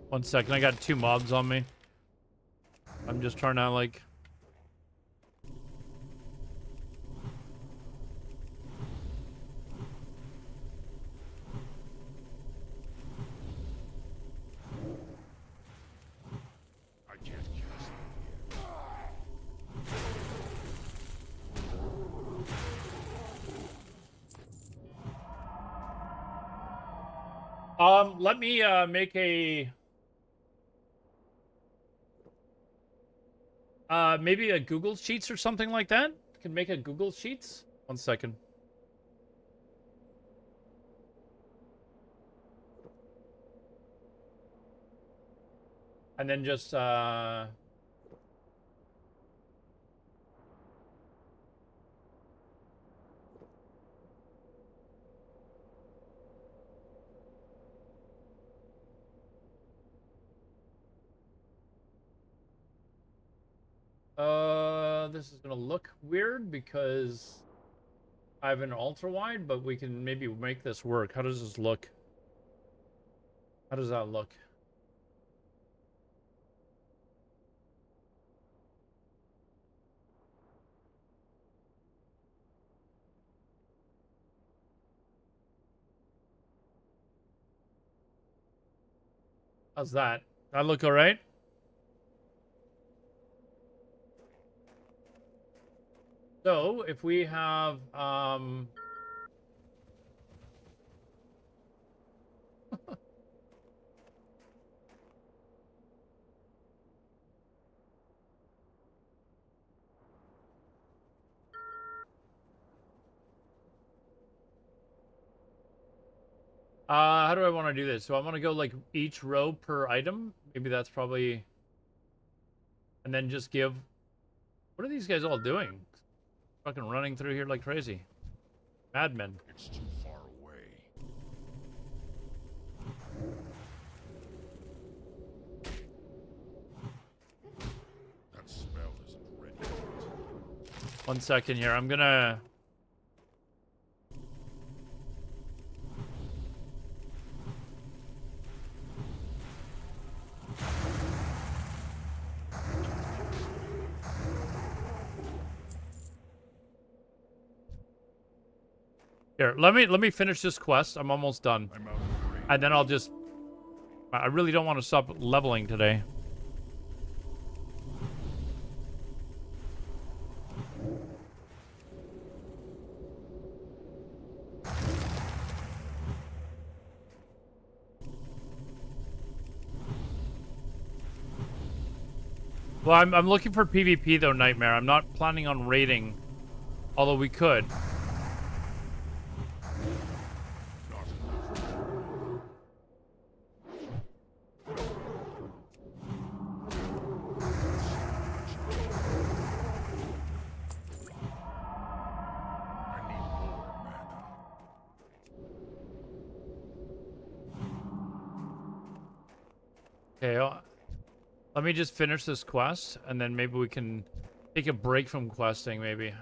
One second, I got 2 mobs on me. I'm just trying to like. I can't cast it here. Let me make a maybe a Google Sheets or something like that. Can make a Google Sheets. 1 second. And then just this is gonna look weird because I have an ultra wide, but we can maybe make this work. How does this look? How does that look? How's that? That look all right? So if we have how do I want to do this? So I want to go like each row per item. Maybe that's probably, and then just give. What are these guys all doing? Fucking running through here like crazy. Madmen. It's too far away. That spell isn't ready yet. 1 second here. I'm gonna. Here, let me finish this quest. I'm almost done. I'm out of range. And then I'll just... I really don't want to stop leveling today. Well, I'm looking for PvP though, Nightmare. I'm not planning on raiding. Although we could. I need more mana. Okay, let me just finish this quest, and then maybe we can take a break from questing, maybe.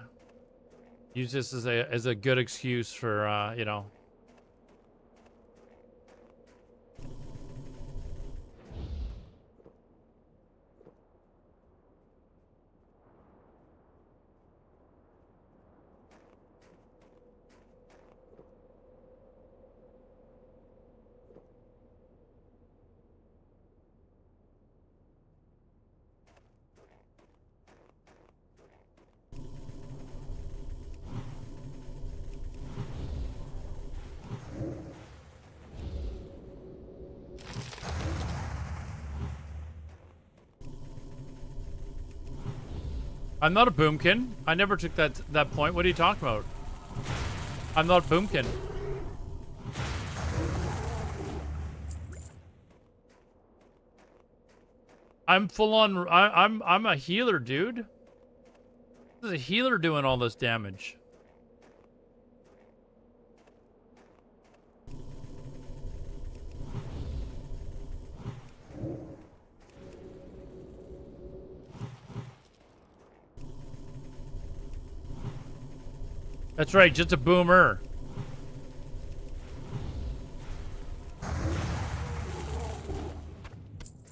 Use this as a good excuse for, you know... I'm not a boomkin. I never took that point. What are you talking about? I'm not a boomkin. I'm full on. I'm a healer, dude. This is a healer doing all this damage. That's right, just a boomer.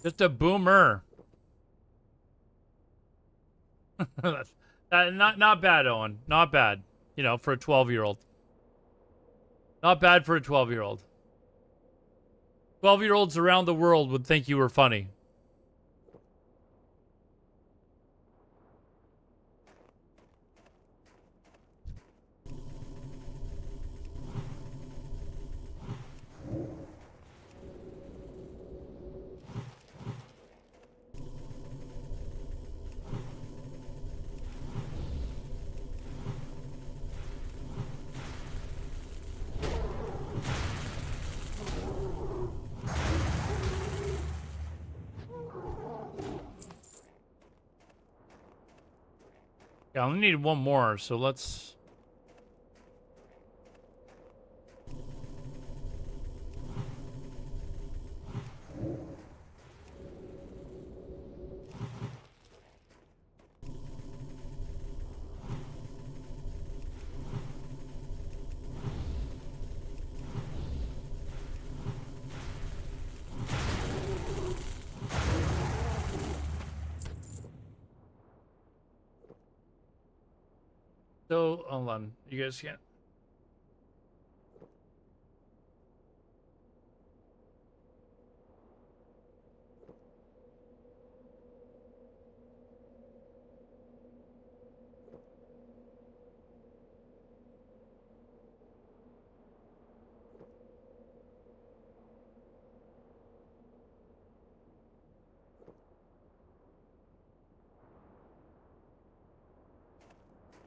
Just a boomer. Not bad, Owen. Not bad. You know, for a 12-year-old. Not bad for a 12-year-old. 12-year-olds around the world would think you were funny. Yeah, I only need one more, so let's... So, hold on. You guys can't...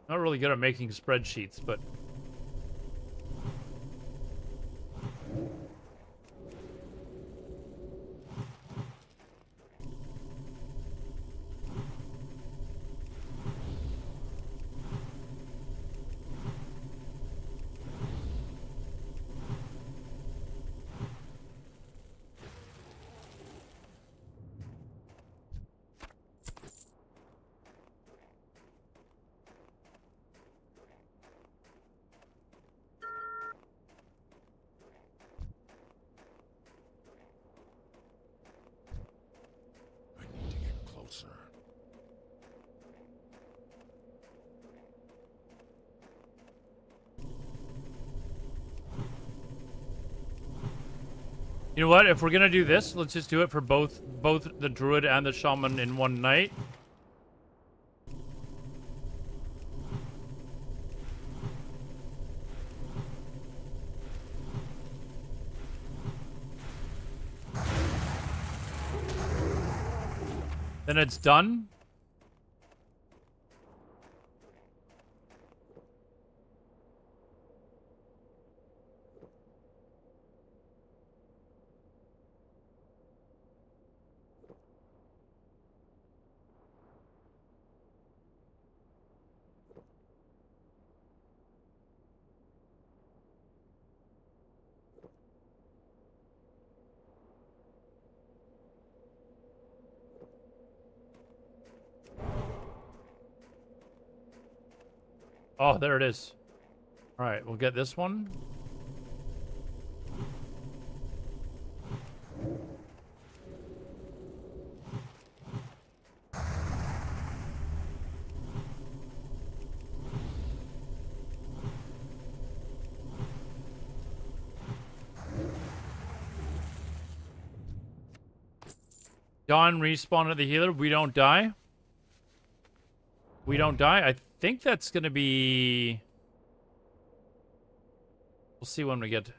Not really good at making spreadsheets, but... I need to get closer. You know what? If we're gonna do this, let's just do it for both the Druid and the Shaman in one night. Then it's done. Oh, there it is. All right, we'll get this one. Dawn respawn at the healer. We don't die. We don't die. I think that's going to be... We'll see when we get...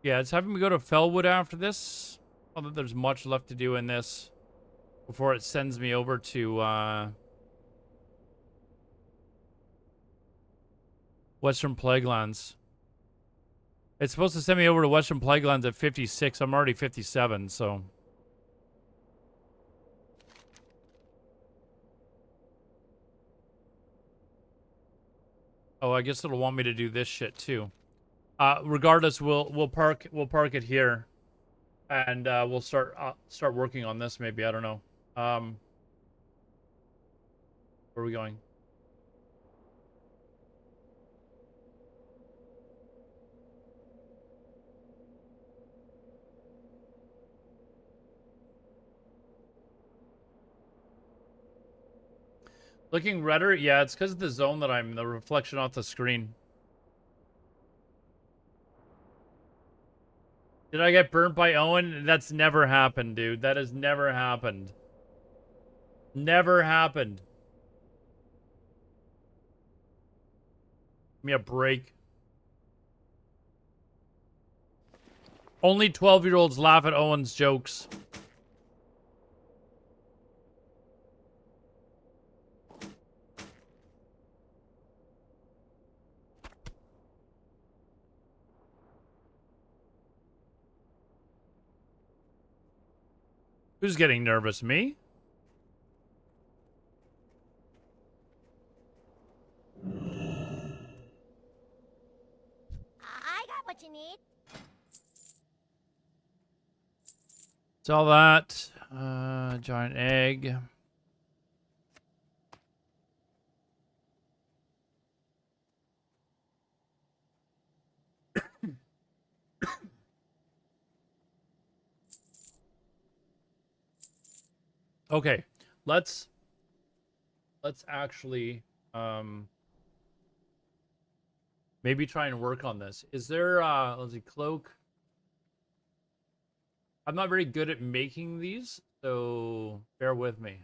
Yeah, it's having me go to Fellwood after this. Although there's much left to do in this before it sends me over to Western Plaguelands. It's supposed to send me over to Western Plaguelands at 56. I'm already 57, so. Oh, I guess it'll want me to do this shit too. Regardless, we'll park it here, and we'll start working on this. Maybe, I don't know. Where are we going? Looking redder? Yeah, it's because of the zone that I'm in, the reflection off the screen. Did I get burnt by Owen? That's never happened, dude. That has never happened. Never happened. Give me a break. Only 12-year-olds laugh at Owen's jokes. Who's getting nervous? Me? I got what you need. Sell that. Giant egg. Okay, let's actually maybe try and work on this. Is there let's see, cloak. I'm not very good at making these, so bear with me.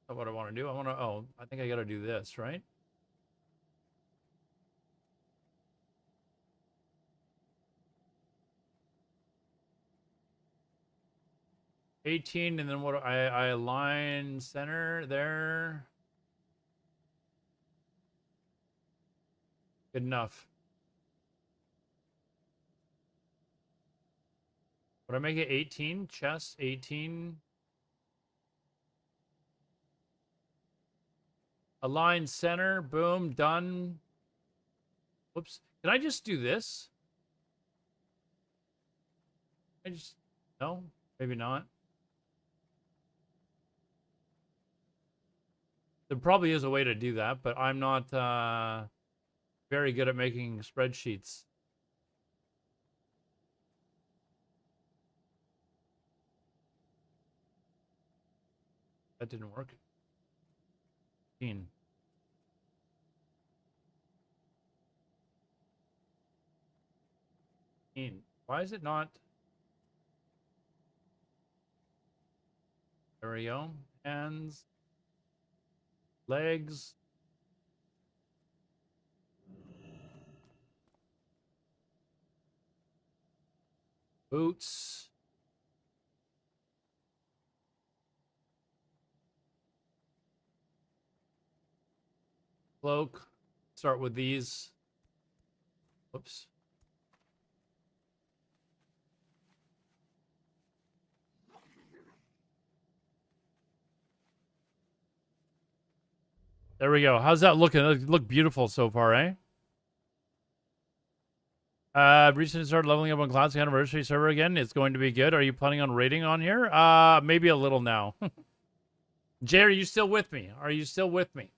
That's what I want to do. I think I got to do this, right? $18, and then what? I align center there. Good enough. Would I make it 18? Chest 18. Align center. Boom. Done. Whoops. Can I just do this? No, maybe not. There probably is a way to do that, but I'm not very good at making spreadsheets. That didn't work. 15. Why is it not? There we go. Hands. Legs. Boots. Cloak. Start with these. Whoops. There we go. How's that looking? It look beautiful so far, eh? Recently started leveling up on Classic Anniversary server again. It's going to be good. Are you planning on raiding on here? Maybe a little now. Jay, are you still with me? Are you still with me?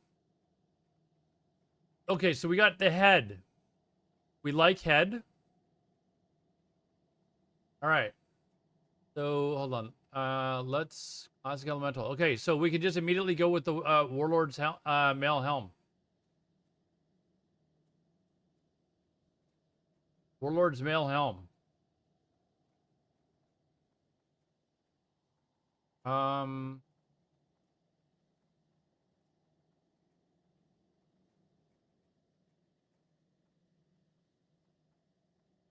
Okay, so we got the head. We like head. All right. So, hold on. Let's... Classic Elemental. Okay, so we can just immediately go with the Warlord's male helm. Warlord's male helm. How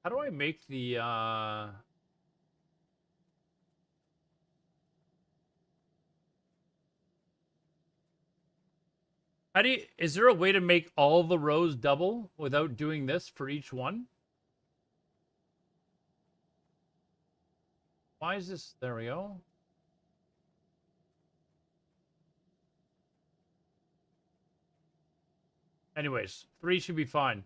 do I make the How do you, is there a way to make all the rows double without doing this for each one? Why is this? There we go. Anyways, 3 should be fine.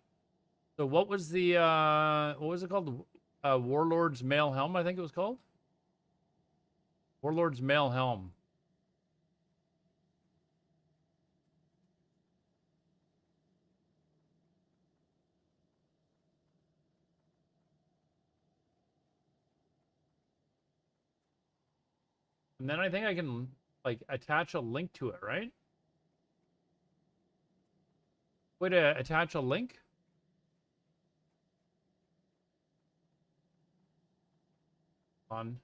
So what was the what was it called? Warlord's Mail Helm, I think it was called. Warlord's Mail Helm. And then I think I can like attach a link to it, right? Way to attach a link? On.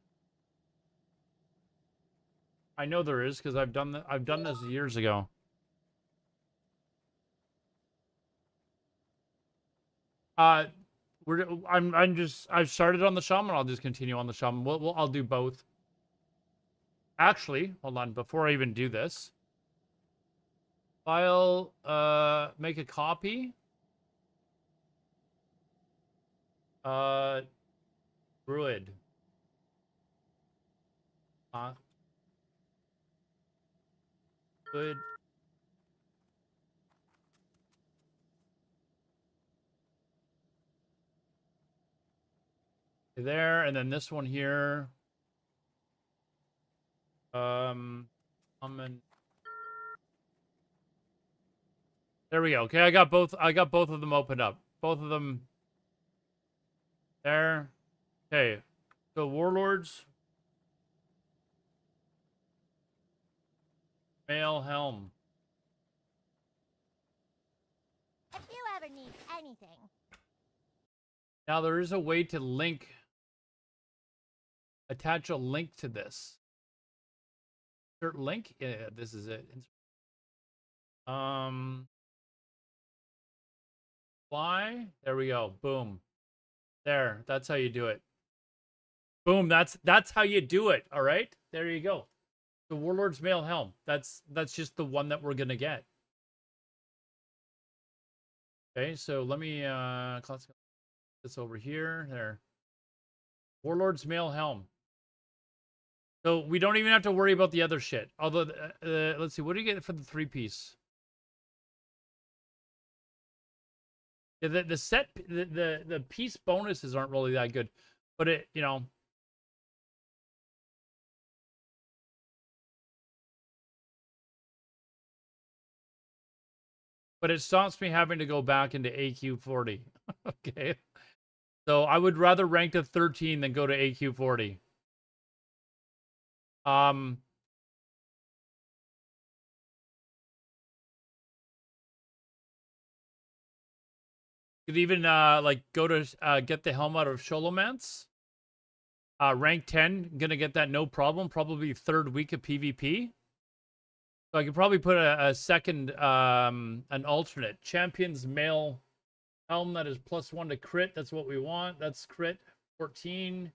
I know there is because I've done this years ago. I've started on the Shaman. I'll just continue on the Shaman. I'll do both. Actually, hold on. Before I even do this, file, make a copy. Druid. Good. There, and then this one here. There we go. Okay, I got both of them opened up. Both of them there. Okay. So Warlords. Mail Helm. If you ever need anything. Now there is a way to link, attach a link to this. Insert link. Yeah, this is it. Fly. There we go. Boom. There. That's how you do it. Boom. That's how you do it. All right. There you go. The Warlord's Mail Helm. That's just the one that we're gonna get. Okay. So let me this over here. There. Warlord's Mail Helm. So we don't even have to worry about the other shit. Although, let's see, what do you get for the 3-piece? Yeah, the piece bonuses aren't really that good, but it, you know. But it stops me having to go back into AQ40. Okay. So I would rather rank to 13 than go to AQ40. Could even like go to get the helm out of Sholomance. Rank 10, gonna get that no problem. Probably 3rd week of PvP. So I could probably put a second an alternate. Champion's Mail Helm that is +1 to crit. That's what we want. That's crit 14.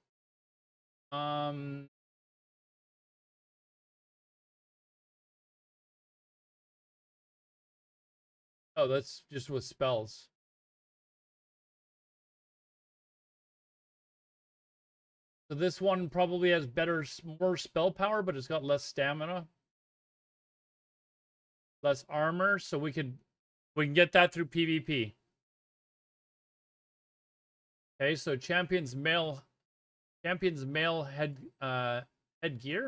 Oh, that's just with spells. So this one probably has more spell power, but it's got less stamina, less armor. So we can get that through PvP. Okay, so Champion's Mail headgear,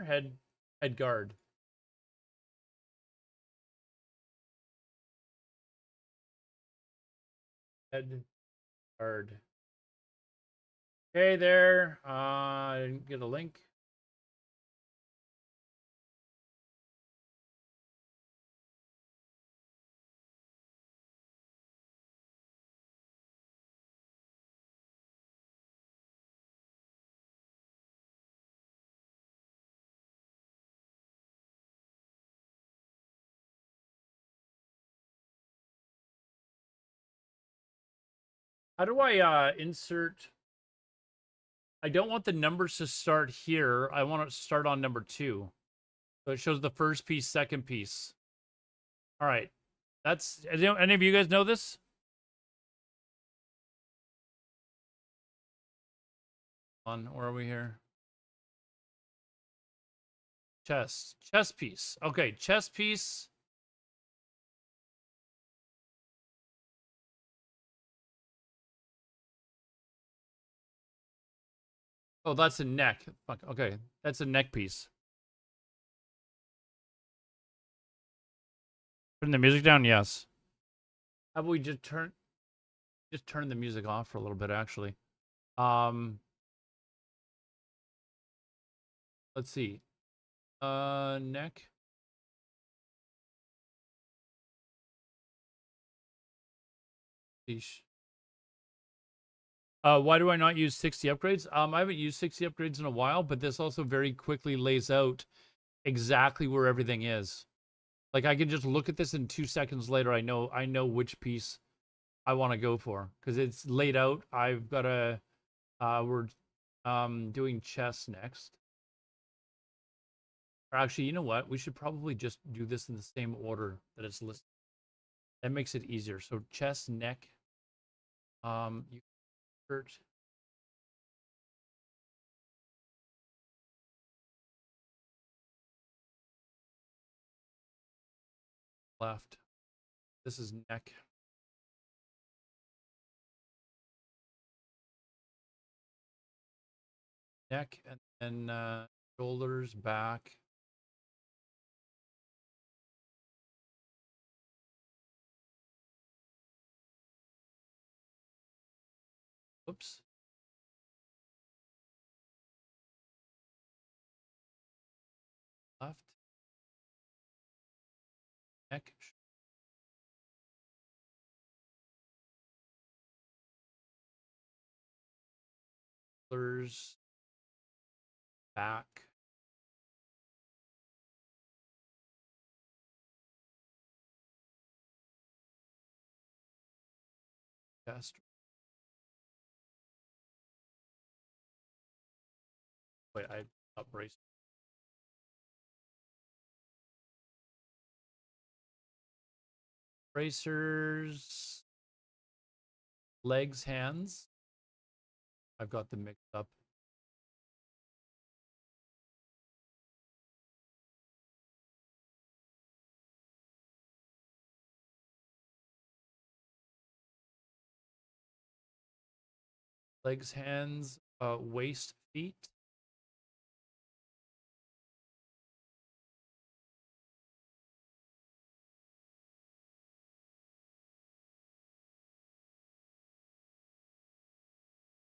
head guard. Head guard. Okay, there. I didn't get a link. How do I insert? I don't want the numbers to start here. I want it to start on number 2. So it shows the first piece, second piece. All right. That's any of you guys know this? Where are we here? Chess piece. Okay, chess piece. Oh, that's a neck. Fuck. Okay, that's a neck piece. Turn the music down. Yes. How about we just turn the music off for a little bit? Actually, let's see. Neck. Sheesh. Why do I not use 60 upgrades? I haven't used 60 upgrades in a while, but this also very quickly lays out exactly where everything is. Like I can just look at this and 2 seconds later, I know which piece I want to go for because it's laid out. I've got a, we're doing chess next. Or actually, you know what? We should probably just do this in the same order that it's listed. That makes it easier. So chest, neck, you hurt. Left. This is neck. Neck and then shoulders, back. Whoops. Left. Neck. Shoulders. Back. Chest. Wait, I up brace. Bracers. Legs, hands. I've got them mixed up. Legs, hands, waist, feet.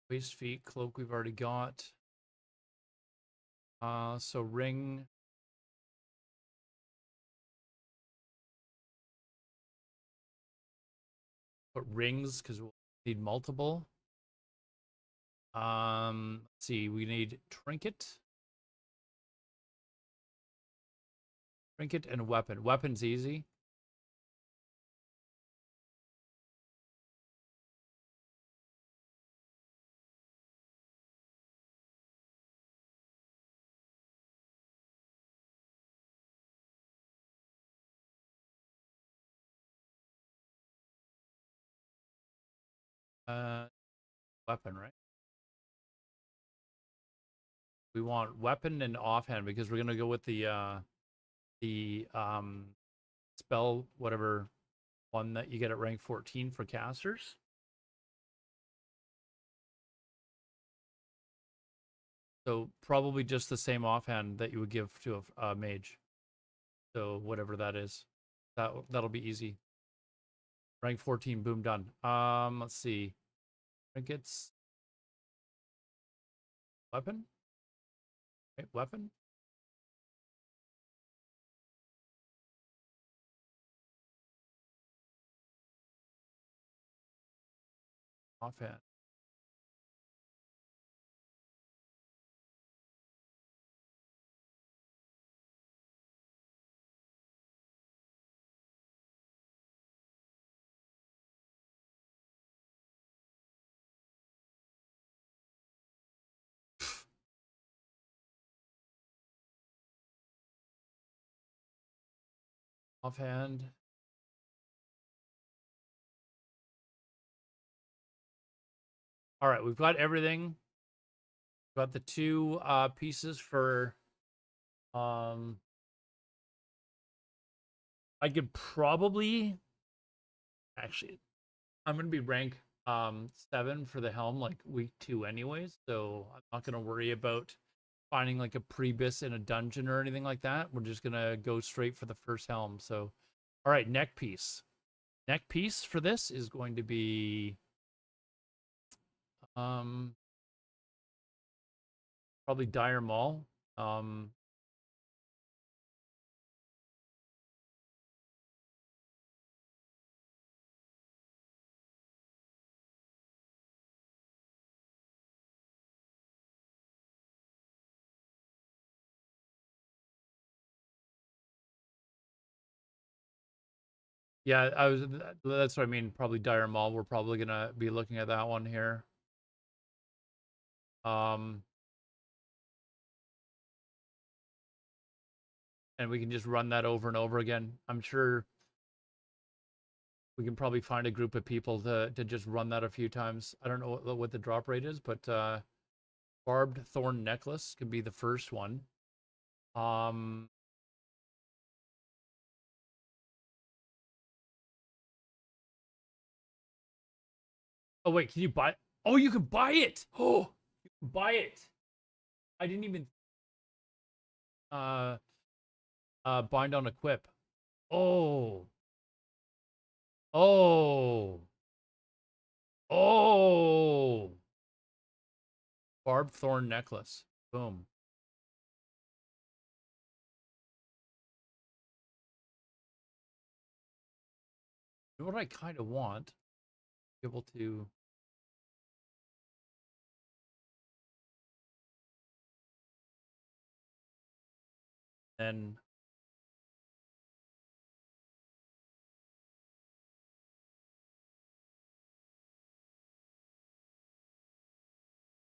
Waist, feet, cloak we've already got. So ring. Put rings because we'll need multiple. Let's see, we need trinket. Trinket and weapon. Weapon's easy. Weapon, right? We want weapon and offhand because we're gonna go with the spell whatever one that you get at rank 14 for casters. So probably just the same offhand that you would give to a mage. So whatever that is, that'll be easy. Rank 14, boom, done. Let's see. Trinkets. Weapon. Okay, weapon. Offhand. Offhand. All right, we've got everything. We've got the 2 pieces for I could probably actually I'm gonna be rank 7 for the helm like week 2 anyways, so I'm not gonna worry about finding like a prebis in a dungeon or anything like that. We're just gonna go straight for the first helm. So all right, neck piece. Neck piece for this is going to be probably Dire Maul. Yeah, that's what I mean, probably Dire Maul. We're probably gonna be looking at that one here. And we can just run that over and over again. I'm sure we can probably find a group of people to just run that a few times. I don't know what the drop rate is, but Barbed Thorn Necklace could be the first one. Oh wait, can you buy? Oh, you can buy it. Oh, you can buy it. I didn't even bind on equip. Oh. Oh. Oh. Barbed Thorn Necklace. Boom. You know what I kind of want? Be able to. Then.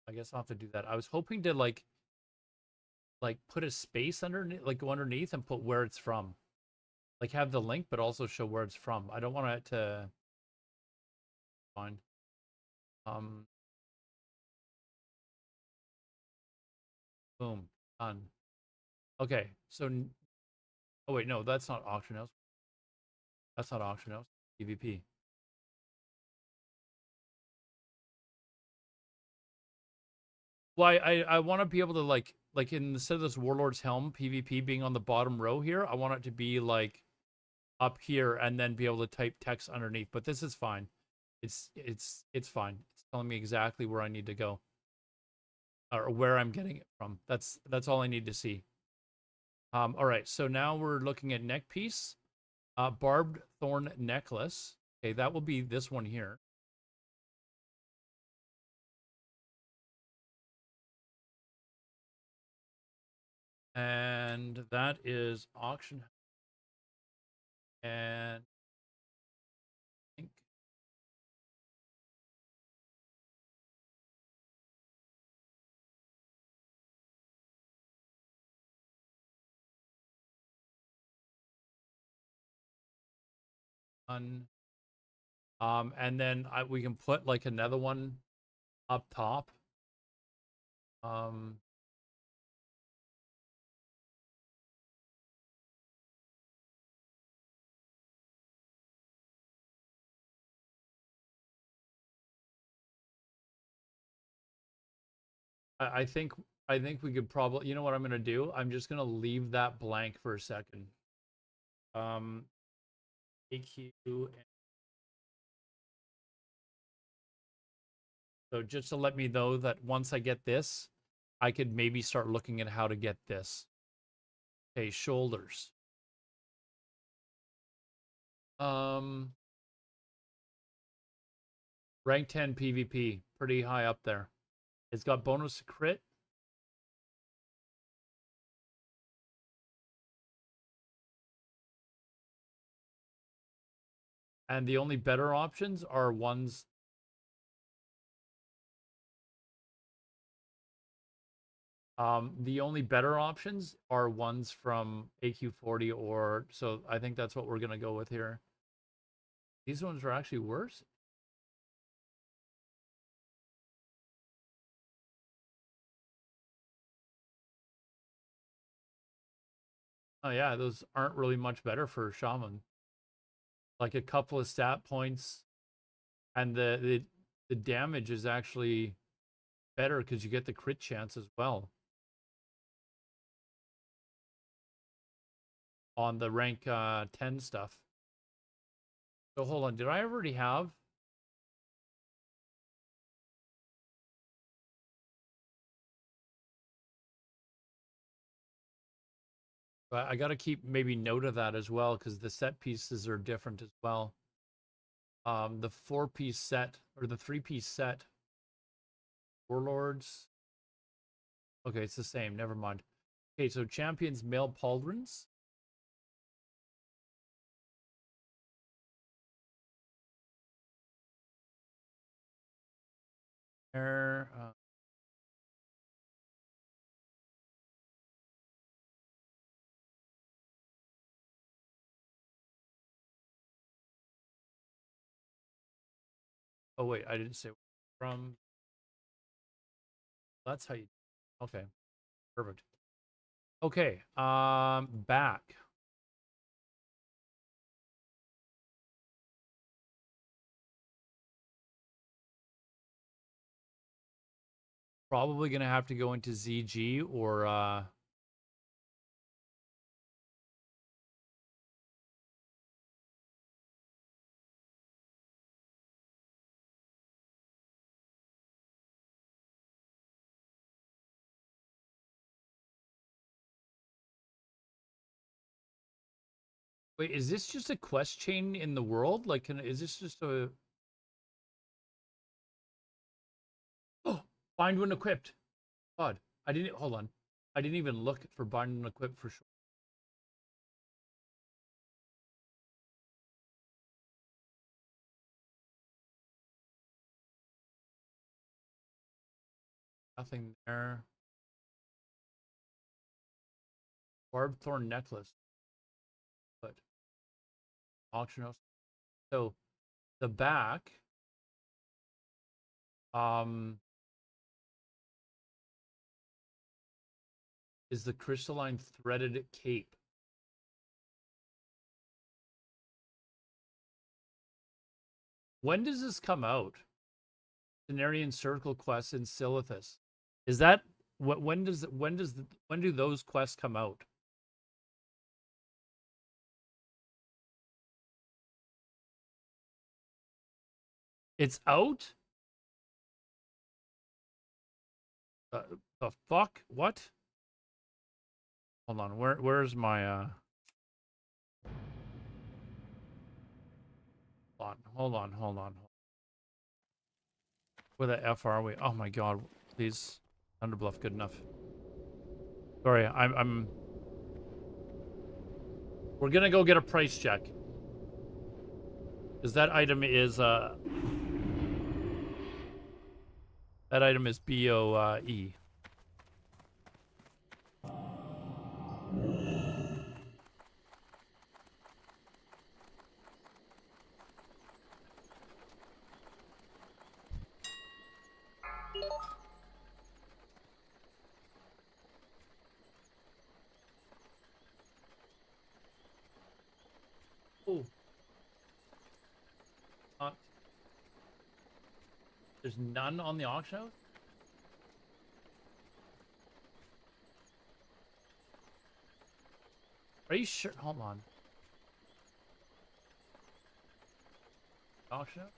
I guess I'll have to do that. I was hoping to like put a space underneath, like go underneath and put where it's from. Like have the link, but also show where it's from. I don't want it to find. Boom. Done. Okay. So, oh wait, no, that's not auction house. That's not auction house. PvP. Well, I want to be able to like instead of this Warlord's Helm PvP being on the bottom row here, I want it to be like up here and then be able to type text underneath. But this is fine. It's fine. It's telling me exactly where I need to go. Or where I'm getting it from. That's all I need to see. All right, so now we're looking at neck piece. Barbed Thorn Necklace. Okay, that will be this one here. And that is auction. And I think and then we can put like another one up top. I think we could probably, you know what I'm gonna do? I'm just gonna leave that blank for a second. AQ. So just to let me know that once I get this, I could maybe start looking at how to get this. Okay, shoulders. Rank 10 PvP, pretty high up there. It's got bonus to crit. And the only better options are ones. The only better options are ones from AQ40 or so. I think that's what we're gonna go with here. These ones are actually worse. Oh yeah, those aren't really much better for Shaman. Like a couple of stat points, and the damage is actually better because you get the crit chance as well on the rank 10 stuff. So hold on, did I already have? But I got to keep maybe note of that as well because the set pieces are different as well. The 4-piece set or the 3-piece set, Warlords. Okay, it's the same. Never mind. Okay, so champions male pauldrons. There. Oh wait, I didn't say from. That's how you. Okay, perfect. Okay, back. Probably gonna have to go into ZG or wait, is this just a quest chain in the world? Like, is this just a? Oh, bind when equipped. God, I didn't. Hold on, I didn't even look for bind and equip for sure. Nothing there. Barbed thorn necklace. But auction house. So the back. Is the crystalline threaded cape. When does this come out? Cenarian Circle quest in Silithus. Is that what? When do those quests come out? It's out. The fuck? What? Hold on. Where's my Hold on. Where the F are we? Oh my god. Please. Underbluff good enough. Sorry, I'm we're gonna go get a price check. Because that item is BOE. Oh. There's none on the auction house? Are you sure? Hold on. Auction house?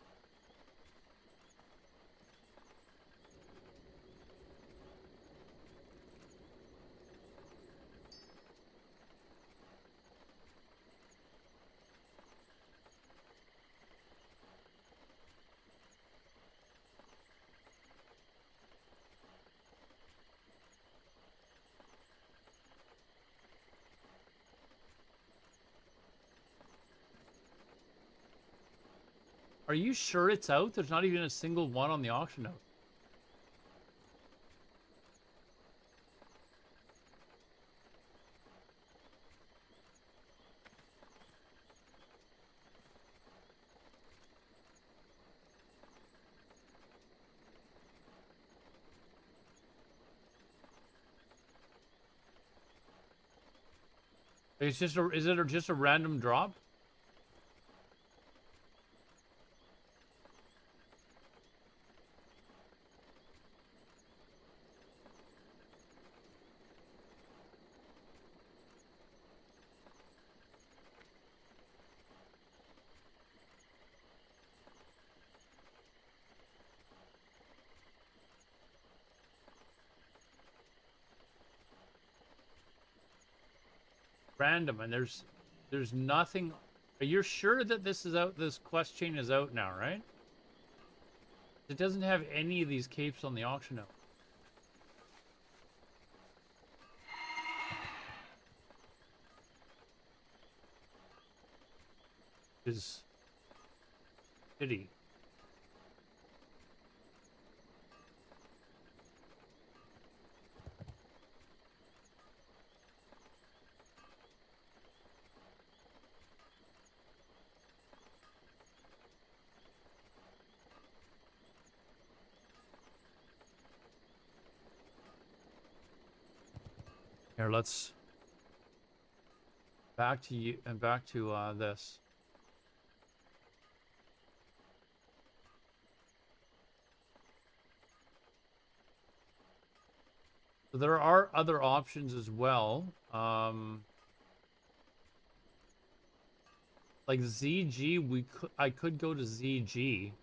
Are you sure it's out? There's not even a single one on the auction house. It's just a, is it just a random drop? Random, and there's nothing. Are you sure that this is out? This quest chain is out now, right? It doesn't have any of these capes on the auction house. Is shitty. Here, let's back to you and back to this. So there are other options as well. Like ZG, I could go to ZG.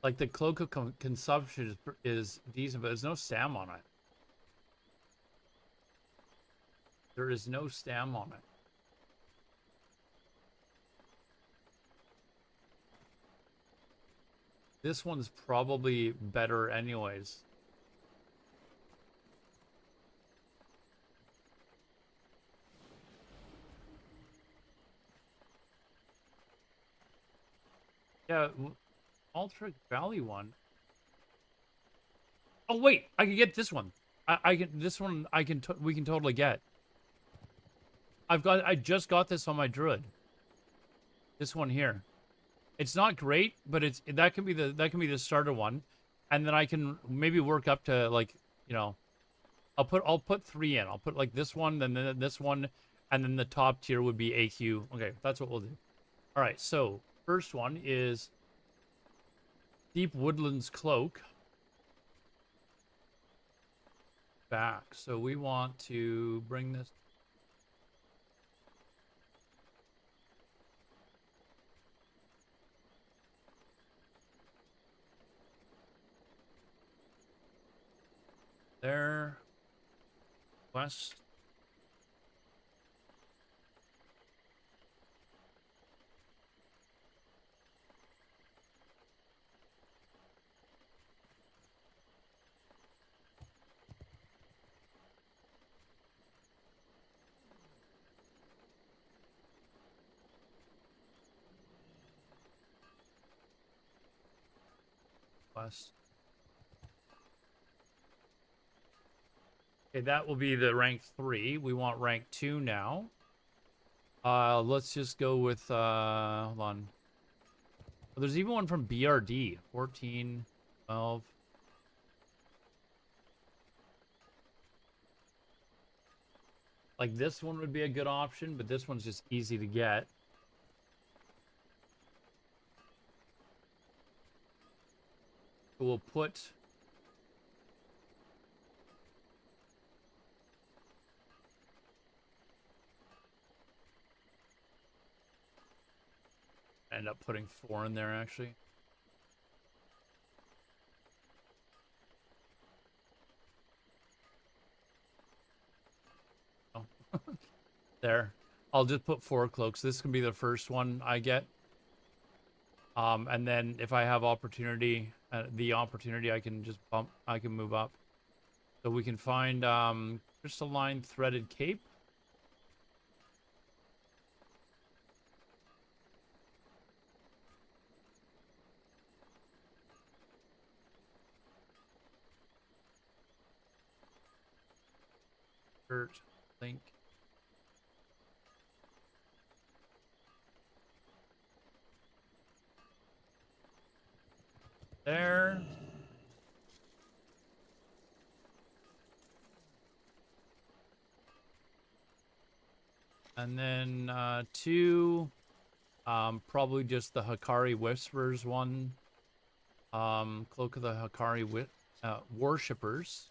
Like the cloak of consumption is decent, but there's no stam on it. There is no stam on it. This one's probably better anyways. Yeah, Altric Valley one. Oh wait, I can get this one. I can this one. We can totally get. I just got this on my Druid. This one here. It's not great, but that can be the starter one, and then I can maybe work up to, like, you know, I'll put 3 in. I'll put like this one, then this one, and then the top tier would be AQ. Okay, that's what we'll do. All right, so first one is Deep Woodlands Cloak. Back. So we want to bring this. There. West. West. Okay, that will be the rank 3. We want rank 2 now. Let's just go with, hold on. Oh, there's even one from BRD. 14, 12. Like, this one would be a good option, but this one's just easy to get. So we'll put... end up putting 4 in there, actually. Oh. There. I'll just put 4 cloaks. This can be the first one I get. And then if I have opportunity, I can just I can move up. So we can find crystalline threaded cape. Insert link. There. And then two, probably just the Hikari Whispers one. Cloak of the Hikari Worshippers.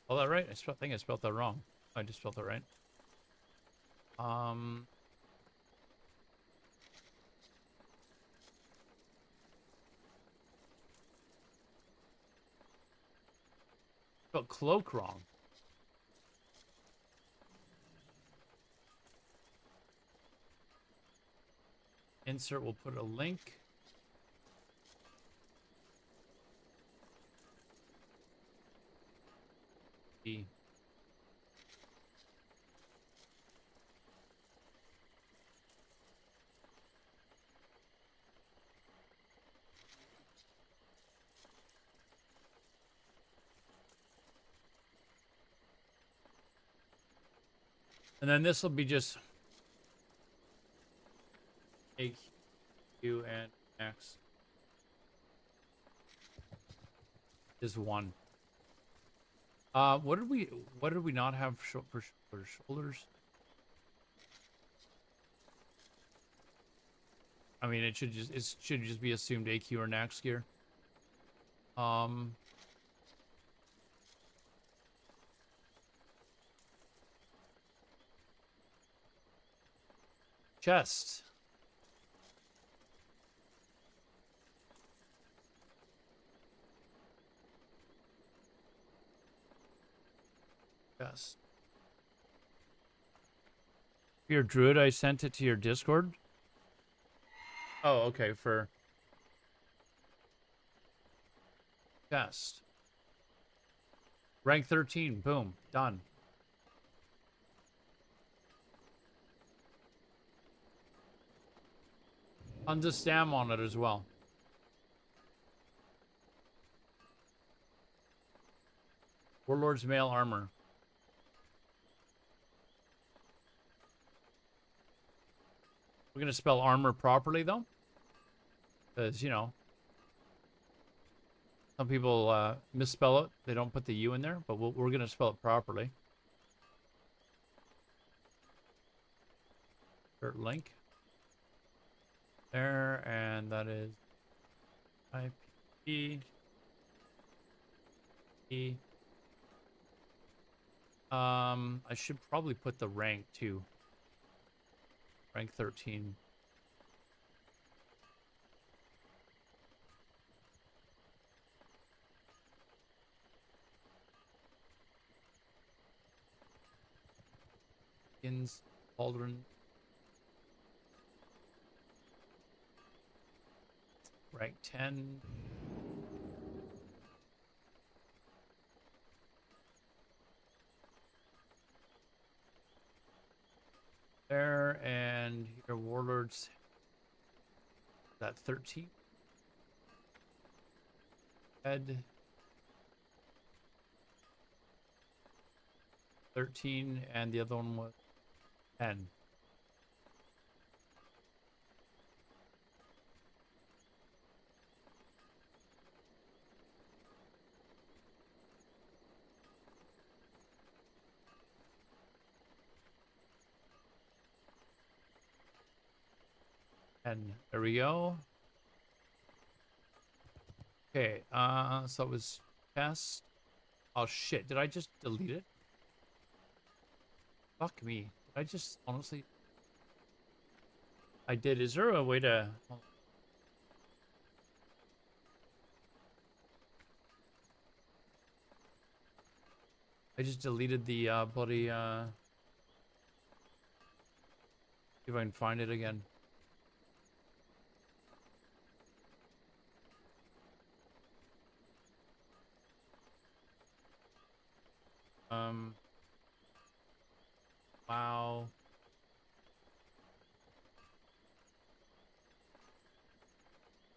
Oh, that right? I think I spelled that wrong. I just spelled that right. Spelled cloak wrong. Insert, we'll put a link. E. And then this will be just A, Q, and X. Is one. What did we not have for shoulders? I mean, it should just be assumed AQ or Nax gear. Chest. Chest. Your Druid, I sent it to your Discord. Oh, okay, for chest. Rank 13, boom, done. Tons of stam on it as well. Warlord's mail armor. We're gonna spell armor properly though, because you know some people misspell it. They don't put the U in there, but we're gonna spell it properly. Insert link. There, and that is IP E. I should probably put the rank too. Rank 13. Skins, Pauldron. Rank 10. There, and your warlords. That 13. Head. 13, and the other one was 10. And there we go. Okay, so it was test. Oh shit, did I just delete it? Fuck me. Did I just honestly? I did. Is there a way to? I just deleted the bloody. See if I can find it again. Wow.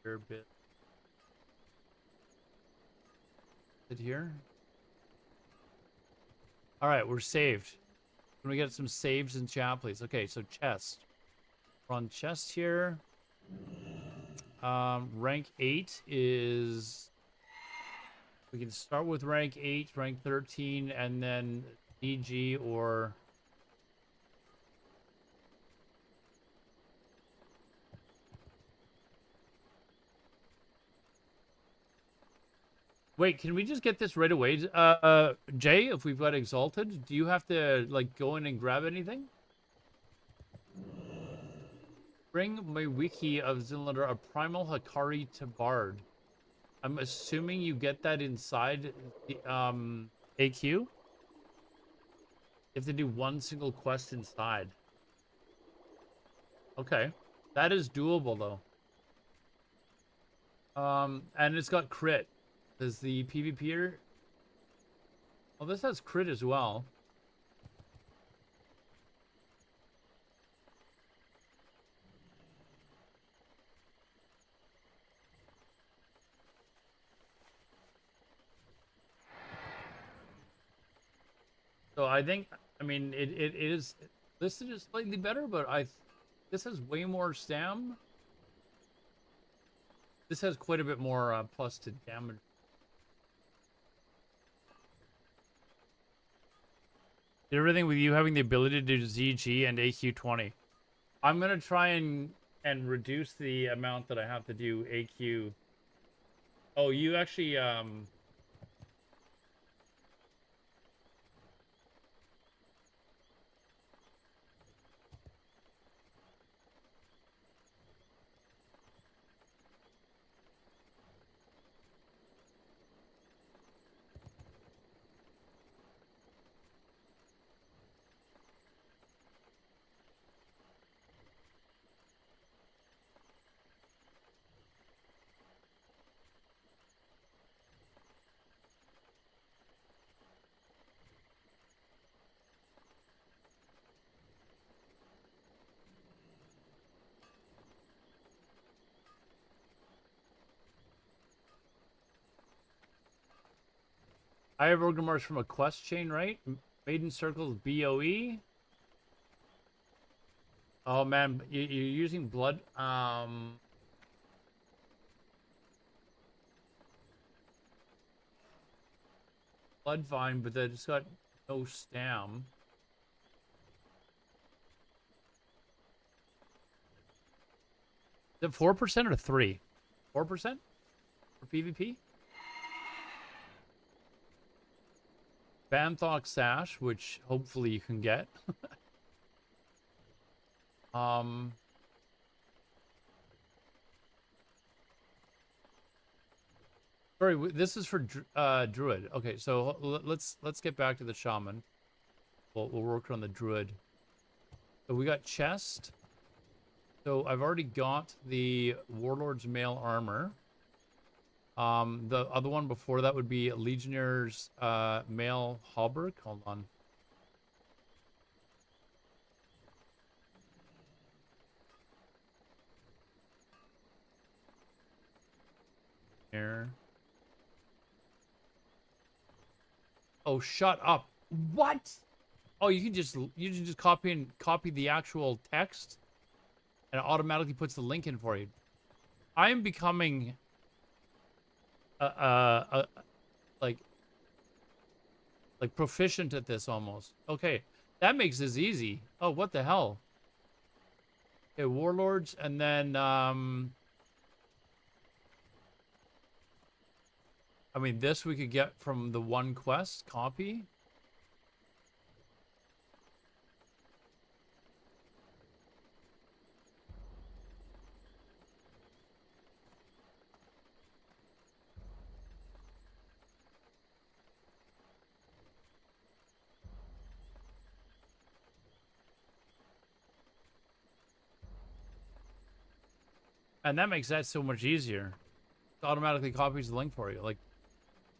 Fair bit. It here? Alright, we're saved. Can we get some saves in chat, please? Okay, so chest. We're on chest here. Rank 8 is... We can start with rank 8, rank 13, and then DG or... Wait, can we just get this right away? Jay, if we've got Exalted, do you have to, like, go in and grab anything? Bring my wiki of Zinlander, a primal Hakari to Bard. I'm assuming you get that inside the, AQ? You have to do one single quest inside. Okay. That is doable, though. And it's got crit. Does the PvPer... Well, this has crit as well. So I think, I mean, it is listed as slightly better, but this has way more stam. This has quite a bit more plus to damage. Everything with you having the ability to do ZG and AQ20. I'm gonna try and reduce the amount that I have to do AQ. Oh, you actually I have Orgrimmars from a quest chain, right? Maiden Circles BOE. Oh man, you're using blood. Bloodvine, but then it's got no stam. Is it 4% or 3%? 4% for PvP? Banthox Sash, which hopefully you can get. Sorry, this is for Druid. Okay, so let's get back to the Shaman. We'll work on the Druid. So we got chest. So I've already got the Warlord's Mail Armor. The other one before that would be Legionnaire's Mail Hauberk. Hold on. Here. Oh, shut up. What? Oh, you can just copy the actual text and it automatically puts the link in for you. I am becoming like proficient at this almost. Okay, that makes this easy. Oh, what the hell? Okay, Warlords, and then I mean, this we could get from the one quest copy. And that makes that so much easier. It automatically copies the link for you. Like,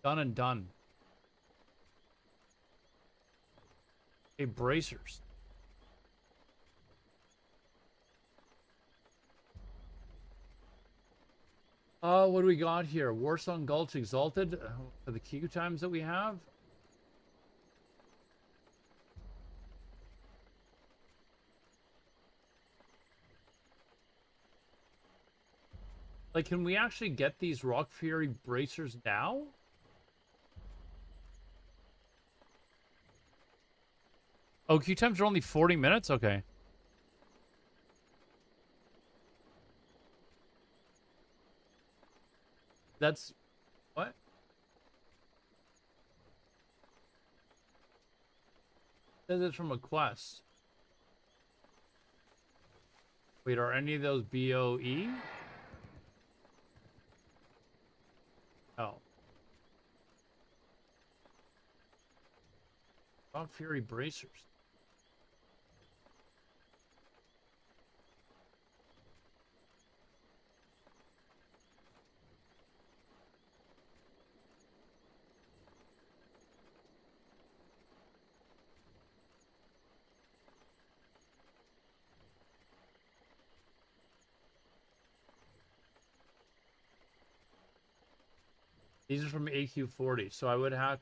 done and done. Hey, bracers. What do we got here? Warsong Gulch Exalted for the queue times that we have. Like, can we actually get these Rock Fury bracers now? Oh, queue times are only 40 minutes? Okay. That's... what? Says it's from a quest. Wait, are any of those BOE? Oh. Rock Fury bracers. These are from AQ40, so I would have...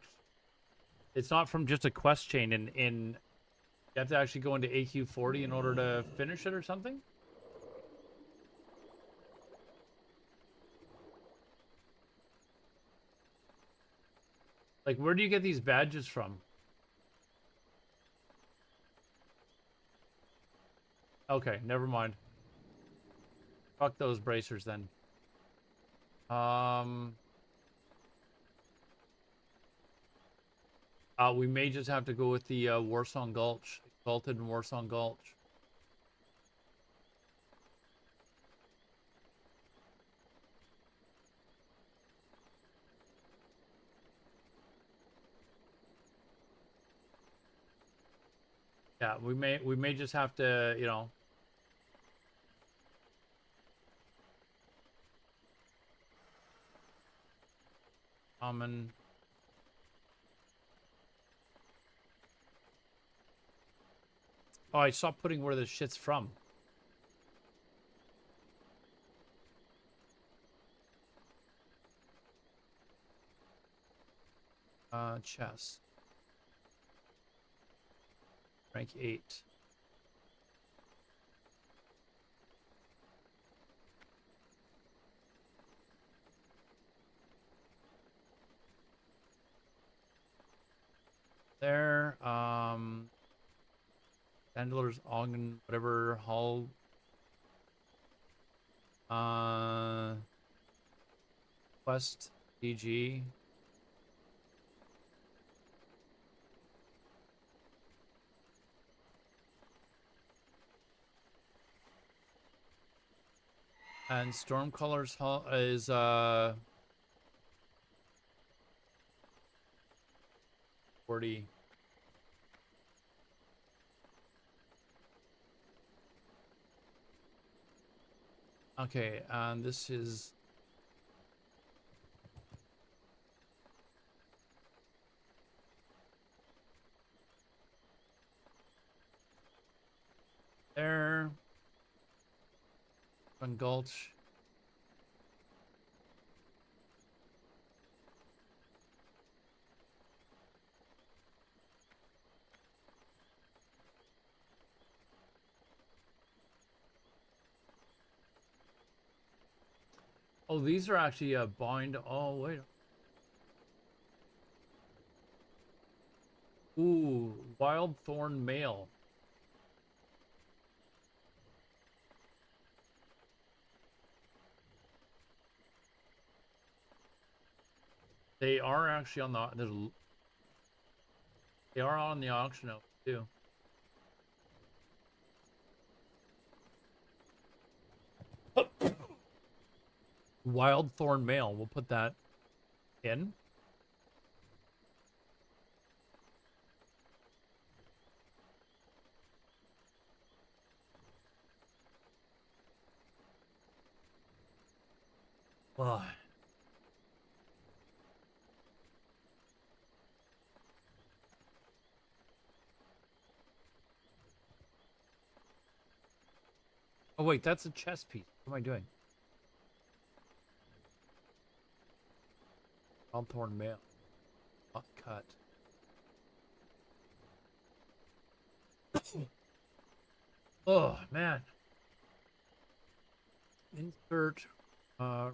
It's not from just a quest chain in... You have to actually go into AQ40 in order to finish it or something? Like, where do you get these badges from? Okay, never mind. Fuck those bracers then. We may just have to go with the Warsong Gulch. Exalted and Warsong Gulch. Yeah, we may just have to, you know. Shaman. Oh, I stopped putting where this shit's from. Chess. Rank 8. There, Chandler's Ogden, whatever, Hull. Quest, DG. And Stormcaller's Hull is, 40. Okay, and this is... there. Van Gulch. Oh, these are actually bind. Oh, wait. Ooh, Wild Thorn Mail. They are actually on the... They are on the auction house too. Wild Thorn Mail. We'll put that in. Ugh. Oh wait, that's a chess piece. What am I doing? Hawthorne mail. Not cut. Oh man. Insert there.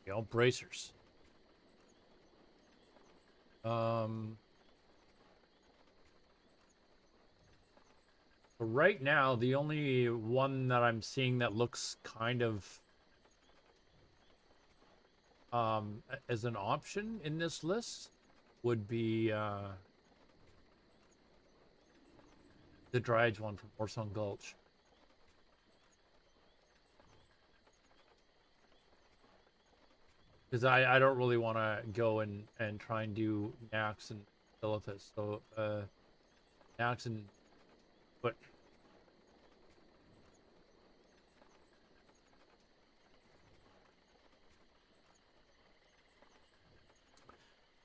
You know, bracers. So right now, the only one that I'm seeing that looks kind of as an option in this list would be the Dryades one from Warsong Gulch. Because I don't really want to go and try and do Nax and Silithus. So Nax and but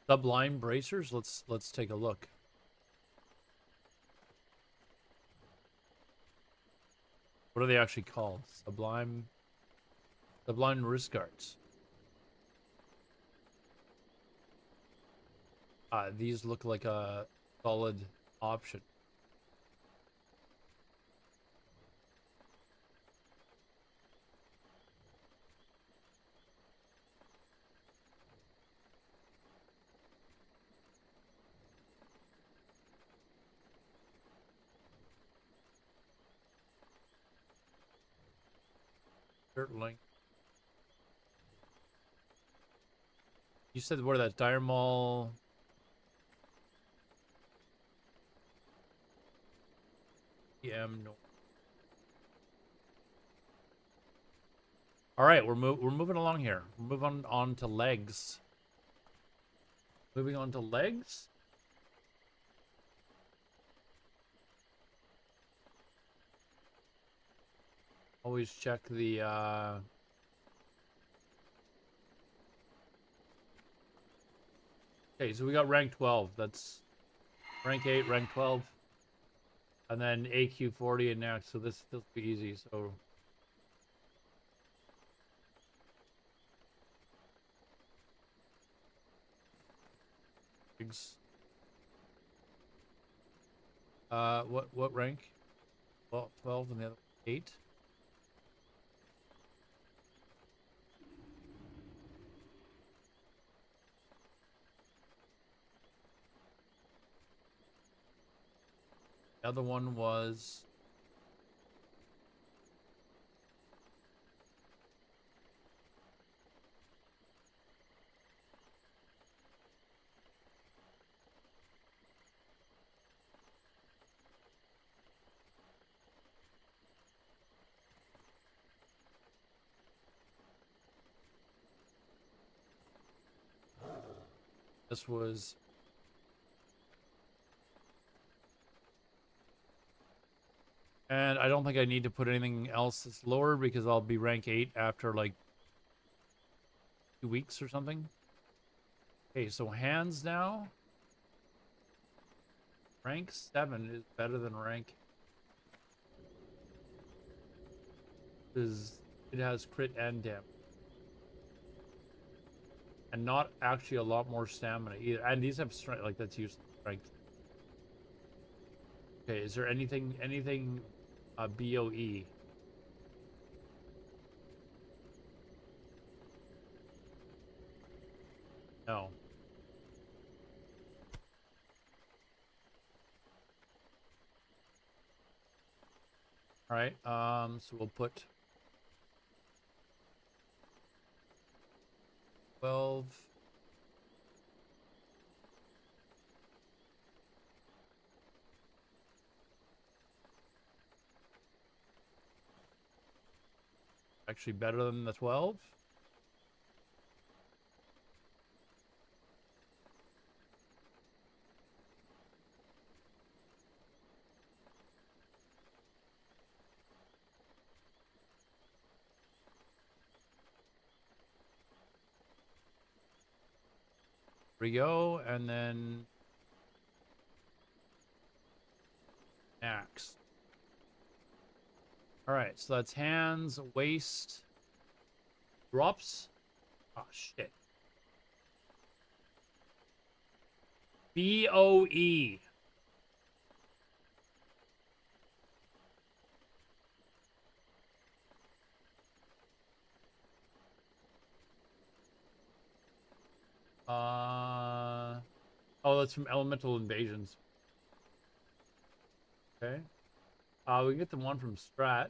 Sublime bracers. Let's take a look. What are they actually called? Sublime wrist guards. These look like a solid option. Link. You said what are that? Dire Maul. No. All right, we're moving along here. We're moving on to legs. Moving on to legs. Always check the okay, so we got rank 12. That's rank 8, rank 12. And then AQ 40 and next, so this will be easy. So what rank? Well, 12 and the other 8. The other one was this was and I don't think I need to put anything else that's lower because I'll be rank 8 after like 2 weeks or something. Okay, so hands now. Rank 7 is better than rank. It has crit and damage. And not actually a lot more stamina either. And these have strength, like that's useless strength. Okay, is there anything BOE? No. All right. So we'll put 12. Actually better than the 12. Here we go, and then Axe. All right, so that's hands, waist, drops. Oh shit. BOE. Oh, that's from Elemental Invasions. Okay. We can get the one from Strat.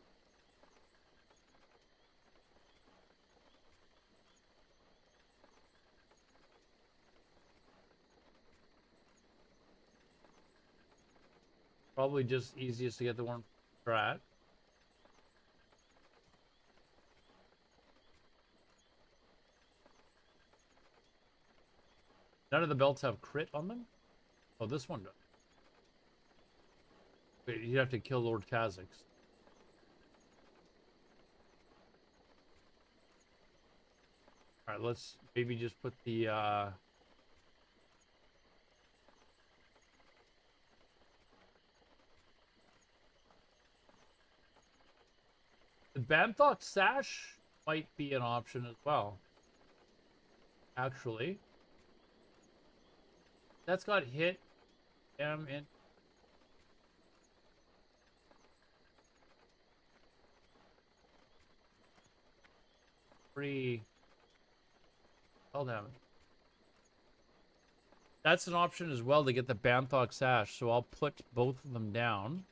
Probably just easiest to get the one from Strat. None of the belts have crit on them? Oh, this one does. Wait, you'd have to kill Lord Kha'Zix. Alright, let's maybe just put the Banthox Sash might be an option as well. Actually. That's got hit. And free spell damage. That's an option as well to get the Banthox Sash, so I'll put both of them down.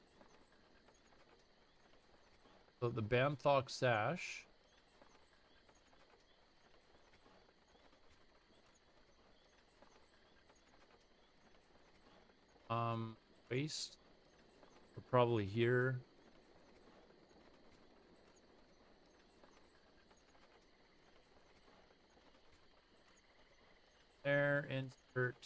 So the Banthox Sash. Waist. We're probably here. There, insert.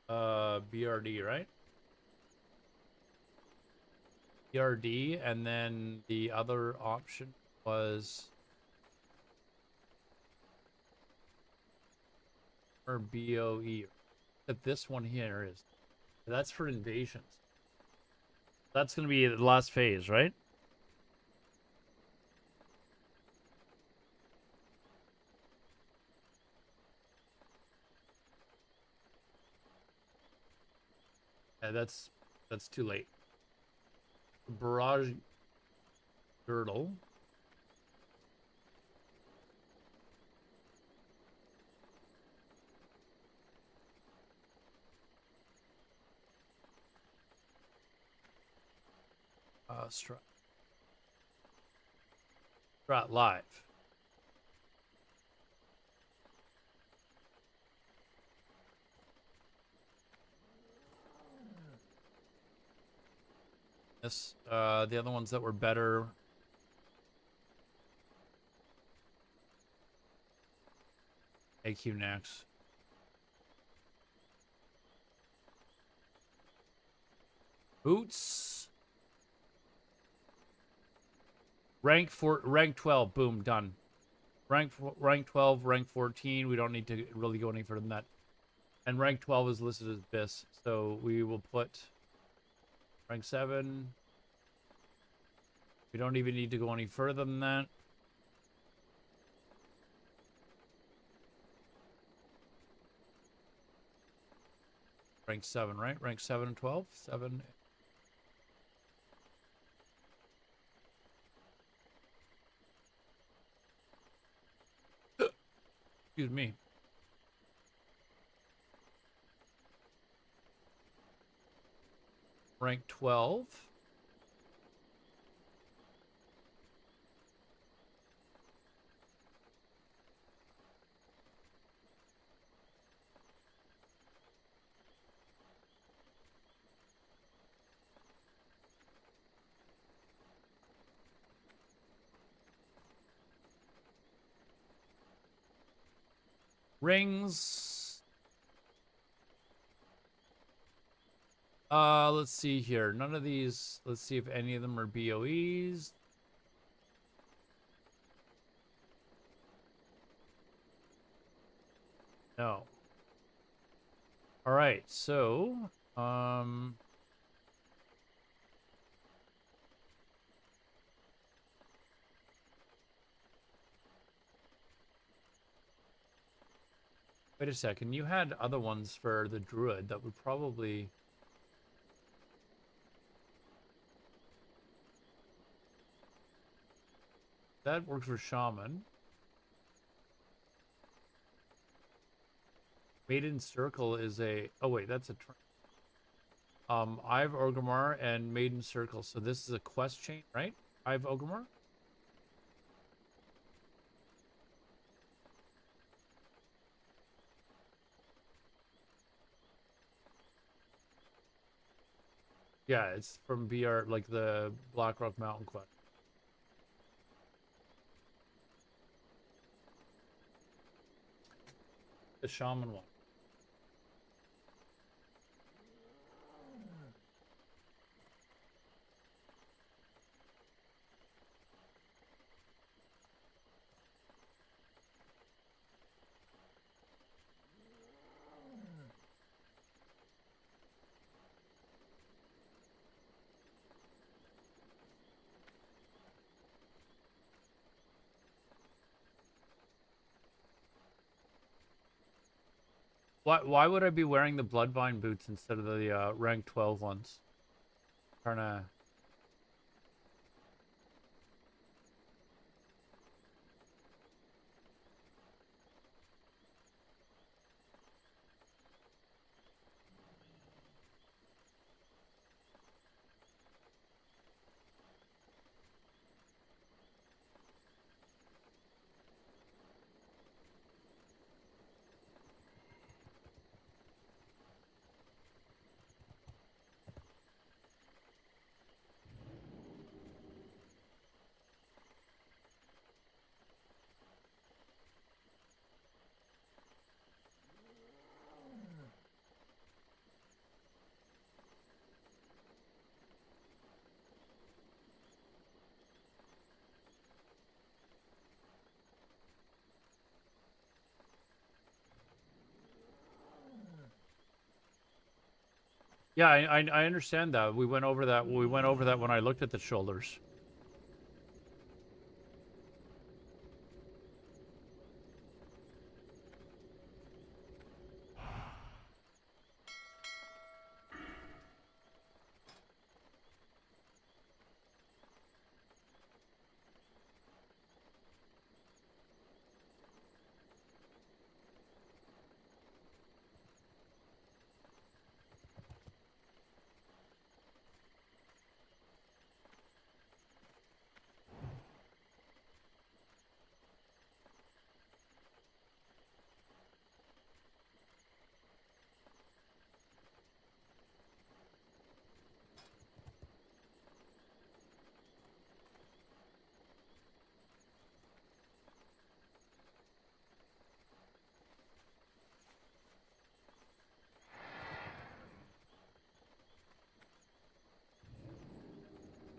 BRD, right? BRD, and then the other option was or BOE. That this one here is. That's for invasions. That's gonna be the last phase, right? Yeah, that's too late. Barrage girdle. Strat live. This, the other ones that were better. AQ next. Boots. Rank 12. Boom, done. Rank 12, rank 14. We don't need to really go any further than that. And rank 12 is listed as BIS, so we will put rank 7. We don't even need to go any further than that. Rank 7, right? Rank 7 and 12? 7. Excuse me. Rank 12. Rings. Let's see here. None of these. Let's see if any of them are BOEs. No. All right, so wait a second. You had other ones for the Druid that would probably... That works for Shaman. Maiden Circle is a... Oh, wait, that's a... I have Orgrimmar and Maiden Circle, so this is a quest chain, right? I have Orgrimmar? Yeah, it's from BR, like the Blackrock Mountain quest. The Shaman one. Why would I be wearing the Bloodvine boots instead of the rank 12 ones? Trying to... Yeah, I understand that. We went over that. We went over that when I looked at the shoulders.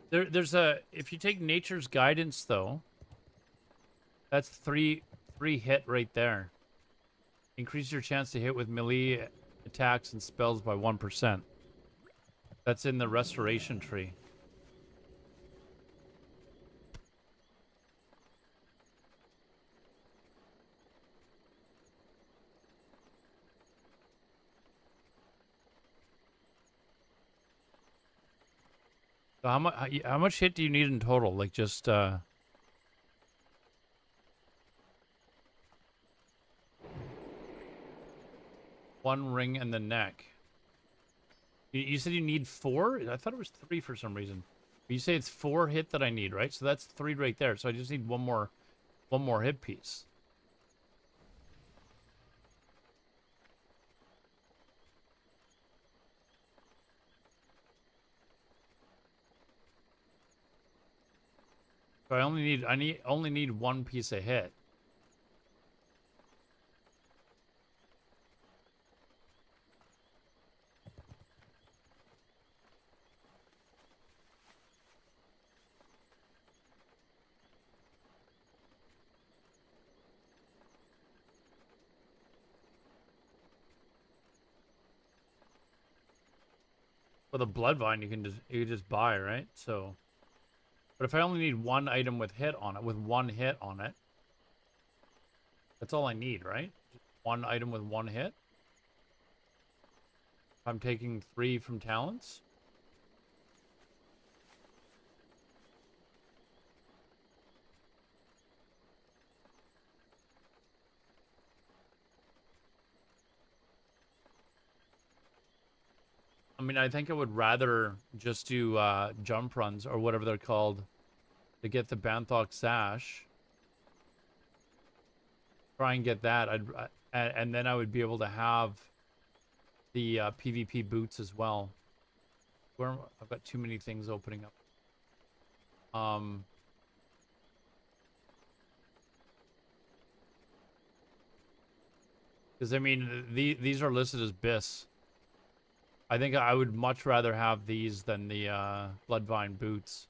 There's a... If you take Nature's Guidance, though, that's three hit right there. Increase your chance to hit with melee attacks and spells by 1%. That's in the Restoration tree. So how much hit do you need in total? Like just one ring in the neck. You said you need 4? I thought it was 3 for some reason. But you say it's 4 hit that I need, right? So that's 3 right there. So I just need one more hit piece. So I only need 1 piece of hit. Well, the Bloodvine you can just buy, right? So, but if I only need one item with hit on it, with one hit on it, that's all I need, right? Just one item with one hit. If I'm taking 3 from talents. I mean, I think I would rather just do jump runs or whatever they're called to get the Banthok Sash. Try and get that. And then I would be able to have the PvP boots as well. I've got too many things opening up. Because I mean, these are listed as BIS. I think I would much rather have these than the Bloodvine boots.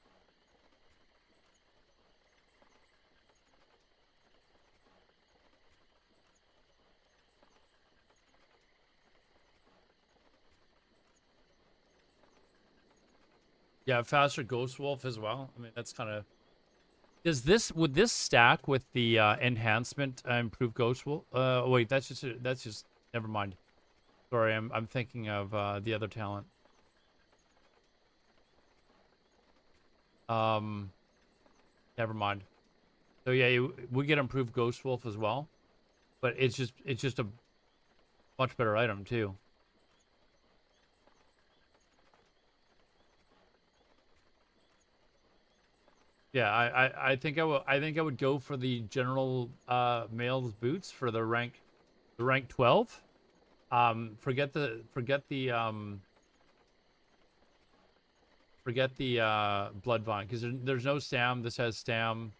Yeah, faster Ghost Wolf as well. I mean, that's kind of... would this stack with the enhancement improve Ghost Wolf? Wait, that's just never mind. Sorry, I'm thinking of the other talent. Never mind. So yeah, we get improved Ghost Wolf as well, but it's just a much better item too. Yeah, I think I would go for the general male's boots for the rank 12. Forget the Bloodvine because there's no Stam. This has Stam.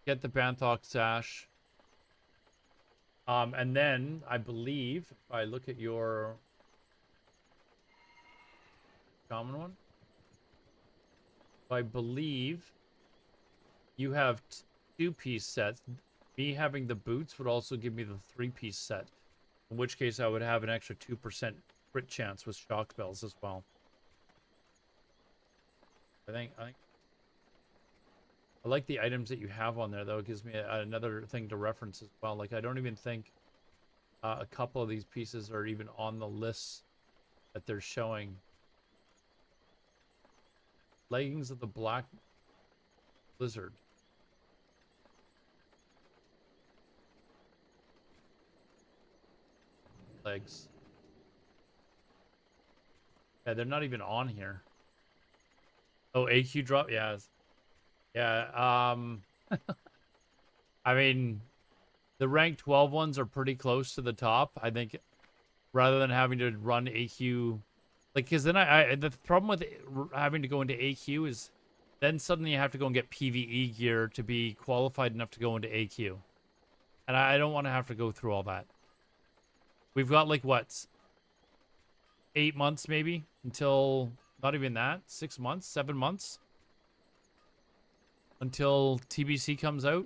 Get the Banthok Sash. And then I believe if I look at your common one, I believe you have 2-piece sets. Me having the boots would also give me the 3-piece set. In which case I would have an extra 2% crit chance with shock spells as well. I like the items that you have on there though. It gives me another thing to reference as well. Like I don't even think a couple of these pieces are even on the lists that they're showing. Leggings of the Black Blizzard. Legs. Yeah, they're not even on here. Oh, AQ drop? Yeah. Yeah, I mean, the rank 12 ones are pretty close to the top. I think rather than having to run AQ, like, because then the problem with having to go into AQ is then suddenly you have to go and get PvE gear to be qualified enough to go into AQ. And I don't want to have to go through all that. We've got like what, 8 months maybe until, not even that, 6 months, 7 months until TBC comes out.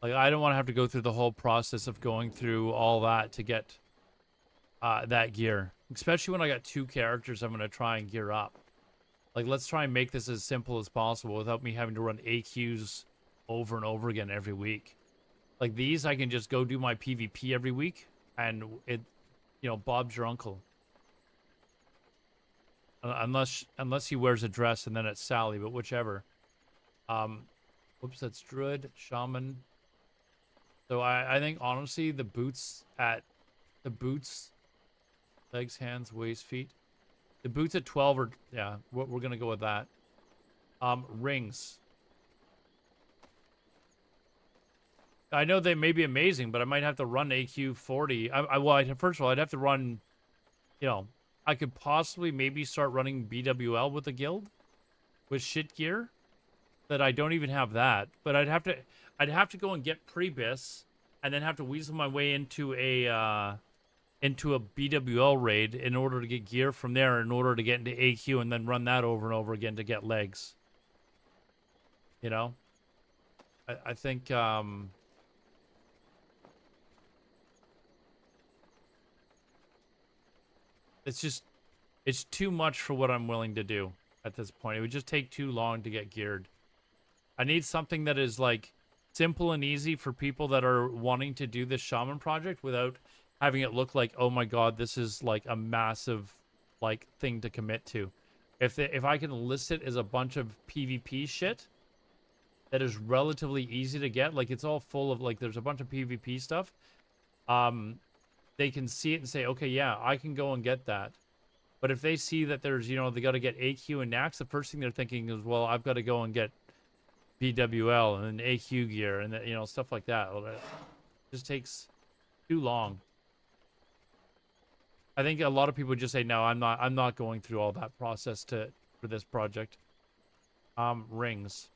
Like I don't want to have to go through the whole process of going through all that to get that gear, especially when I got 2 characters I'm going to try and gear up. Like let's try and make this as simple as possible without me having to run AQs over and over again every week. Like these, I can just go do my PvP every week and it, you know, Bob's your uncle. Unless he wears a dress and then it's Sally, but whichever. Whoops, that's Druid, Shaman. So I think honestly the boots, legs, hands, waist, feet. The boots at 12 are, yeah, we're gonna go with that. Rings. I know they may be amazing, but I might have to run AQ 40. First of all, I'd have to run, you know, I could possibly maybe start running BWL with the guild with shit gear that I don't even have that, but I'd have to go and get pre-bis and then have to weasel my way into a BWL raid in order to get gear from there in order to get into AQ and then run that over and over again to get legs. You know? I think It's too much for what I'm willing to do at this point. It would just take too long to get geared. I need something that is like simple and easy for people that are wanting to do this shaman project without having it look like, oh my god, this is like a massive like thing to commit to. If I can list it as a bunch of PvP shit that is relatively easy to get, like it's all full of like there's a bunch of PvP stuff. They can see it and say, okay, yeah, I can go and get that. But if they see that there's, you know, they got to get AQ and Nax, the first thing they're thinking is, well, I've got to go and get BWL and then AQ gear and, you know, stuff like that. It just takes too long. I think a lot of people just say, no, I'm not going through all that process for this project. Rings.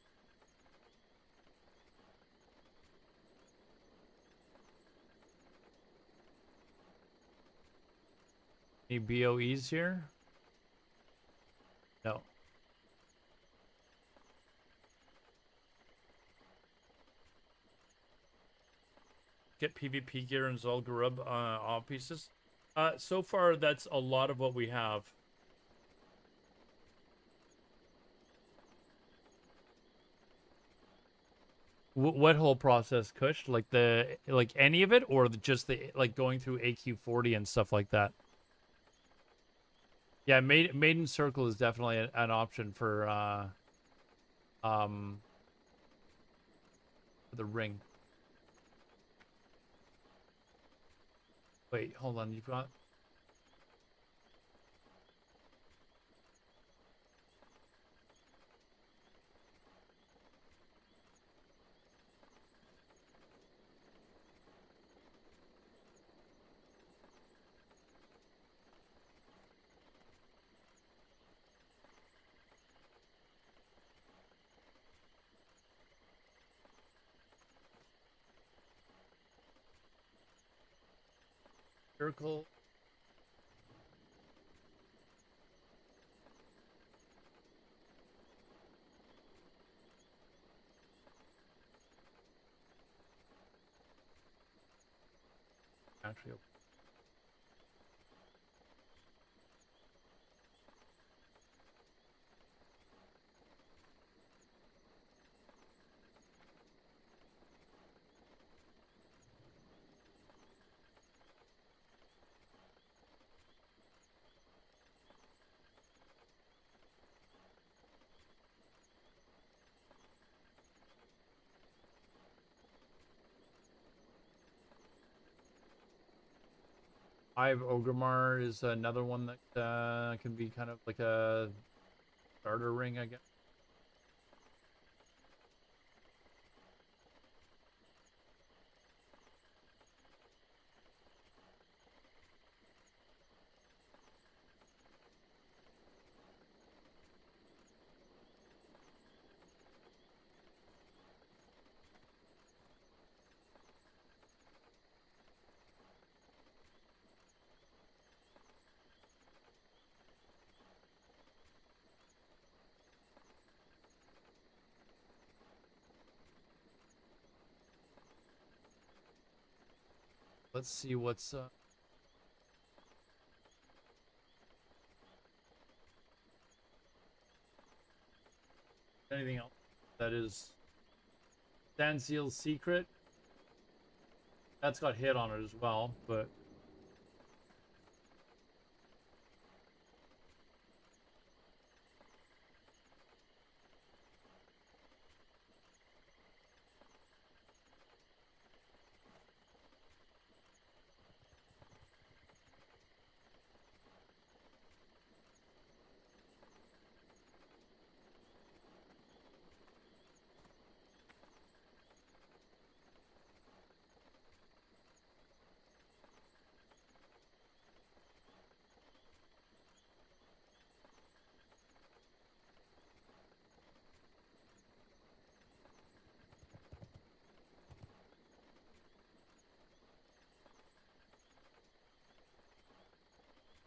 Any BOEs here? No. Get PvP gear and Zul'Gurub all pieces. So far, that's a lot of what we have. What whole process, Kush? Like any of it, or just the like going through AQ40 and stuff like that? Yeah, Maiden Circle is definitely an option for the ring. Wait, hold on. You've got circle. Actually, Hive Ogremar is another one that can be kind of like a starter ring, I guess. Let's see what's anything else that is Stanseal's Secret. That's got hit on it as well, but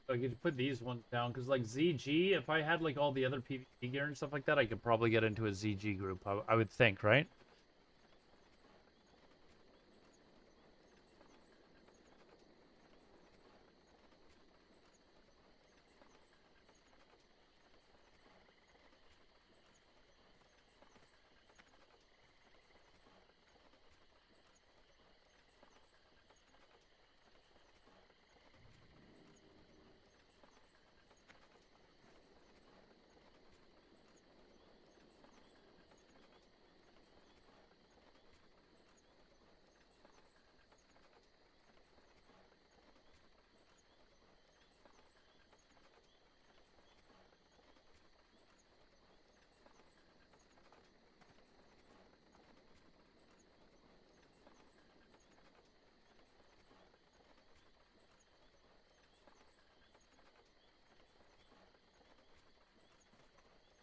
I could put these ones down because, like, ZG, if I had like all the other PvP gear and stuff like that, I could probably get into a ZG group. I would think, right?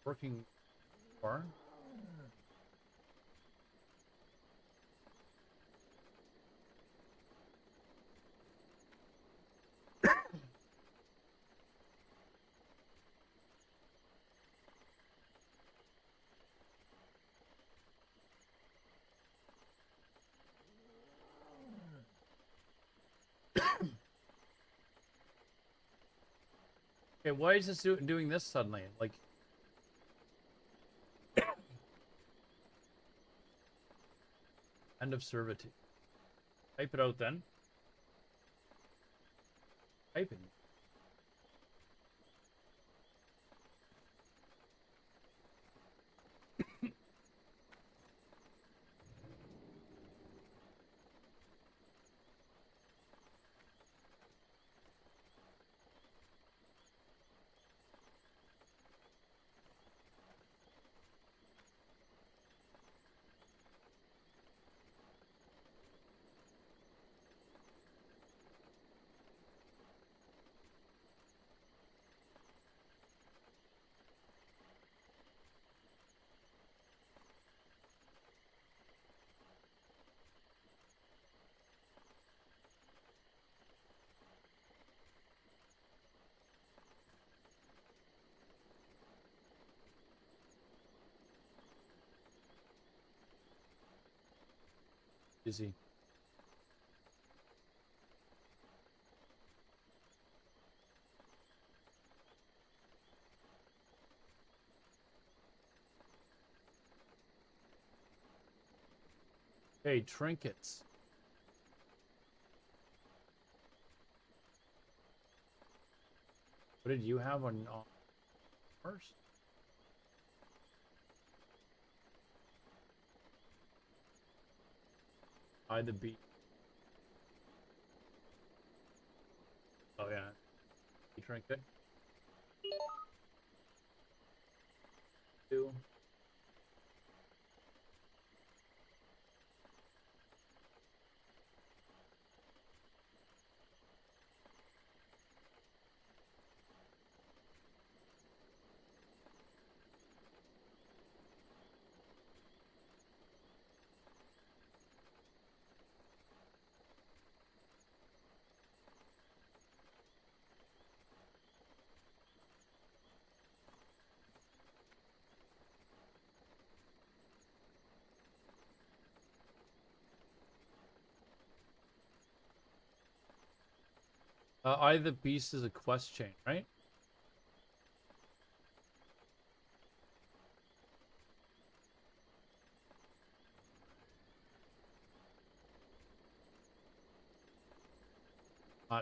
working for. Okay, why is this doing this suddenly? Like, end of servitude. Type it out then. Typing. Easy. Hey, trinkets. What did you have on first? By the beat. Oh yeah. Trinket. 2. Eye of the Beast is a quest chain, right? Uh,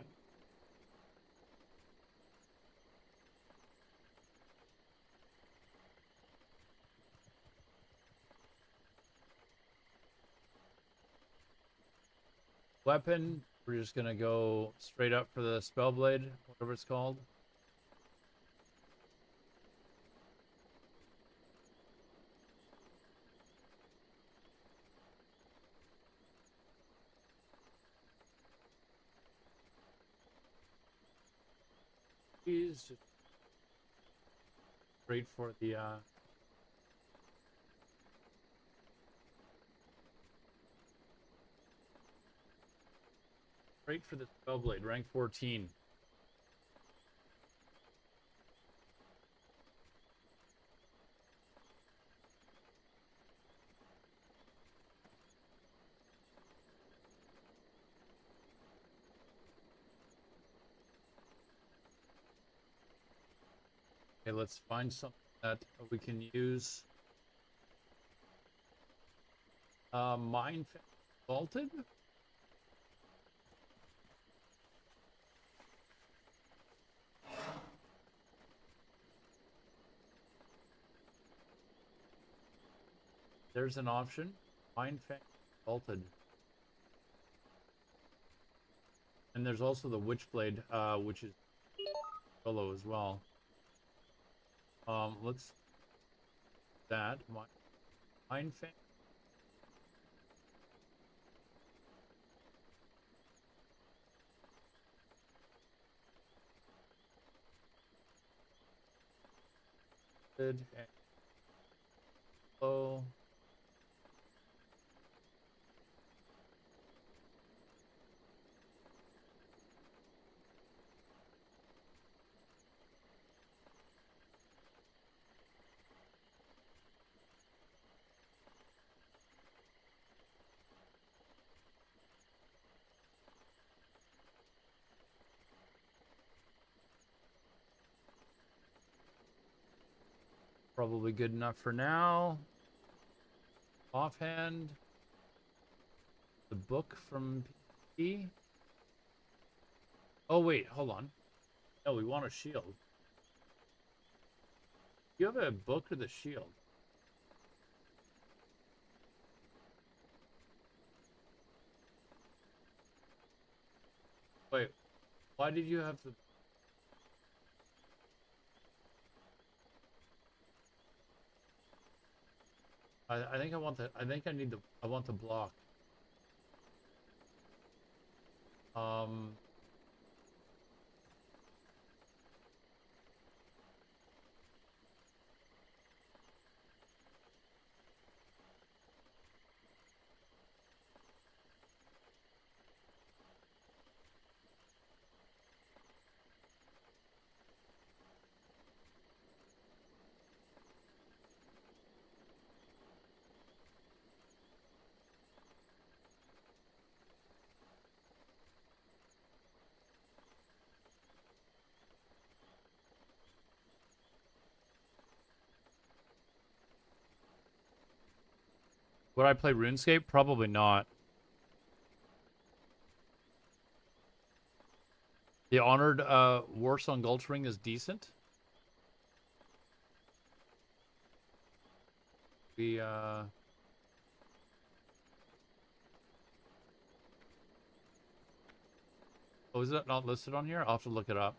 Weapon, we're just gonna go straight up for the Spellblade, whatever it's called. He's just straight for the straight for the Spellblade, rank 14. Okay, let's find something that we can use. Mine vaulted? There's an option. Mine vaulted. And there's also the Witchblade, which is solo as well. Let's that mine fan. Good. And low. Probably good enough for now. Offhand. The book from P. Oh wait, hold on. No, we want a shield. You have a book or the shield? Wait, why did you have the... I think I want the... I think I need the... I want the block. Um... Would I play RuneScape? Probably not. The Honored Warsong Gulch Ring is decent. We oh, is that not listed on here? I'll have to look it up.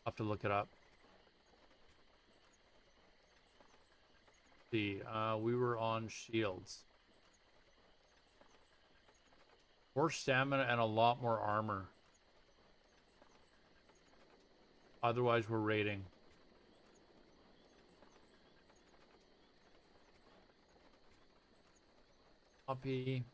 I'll have to look it up. See, we were on shields. More stamina and a lot more armor. Otherwise, we're raiding. Copy.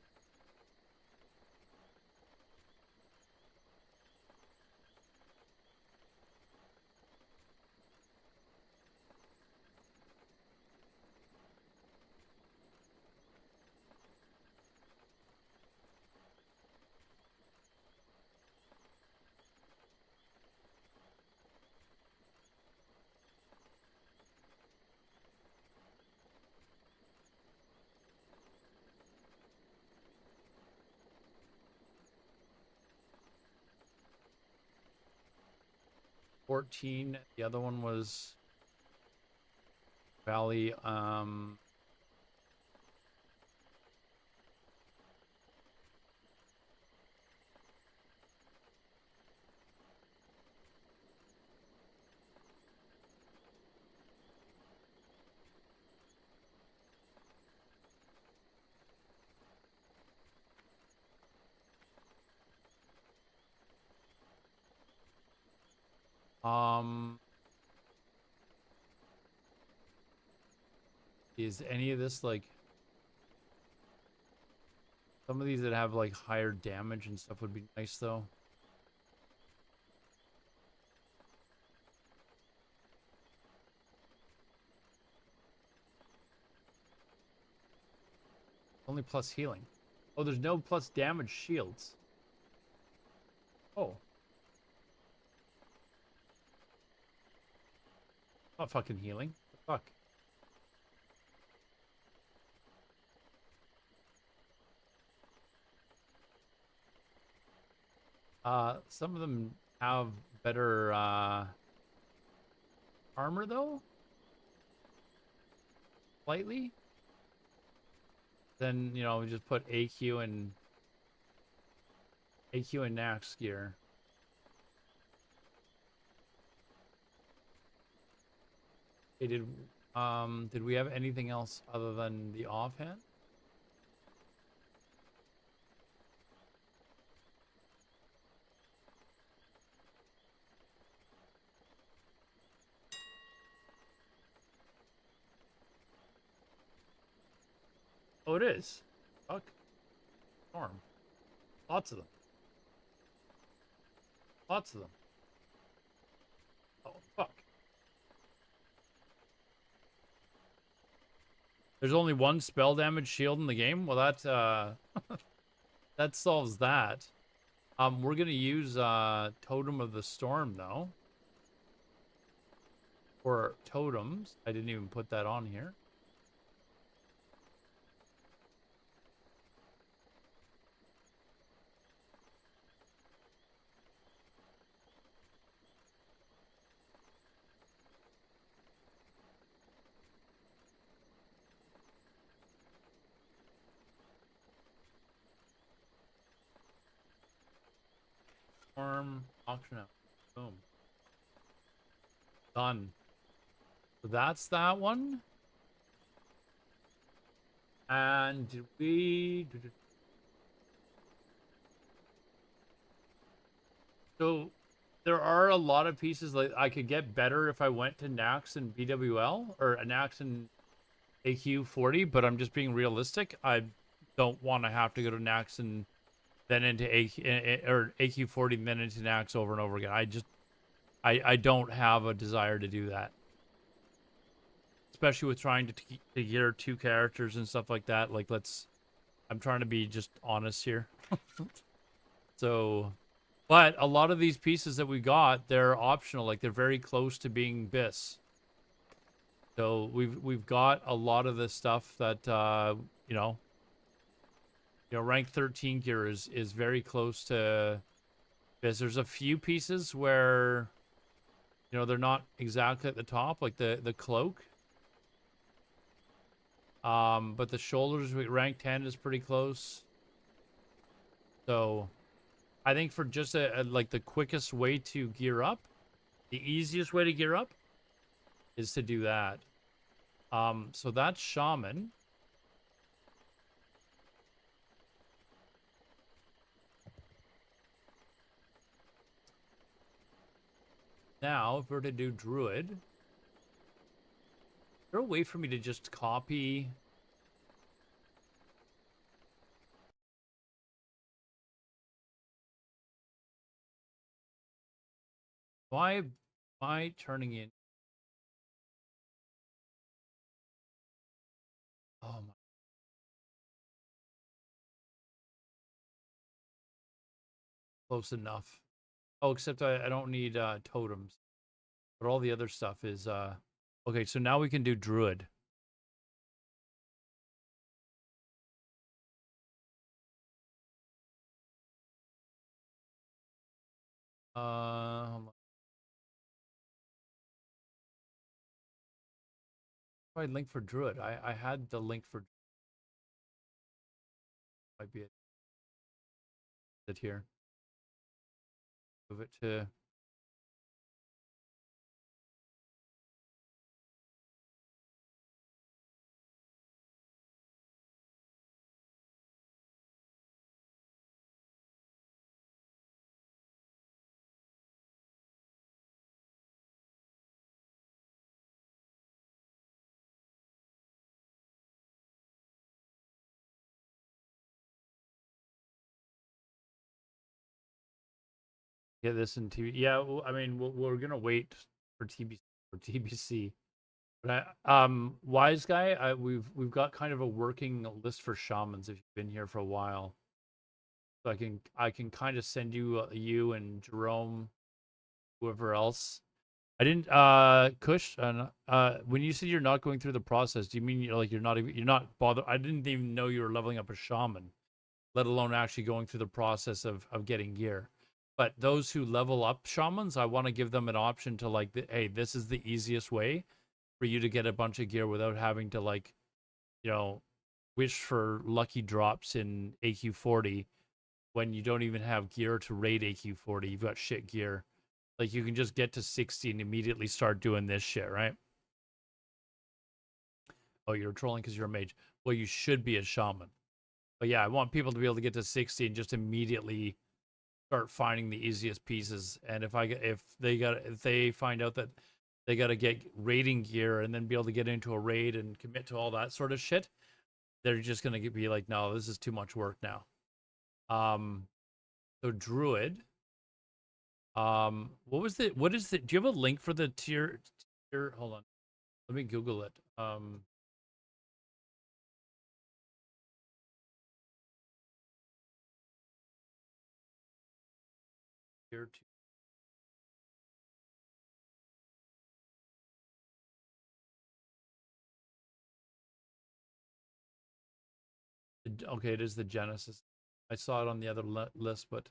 $14. The other one was Valley. Is any of this like some of these that have like higher damage and stuff would be nice though. Only plus healing. Oh, there's no plus damage shields. Oh. Not fucking healing. The fuck? Some of them have better armor though. Slightly. Then, you know, we just put AQ and Nax gear. Hey, did we have anything else other than the offhand? Oh, it is. Fuck. Storm. Lots of them. Lots of them. Oh, fuck. There's only one spell damage shield in the game? Well, that, that solves that. We're gonna use, Totem of the Storm, though. Or totems. I didn't even put that on here. Storm auction out. Boom. Done. So that's that one. And did we... So there are a lot of pieces like I could get better if I went to Nax and BWL or Nax and AQ 40, but I'm just being realistic. I don't want to have to go to Nax and then into AQ or AQ 40 and then into Nax over and over again. I don't have a desire to do that. Especially with trying to gear 2 characters and stuff like that. Like, I'm trying to be just honest here. So, but a lot of these pieces that we got, they're optional. Like, they're very close to being BIS. So we've got a lot of the stuff that you know, rank 13 gear is very close to BIS. There's a few pieces where, they're not exactly at the top, like the cloak. But the shoulders, rank 10 is pretty close. So I think for just like the quickest way to gear up, the easiest way to gear up is to do that. So that's Shaman. Now, if we're to do Druid, is there a way for me to just copy... Why am I turning in? Oh my. Close enough. Oh, except I don't need totems. But all the other stuff is okay, so now we can do Druid. Hold on. How do I link for Druid? I had the link for might be it here. Move it to get this in TV. Yeah, well, I mean, we're gonna wait for TBC. But Wise Guy, we've got kind of a working list for shamans if you've been here for a while. So I can kind of send you you and Jerome, whoever else. I didn't Kush, when you said you're not going through the process, do you mean you're not bothered? I didn't even know you were leveling up a shaman, let alone actually going through the process of getting gear. But those who level up shamans, I want to give them an option to hey, this is the easiest way for you to get a bunch of gear without having to wish for lucky drops in AQ 40 when you don't even have gear to raid AQ 40. You've got shit gear. Like, you can just get to 60 and immediately start doing this shit, right? Oh, you're trolling because you're a mage. Well, you should be a shaman. But yeah, I want people to be able to get to 60 and just immediately start finding the easiest pieces. And if they find out that they got to get raiding gear and then be able to get into a raid and commit to all that sort of shit, they're just gonna be like, no, this is too much work now. So Druid. What is the? Do you have a link for the tier? Hold on, let me Google it. Tier 2. Okay, it is the Genesis. I saw it on the other list, but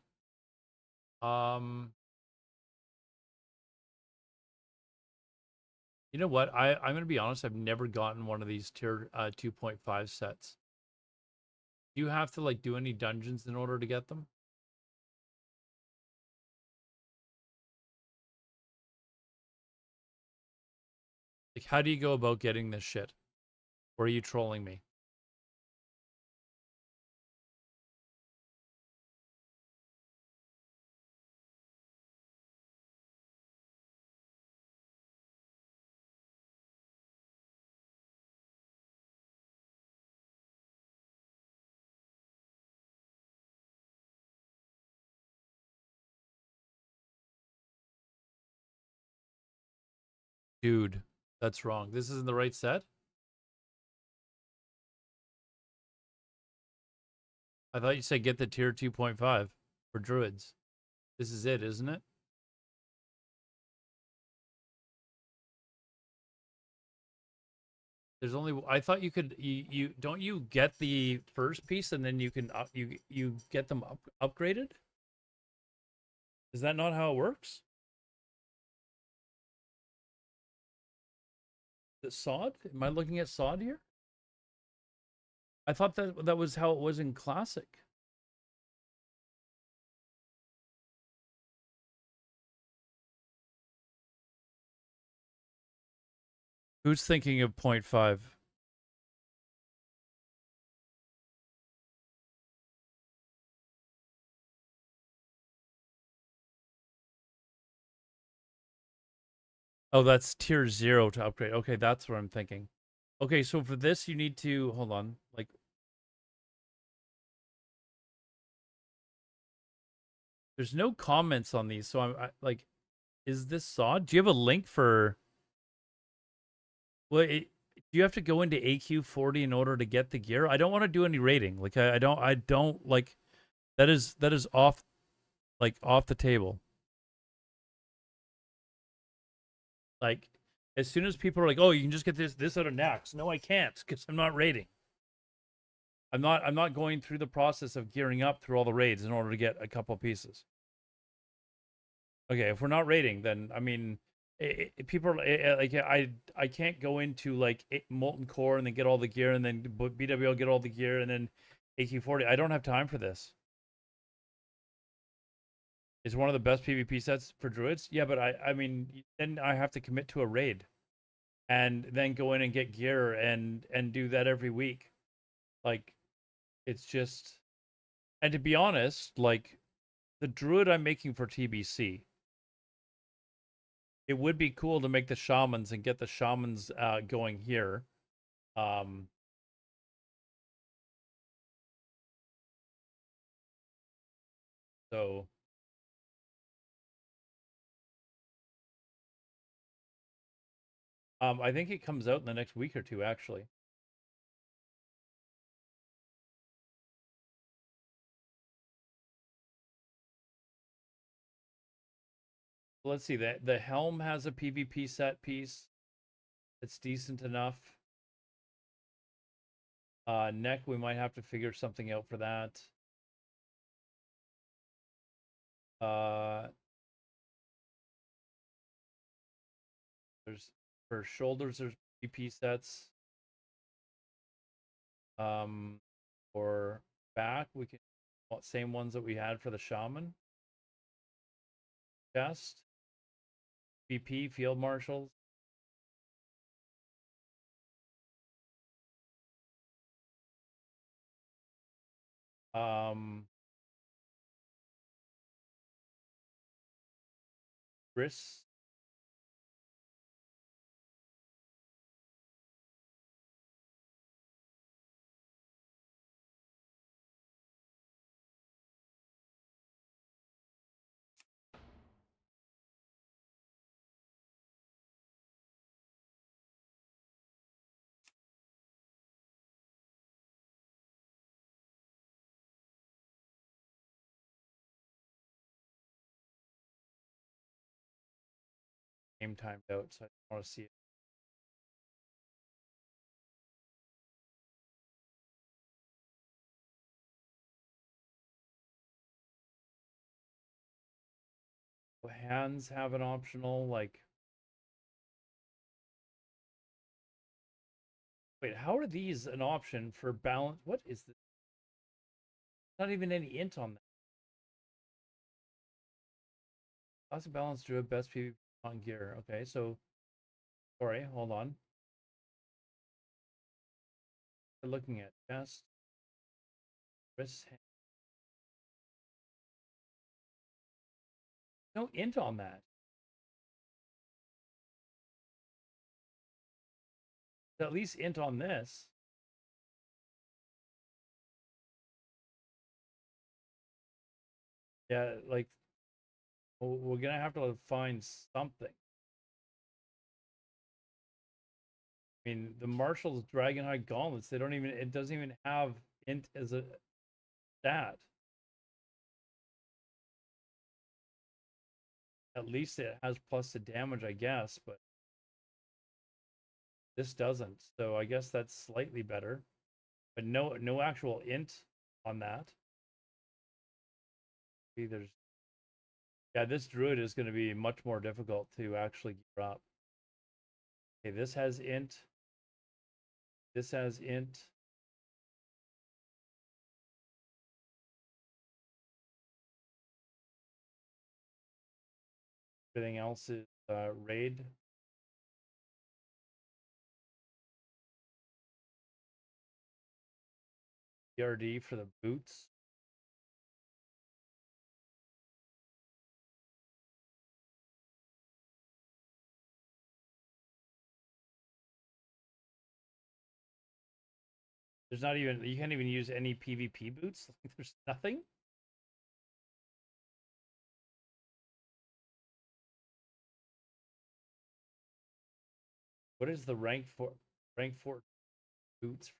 you know what? I'm gonna be honest. I've never gotten one of these tier 2.5 sets. Do you have to like do any dungeons in order to get them? Like, how do you go about getting this shit? Or are you trolling me? Dude, that's wrong. This isn't the right set? I thought you said get the tier 2.5 for druids. This is it, isn't it? There's only I thought you could you don't you get the first piece and then you can you get them upgraded? Is that not how it works? The sod? Am I looking at sod here? I thought that was how it was in classic. Who's thinking of 0.5? Oh, that's tier 0 to upgrade. Okay, that's what I'm thinking. Okay, so for this you need to hold on. Like there's no comments on these, so like is this sod? Do you have a link for well, do you have to go into AQ40 in order to get the gear? I don't want to do any rating. Like I don't like that is off off the table. Like as soon as people are like, "Oh, you can just get this out of Nax." No, I can't cuz I'm not raiding. I'm not going through the process of gearing up through all the raids in order to get a couple pieces. Okay, if we're not raiding, then I mean people are like I can't go into like molten core and then get all the gear and then BWL get all the gear and then AQ40. I don't have time for this. It's one of the best PvP sets for druids. Yeah, but I mean then I have to commit to a raid and then go in and get gear and do that every week. Like it's just and to be honest, like the druid I'm making for TBC, it would be cool to make the shamans and get the shamans going here. So I think it comes out in the next week or two, actually. Let's see. The helm has a PvP set piece. It's decent enough. Neck, we might have to figure something out for that. There's for shoulders, there's PvP sets. For back, we can same ones that we had for the shaman. Chest, VP, field marshals. Wrists. game timed out, so I want to see it. Hands have an optional, like... Wait, how are these an option for balance? What is this? Not even any int on that. Lots of balance Druid, best PvP on gear. Okay, so... Sorry, hold on. We're looking at chest. Wrist. No int on that. At least int on this. Yeah, like... We're gonna have to find something. I mean, the Marshall's Dragonhide Gauntlets, they don't even... It doesn't even have int as a stat. At least it has plus the damage, I guess, but this doesn't. So I guess that's slightly better, but no actual int on that. See, there's... Yeah, this Druid is going to be much more difficult to actually gear up. Okay, this has int. This has int. Everything else is raid. BRD for the boots. There's not even... You can't even use any PvP boots. There's nothing. What is the rank 4 boots?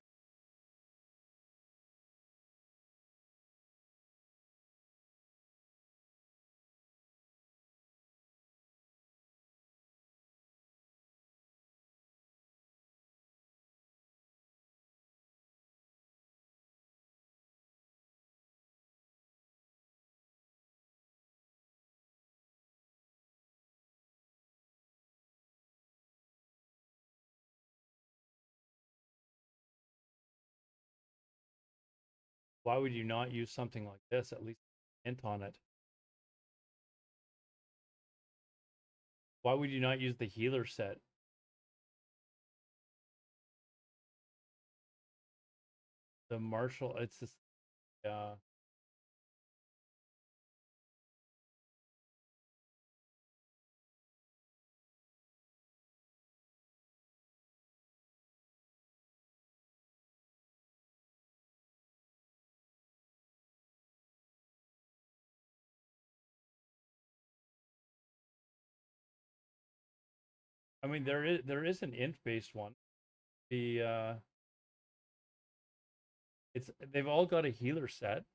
Why would you not use something like this? At least int on it. Why would you not use the healer set? The Marshall, it's just... I mean, there is an int based one. The they've all got a healer set.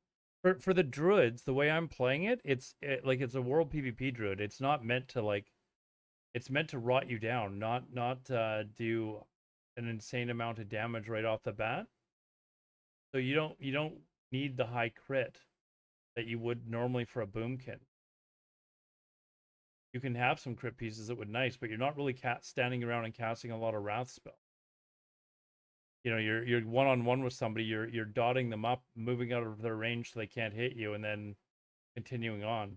For the druids, the way I'm playing it, it's it's a world PvP druid. It's not meant to like... It's meant to rot you down, not do an insane amount of damage right off the bat. So you don't need the high crit that you would normally for a boomkin. You can have some crit pieces that would nice, but you're not really standing around and casting a lot of wrath spell. You know, you're one-on-one with somebody, you're dotting them up, moving out of their range so they can't hit you, and then continuing on.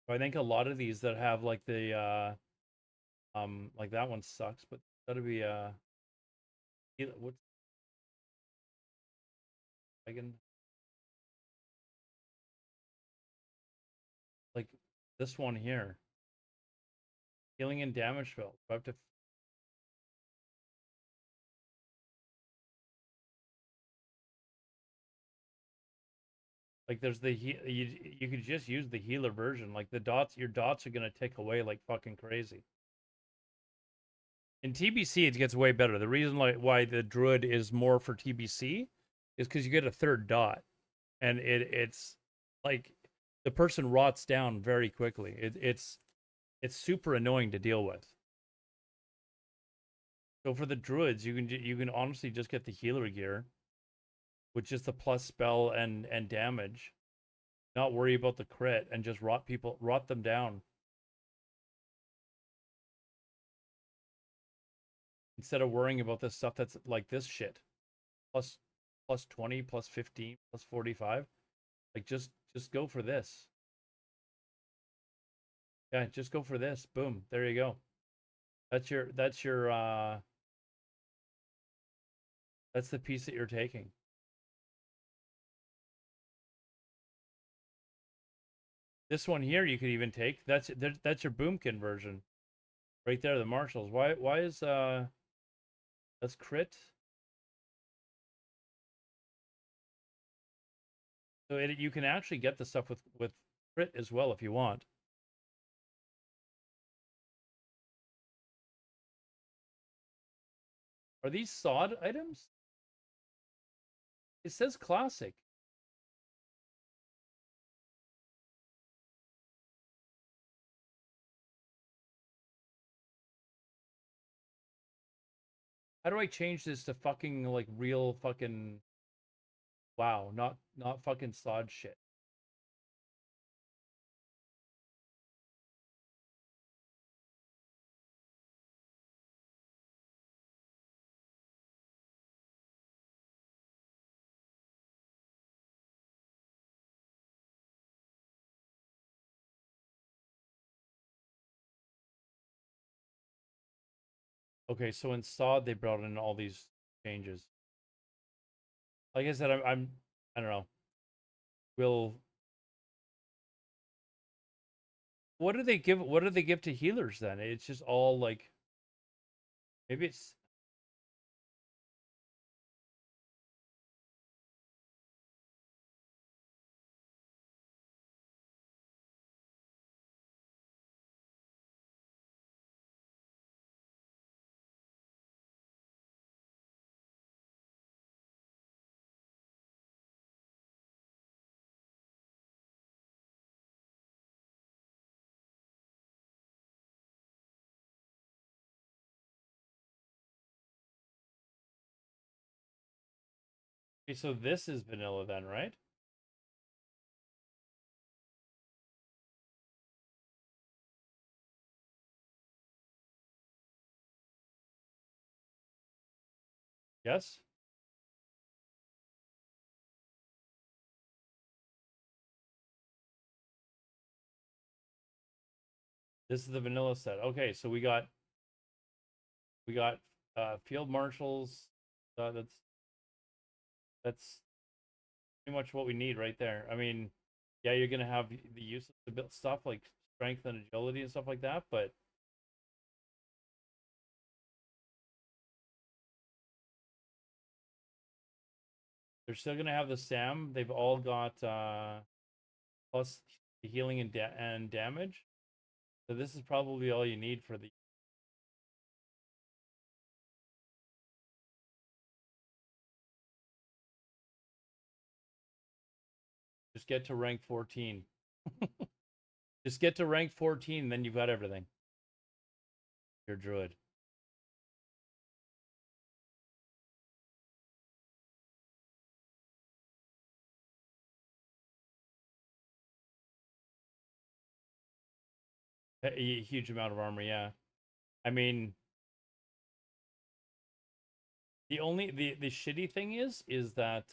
So I think a lot of these that have like the like that one sucks, but that'll be what's dragon, like this one here, healing and damage spell. I have to... Like there's the you could just use the healer version. Like the dots, your dots are gonna tick away like fucking crazy. In TBC, it gets way better. The reason why the Druid is more for TBC is because you get a third dot, and it's like the person rots down very quickly. It's It's super annoying to deal with. So for the druids, you can honestly just get the healer gear, which is the plus spell and damage. Not worry about the crit and just rot them down. Instead of worrying about this stuff that's like this shit. Plus 20, plus 15, plus 45. Like just go for this. Yeah, just go for this. Boom. There you go. That's the piece that you're taking. This one here you could even take. That's your boomkin version. Right there, the marshals. Why is that's crit? So you can actually get the stuff with crit as well if you want. Are these sod items? It says classic. How do I change this to fucking like real fucking wow, not fucking sod shit. Okay, so in sod they brought in all these changes. Like I said, I don't know. What do they give to healers then? It's just all like maybe it's okay, so this is vanilla then, right? Yes? This is the vanilla set. Okay, so we got field marshals. That's pretty much what we need right there. I mean, yeah, you're gonna have the use of the built stuff like strength and agility and stuff like that, but they're still gonna have the SAM. They've all got plus healing and damage. So this is probably all you need for the. Just get to rank 14. Just get to rank 14, then you've got everything. You're druid. A huge amount of armor, yeah. I mean, the only the shitty thing is that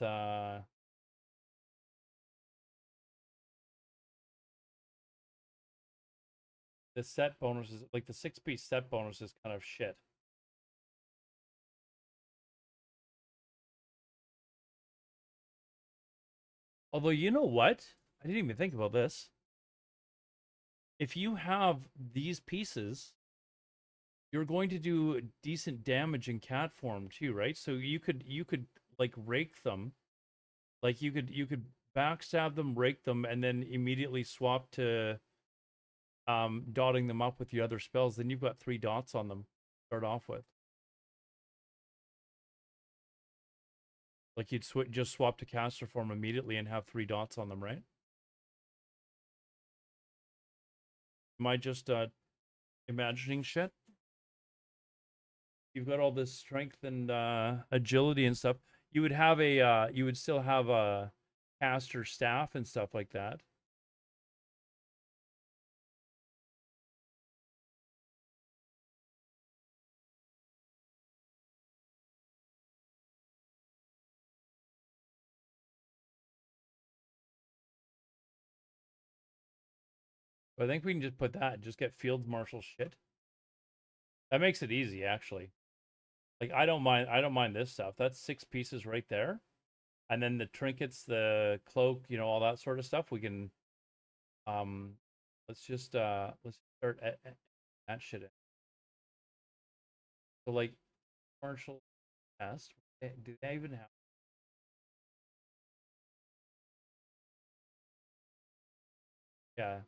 the set bonuses, like the 6-piece set bonus, is kind of shit. Although, you know what? I didn't even think about this. If you have these pieces, you're going to do decent damage in cat form too, right? So you could like rake them. Like you could backstab them, rake them, and then immediately swap to dotting them up with the other spells. Then you've got 3 dots on them to start off with. Like you'd just swap to caster form immediately and have 3 dots on them, right? Am I just imagining shit. You've got all this strength and agility and stuff. You would have a you would still have a caster staff and stuff like that. But I think we can just put that, just get field marshal shit. That makes it easy, actually. Like I don't mind this stuff. That's 6 pieces right there. And then the trinkets, the cloak, you know, all that sort of stuff. We can let's start at that shit in. So like martial test. Do they even have? Yeah.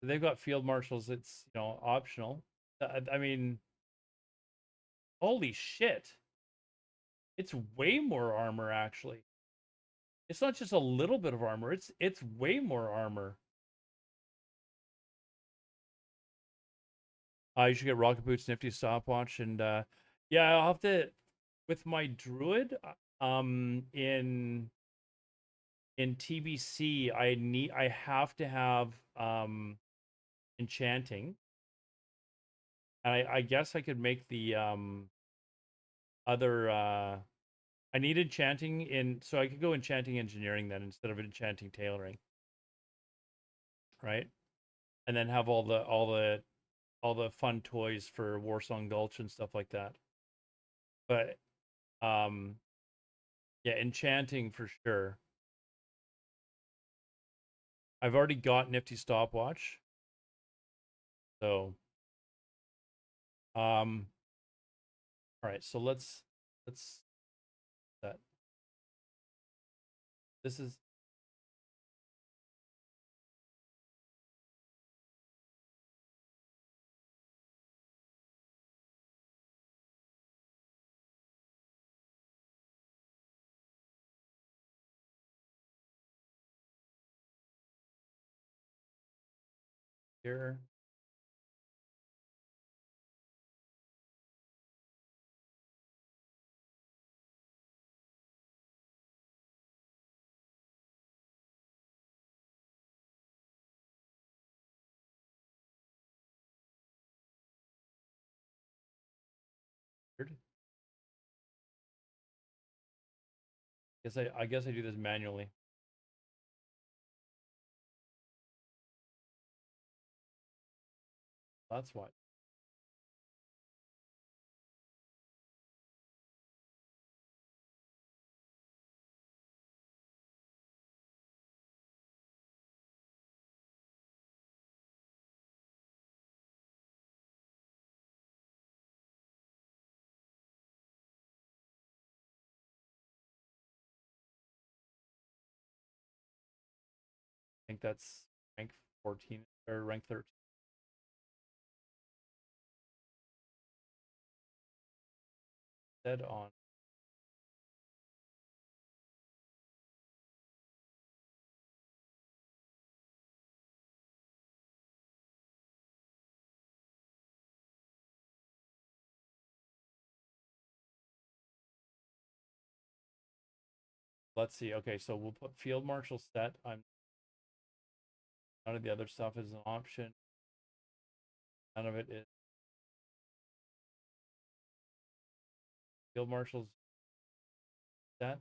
They've got field marshals. It's, you know, optional. I mean, holy shit. It's way more armor actually. It's not just a little bit of armor. It's way more armor. You should get rocket boots, nifty stopwatch, and yeah, I'll have to with my druid in TBC. I have to have enchanting, and I guess I could make the other I need enchanting in, so I could go enchanting engineering then instead of enchanting tailoring, right? And then have all the fun toys for Warsong Gulch and stuff like that. But yeah, enchanting for sure. I've already got nifty stopwatch. So all right, so let's that. This is here. Weird. I guess I do this manually. That's why. I think that's rank 14 or rank 13. Dead on. Let's see. Okay, so we'll put field marshal set. None of the other stuff is an option. None of it is. Field marshals set.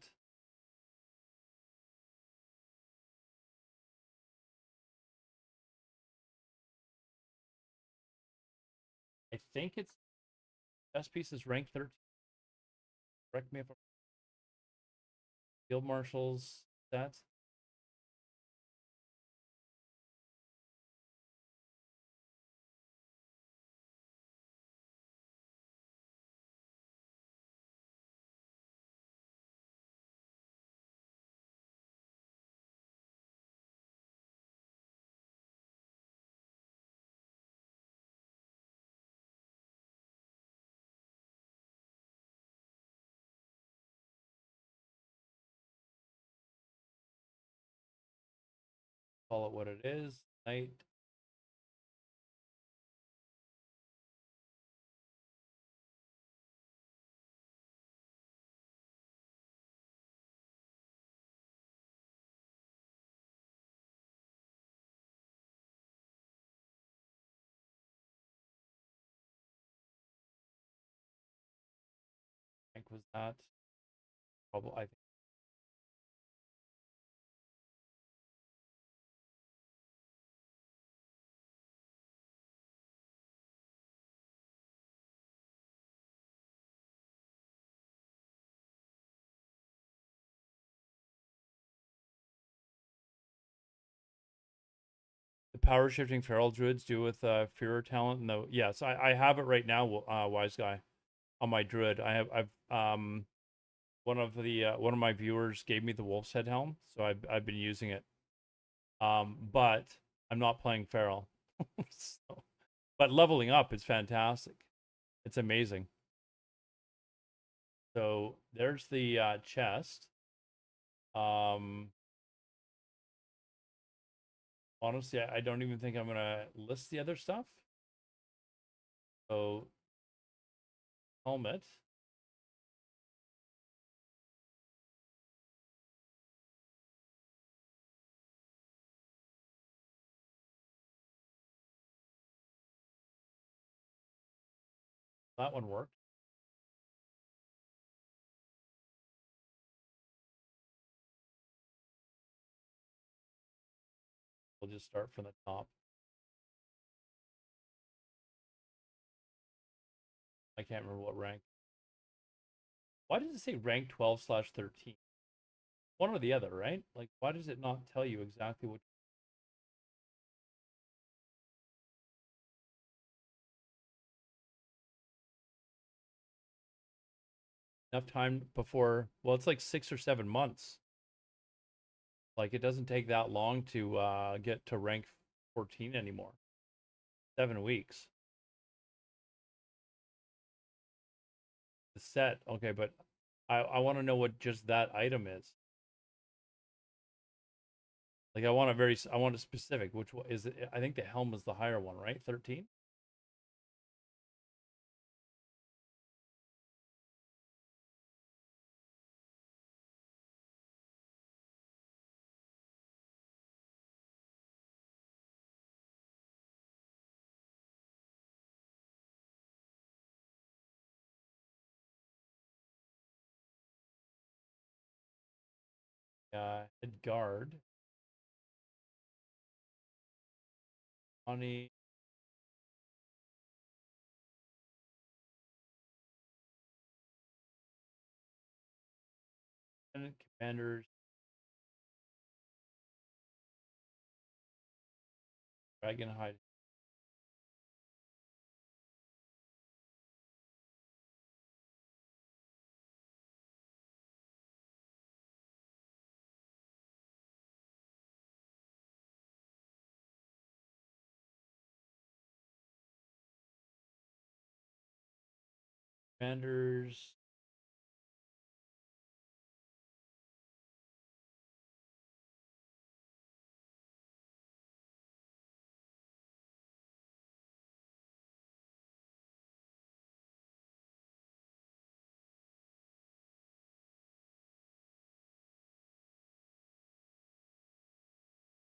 I think it's best piece is rank 13. Correct me if I'm field marshals set. Call it what it is. Knight. Like, was that probably? I think the power shifting feral druids do with Fearer talent. No, yes, I have it right now. Wise guy, on my druid. I've one of my viewers gave me the wolf's head helm, so I've been using it. But I'm not playing feral. So, but leveling up is fantastic. It's amazing. So there's the chest. Honestly, I don't even think I'm gonna list the other stuff. So helmet. That one worked. We'll just start from the top. I can't remember what rank. Why does it say rank 12/13? One or the other, right? Like, why does it not tell you exactly what? Enough time before? Well, it's like 6 or 7 months. Like, it doesn't take that long to get to rank 14 anymore. 7 weeks. The set, okay, but I want to know what just that item is. Like, I want a specific. Which one is it? I think the helm is the higher one, right? 13. Head guard. Honey. Lieutenant commanders. Dragon hide. Commanders.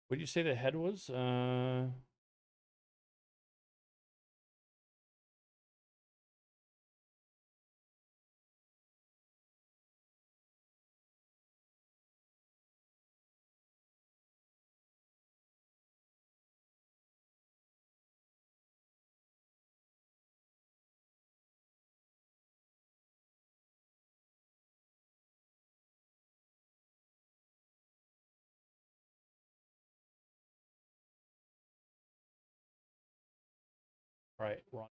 What did you say the head was? All right, we're on.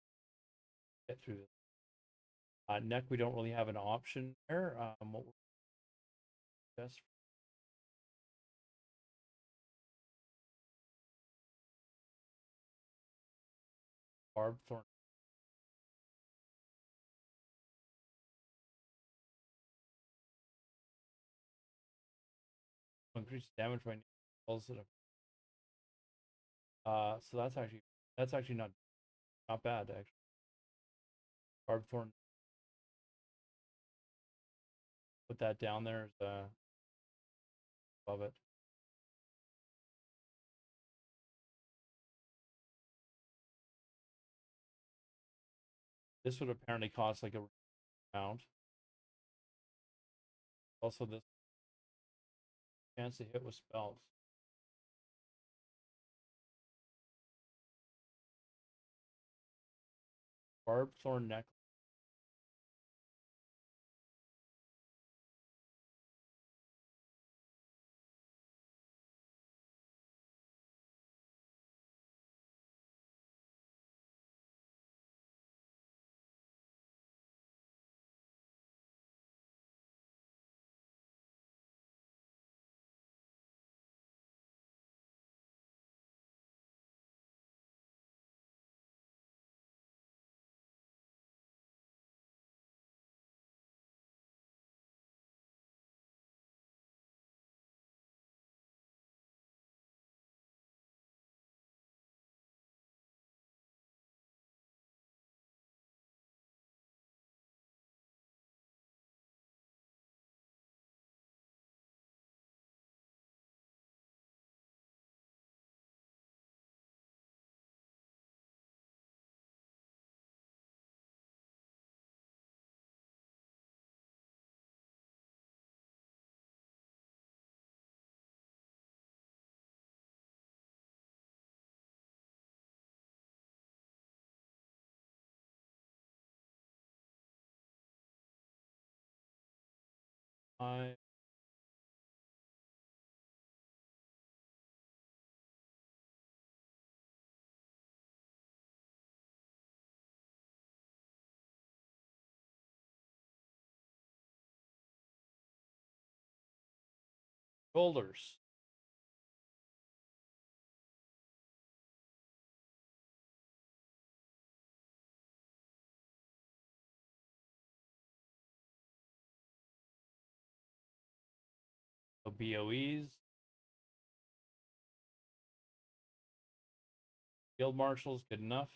Get through this. Neck, we don't really have an option there. What best? Barbed thorn. Increase damage by spells that so that's actually not bad actually. Barbed thorn. Put that down there as above it. This would apparently cost like a amount. Also, this chance to hit with spells. Barbed thorn necklace. I shoulders. So BOEs. Field marshals, good enough.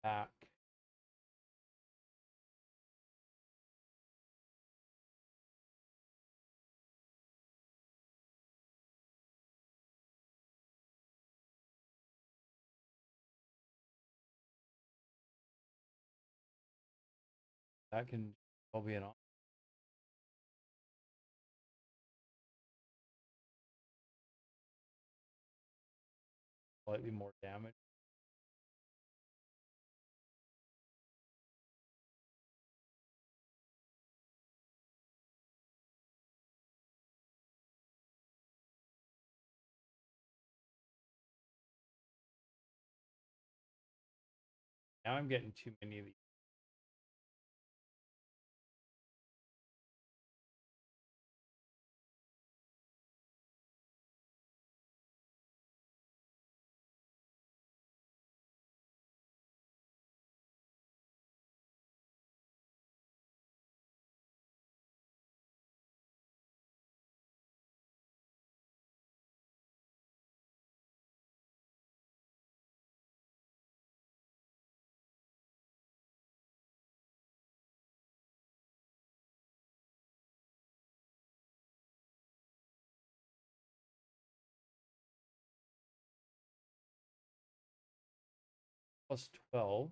Back. That can all be an option. Slightly more damage. Now I'm getting too many of these. plus 12.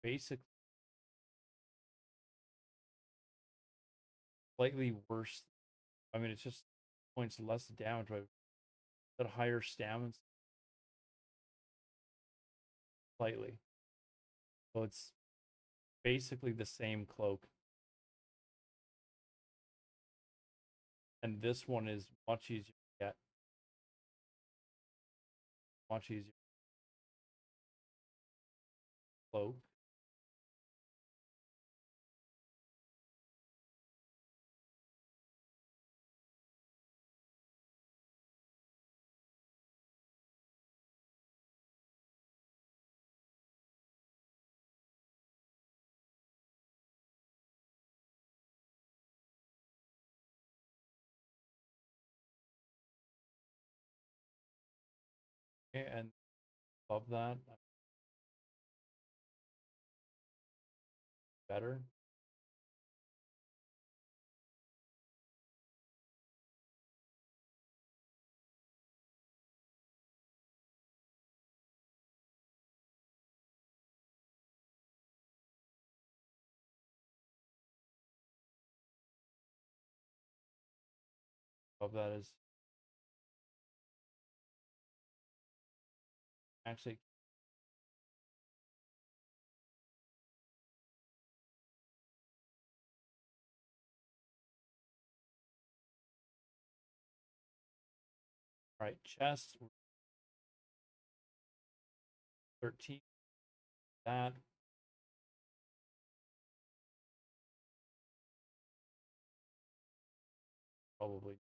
Basically, slightly worse. I mean, it's just points less damage, right? But higher stamina slightly. So it's basically the same cloak. And this one is much easier to get. Much easier. Cloak. Okay, and above that, better. Above that is actually right. Chest 13. That probably.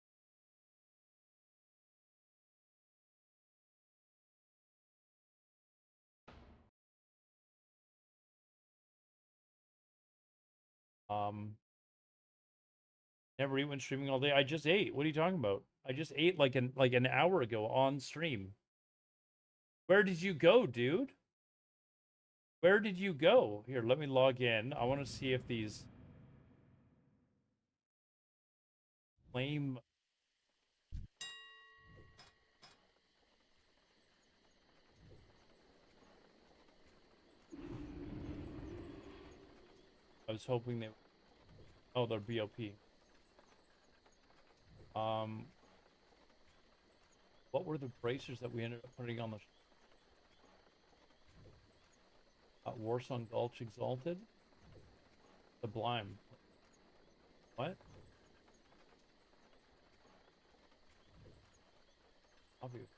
Never eat when streaming all day. I just ate. What are you talking about? I just ate like an hour ago on stream. Where did you go, dude? Where did you go? Here, let me log in. I want to see if these claim. I was hoping they. Oh, they're BOP. What were the bracers that we ended up putting on the Warsong Gulch Exalted? Sublime. What? Obvious.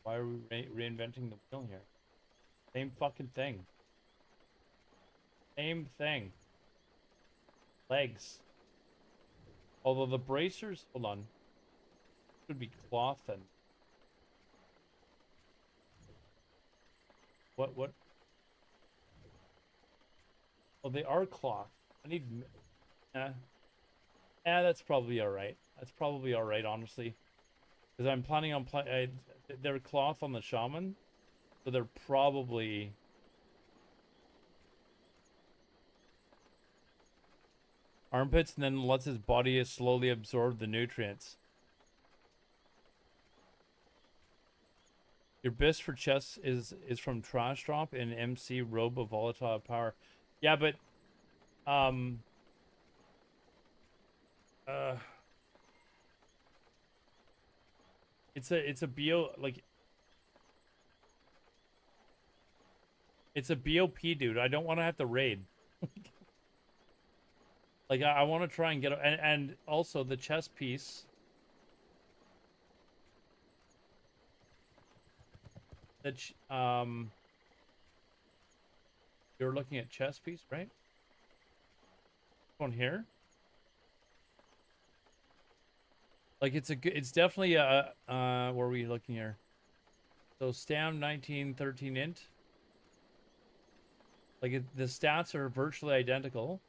Why are we reinventing the wheel here? Same fucking thing. Same thing. Legs. Although the bracers, hold on, should be cloth and what? Oh, they are cloth. I need. That's probably all right. That's probably all right, honestly, because I'm planning on they're cloth on the shaman, so they're probably. Armpits, and then lets his body slowly absorb the nutrients. Your best for chess is from Trash Drop in MC Robe of Volatile Power. Yeah, but it's a BO like it's a BOP, dude. I don't want to have to raid. Like I want to try and get and also the chess piece. That you're looking at chess piece, right? One here. Like it's a good. It's definitely a. Where are we looking here? So Stam 1913 int. Like the stats are virtually identical.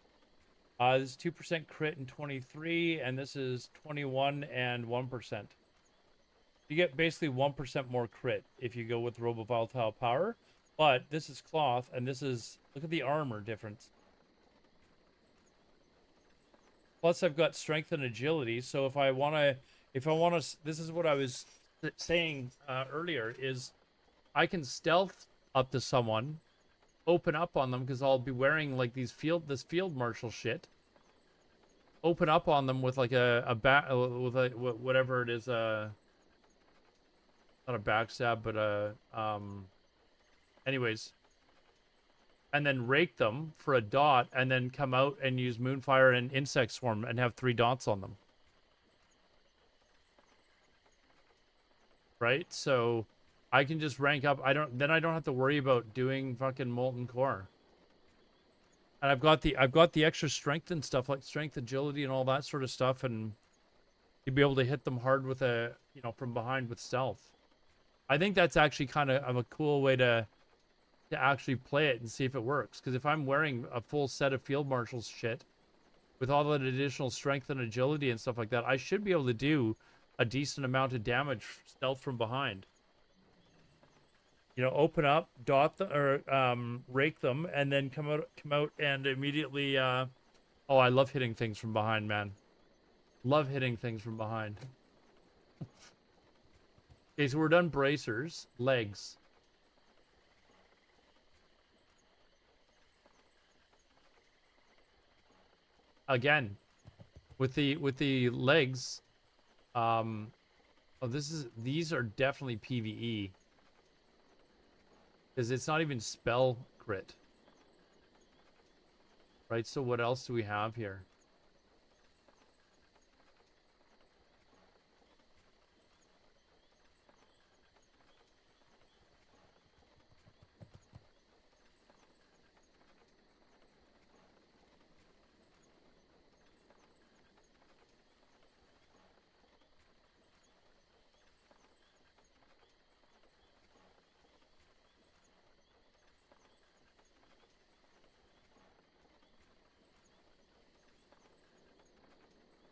This is 2% crit and 23, and this is 21 and 1%. You get basically 1% more crit if you go with Robe of Volatile Power. But this is cloth, and this is, look at the armor difference. Plus, I've got strength and agility. So if I want to, this is what I was saying earlier is, I can stealth up to someone, open up on them because I'll be wearing like this field marshal shit. Open up on them with like a back with a whatever it is, not a backstab, but anyways, and then rake them for a dot, and then come out and use Moonfire and Insect Swarm and have 3 dots on them. Right? So I can just rank up. I don't have to worry about doing fucking Molten Core. And I've got the extra strength and stuff, like strength, agility, and all that sort of stuff, and you'd be able to hit them hard with from behind with stealth. I think that's actually kind of a cool way to actually play it and see if it works. Because if I'm wearing a full set of Field Marshal's shit with all that additional strength and agility and stuff like that, I should be able to do a decent amount of damage stealth from behind. Open up, dot them, or rake them, and then come out and immediately. Oh, I love hitting things from behind, man. Love hitting things from behind. Okay, so we're done bracers, legs. Again, with the legs, these are definitely PvE. Because it's not even spell crit. Right, so what else do we have here?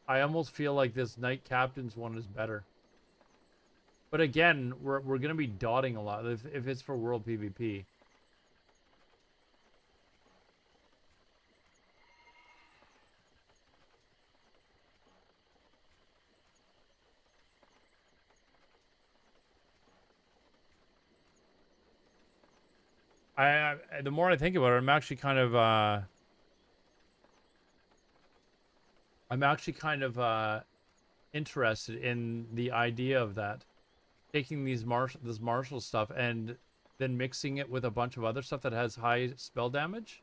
I almost feel like this Knight Captain's one is better. But again, we're gonna be dotting a lot if it's for world PvP. The more I think about it, I'm actually kind of interested in the idea of that. Taking this martial stuff and then mixing it with a bunch of other stuff that has high spell damage,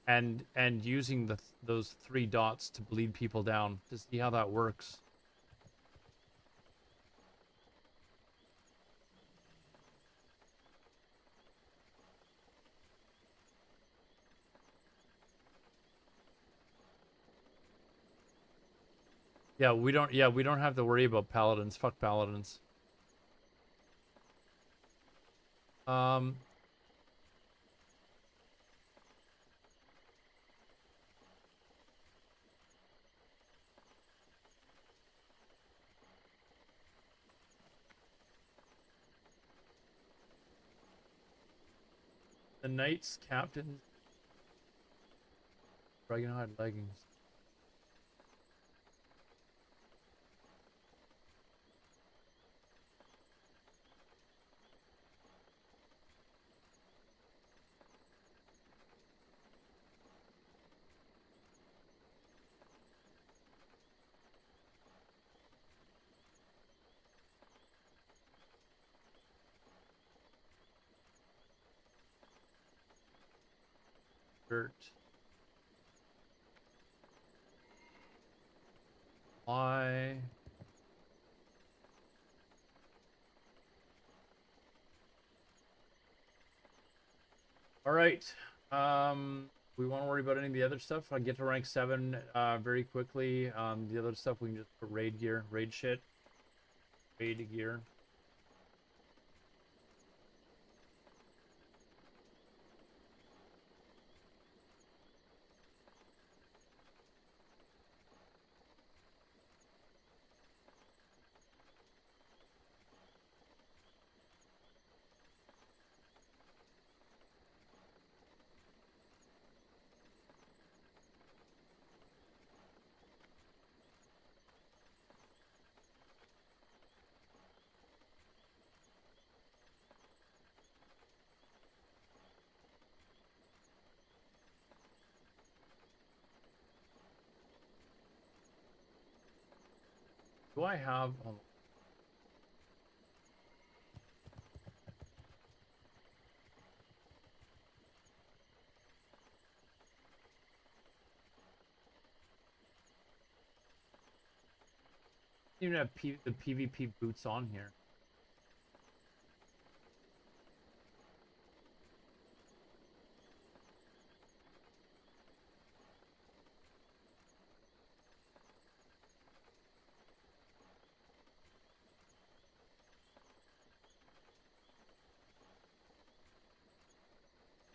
and using those 3 dots to bleed people down to see how that works. Yeah, we don't have to worry about paladins. Fuck paladins. The Knights Captain Dragonhide leggings. Shirt. Why? All right. We won't worry about any of the other stuff. I get to rank 7 very quickly. The other stuff we can just put raid gear, raid shit, raid gear. Do I have? Hold on. Even have the PvP boots on here.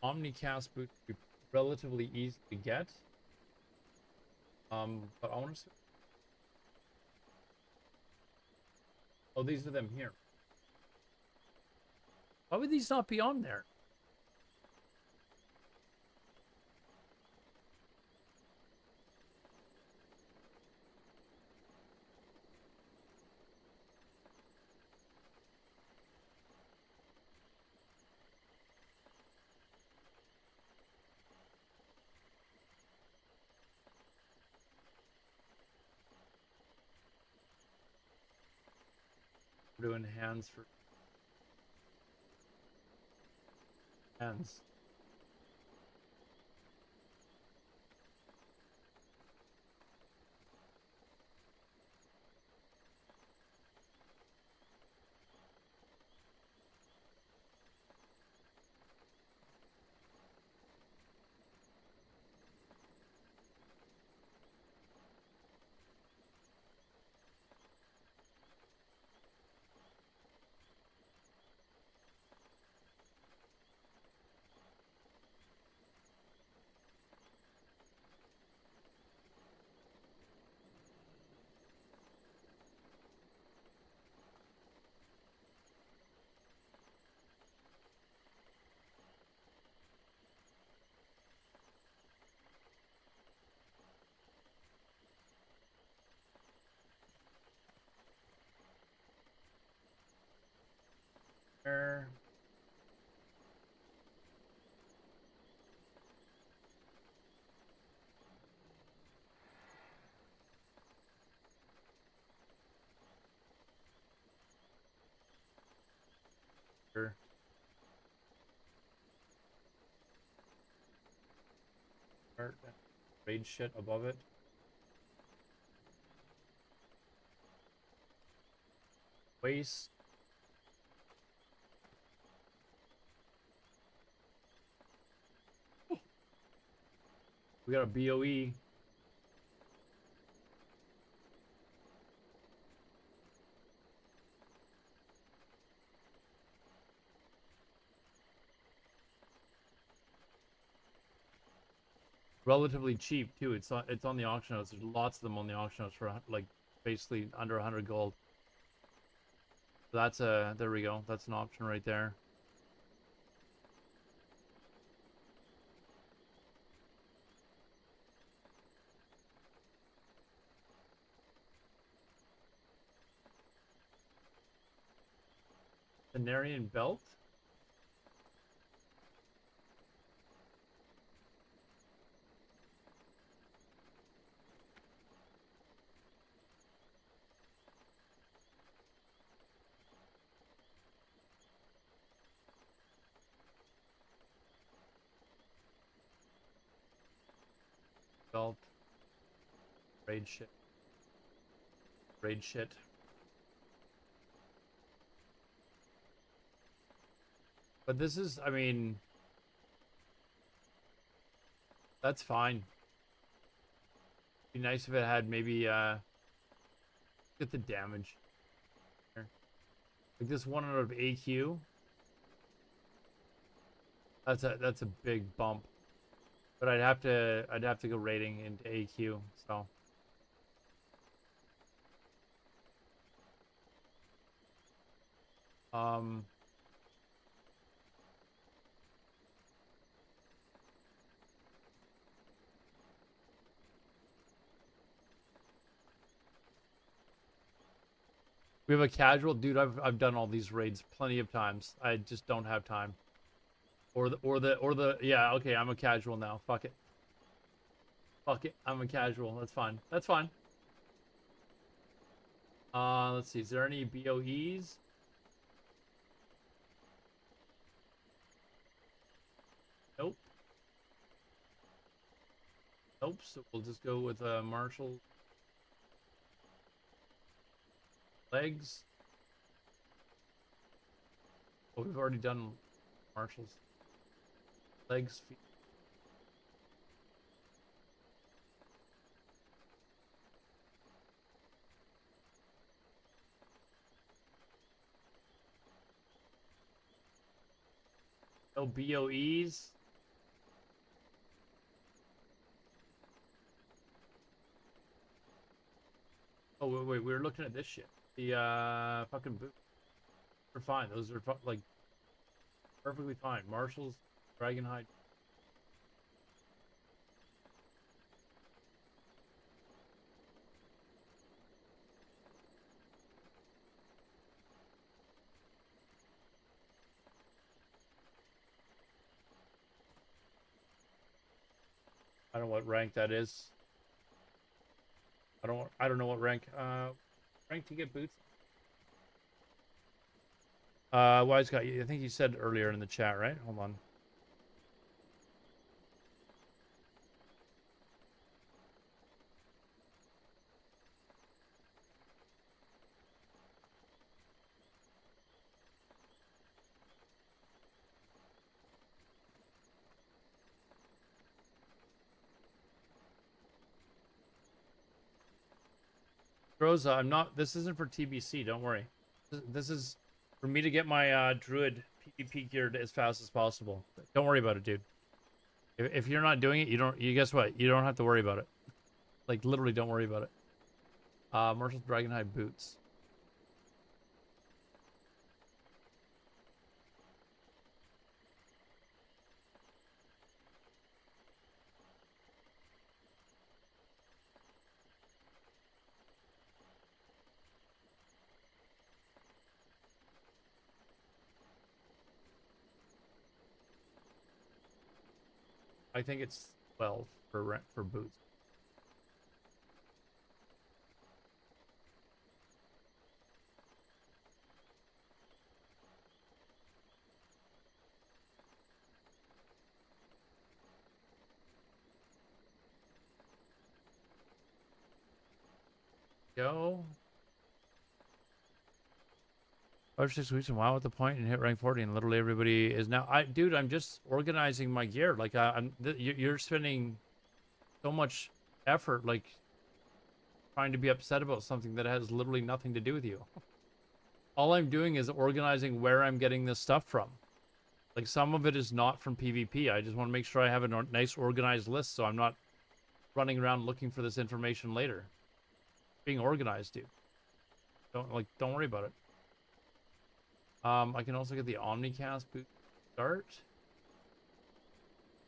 Omnicast boots are relatively easy to get. But I want to. Oh, these are them here. Why would these not be on there? We're doing hands for hands. There. There. Start that raid shit above it. Waste. We got a BOE. Relatively cheap too. It's on the auction house. There's lots of them on the auction house for like basically under 100 gold. So that's there we go. That's an option right there. Venerian belt. Belt. Raid shit. Raid shit. But this is, I mean, that's fine. Be nice if it had maybe get the damage. Here. Like this one out of AQ. That's a big bump. But I'd have to go rating into AQ, so we have a casual dude. I've done all these raids plenty of times. I just don't have time. Or the yeah, okay, I'm a casual now. Fuck it. Fuck it. I'm a casual. That's fine. That's fine. Let's see. Is there any BOEs? Nope. Nope. So we'll just go with Marshall legs. Oh, we've already done Marshall's legs. Feet. No BOEs. Oh wait, we were looking at this shit. The fucking boots. They're fine. Those are like perfectly fine. Marshall's Dragonhide. I don't know what rank that is. I don't know what rank. Rank to get boots. Wise guy. I think you said earlier in the chat, right? Hold on. Rosa, I'm not. This isn't for TBC. Don't worry. This is for me to get my Druid PvP geared as fast as possible. Don't worry about it, dude. If you're not doing it, you don't. You guess what? You don't have to worry about it. Like literally, don't worry about it. Marshall's Dragonhide boots. I think it's 12 for boots. Go. 5 or 6 weeks and wow at the point and hit rank 40 and literally everybody is now. Dude, I'm just organizing my gear. Like you're spending so much effort like trying to be upset about something that has literally nothing to do with you. All I'm doing is organizing where I'm getting this stuff from. Like some of it is not from PvP. I just want to make sure I have a nice organized list so I'm not running around looking for this information later. Being organized, dude. Don't worry about it. I can also get the Omnicast boot start.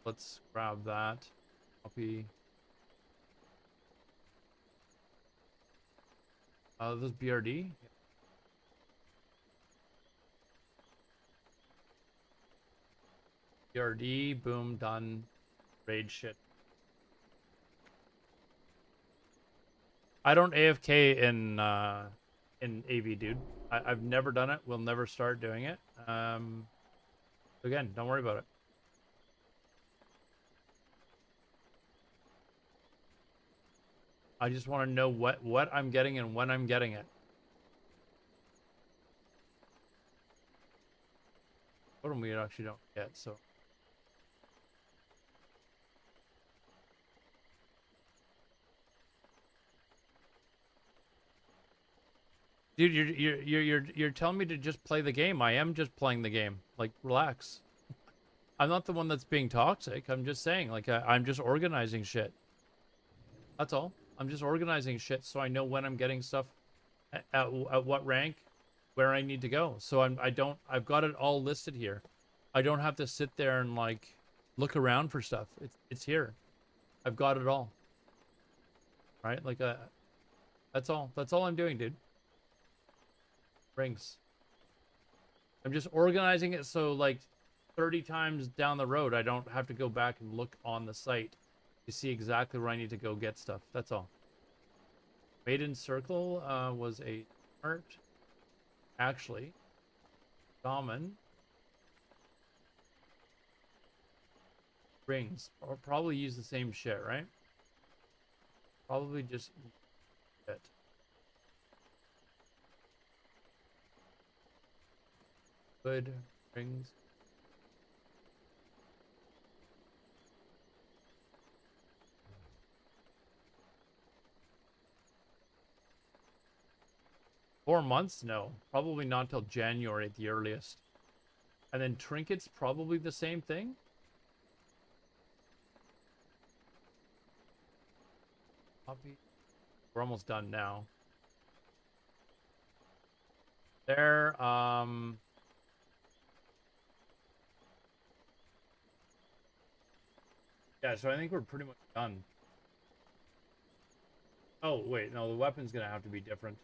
Let's grab that. Copy. This BRD. BRD, boom, done. Raid shit. I don't AFK in AV, dude. I've never done it. We'll never start doing it. Again, don't worry about it. I just want to know what I'm getting and when I'm getting it. Totem we actually don't get, so. Dude, you're telling me to just play the game. I am just playing the game. Like, relax. I'm not the one that's being toxic. I'm just saying, like, I'm just organizing shit. That's all. I'm just organizing shit so I know when I'm getting stuff at what rank, where I need to go. So I've got it all listed here. I don't have to sit there and like look around for stuff. It's here. I've got it all. Right? Like that's all. That's all I'm doing, dude. Rings. I'm just organizing it so like 30 times down the road I don't have to go back and look on the site to see exactly where I need to go get stuff. That's all. Maiden Circle was a Art. Actually, Shaman. Rings. Or probably use the same shit, right? Probably just it. Good rings. $4 months? No. Probably not till January at the earliest. And then trinkets, probably the same thing. Copy. We're almost done now. There, yeah, so I think we're pretty much done. Oh, wait, no, the weapon's gonna have to be different.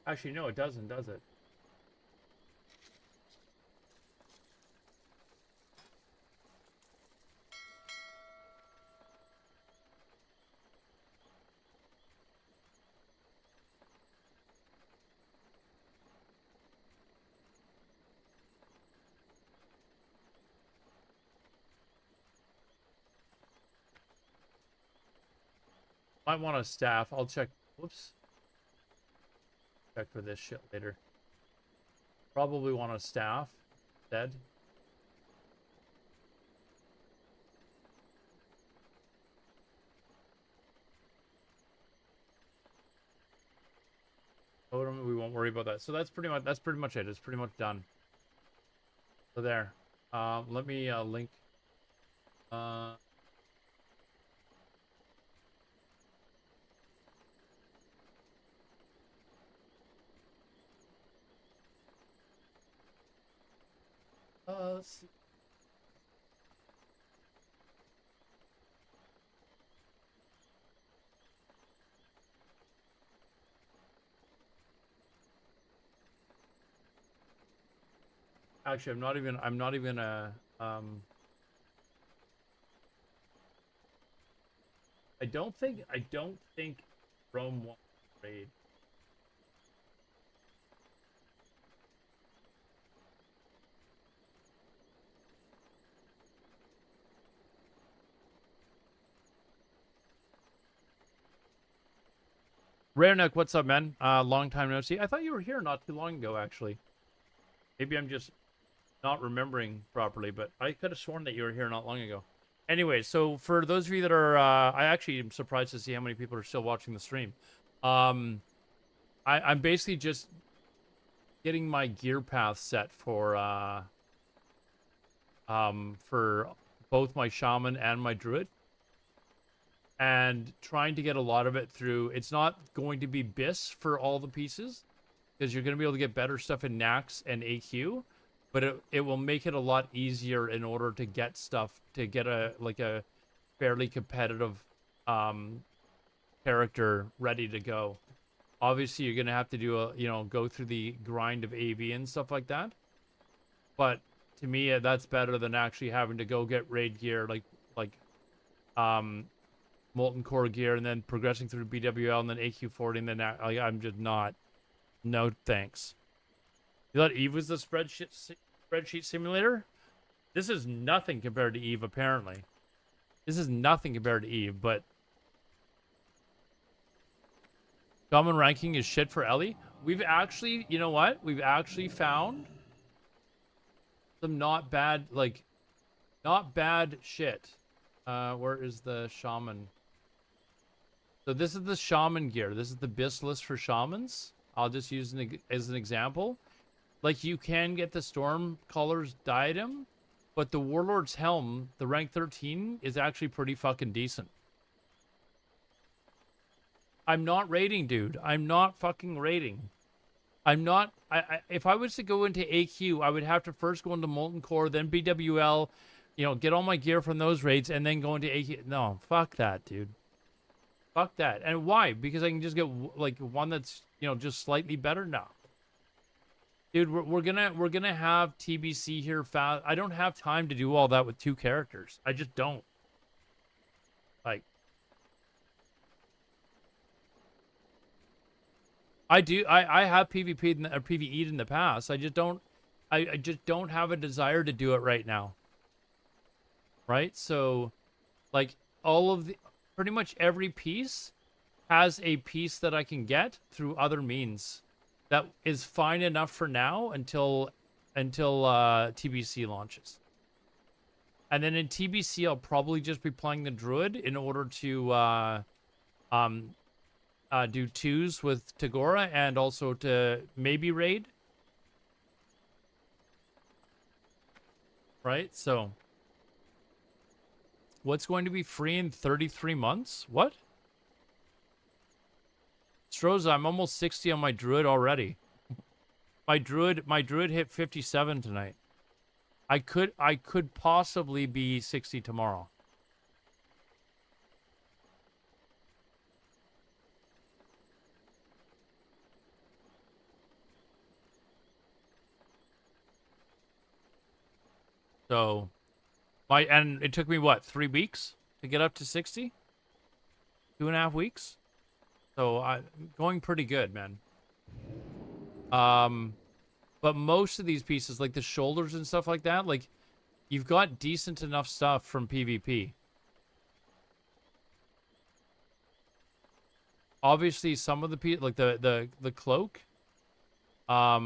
Actually, no, it doesn't, does it? Might want a staff. I'll check. Whoops. Check for this shit later. Probably want a staff instead. Totem, we won't worry about that. So that's pretty much it. It's pretty much done. So there. Let me link. Let's see. Actually, I'm not even I don't think Rome wants to raid. Rare Nook, what's up, man? Long time no see. I thought you were here not too long ago, actually. Maybe I'm just not remembering properly, but I could have sworn that you were here not long ago. Anyway, so for those of you that are, I actually am surprised to see how many people are still watching the stream. I'm basically just getting my gear path set for both my Shaman and my Druid. And trying to get a lot of it through. It's not going to be BIS for all the pieces, because you're going to be able to get better stuff in Nax and AQ, but it will make it a lot easier in order to get stuff, to get a fairly competitive character ready to go. Obviously, you're going to have to do go through the grind of AV and stuff like that. But to me, that's better than actually having to go get raid gear like Molten Core gear, and then progressing through BWL, and then AQ40, and then I'm just not. No thanks. You thought Eve was the spreadsheet simulator? This is nothing compared to Eve, apparently. This is nothing compared to Eve, but common ranking is shit for Ellie. We've actually, you know what? We've actually found some not bad shit. Where is the Shaman? So this is the Shaman gear. This is the BIS list for Shamans. I'll just use as an example. Like, you can get the Storm Caller's diadem, but the Warlord's helm, the rank 13, is actually pretty fucking decent. I'm not raiding, dude. I'm not fucking raiding. I'm not. If I was to go into AQ, I would have to first go into Molten Core, then BWL, you know, get all my gear from those raids and then go into AK. No, fuck that, dude. Fuck that. And why? Because I can just get like one that's, you know, just slightly better? No. Dude, we're gonna have TBC here fast. I don't have time to do all that with 2 characters. I just don't. Like, I have PvP'd or PvE'd in the past. I just don't have a desire to do it right now. Right? So, like, pretty much every piece has a piece that I can get through other means that is fine enough for now until TBC launches. And then in TBC, I'll probably just be playing the Druid in order to do 2s with Tagora and also to maybe raid. Right? So, what's going to be free in 33 months? What? Stroza, I'm almost 60 on my Druid already. My Druid hit 57 tonight. I could possibly be 60 tomorrow. So, and it took me what, 3 weeks to get up to 60? 2.5 weeks? So I'm going pretty good, man. But most of these pieces, like the shoulders and stuff like that, like you've got decent enough stuff from PvP. Obviously, some of the like the cloak, I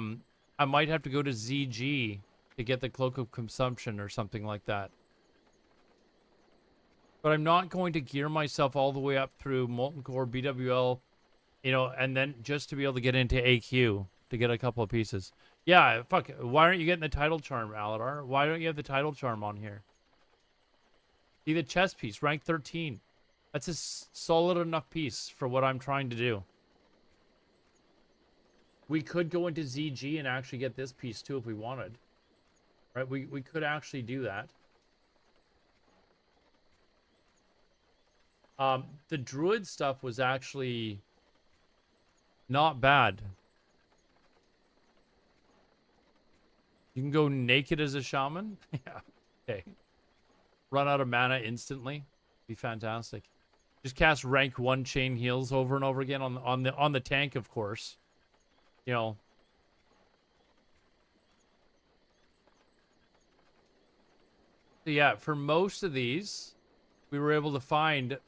might have to go to ZG to get the Cloak of Consumption or something like that. But I'm not going to gear myself all the way up through Molten Core, BWL, you know, and then just to be able to get into AQ to get a couple of pieces. Yeah, fuck. Why aren't you getting the title charm, Aladar? Why don't you have the title charm on here? See the chest piece, rank 13. That's a solid enough piece for what I'm trying to do. We could go into ZG and actually get this piece too if we wanted. Right? We could actually do that. The Druid stuff was actually not bad. You can go naked as a shaman? Yeah. Okay. Run out of mana instantly. Be fantastic. Just cast rank 1 chain heals over and over again on the tank, of course. You know. So yeah, for most of these, we were able to find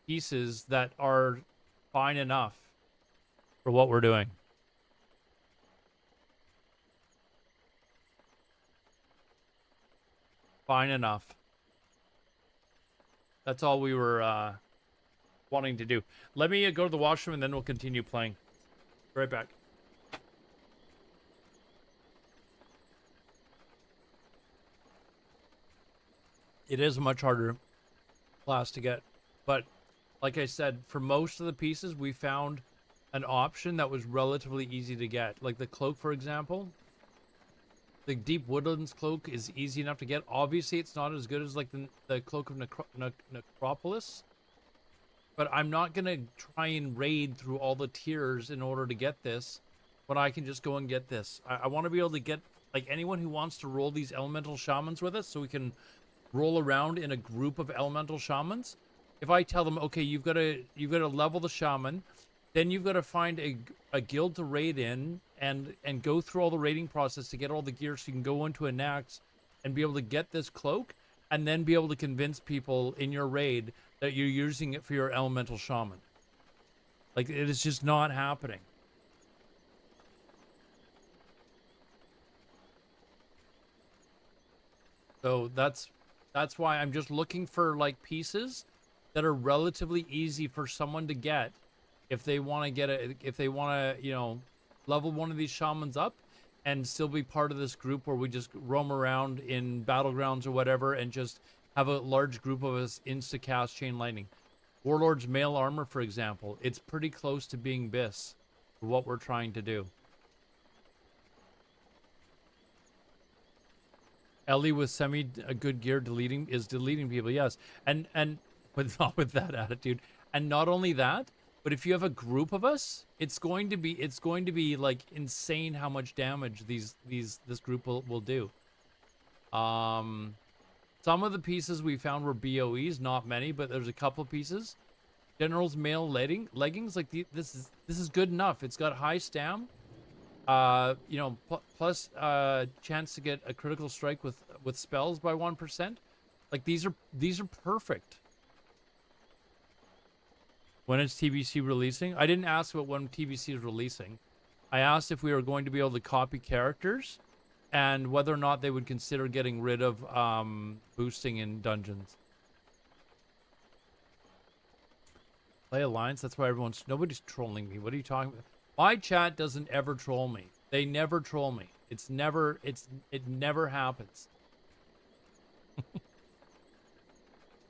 pieces that are fine enough for what we're doing. Fine enough. That's all we were wanting to do. Let me go to the washroom and then we'll continue playing. Be right back. It is a much harder class to get, but like I said, for most of the pieces, we found an option that was relatively easy to get. Like the cloak, for example. The Deep Woodlands cloak is easy enough to get. Obviously, it's not as good as like the Cloak of Necropolis. But I'm not going to try and raid through all the tiers in order to get this when I can just go and get this. I want to be able to get like anyone who wants to roll these elemental shamans with us so we can roll around in a group of elemental shamans. If I tell them, okay, you've got to level the shaman, then you've got to find a guild to raid in and go through all the raiding process to get all the gear so you can go into a Nax and be able to get this cloak and then be able to convince people in your raid that you're using it for your elemental shaman. Like, it is just not happening. So that's why I'm just looking for like pieces that are relatively easy for someone to get if they want to get it, if they want to, you know, level one of these shamans up and still be part of this group where we just roam around in battlegrounds or whatever and just have a large group of us insta-cast Chain Lightning. Warlord's Mail Armor, for example, it's pretty close to being BIS for what we're trying to do. Ellie with a good gear deleting people. Yes, and with not with that attitude, and not only that, but if you have a group of us, it's going to be like insane how much damage this group will do. Some of the pieces we found were BOEs, not many, but there's a couple of pieces. General's male leggings, like this is good enough. It's got high stam. You know, plus chance to get a critical strike with spells by 1%. Like these are perfect. When is TBC releasing? I didn't ask about when TBC is releasing. I asked if we were going to be able to copy characters and whether or not they would consider getting rid of boosting in dungeons. Play Alliance, that's why nobody's trolling me. What are you talking about? My chat doesn't ever troll me. They never troll me. It never happens.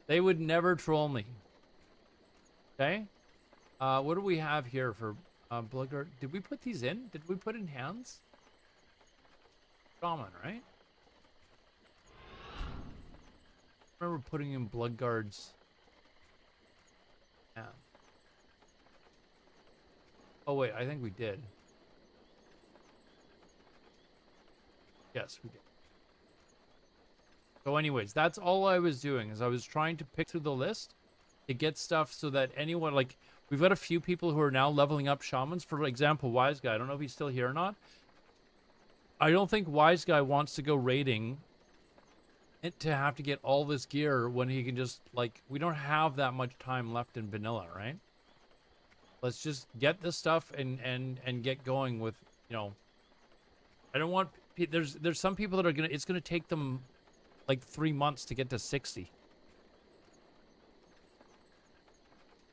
They would never troll me. Okay? What do we have here for Bloodguard? Did we put these in? Did we put in hands? Shaman, right? I remember putting in Bloodguards. Yeah. Oh wait, I think we did. Yes, we did. So anyways, that's all I was doing, is I was trying to pick through the list to get stuff so that anyone, like, we've got a few people who are now leveling up shamans. For example, Wise Guy. I don't know if he's still here or not. I don't think Wise Guy wants to go raiding to have to get all this gear when he can just, like, we don't have that much time left in vanilla, right? Let's just get this stuff and get going with, you know, I don't want, there's some people that are it's gonna take them like 3 months to get to 60.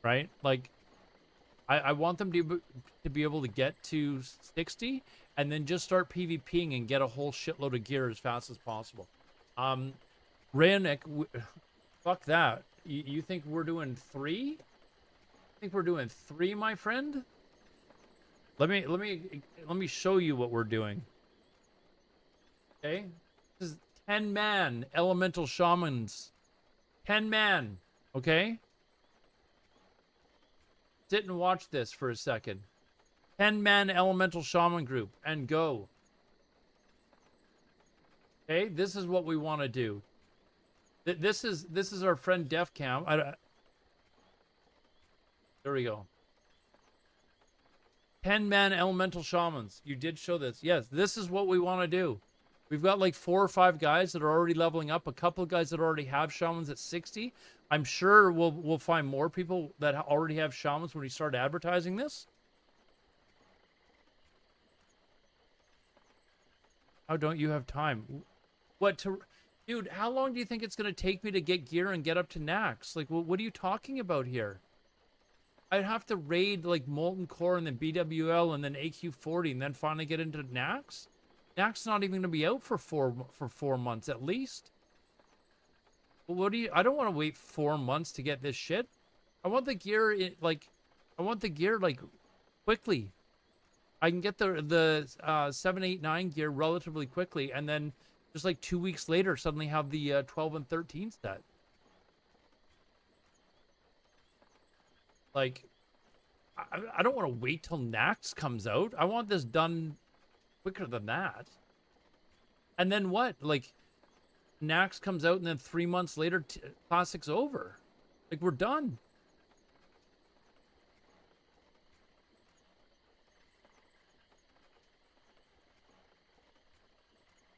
Right? Like, I want them to be able to get to 60 and then just start PvPing and get a whole shitload of gear as fast as possible. Rayonik, fuck that. You think we're doing 3? I think we're doing 3, my friend. Let me show you what we're doing. Okay? This is 10-man elemental shamans. 10-man, okay? Sit and watch this for a second. 10-man elemental shaman group and go. Okay, this is what we want to do. This is our friend Defcam. There we go. 10-man elemental shamans. You did show this. Yes, this is what we want to do. We've got like 4 or 5 guys that are already leveling up. A couple of guys that already have shamans at 60. I'm sure we'll find more people that already have shamans when we start advertising this. How don't you have time? What to... Dude, how long do you think it's going to take me to get gear and get up to Nax? Like, what are you talking about here? I'd have to raid, like, Molten Core and then BWL and then AQ40 and then finally get into Nax? Nax's not even going to be out for 4 months at least. Well, what do you... I don't want to wait 4 months to get this shit. I want the gear, like, quickly. I can get the 7, 8, 9 gear relatively quickly, and then just like 2 weeks later, suddenly have the 12 and 13 set. Like, I don't want to wait till Nax comes out. I want this done quicker than that. And then what? Like, Nax comes out, and then 3 months later, Classic's over. Like, we're done.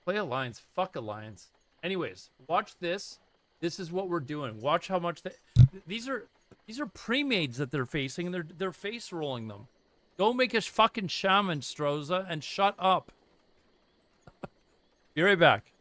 Play Alliance. Fuck Alliance. Anyways, watch this. This is what we're doing. Watch how much these are pre-mades that they're facing, and they're face rolling them. Go make a fucking shaman, Stroza, and shut up. Be right back.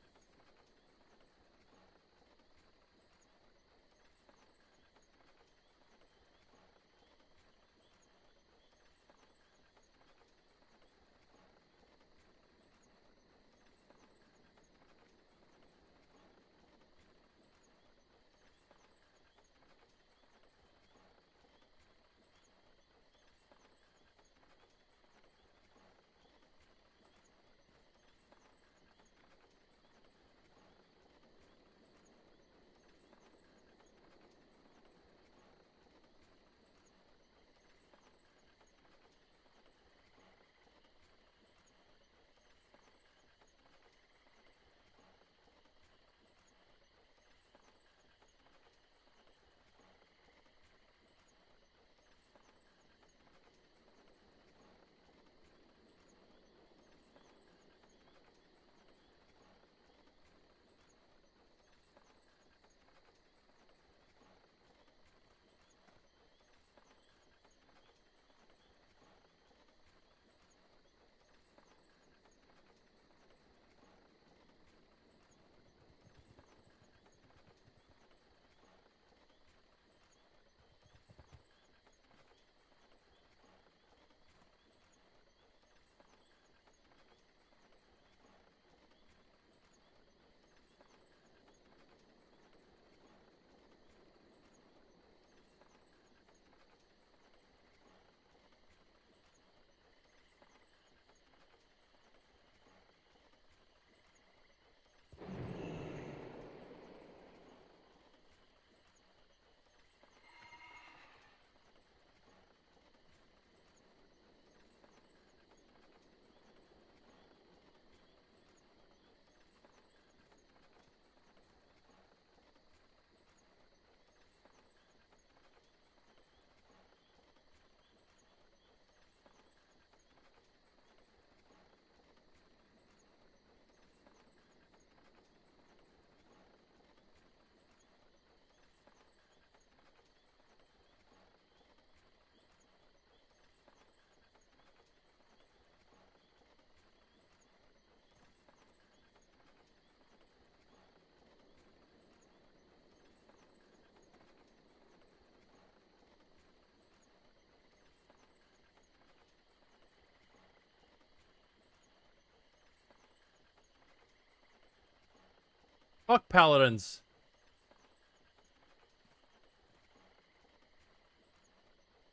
Fuck paladins.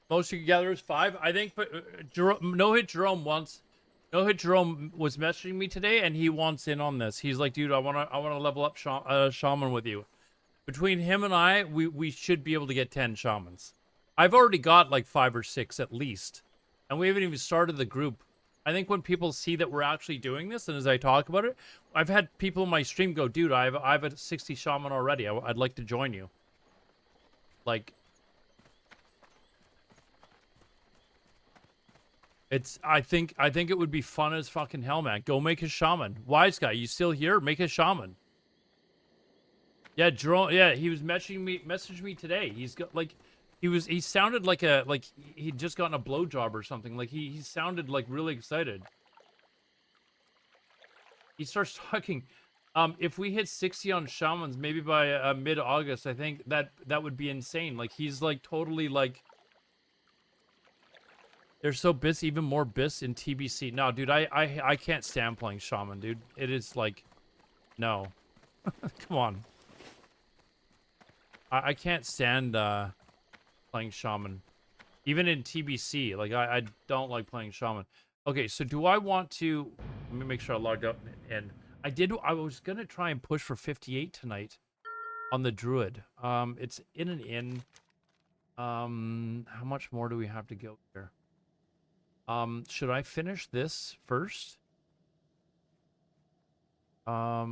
Most you can gather is 5. I think, but No Hit Jerome wants. No Hit Jerome was messaging me today, and he wants in on this. He's like, dude, I wanna level up Shaman with you. Between him and I, we should be able to get 10 Shamans. I've already got like 5 or 6 at least, and we haven't even started the group. I think when people see that we're actually doing this, and as I talk about it, I've had people in my stream go, dude, I've a 60 Shaman already. I'd like to join you. Like. I think it would be fun as fucking hell, man. Go make a Shaman. Wise guy, you still here? Make a Shaman. Yeah, Jerome. Yeah, he was messaging me today. He's got like, he sounded like he'd just gotten a blowjob or something. Like he sounded like really excited. He starts talking. If we hit 60 on Shamans, maybe by mid-August, I think that would be insane. Like he's like totally like. They're so bis, even more bis in TBC. No, dude, I can't stand playing Shaman, dude. It is like, no. Come on. I can't stand playing Shaman. Even in TBC, like I don't like playing Shaman. Okay, so do I want to, let me make sure I logged out and I was gonna try and push for 58 tonight on the Druid. It's in and in. How much more do we have to go here? Should I finish this first? Or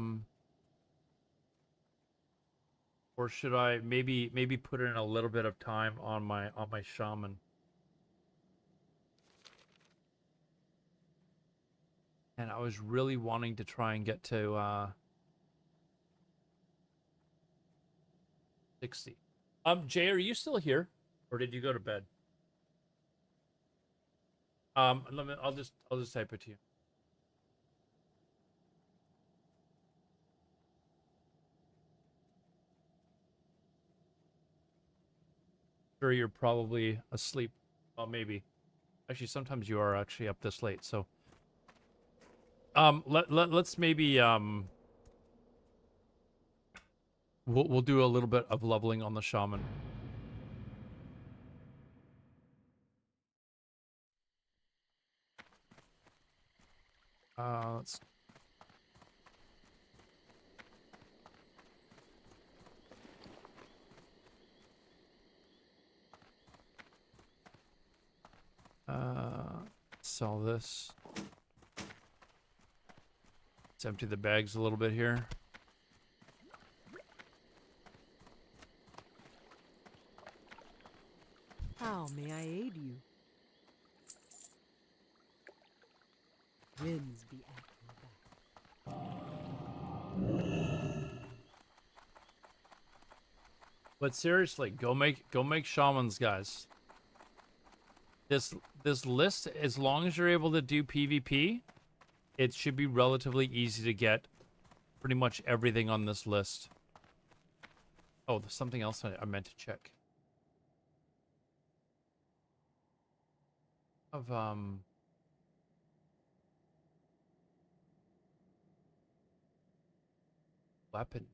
should I maybe put in a little bit of time on my Shaman? And I was really wanting to try and get to 60. Jay, are you still here? Or did you go to bed? I'll just type it to you. Sure, you're probably asleep. Well, maybe. Actually, sometimes you are actually up this late. So, let's maybe we'll do a little bit of leveling on the Shaman. Let's. Sell this. Let's empty the bags a little bit here. How may I aid you? Winds be at your back. But seriously, go make Shamans, guys. This list, as long as you're able to do PvP, it should be relatively easy to get pretty much everything on this list. Oh, there's something else I meant to check. Of weapon.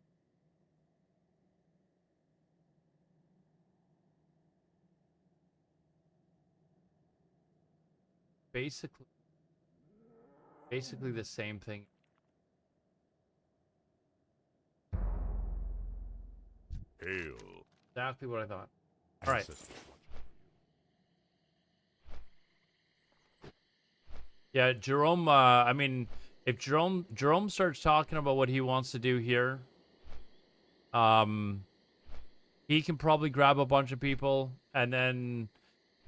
Basically the same thing. Hail. Exactly what I thought. All right. Yeah, Jerome. I mean, if Jerome starts talking about what he wants to do here, he can probably grab a bunch of people, and then,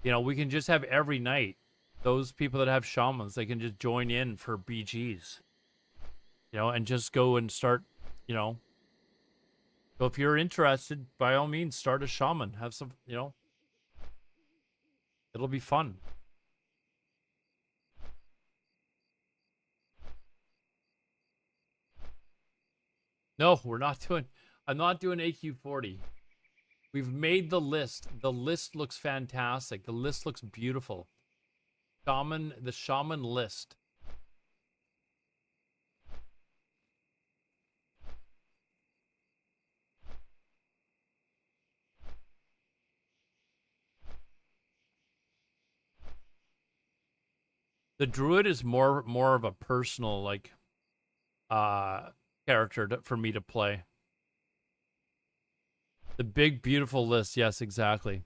you know, we can just have every night those people that have Shamans, they can just join in for BGs, you know, and just go and start, you know. So if you're interested, by all means, start a Shaman. Have some, you know, it'll be fun. No, we're not doing, I'm not doing AQ40. We've made the list. The list looks fantastic. The list looks beautiful. The Shaman list. The druid is more of a personal like character for me to play. The big beautiful list, yes, exactly.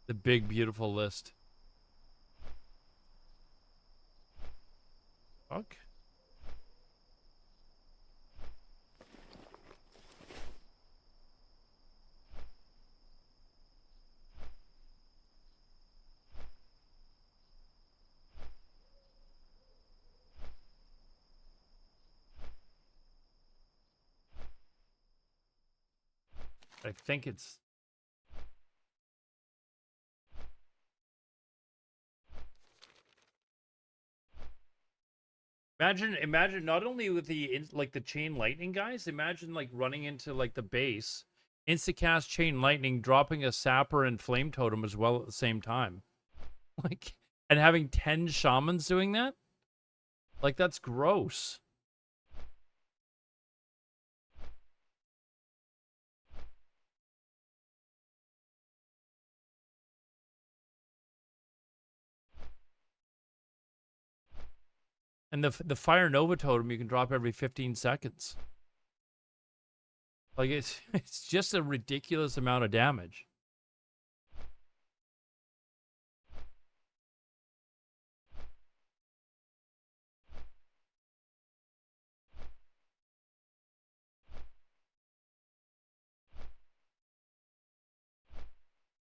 The big beautiful list. Fuck. I think it's imagine not only with the like the chain lightning guys, imagine like running into like the base, instacast chain lightning, dropping a sapper and flame totem as well at the same time. Like, and having 10 shamans doing that? Like, that's gross. And the Fire Nova totem you can drop every 15 seconds. Like, it's just a ridiculous amount of damage.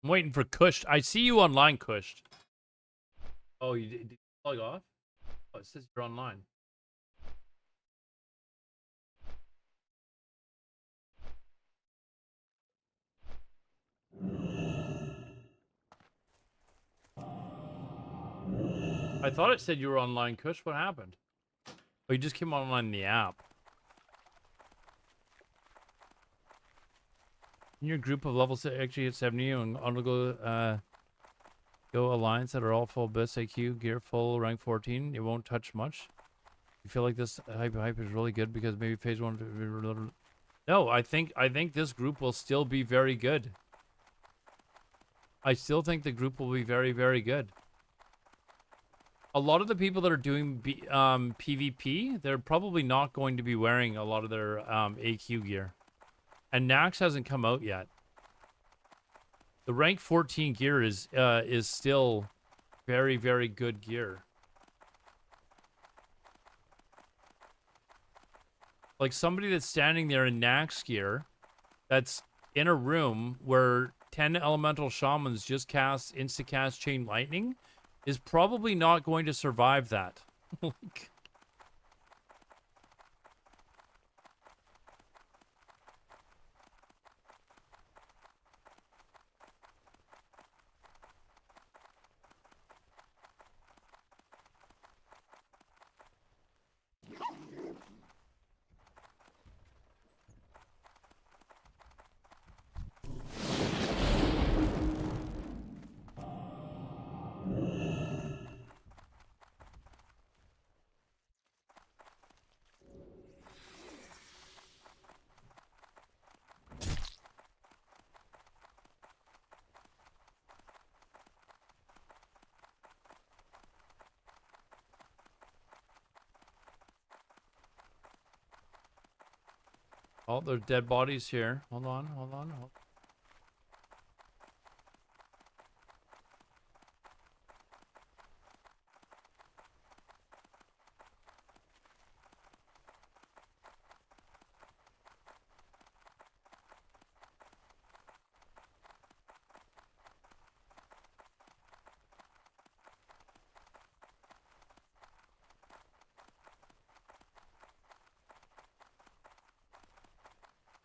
I'm waiting for Kush. I see you online, Kush. Oh, did you log off? Oh, it says you're online. I thought it said you were online, Kush. What happened? Oh, you just came online in the app. In your group of level actually at 70 and undergo Go Alliance that are all full best AQ, gear full, rank 14. It won't touch much. You feel like this hype is really good because maybe phase 1. No, I think this group will still be very good. I still think the group will be very, very good. A lot of the people that are doing PvP, they're probably not going to be wearing a lot of their AQ gear. And Nax hasn't come out yet. The rank 14 gear is still very, very good gear. Like somebody that's standing there in Nax gear, that's in a room where 10 elemental shamans just cast insta-cast chain lightning, is probably not going to survive that. Like, oh, there's dead bodies here. Hold on.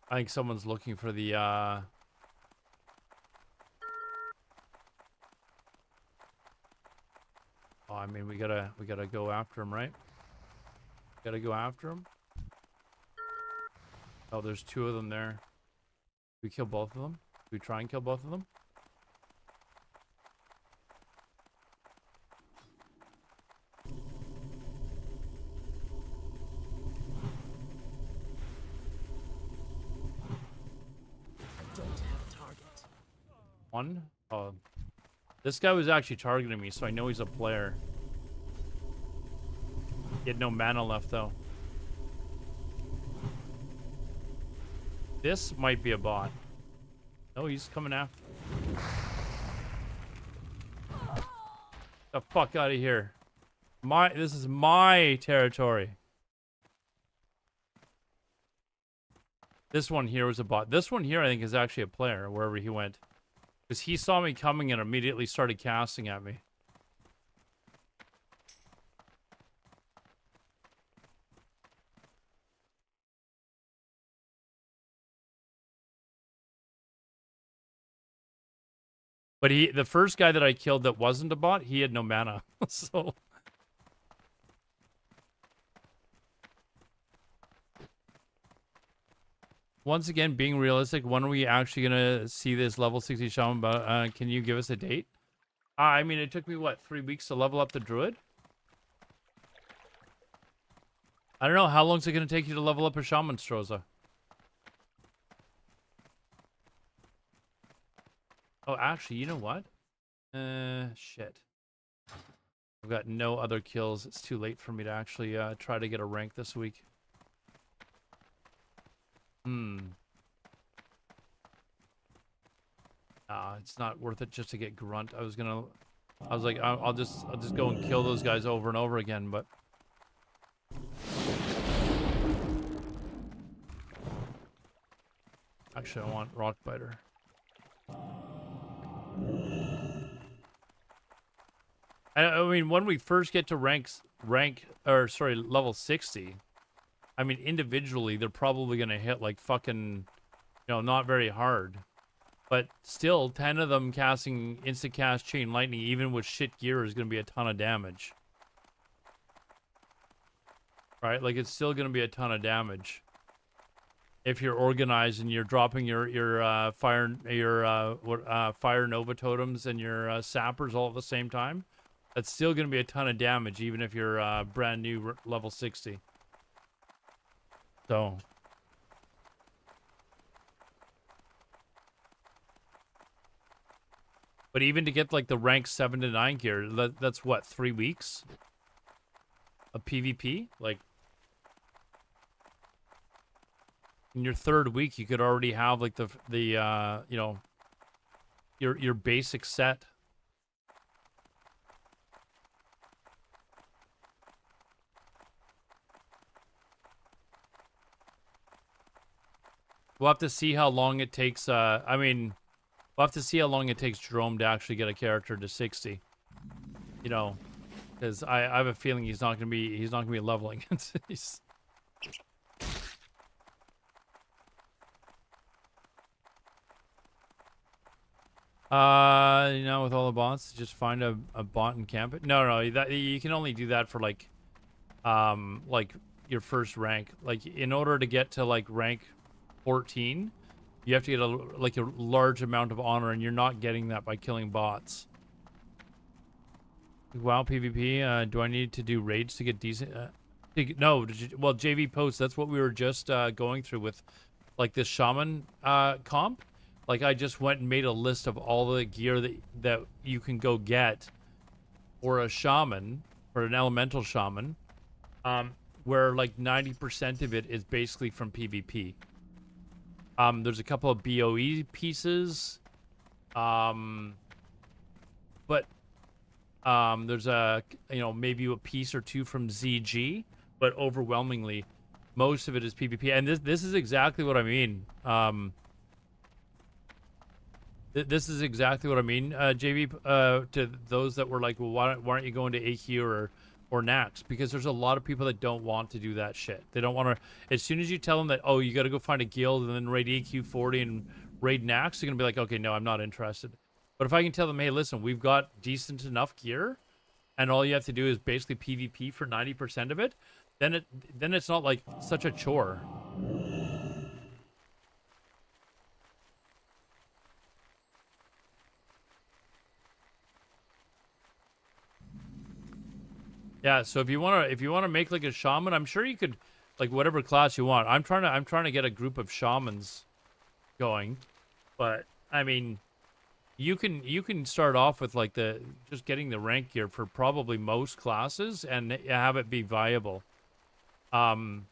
I think someone's looking for the oh, I mean, we gotta go after him, right? Gotta go after him. Oh, there's 2 of them there. We kill both of them? We try and kill both of them? Don't have target. 1? Oh, This guy was actually targeting me, so I know he's a player. He had no mana left, though. This might be a bot. No, he's coming after. The fuck out of here. This is my territory. This one here was a bot. This one here, I think, is actually a player, wherever he went. Because he saw me coming and immediately started casting at me. But the first guy that I killed that wasn't a bot, he had no mana. So... Once again, being realistic, when are we actually gonna see this level 60 shaman? But can you give us a date? I mean, it took me what, 3 weeks to level up the druid? I don't know. How long is it gonna take you to level up a shaman, Stroza? Oh, actually, you know what? Shit. I've got no other kills. It's too late for me to actually try to get a rank this week. It's not worth it just to get grunt. I was like, I'll just go and kill those guys over and over again, but actually I want rock biter. I mean, when we first get to level 60, I mean, individually, they're probably going to hit, like, fucking, not very hard. But still, 10 of them casting instant-cast Chain Lightning, even with shit gear, is going to be a ton of damage. Right? Like, it's still going to be a ton of damage. If you're organized and you're dropping your fire Nova Totems and your Sappers all at the same time, that's still going to be a ton of damage, even if you're brand new level 60. So, but even to get like the rank 7 to 9 gear, that's what, 3 weeks of PvP? Like, in your third week, you could already have like your basic set. We'll have to see how long it takes. We'll have to see how long it takes Jerome to actually get a character to 60. Because I have a feeling he's not gonna be leveling. He's... with all the bots, just find a bot and camp it. No, you can only do that for like your first rank. Like, in order to get to like rank 14, you have to get a large amount of honor, and you're not getting that by killing bots. WoW PvP, do I need to do raids to get decent? No, well, JV posts, that's what we were just going through with like this shaman comp. Like, I just went and made a list of all the gear that you can go get for a shaman, or an elemental shaman, where like 90% of it is basically from PvP. There's a couple of BOE pieces, but there's maybe a piece or two from ZG, but overwhelmingly, most of it is PvP. And this is exactly what I mean. This is exactly what I mean, JV, to those that were like, well, why aren't you going to AQ or Nax? Because there's a lot of people that don't want to do that shit. They don't want to. As soon as you tell them that, oh, you got to go find a guild and then raid AQ 40 and raid Nax, they're gonna be like, okay, no, I'm not interested. But if I can tell them, hey, listen, we've got decent enough gear, and all you have to do is basically PvP for 90% of it, then it's not like such a chore. Yeah, so if you wanna make like a shaman, I'm sure you could, like, whatever class you want. I'm trying to get a group of shamans going, but I mean, you can start off with like just getting the rank gear for probably most classes and have it be viable. But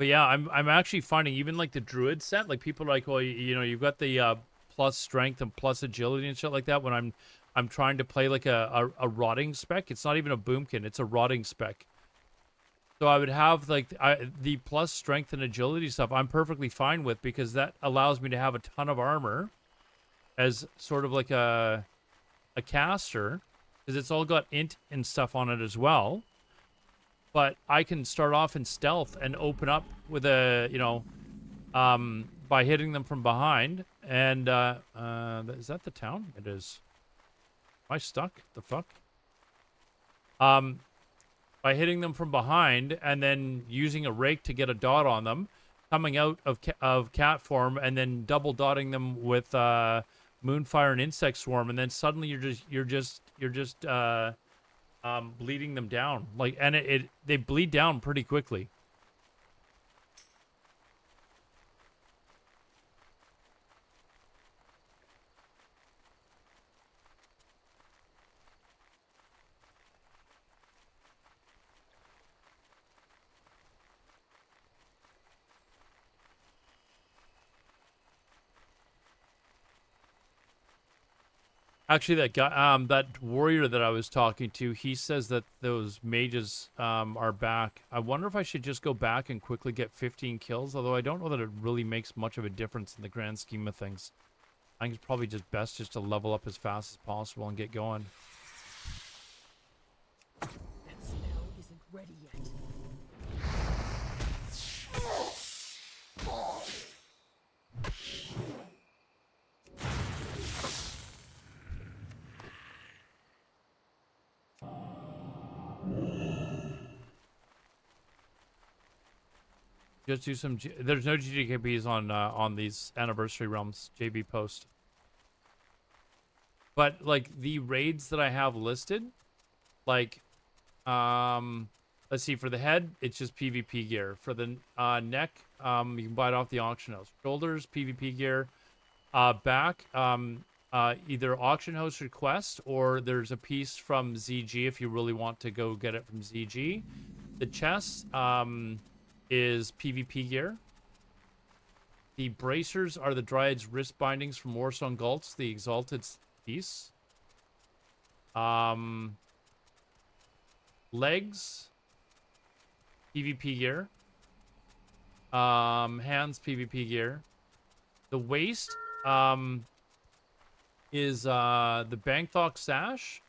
yeah, I'm actually finding even like the Druid set, like people are like, oh, you know, you've got the plus strength and plus agility and shit like that. When I'm trying to play like a rotting spec, it's not even a boomkin, it's a rotting spec. So I would have like the plus strength and agility stuff I'm perfectly fine with, because that allows me to have a ton of armor as sort of like a caster, because it's all got int and stuff on it as well. But I can start off in stealth and open up with a, you know, by hitting them from behind. And is that the town? It is. Am I stuck? The fuck? By hitting them from behind and then using a rake to get a dot on them, coming out of cat form and then double dotting them with moonfire and insect swarm, and then suddenly you're just bleeding them down. Like, and they bleed down pretty quickly. Actually, that guy, that warrior that I was talking to, he says that those mages are back. I wonder if I should just go back and quickly get 15 kills, although I don't know that it really makes much of a difference in the grand scheme of things. I think it's probably just best just to level up as fast as possible and get going. That spell isn't ready yet. Just do some. There's no GGKPs on these anniversary realms. JB post. But like the raids that I have listed, like, let's see, for the head, it's just PvP gear. For the neck, you can buy it off the auction house. Shoulders, PvP gear. Back, either auction house request, or there's a piece from ZG if you really want to go get it from ZG. The chest, is PvP gear. The bracers are the Dryad's wrist bindings from Warsong Gulch, the Exalted piece. Legs, PvP gear. Hands, PvP gear. The waist, is the Bangthok sash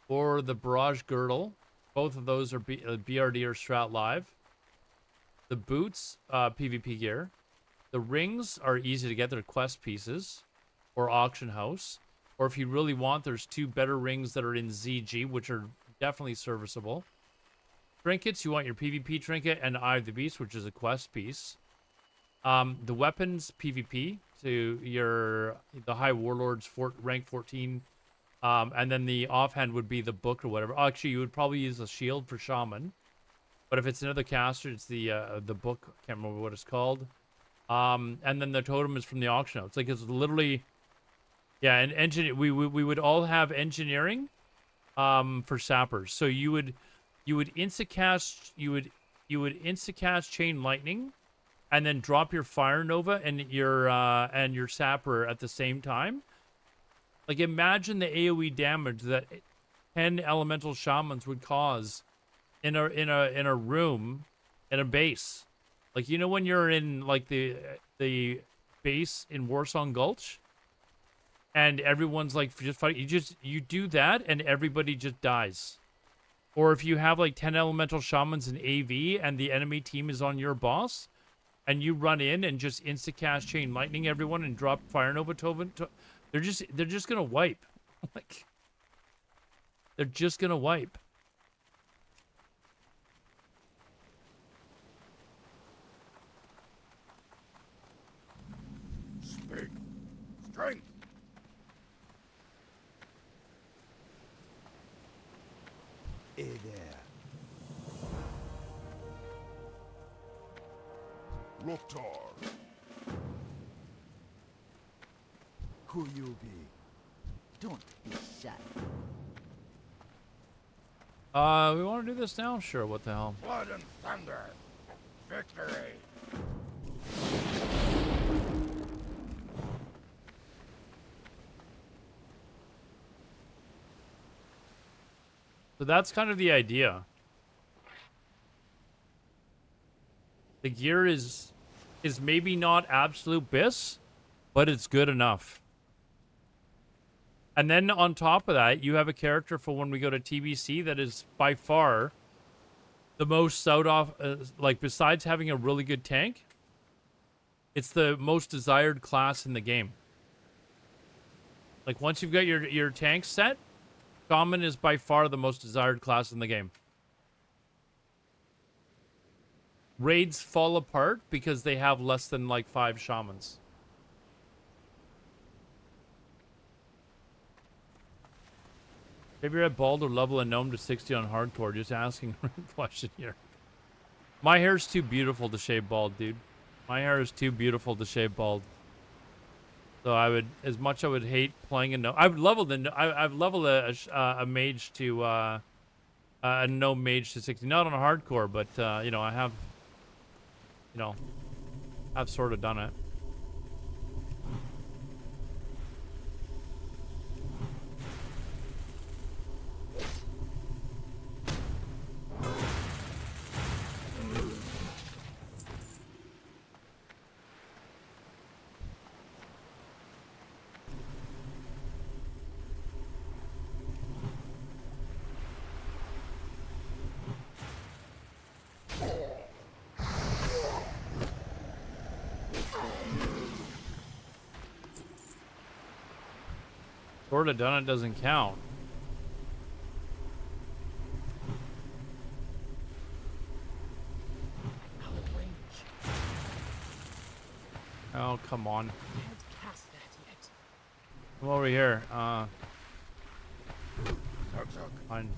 or the Barrage girdle. Both of those are BRD or Strat Live. The boots, PvP gear. The rings are easy to get. They're quest pieces or auction house. Or if you really want, there's two better rings that are in ZG, which are definitely serviceable. Trinkets, you want your PvP trinket and Eye of the Beast, which is a quest piece. The weapons, PvP, to the High Warlords rank 14. And then the offhand would be the book or whatever. Actually, you would probably use a shield for Shaman. But if it's another caster, it's the book. I can't remember what it's called. And then the totem is from the auction house. It's literally, yeah. And we would all have engineering, for sappers. So you would instacast chain lightning, and then drop your fire nova and your sapper at the same time. Like, imagine the AOE damage that 10 elemental shamans would cause in a room, in a base. Like, you know when you're in like the base in Warsong Gulch and everyone's like just fighting, you do that and everybody just dies. Or if you have like 10 elemental shamans in AV and the enemy team is on your boss and you run in and just insta-cast chain lightning everyone and drop fire nova toven, they're just gonna wipe. Like, they're just gonna wipe. Speak. Strength. Hey there. Loktar. who you be. Don't be shy. We want to do this now? Sure, what the hell. Blood and thunder. Victory. So that's kind of the idea. The gear is maybe not absolute BIS, but it's good enough. And then on top of that, you have a character for when we go to TBC that is by far the most sought off, like besides having a really good tank, it's the most desired class in the game. Like once you've got your tank set, Shaman is by far the most desired class in the game. Raids fall apart because they have less than like 5 Shamans. Have you read Bald or level a gnome to 60 on hardcore? Just asking a question here. My hair's too beautiful to shave bald, dude. My hair is too beautiful to shave bald. So I would, as much I would hate playing a gnome. I've leveled a mage to a gnome mage to 60. Not on a hardcore, but you know, I have, you know, I've sort of done it. Sort of done it doesn't count. Oh, come on. Can't cast that yet. Come over here. Zug zug. Fine.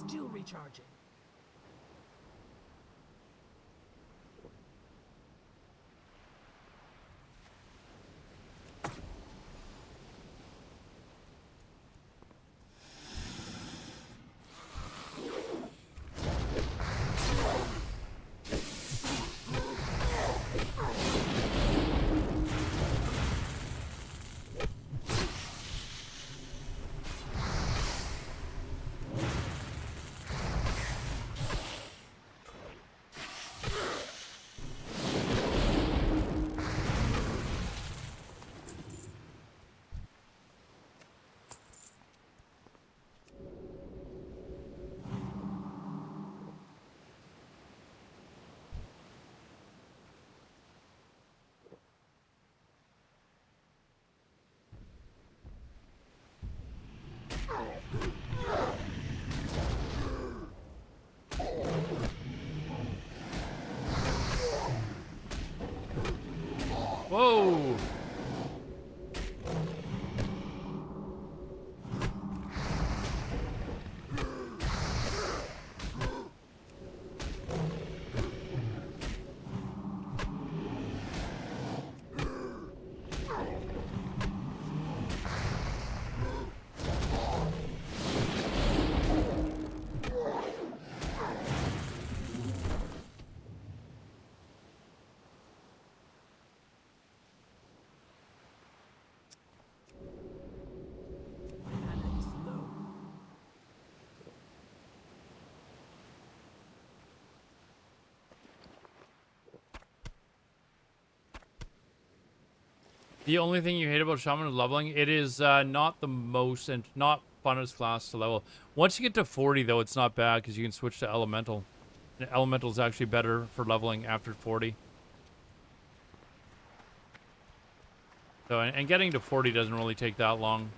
Still recharging. The only thing you hate about Shaman is leveling. It is not the most and not funnest class to level. Once you get to 40, though, it's not bad because you can switch to Elemental. And Elemental is actually better for leveling after 40. So, and getting to 40 doesn't really take that long.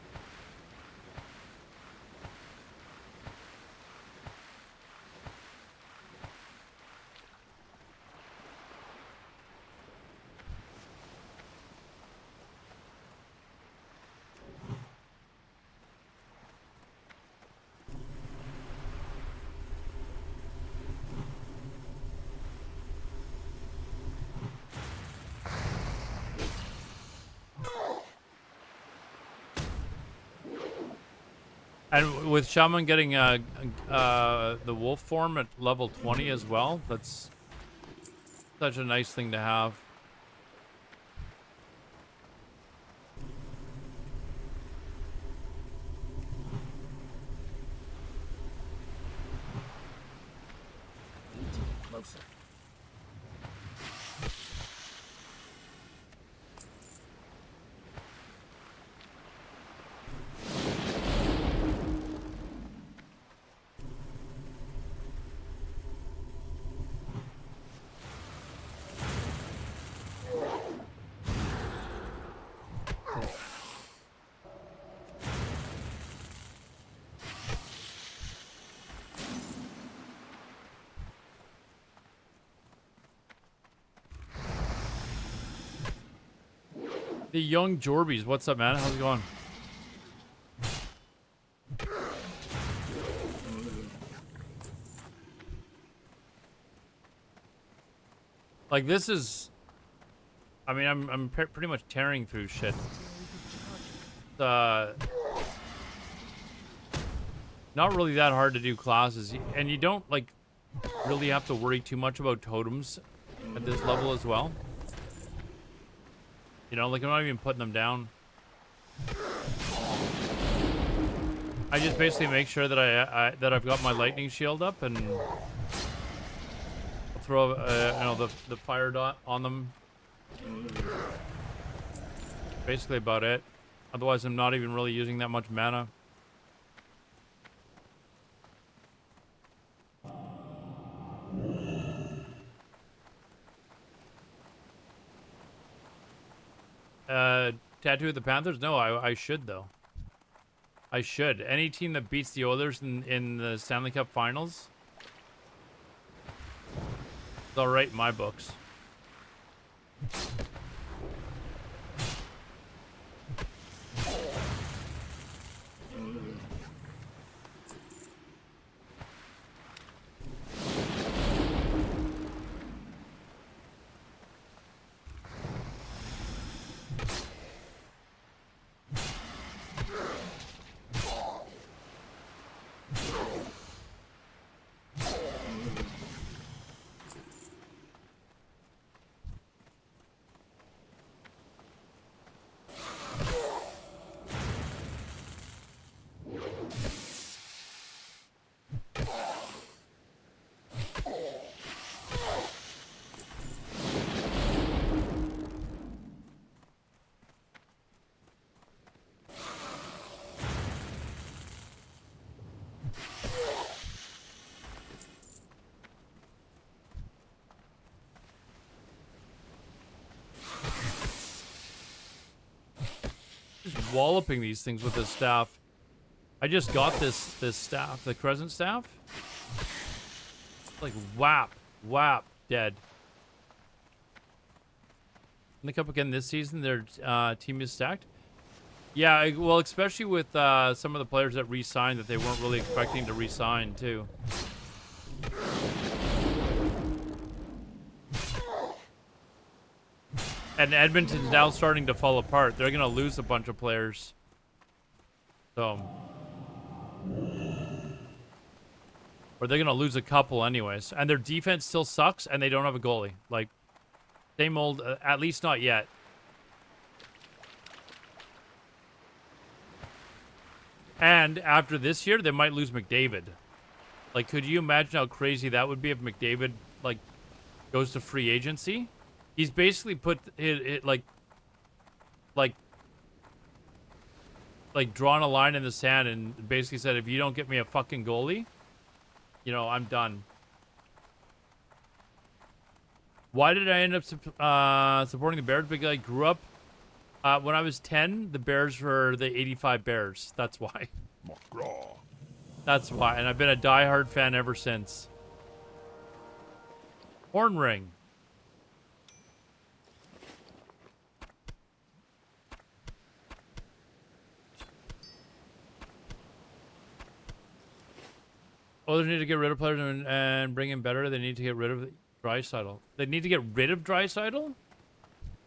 And with Shaman getting the wolf form at level 20 as well, that's such a nice thing to have. Need to get closer. The young Jorbies, what's up, man? How's it going? Like, this is... I mean, I'm pretty much tearing through shit. Not really that hard to do classes. And you don't, like, really have to worry too much about totems at this level as well. You know, like, I'm not even putting them down. I just basically make sure that that I've got my lightning shield up and I'll throw you know, the fire dot on them. Basically about it. Otherwise, I'm not even really using that much mana. Tattoo of the Panthers? No, I should, though. I should. Any team that beats the Oilers in the Stanley Cup Finals, it's alright in my books. Just walloping these things with this staff. I just got this staff, the crescent staff. Like whap, whap, dead. In the cup again this season, their team is stacked. Yeah, well, especially with some of the players that re-signed that they weren't really expecting to re-sign too. And Edmonton's now starting to fall apart. They're going to lose a bunch of players. So. Or they're going to lose a couple anyways. And their defense still sucks, and they don't have a goalie. Like, same old, at least not yet. And after this year, they might lose McDavid. Like, could you imagine how crazy that would be if McDavid, like, goes to free agency? He's basically put it like like drawn a line in the sand and basically said, if you don't get me a fucking goalie, you know, I'm done. Why did I end up supporting the Bears? Because I grew up, when I was 10, the Bears were the 85 Bears. That's why. McGraw. That's why. And I've been a diehard fan ever since. Horn ring. Oh, they need to get rid of players and bring in better. They need to get rid of Draisaitl. They need to get rid of Draisaitl?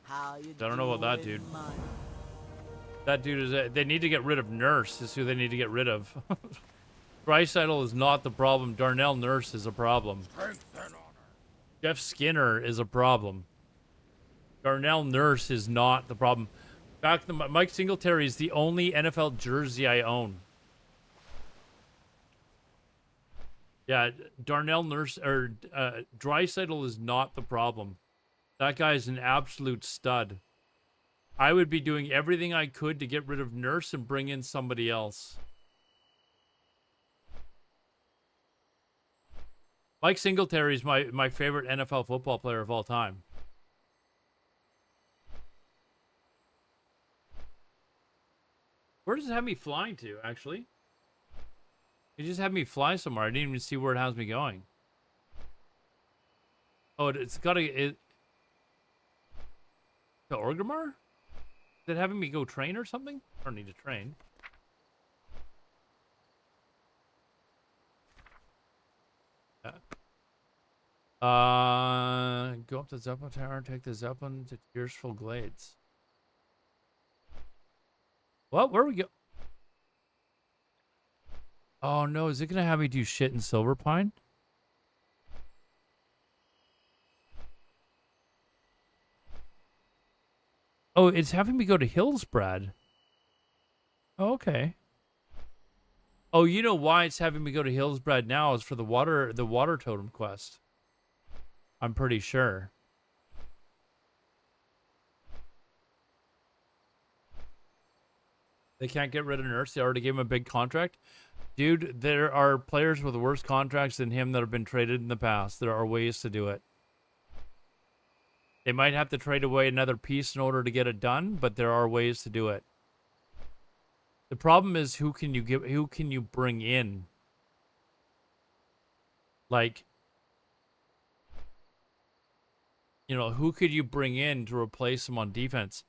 How you I don't know about that, doing, dude. man? That dude is... They need to get rid of Nurse is who they need to get rid of. Draisaitl is not the problem. Darnell Nurse is a problem. Strength and honor. Jeff Skinner is a problem. Darnell Nurse is not the problem. Back to Mike Singletary is the only NFL jersey I own. Yeah, Darnell Nurse or Draisaitl is not the problem. That guy is an absolute stud. I would be doing everything I could to get rid of Nurse and bring in somebody else. Mike Singletary is my favorite NFL football player of all time. Where does it have me flying to, actually? It just had me fly somewhere. I didn't even see where it has me going. Oh, it's got to... To Orgrimmar? Is it having me go train or something? I don't need to train. Yeah. Go up to Zeppelin Tower and take the Zeppelin to Tearsful Glades. Well, where we go? Oh no, is it gonna have me do shit in Silverpine? Oh, it's having me go to Hillsbrad. Oh, okay. Oh, you know why it's having me go to Hillsbrad now is for the water totem quest. I'm pretty sure. They can't get rid of Nurse. They already gave him a big contract. Dude, there are players with worse contracts than him that have been traded in the past. There are ways to do it. They might have to trade away another piece in order to get it done, but there are ways to do it. The problem is who can you bring in? Like, you know, who could you bring in to replace him on defense?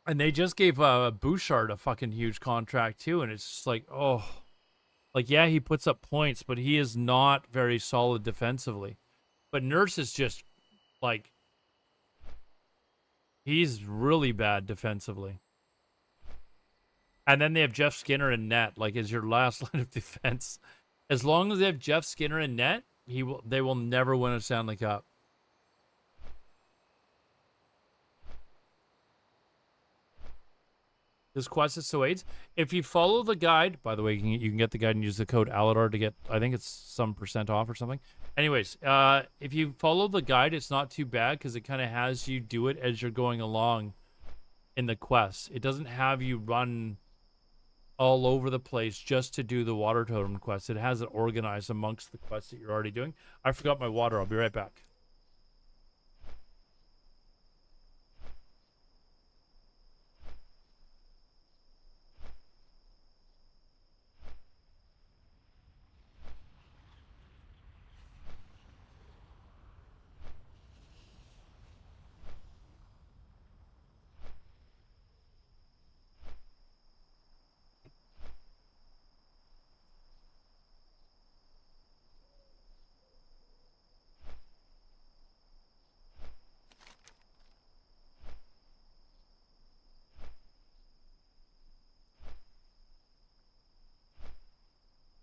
And they just gave Bouchard a fucking huge contract too, and it's just like, oh, like, yeah, he puts up points, but he is not very solid defensively. But Nurse is just like, he's really bad defensively. And then they have Jeff Skinner in net, like, as your last line of defense. As long as they have Jeff Skinner in net, they will never win a Stanley Cup. This quest is so AIDS. If you follow the guide, by the way, you can get the guide and use the code Aladar to get, I think it's some % off or something. Anyways, if you follow the guide, it's not too bad because it kind of has you do it as you're going along in the quest. It doesn't have you run all over the place just to do the water totem quest. It has it organized amongst the quests that you're already doing. I forgot my water. I'll be right back.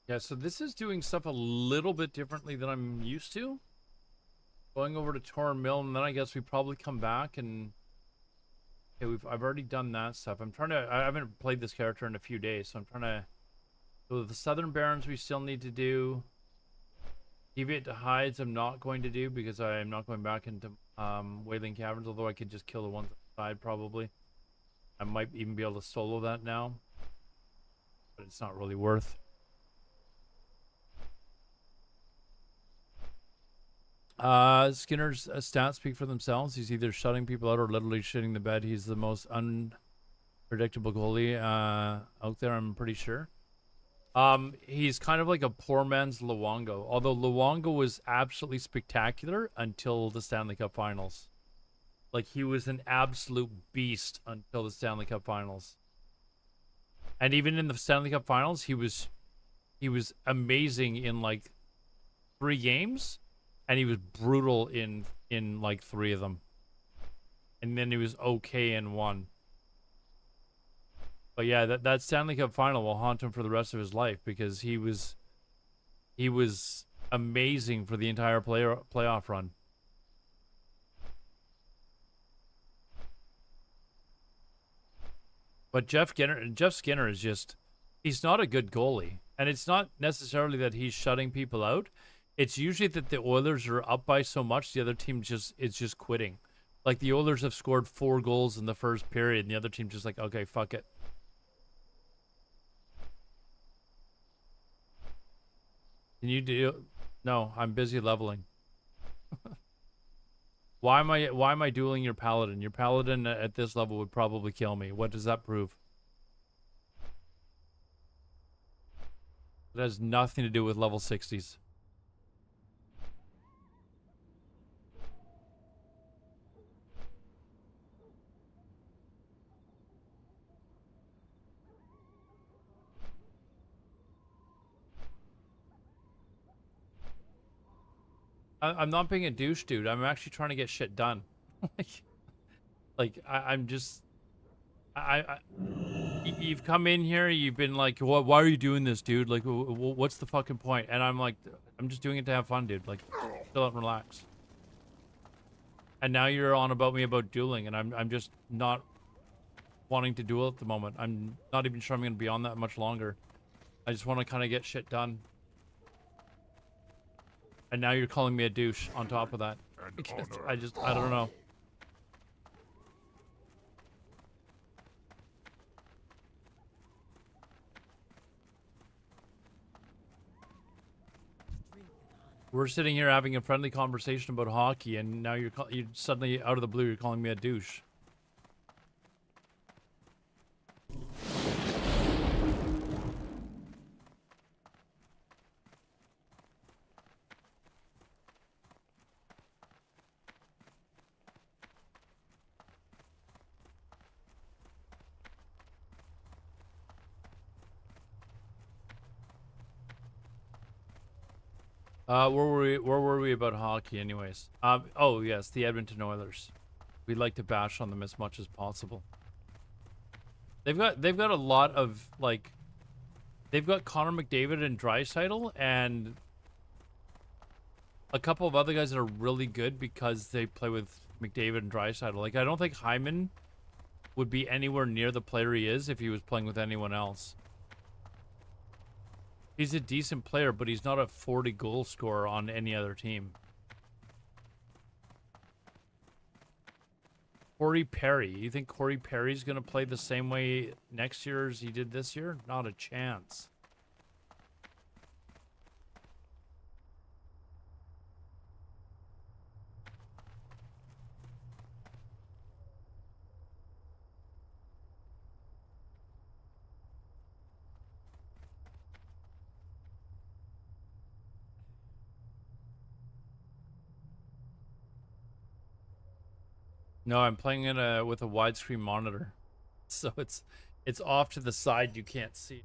Yeah, so this is doing stuff a little bit differently than I'm used to. Going over to Torn Mill, and then I guess we probably come back and... Okay, I've already done that stuff. I haven't played this character in a few days, so I'm trying to... So the Southern Barrens we still need to do. Deviate to Hides I'm not going to do because I'm not going back into Wailing Caverns, although I could just kill the ones outside probably. I might even be able to solo that now, but it's not really worth. Skinner's stats speak for themselves. He's either shutting people out or literally shitting the bed. He's the most unpredictable goalie out there, I'm pretty sure. He's kind of like a poor man's Luongo, although Luongo was absolutely spectacular until the Stanley Cup Finals. Like, he was an absolute beast until the Stanley Cup Finals. And even in the Stanley Cup Finals, he was amazing in like 3 games, and he was brutal in like 3 of them. And then he was okay in 1. But yeah, that Stanley Cup Final will haunt him for the rest of his life, because he was amazing for the entire playoff run. But Jeff Skinner is just, he's not a good goalie. And it's not necessarily that he's shutting people out. It's usually that the Oilers are up by so much, the other team is just quitting. Like, the Oilers have scored 4 goals in the first period, and the other team's just like, okay, fuck it. Can you do? No, I'm busy leveling. Why am I dueling your paladin? Your paladin at this level would probably kill me. What does that prove? It has nothing to do with level 60s. I'm not being a douche, dude. I'm actually trying to get shit done. I'm just, you've come in here, you've been like, why are you doing this, dude? Like, what's the fucking point? And I'm like, I'm just doing it to have fun, dude. Like, chill out and relax. And now you're on about me about dueling, and I'm just not wanting to duel at the moment. I'm not even sure I'm going to be on that much longer. I just want to kind of get shit done. And now you're calling me a douche on top of that. I don't know. We're sitting here having a friendly conversation about hockey, and now you're suddenly out of the blue, you're calling me a douche. Where were we about hockey anyways? Oh yes, the Edmonton Oilers. We'd like to bash on them as much as possible. They've got a lot of, like, they've got Connor McDavid and Draisaitl and a couple of other guys that are really good because they play with McDavid and Draisaitl. Like, I don't think Hyman would be anywhere near the player he is if he was playing with anyone else. He's a decent player, but he's not a 40 goal scorer on any other team. Corey Perry. You think Corey Perry's going to play the same way next year as he did this year? Not a chance. No, I'm playing it with a widescreen monitor, so it's off to the side. You can't see.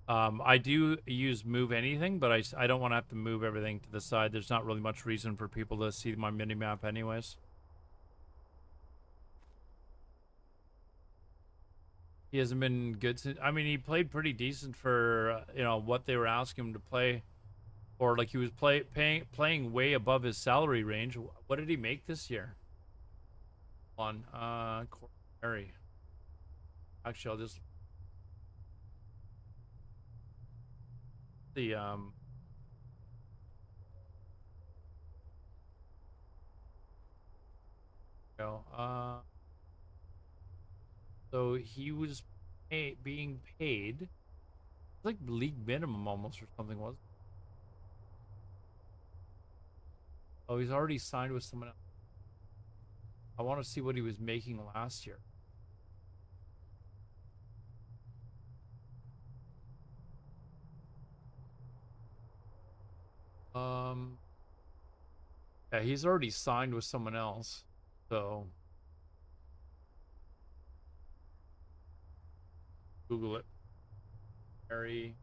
I do use move anything, but I don't want to have to move everything to the side. There's not really much reason for people to see my mini map anyways. He hasn't been good since. I mean, he played pretty decent for you know what they were asking him to play or like he was playing way above his salary range. What did he make this year? On Corey Perry. Actually, I'll just the go. So he was being paid like league minimum almost or something, was it? Oh, he's already signed with someone else. I want to see what he was making last year. Yeah, he's already signed with someone else. So Google it. Perry.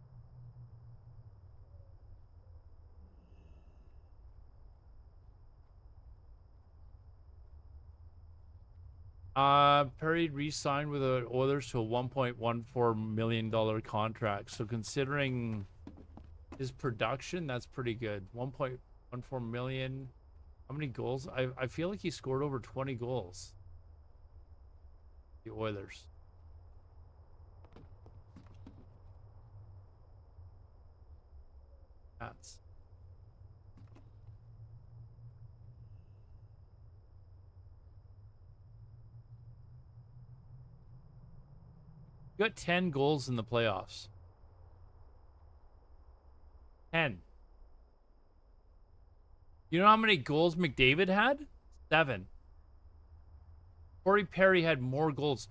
Perry re-signed with the Oilers to a $1.14 million contract. So considering his production, that's pretty good. 1.14 million. How many goals? I feel like he scored over 20 goals. The Oilers. That's got 10 goals in the playoffs. 10. You know how many goals McDavid had? 7. Corey Perry had more goals.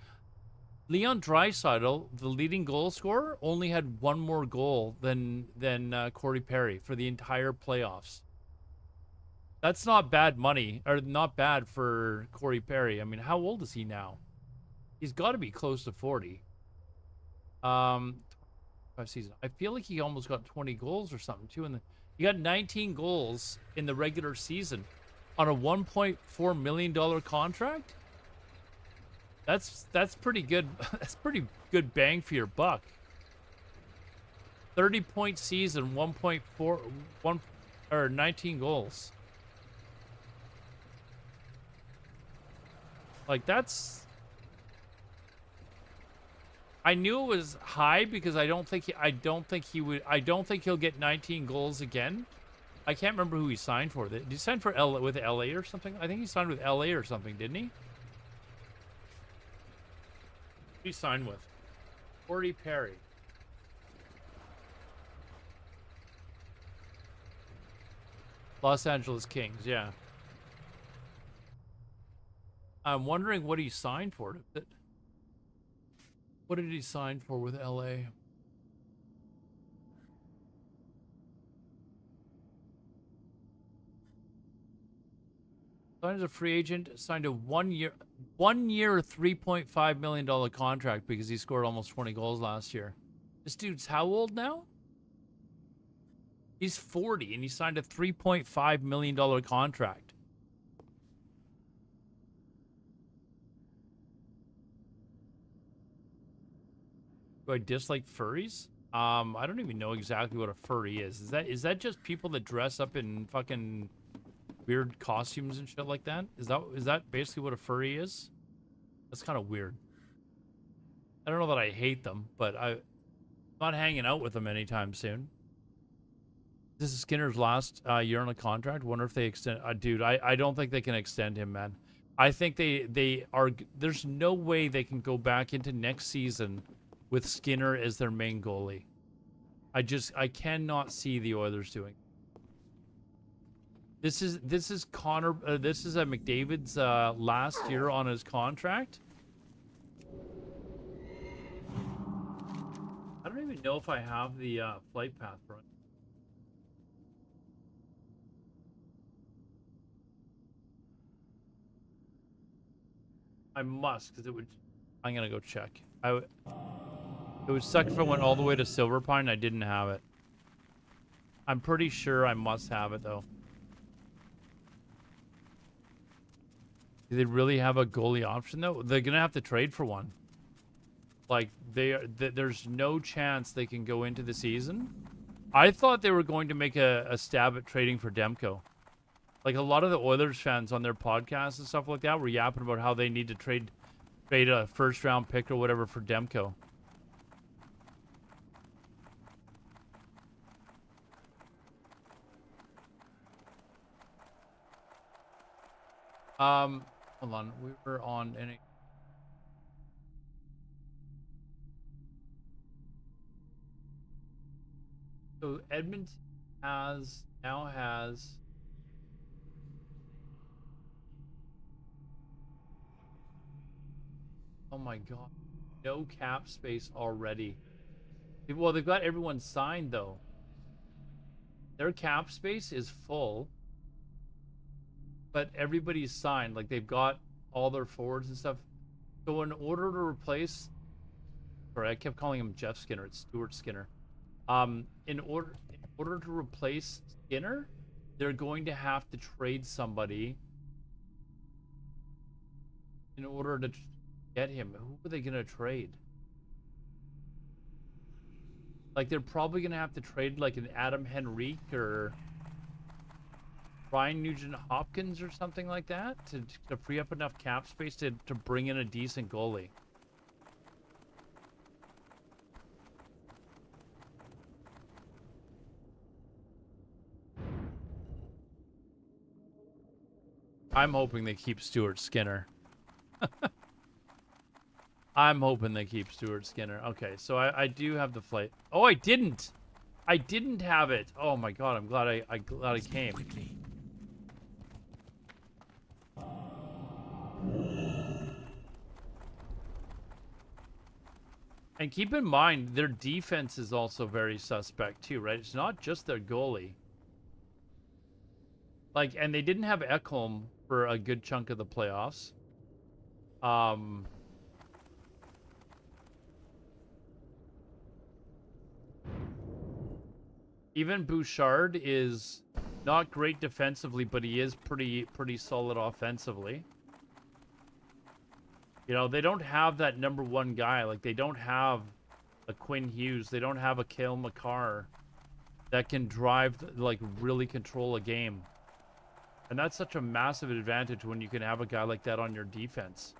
Leon Draisaitl, the leading goal scorer, only had one more goal than Corey Perry for the entire playoffs. That's not bad money, or not bad for Corey Perry. I mean, how old is he now? He's got to be close to 40. 5 season. I feel like he almost got 20 goals or something too. He got 19 goals in the regular season on a $1.4 million contract. That's pretty good. That's pretty good bang for your buck. 30-point season, 19 goals. Like that's. I knew it was high because I don't think he'll get 19 goals again. I can't remember who he signed for. Did he sign for with LA or something? I think he signed with LA or something, didn't he? Who he signed with? Corey Perry. Los Angeles Kings, yeah. I'm wondering what he signed for. What did he sign for with LA? Signed as a free agent, signed a one year $3.5 million contract because he scored almost 20 goals last year. This dude's how old now? He's 40 and he signed a $3.5 million contract. Do I dislike furries? I don't even know exactly what a furry is. Is that just people that dress up in fucking weird costumes and shit like that? Is that basically what a furry is? That's kind of weird. I don't know that I hate them, but I'm not hanging out with them anytime soon. This is Skinner's last year on a contract. Wonder if they extend. Dude, I don't think they can extend him, man. I think they are. There's no way they can go back into next season with Skinner as their main goalie. I cannot see the Oilers doing. This is Connor. This is McDavid's last year on his contract. I don't even know if I have the flight path for it. I must, because it would. I'm gonna go check. It would suck if I went all the way to Silver Pine and I didn't have it. I'm pretty sure I must have it though. Do they really have a goalie option though? They're gonna have to trade for one. Like there's no chance they can go into the season I thought they were going to make a stab at trading for Demko. Like a lot of the Oilers fans on their podcasts and stuff like that were yapping about how they need to trade a first round pick or whatever for Demko. Hold on, we were on any. So Edmonton now has. Oh my god, no cap space already. Well, they've got everyone signed though. Their cap space is full, but everybody's signed. Like they've got all their forwards and stuff. So in order to replace, sorry, I kept calling him Jeff Skinner. It's Stuart Skinner. In order to replace Skinner, they're going to have to trade somebody in order to get him. Who are they going to trade? Like they're probably going to have to trade like an Adam Henrique or Ryan Nugent-Hopkins or something like that to free up enough cap space to bring in a decent goalie. I'm hoping they keep Stuart Skinner. I'm hoping they keep Stuart Skinner. Okay, so I do have the flight. Oh, I didn't. I didn't have it. Oh my god, I'm glad I came. Quickly. And keep in mind, their defense is also very suspect too, right? It's not just their goalie. Like, and they didn't have Ekholm for a good chunk of the playoffs. Even Bouchard is not great defensively, but he is pretty solid offensively. You know, they don't have that number one guy. Like, they don't have a Quinn Hughes. They don't have a Cale Makar that can drive, like, really control a game. And that's such a massive advantage when you can have a guy like that on your defense.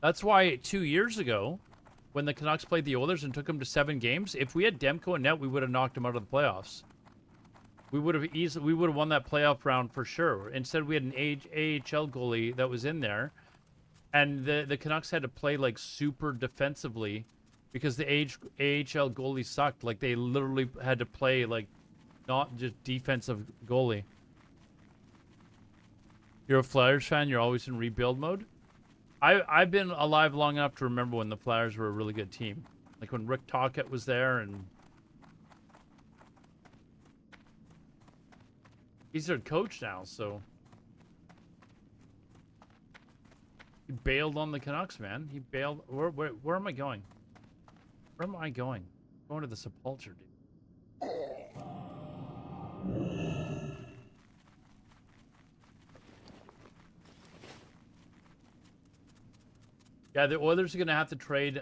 That's why 2 years ago, when the Canucks played the Oilers and took them to 7 games, if we had Demko and net, we would have knocked them out of the playoffs. We would have won that playoff round for sure. Instead, we had an AHL goalie that was in there, and the Canucks had to play like super defensively because the AHL goalie sucked. Like they literally had to play like not just defensive goalie. You're a Flyers fan. You're always in rebuild mode. I've been alive long enough to remember when the Flyers were a really good team, like when Rick Tocchet was there, and he's their coach now. So he bailed on the Canucks, man. He bailed. Where am I going? Where am I going? I'm going to the Sepulcher, dude. Yeah, the Oilers are going to have to trade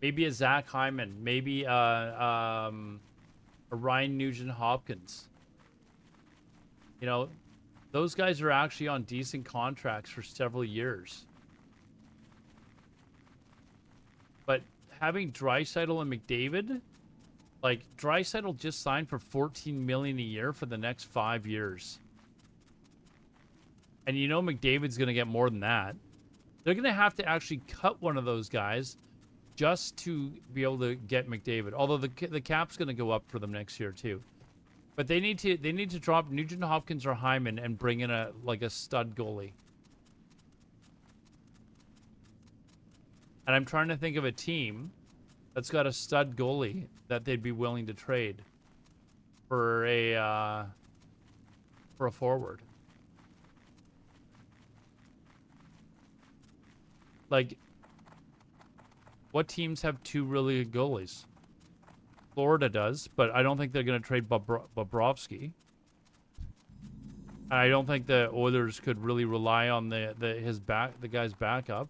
maybe a Zach Hyman, maybe a Ryan Nugent-Hopkins. You know, those guys are actually on decent contracts for several years. But having Draisaitl and McDavid, like Draisaitl just signed for $14 million a year for the next 5 years. And you know McDavid's going to get more than that. They're going to have to actually cut one of those guys just to be able to get McDavid. Although the cap's going to go up for them next year too. But they need to drop Nugent Hopkins or Hyman and bring in a stud goalie. And I'm trying to think of a team that's got a stud goalie that they'd be willing to trade for a forward. Like, what teams have 2 really good goalies? Florida does, but I don't think they're going to trade Bobrovsky. I don't think the Oilers could really rely on the guy's backup.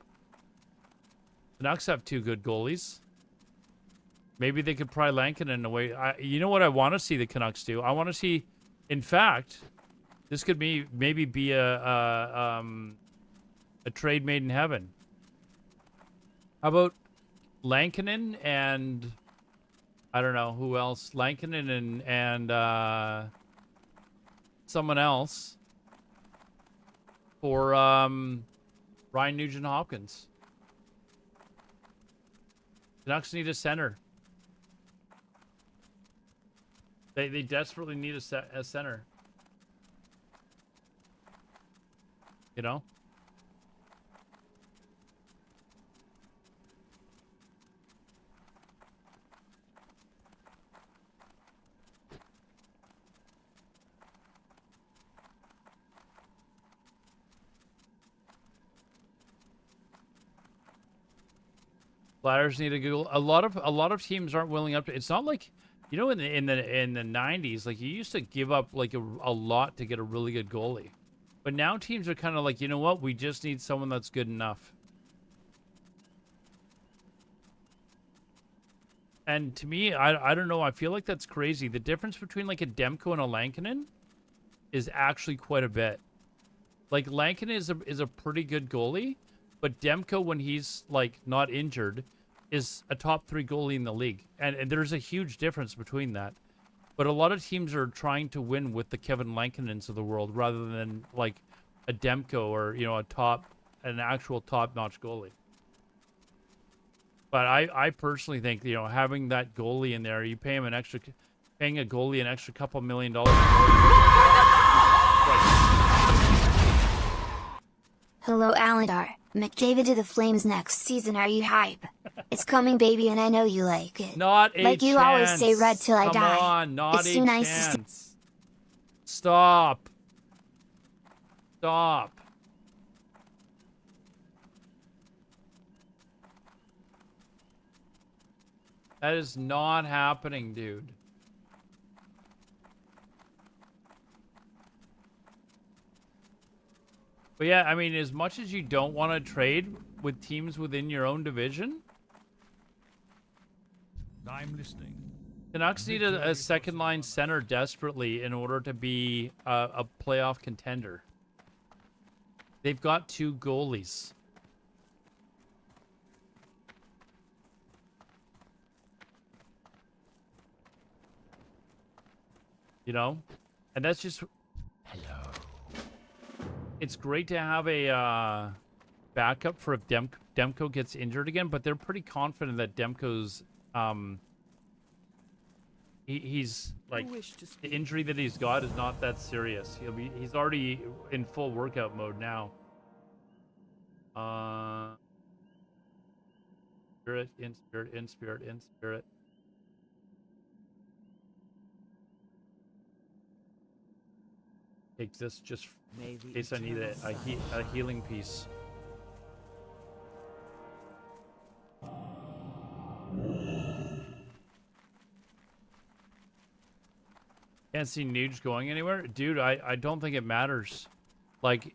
Canucks have 2 good goalies. Maybe they could pry Lankin in a way. You know what I want to see the Canucks do? I want to see, in fact, this could maybe be a trade made in heaven. How about Lankinen and I don't know who else? Lankinen and someone else for Ryan Nugent-Hopkins. Canucks need a center. They desperately need a center. You know? Flyers need a lot of teams aren't willing up to. It's not like, you know, in the 90s, like you used to give up like a lot to get a really good goalie. But now teams are kind of like, you know what? We just need someone that's good enough. And to me, I don't know. I feel like that's crazy. The difference between like a Demko and a Lankinen is actually quite a bit. Like Lankinen is a pretty good goalie, but Demko, when he's like not injured, is a top 3 goalie in the league. And there's a huge difference between that. But a lot of teams are trying to win with the Kevin Lankinens of the world rather than like a Demko or, you know, an actual top-notch goalie. But I personally think, you know, having that goalie in there, you paying a goalie an extra couple $1 million. Hello, Alandar. McDavid to the Flames next season. Are you hype? It's coming, baby, and I know you like it. Not a like chance. You always say, red till I die. Come on, not it's a too nice chance. Stop. Stop. That is not happening, dude. But yeah, I mean, as much as you don't want to trade with teams within your own division, I'm listening. Canucks need a second line center desperately in order to be a playoff contender. They've got 2 goalies. You know? And that's just... Hello. It's great to have a backup for if Demko gets injured again, but they're pretty confident that Demko's... he's like, the injury that he's got is not that serious. He's already in full workout mode now. Spirit, in spirit, in spirit, in spirit. Take this just in case I need a healing piece. Can't see Nuge going anywhere. Dude, I don't think it matters. Like,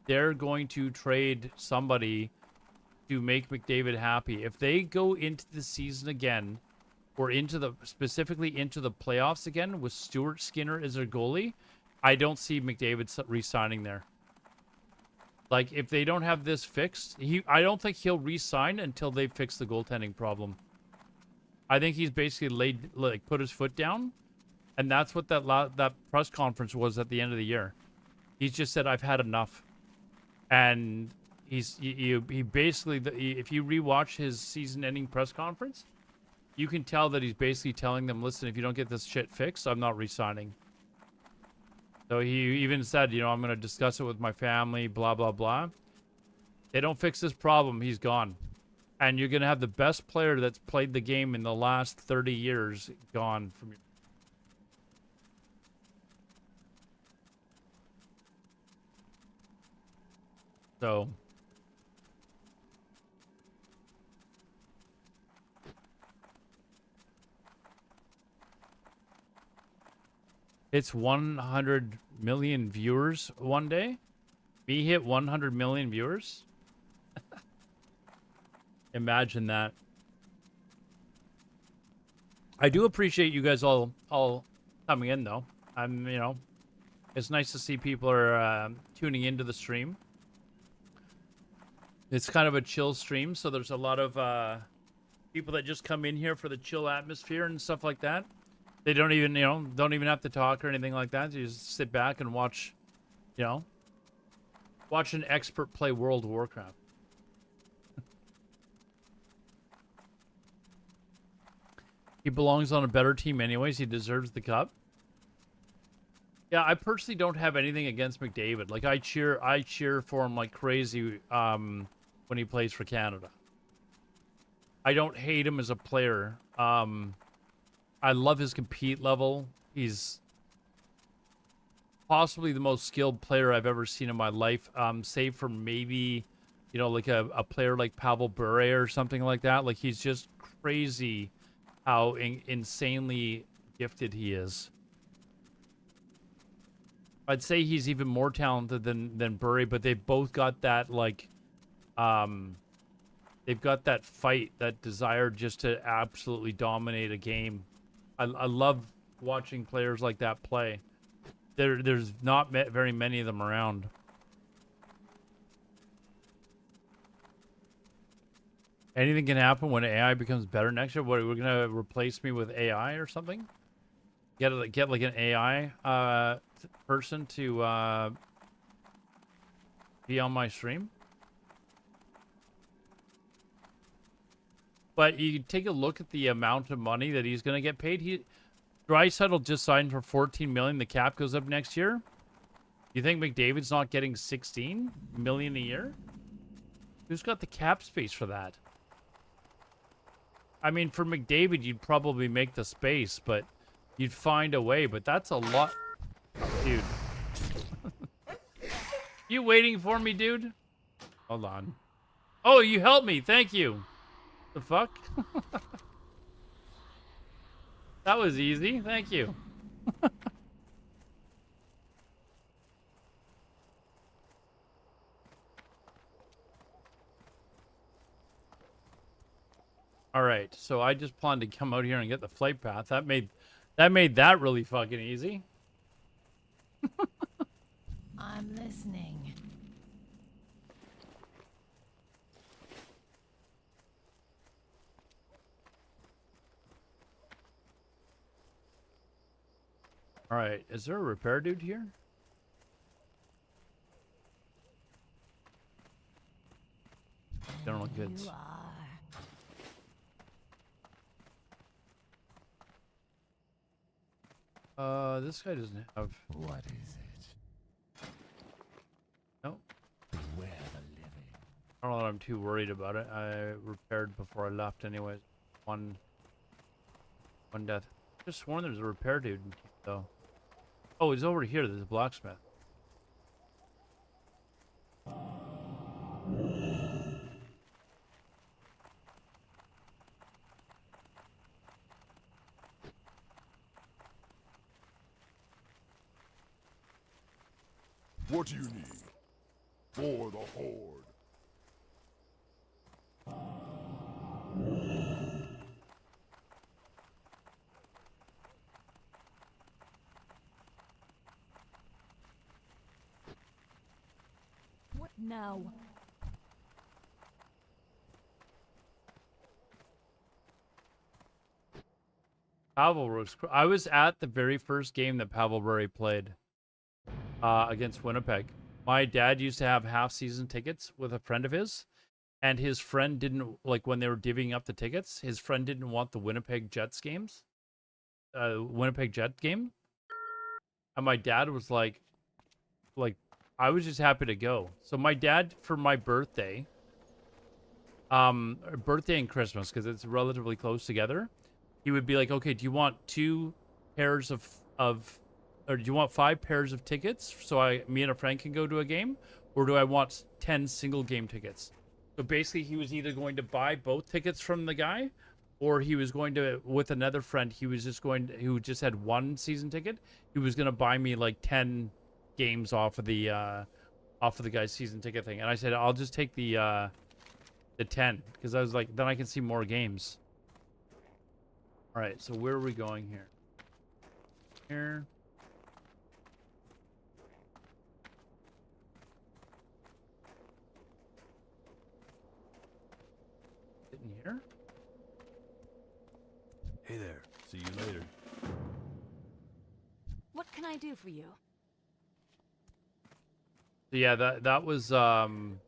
they're going to trade somebody to make McDavid happy. If they go into the season again, or specifically into the playoffs again with Stuart Skinner as their goalie, I don't see McDavid re-signing there. Like, if they don't have this fixed, I don't think he'll re-sign until they fix the goaltending problem. I think he's basically put his foot down, and that's what that press conference was at the end of the year. He's just said, "I've had enough," and he basically, if you rewatch his season-ending press conference, you can tell that he's basically telling them, "Listen, if you don't get this shit fixed, I'm not re-signing." So he even said, you know, I'm going to discuss it with my family, blah, blah, blah. They don't fix this problem, he's gone. And you're going to have the best player that's played the game in the last 30 years gone from you. So... It's 100 million viewers one day. Me hit 100 million viewers. Imagine that. I do appreciate you guys all coming in though. It's nice to see people are tuning into the stream. It's kind of a chill stream, so there's a lot of people that just come in here for the chill atmosphere and stuff like that. They don't even have to talk or anything like that. You just sit back and watch, watch an expert play World of Warcraft. He belongs on a better team anyways. He deserves the cup. Yeah, I personally don't have anything against McDavid. Like, I cheer for him like crazy when he plays for Canada. I don't hate him as a player. I love his compete level. He's possibly the most skilled player I've ever seen in my life, save for maybe, like a player like Pavel Bure or something like that. Like, he's just crazy how insanely gifted he is. I'd say he's even more talented than Bure, but they've both got that, like, they've got that fight, that desire just to absolutely dominate a game. I love watching players like that play. There's not very many of them around. Anything can happen when AI becomes better next year. What, we're gonna replace me with AI or something? Get like an AI person to be on my stream. But you take a look at the amount of money that he's gonna get paid. Draisaitl just signed for $14 million. The cap goes up next year. You think McDavid's not getting $16 million a year? Who's got the cap space for that? I mean, for McDavid, you'd probably make the space, but you'd find a way. But that's a lot, dude. You waiting for me, dude? Hold on. Oh, you helped me. Thank you. The fuck? That was easy. Thank you. All right, so I just planned to come out here and get the flight path. That made that really fucking easy. I'm listening. All right, is there a repair dude here? General goods. You are. This guy doesn't have. What is it? Nope. Beware the living. I don't know that I'm too worried about it. I repaired before I left anyways. One death. Just sworn there's a repair dude though. Oh, he's over here. There's a blacksmith. What do you need? For the Horde. What now? Pavel was. I was at the very first game that Pavel Bure played against Winnipeg. My dad used to have half-season tickets with a friend of his, and his friend didn't, like, when they were divvying up the tickets, his friend didn't want the Winnipeg Jets games, Winnipeg Jet game, and my dad was like, I was just happy to go. So my dad, for my birthday and Christmas, because it's relatively close together, he would be like, okay, do you want 2 pairs of or do you want 5 pairs of tickets so me and a friend can go to a game, or do I want 10 single game tickets? So basically, he was either going to buy both tickets from the guy, or he was going to, with another friend, who just had 1 season ticket, he was going to buy me like 10 games off of the guy's season ticket thing. And I said, I'll just take the to 10 because I was like, then I can see more games. All right, so where are we going here? Here. In here? Hey there. See you later. What can I do for you? So yeah, that was kind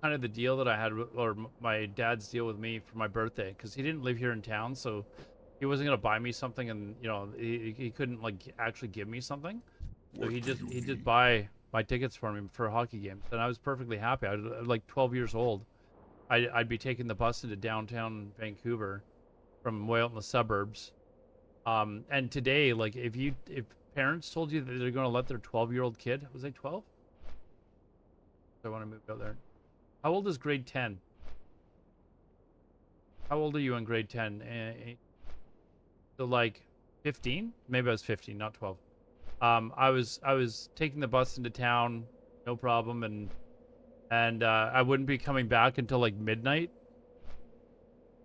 of the deal that I had or my dad's deal with me for my birthday, because he didn't live here in town, so he wasn't gonna buy me something, and you know he couldn't like actually give me something, so he just buy my tickets for me for hockey games, and I was perfectly happy. I was like 12 years old. I'd be taking the bus into downtown Vancouver from way out in the suburbs, and today, like if parents told you that they're gonna let their 12-year-old kid, was they 12? I want to move out there. How old is grade 10? How old are you in grade 10? So like 15? Maybe I was 15, not 12. I was taking the bus into town, no problem, and I wouldn't be coming back until like midnight.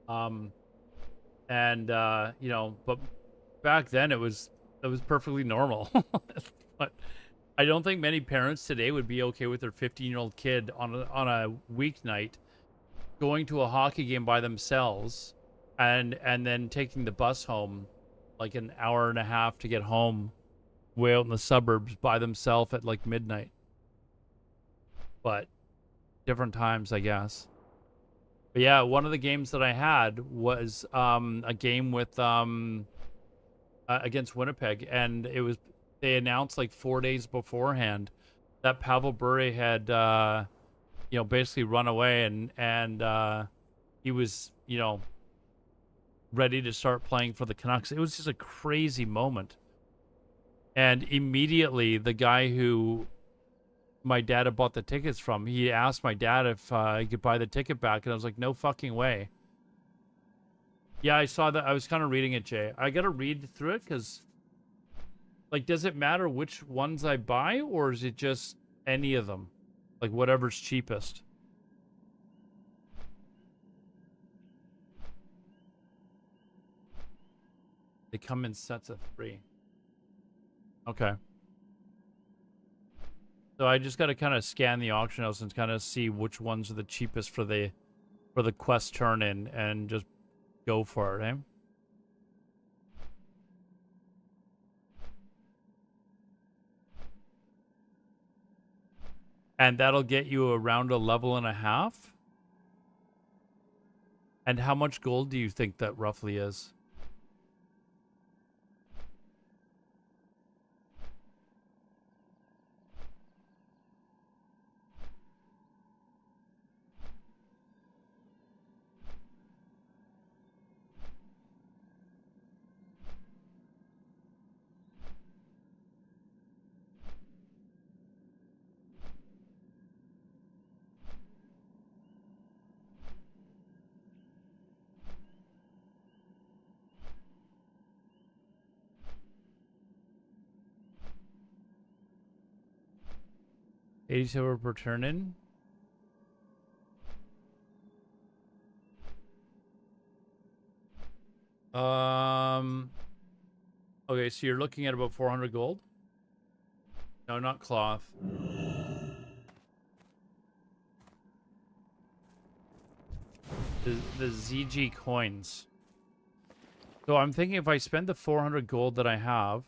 You know, but back then it was perfectly normal. But I don't think many parents today would be okay with their 15-year-old kid on a weeknight going to a hockey game by themselves and then taking the bus home like an hour and a half to get home way out in the suburbs by themselves at like midnight. But different times, I guess. But yeah, one of the games that I had was a game with against Winnipeg, and it was they announced like 4 days beforehand that Pavel Bure had you know, basically run away, and he was, you know, ready to start playing for the Canucks. It was just a crazy moment. And immediately the guy who my dad had bought the tickets from, he asked my dad if he could buy the ticket back, and I was like, no fucking way. Yeah, I saw that. I was kind of reading it, Jay. I gotta read through it because, like, does it matter which ones I buy, or is it just any of them? Like, whatever's cheapest. They come in sets of 3. Okay. So I just got to kind of scan the auction house and kind of see which ones are the cheapest for the quest turn in, and just go for it, eh? And that'll get you around a level and a half. And how much gold do you think that roughly is? $80 silver per turn in. Okay, so you're looking at about 400 gold? No, not cloth. The ZG coins. So I'm thinking if I spend the 400 gold that I have,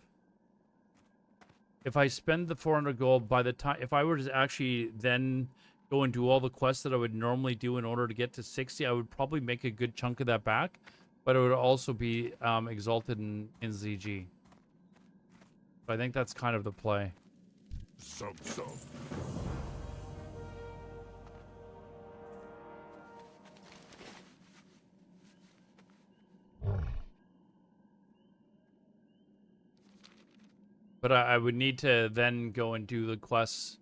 if I spend the 400 gold, by the time, if I were to actually then go and do all the quests that I would normally do in order to get to 60, I would probably make a good chunk of that back, but it would also be exalted in ZG. So I think that's kind of the play. So. But I would need to then go and do the quests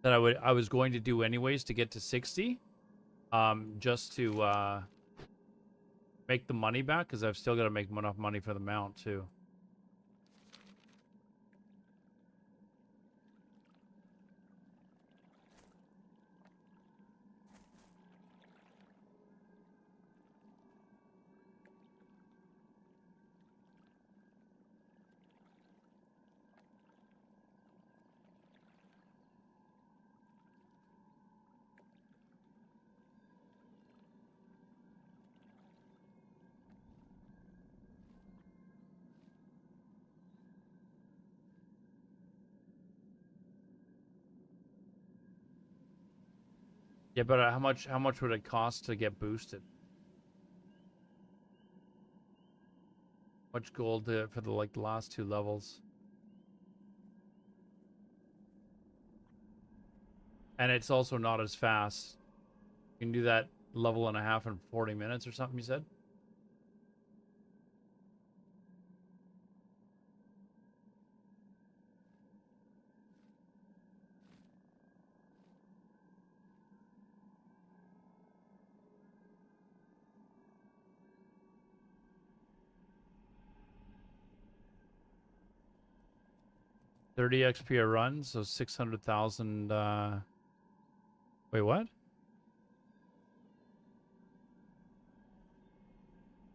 that I was going to do anyways to get to 60, just to make the money back, because I've still got to make enough money for the mount too. Yeah, but how much would it cost to get boosted? Much gold for the like the last 2 levels. And it's also not as fast. You can do that level and a half in 40 minutes or something, you said? $30 XP a run, so 600,000. Wait, what?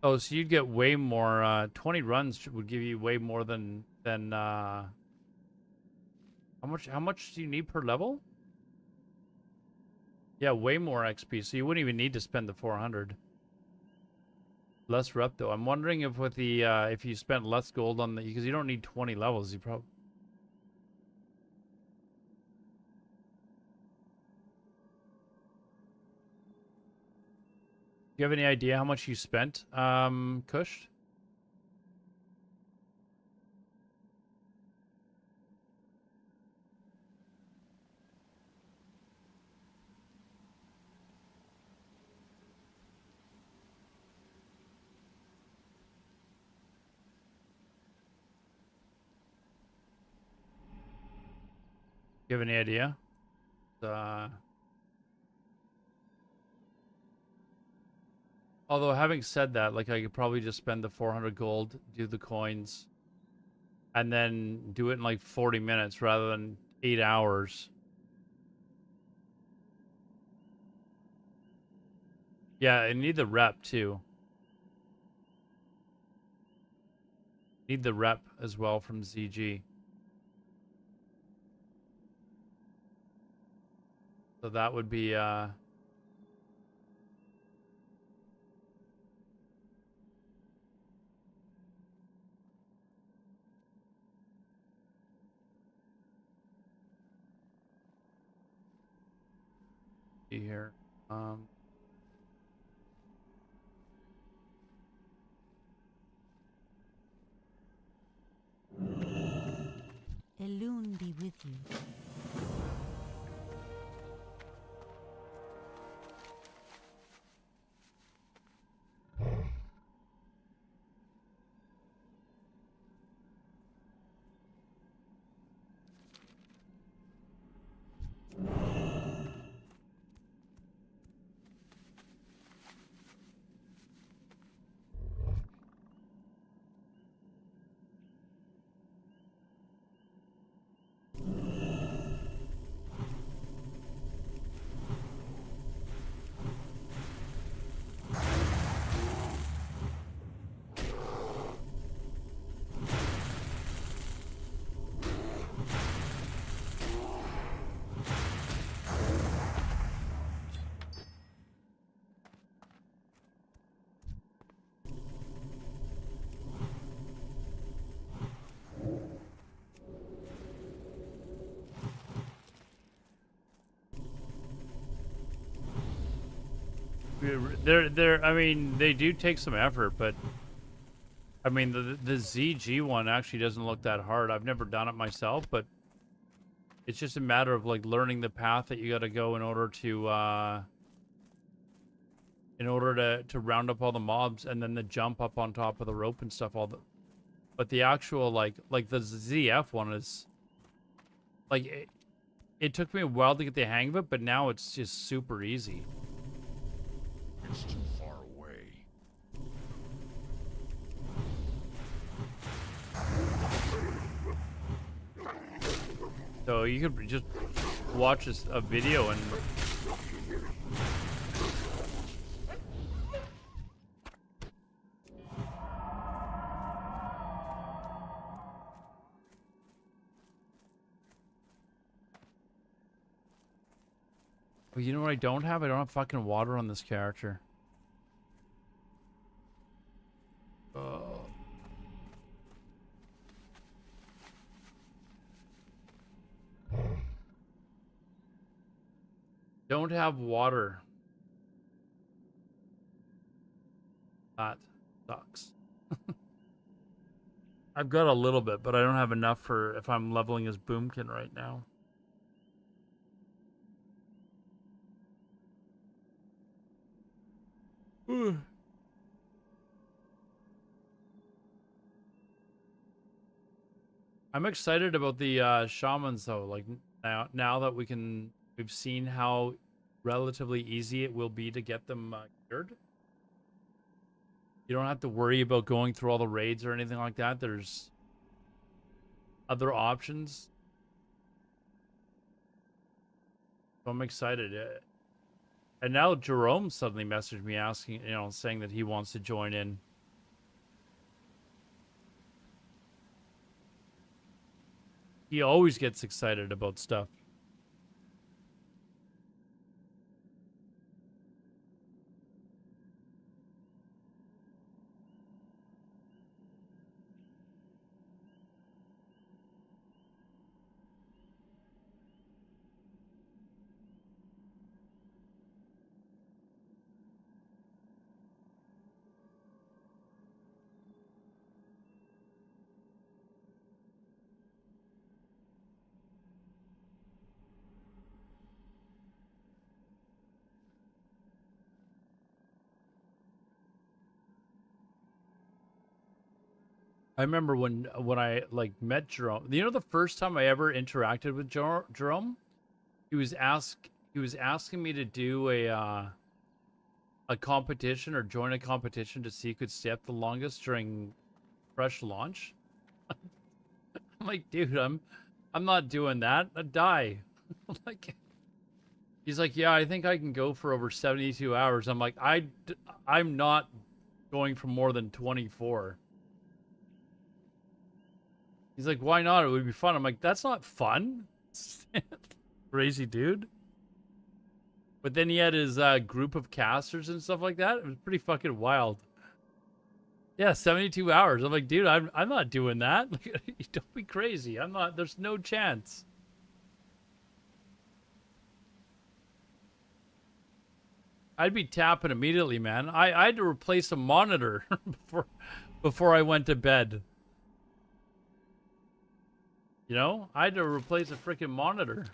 Oh, so you'd get way more. 20 runs would give you way more than how much do you need per level? Yeah, way more XP. So you wouldn't even need to spend the 400. Less rep though. I'm wondering if with the if you spent less gold on the, because you don't need 20 levels, you probably. Do you have any idea how much you spent, Kush? Do you have any idea? Although having said that, like I could probably just spend the 400 gold, do the coins, and then do it in like 40 minutes rather than 8 hours. Yeah, I need the rep too. Need the rep as well from ZG. So that would be see here. Elune be with you. They're I mean, they do take some effort, but I mean the ZG one actually doesn't look that hard. I've never done it myself, but it's just a matter of like learning the path that you got to go in order to round up all the mobs, and then the jump up on top of the rope and stuff. But the actual like the ZF one is like it took me a while to get the hang of it, but now it's just super easy. It's too far away. So you could just watch a video and well, you know what I don't have? I don't have fucking water on this character. Oh. Don't have water. That sucks. I've got a little bit, but I don't have enough for if I'm leveling as Boomkin right now. I'm excited about the shamans though. Like now that we've seen how relatively easy it will be to get them cured. You don't have to worry about going through all the raids or anything like that. There's other options. So I'm excited. And now Jerome suddenly messaged me asking, saying that he wants to join in. He always gets excited about stuff. I remember when I met Jerome. The first time I ever interacted with Jerome, he was asking me to do a competition or join a competition to see who could stay up the longest during fresh launch. I'm like, dude, I'm not doing that. I'd die. Like, he's like, yeah, I think I can go for over 72 hours. I'm like, I'm not going for more than 24. He's like, why not? It would be fun. I'm like, that's not fun. Crazy dude. But then he had his group of casters and stuff like that. It was pretty fucking wild. Yeah, 72 hours. I'm like, dude, I'm not doing that. Don't be crazy. I'm not. There's no chance. I'd be tapping immediately, man. I had to replace a monitor before I went to bed. I had to replace a freaking monitor.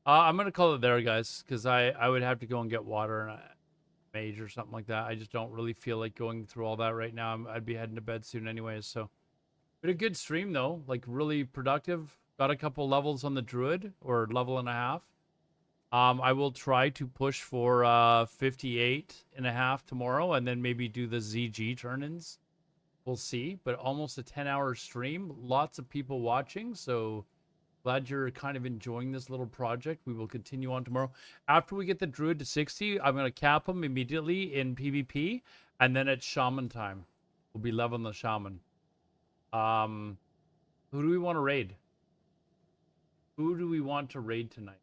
I'm gonna call it there, guys, because I would have to go and get water and mage or something like that. I just don't really feel like going through all that right now. I'd be heading to bed soon anyways. So, but a good stream though, like really productive. Got a couple levels on the Druid, or level and a half. I will try to push for 58 and a half tomorrow, and then maybe do the ZG turn-ins. We'll see. But almost a 10-hour stream. Lots of people watching, so glad you're kind of enjoying this little project. We will continue on tomorrow. After we get the Druid to 60, I'm going to cap him immediately in PvP. And then it's Shaman time. We'll be leveling the Shaman. Who do we want to raid? Who do we want to raid tonight?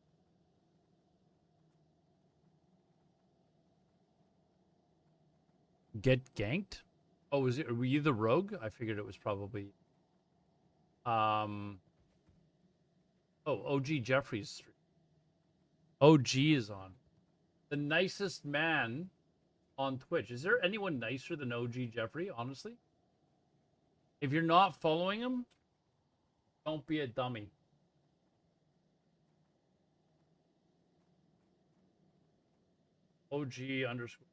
Get ganked? Oh, were you the rogue? I figured it was probably... Oh, OG Jeffrey's stream. OG is on. The nicest man on Twitch. Is there anyone nicer than OG Jeffrey, honestly? If you're not following him, don't be a dummy. OG underscore.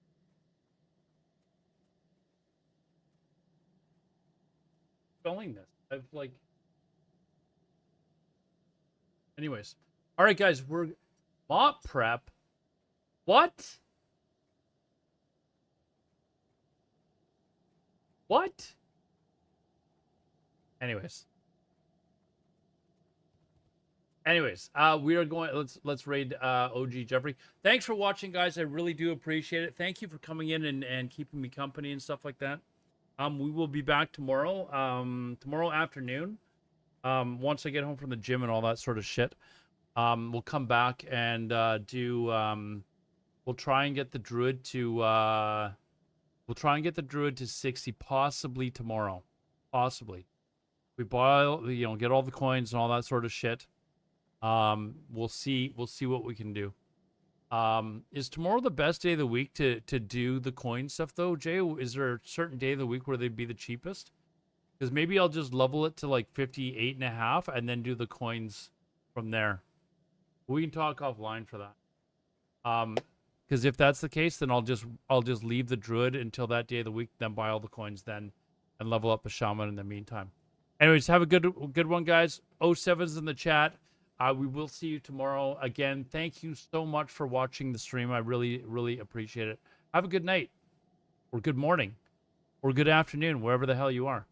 Spelling this. I've like... Anyways. All right, guys. We're... Mop prep? What? What? Anyways, we are going. Let's raid OG Jeffrey. Thanks for watching, guys. I really do appreciate it. Thank you for coming in and keeping me company and stuff like that. We will be back tomorrow. Tomorrow afternoon. Once I get home from the gym and all that sort of shit. We'll come back and we'll try and get the druid to 60 possibly tomorrow. Possibly. We buy, get all the coins and all that sort of shit. We'll see what we can do. Is tomorrow the best day of the week to do the coin stuff though, Jay? Is there a certain day of the week where they'd be the cheapest? Because maybe I'll just level it to like 58.5 and then do the coins from there. We can talk offline for that. Because if that's the case, then I'll just leave the druid until that day of the week, then buy all the coins then, and level up a shaman in the meantime. Anyways, have a good one, guys. 07's in the chat. We will see you tomorrow. Again, thank you so much for watching the stream. I really, really appreciate it. Have a good night, or good morning, or good afternoon, wherever the hell you are.